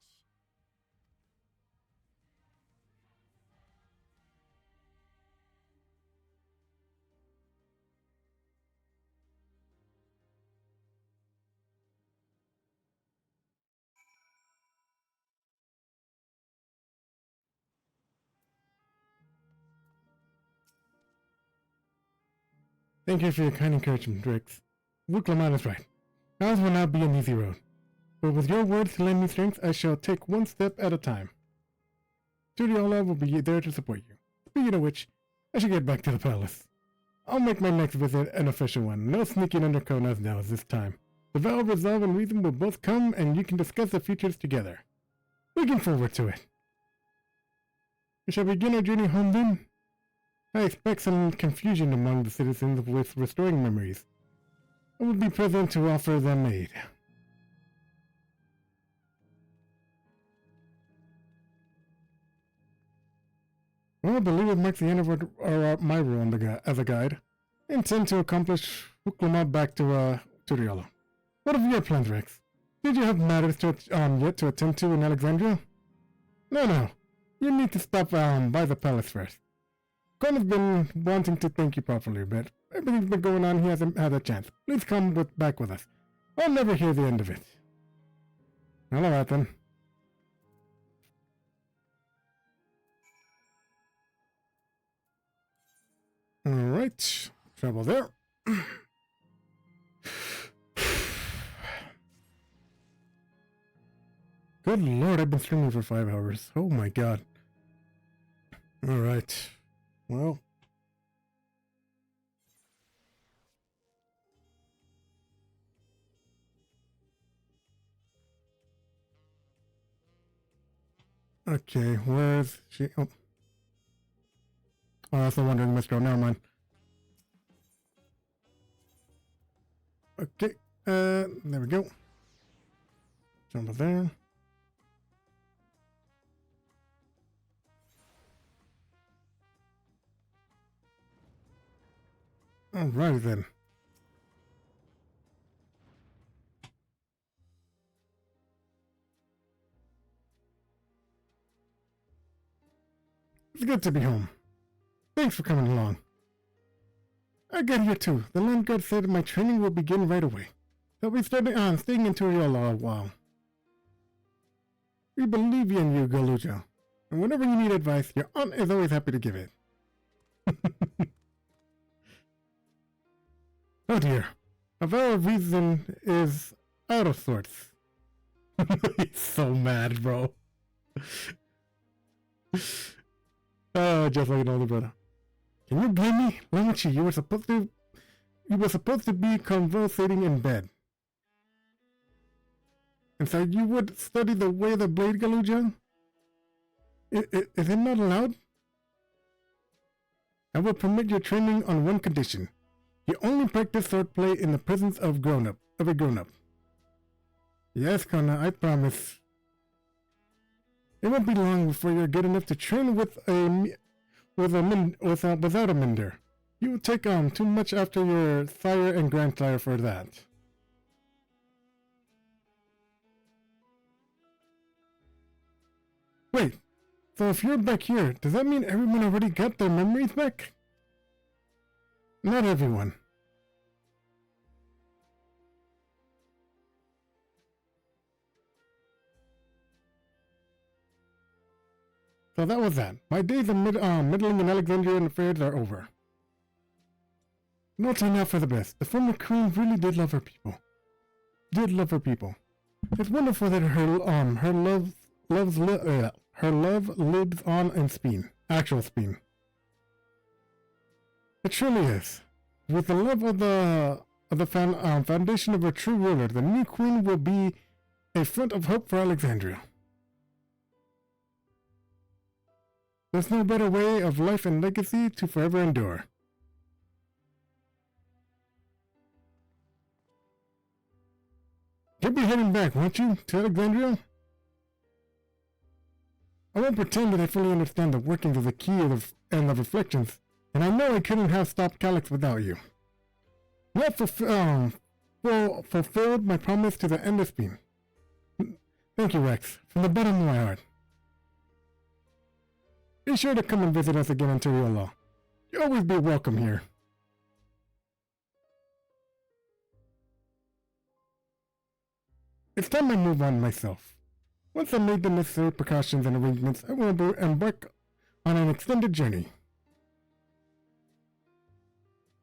Thank you for your kind encouragement, Drix. Wuklamon is right. Ours will not be an easy road. But with your words to lend me strength, I shall take one step at a time. Studiola will be there to support you. Speaking of which, I should get back to the palace. I'll make my next visit an official one. No sneaking under Kona's nails this time. The vow of resolve and reason will both come, and you can discuss the futures together. Looking forward to it. We shall begin our journey home then. I expect some confusion among the citizens with restoring memories. I will be present to offer them aid. Well, I believe it marks the end of my role as a guide. I intend to accomplish Uklama back to Turiolo. What of your plans, Rex? Did you have matters yet to attend to in Alexandria? No. You need to stop by the palace first. Kona's been wanting to thank you properly, but everything's been going on, he hasn't had a chance. Please come back with us. I'll never hear the end of it. Alright then. Alright. Travel there. Good lord, I've been streaming for 5 hours. Oh my god. Alright. Well. Okay, where's she? Oh, that's the Wandering Minstrel. Never mind. Okay, there we go. Jump up there. Alright then. It's good to be home. Thanks for coming along. I got here too. The land guard said my training will begin right away. They'll be staying in Turiolo a while. We believe in you, Galuja. And whenever you need advice, your aunt is always happy to give it. Oh dear. A vow of reason is out of sorts. He's so mad, bro. Oh, just like an older brother. Can you blame me? Lamachi, you were supposed to be conversating in bed. And so you would study the way of the blade, Galuja? Is it not allowed? I will permit your training on one condition. You only practice swordplay in the presence of a grown-up. Yes, Kana, I promise. It won't be long before you're good enough to train without a mender. You will take on too much after your sire and grandsire for that. Wait, so if you're back here, does that mean everyone already got their memories back? Not everyone. So that was that. My days of middling in Alexandrian affairs are over. No turn out for the best. The former queen really did love her people. It's wonderful that her love lives on in Speen. Actual Speen. It truly is. With the love of the foundation of a true ruler, the new queen will be a font of hope for Alexandria. There's no better way of life and legacy to forever endure. You'll be heading back, won't you, to Alexandria? I won't pretend that I fully understand the workings of the key and the reflections, and I know I couldn't have stopped Calyx without you. You have fulfilled my promise to the Endless Beam. Thank you, Rex, from the bottom of my heart. Be sure to come and visit us again in Turiola. You'll always be welcome here. It's time I move on myself. Once I've made the necessary precautions and arrangements, I will embark on an extended journey.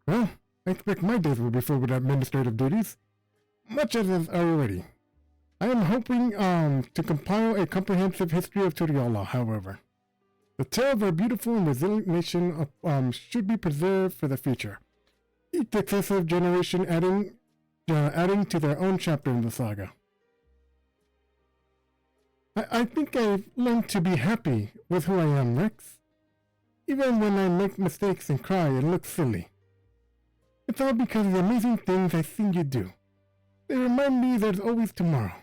Well, I expect my days will be filled with administrative duties, much as is already. I am hoping to compile a comprehensive history of Turiola, however. The tale of our beautiful and resilient nation should be preserved for the future, each successive generation adding to their own chapter in the saga. I think I've learned to be happy with who I am, Rex. Even when I make mistakes and cry and look silly. It's all because of the amazing things I've seen you do. They remind me there's always tomorrow.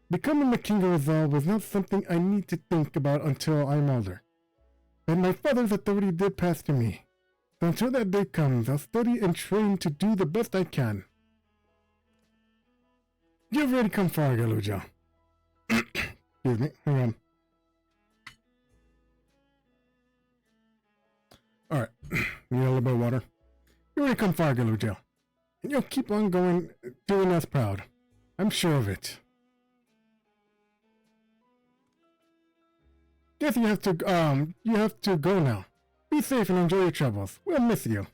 Becoming the King of Rizal was not something I need to think about until I'm older. But my father's authority did pass to me. So until that day comes, I'll study and train to do the best I can. You've already come far, Galuja. Excuse me, hang on. Alright, need a little bit of water. You already come far, Galuja. And you'll keep on doing us proud. I'm sure of it. Guess you have to go now. Be safe and enjoy your travels. We'll miss you.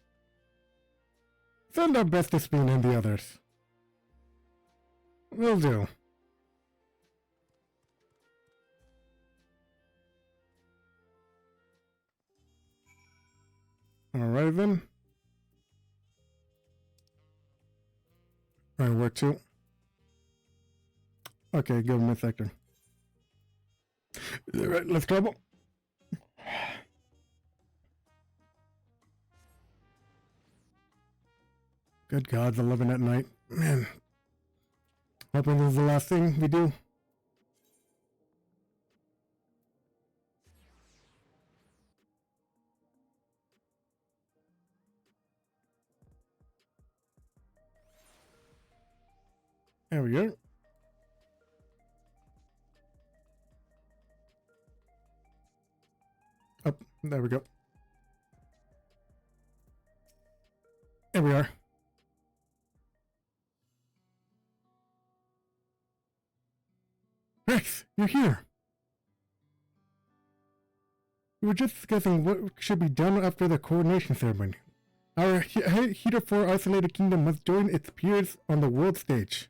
Send our best to Spoon and the others. Will do. Alright then. Alright, where to? Okay, give him a second. Alright, let's travel. Good God, 11 at night. Man. Hoping this is the last thing we do. There we go. Up, there we go. There we are. Rex, you're here. We were just discussing what should be done after the coronation ceremony. Our heretofore isolated kingdom must join its peers on the world stage.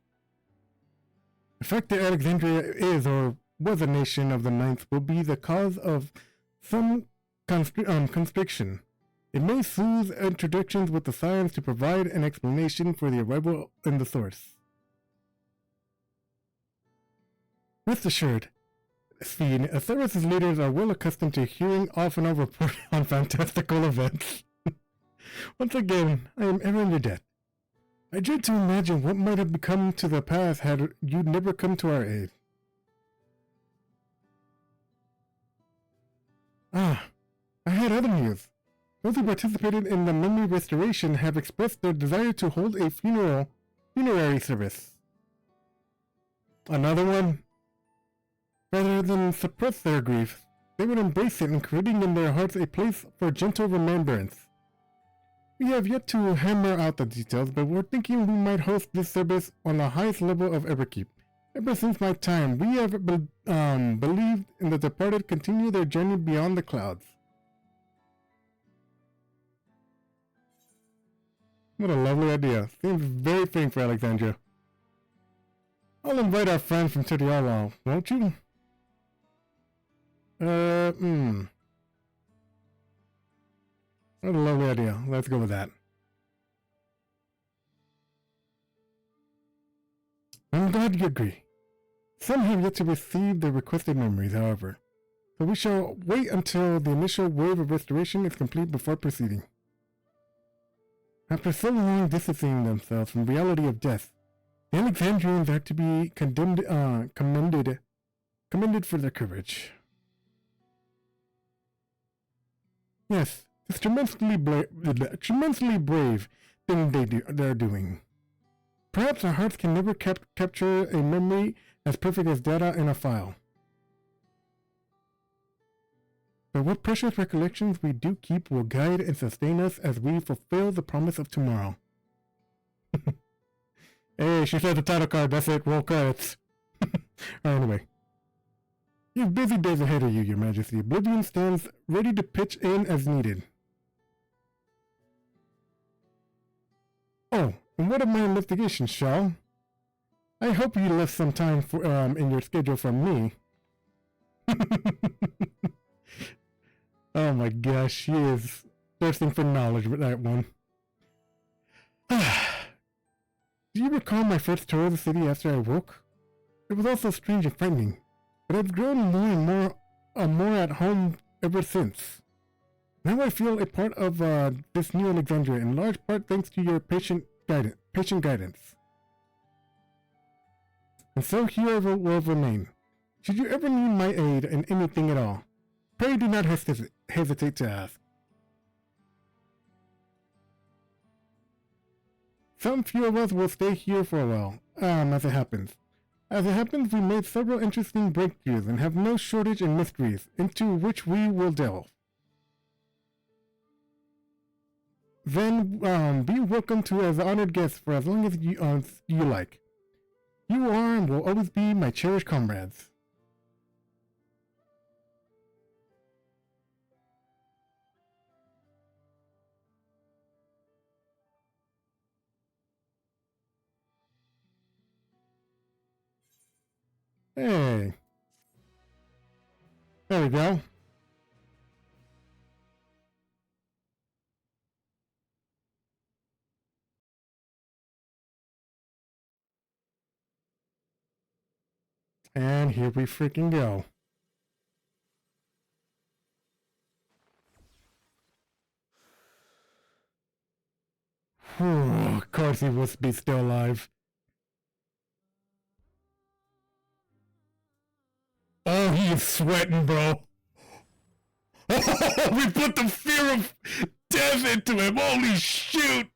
The fact that Alexandria is or was a nation of the ninth will be the cause of some constriction. It may soothe introductions with the science to provide an explanation for the arrival in the source. Rest assured, Theros' leaders are well accustomed to hearing off and on report on fantastical events. Once again, I am ever in your debt. I dread to imagine what might have become to the path had you never come to our aid. Ah, I had other news. Those who participated in the memory restoration have expressed their desire to hold a funerary service. Another one? Rather than suppress their grief, they would embrace it, creating in their hearts a place for gentle remembrance. We have yet to hammer out the details, but we're thinking we might host this service on the highest level of Everkeep, Ever since my time, we have believed in the departed continue their journey beyond the clouds. What a lovely idea. Seems very fitting for Alexandria. I'll invite our friends from Titiala, won't you? What a lovely idea. Let's go with that. I'm glad you agree. Some have yet to receive the requested memories, however, so we shall wait until the initial wave of restoration is complete before proceeding. After so long distancing themselves from reality of death, the Alexandrians are to be commended for their courage. Yes, it's tremendously brave thing they're doing. Perhaps our hearts can never capture a memory as perfect as data in a file. But what precious recollections we do keep will guide and sustain us as we fulfill the promise of tomorrow. Hey, she said the title card, that's it, roll credits. Anyway. You have busy days ahead of you, Your Majesty. Oblivion stands ready to pitch in as needed. Oh, and what of my investigation, Shaw? I hope you left some time for, in your schedule for me. Oh my gosh, she is thirsting for knowledge with that one. Do you recall my first tour of the city after I woke? It was also strange and frightening, but I've grown more and more at home ever since. Now I feel a part of this new Alexandria, in large part thanks to your patient guidance. And so here I will remain. Should you ever need my aid in anything at all, pray do not hesitate to ask. Some few of us will stay here for a while, as it happens. As it happens, we made several interesting breakthroughs and have no shortage in mysteries, into which we will delve. Then, be welcome to as honored guests for as long as you like. You are and will always be my cherished comrades. Hey. There we go. And here we freaking go. Of course he must be still alive. Oh, he is sweating, bro. Oh, we put the fear of death into him. Holy shoot.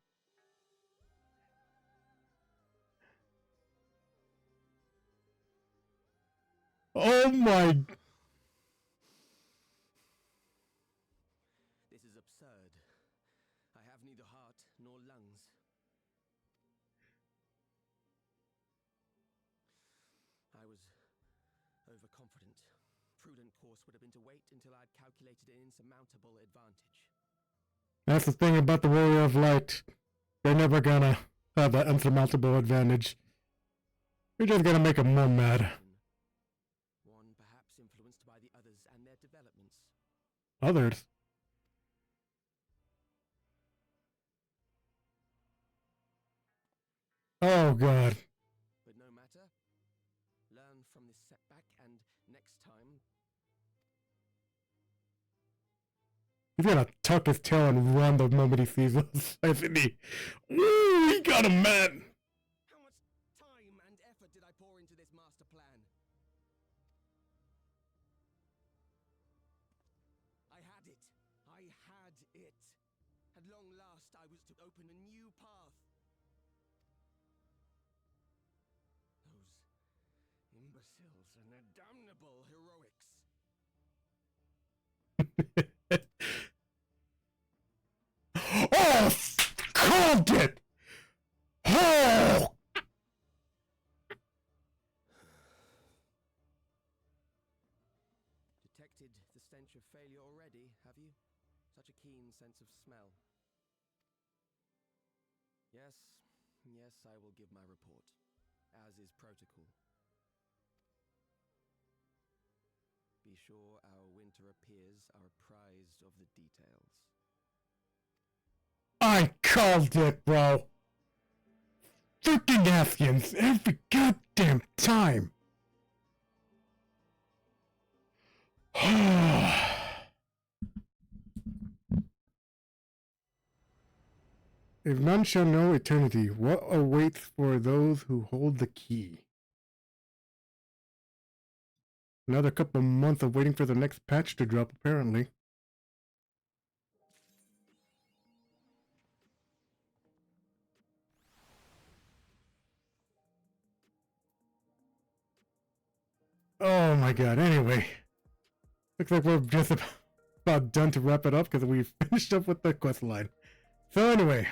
Oh my. This is absurd. I have neither heart nor lungs. I was overconfident. Prudent course would have been to wait until I'd calculated an insurmountable advantage. That's the thing about the Warrior of Light. They're never gonna have that insurmountable advantage. You're just gonna make them more mad. One perhaps influenced by the others and their developments. Others? Oh god. But no matter. Learn from this setback and next time. He's gonna tuck his tail and run the moment he sees us, isn't he? Woo! He got him, man! How much time and effort did I pour into this master plan? I had it. I had it. At long last, I was to open a new path. Those imbeciles and their damnable heroics. Oh! Called it! Oh! failure already, have you? Such a keen sense of smell. Yes, I will give my report, as is protocol. Be sure our winter peers are apprised of the details. I called it, bro. Freaking Afghans every goddamn time. If none shall know eternity, what awaits for those who hold the key? Another couple months of waiting for the next patch to drop, apparently. Oh my god, anyway. Looks like we're just about done to wrap it up because we finished up with the quest line. So anyway.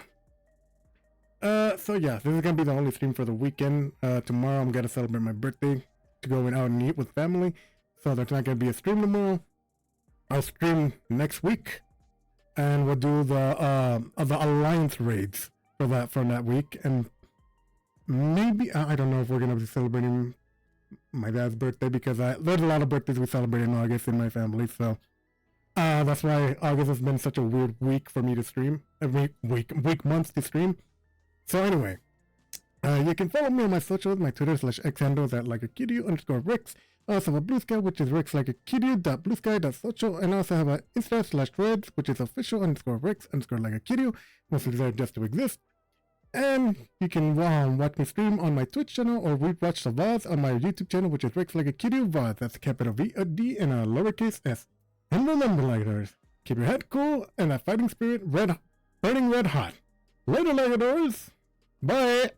So yeah, this is gonna be the only stream for the weekend. Tomorrow I'm gonna celebrate my birthday to go out and eat with family. So there's not gonna be a stream tomorrow. I'll stream next week. And we'll do the Alliance raids for that week. And maybe, I don't know if we're gonna be celebrating my dad's birthday because there's a lot of birthdays we celebrate in August in my family, so that's why August has been such a weird week for me to stream, months to stream. So anyway, you can follow me on my socials, my Twitter /X handles at @LikeAKiryu_Rix. I also have a Blue Sky, which is Rix_LikeAKiryu.bluesky.social, and I also have an Insta /Threads, which is official_Rix_LikeAKiryu, mostly designed just to exist. And you can watch me stream on my Twitch channel or rewatch the VODs on my YouTube channel, which is Rix_LikeAKiryu VODs. That's capital V-O-D and a lowercase s. And remember, Ligadors, keep your head cool and that fighting spirit burning red hot. Later, Ligadors! Bye!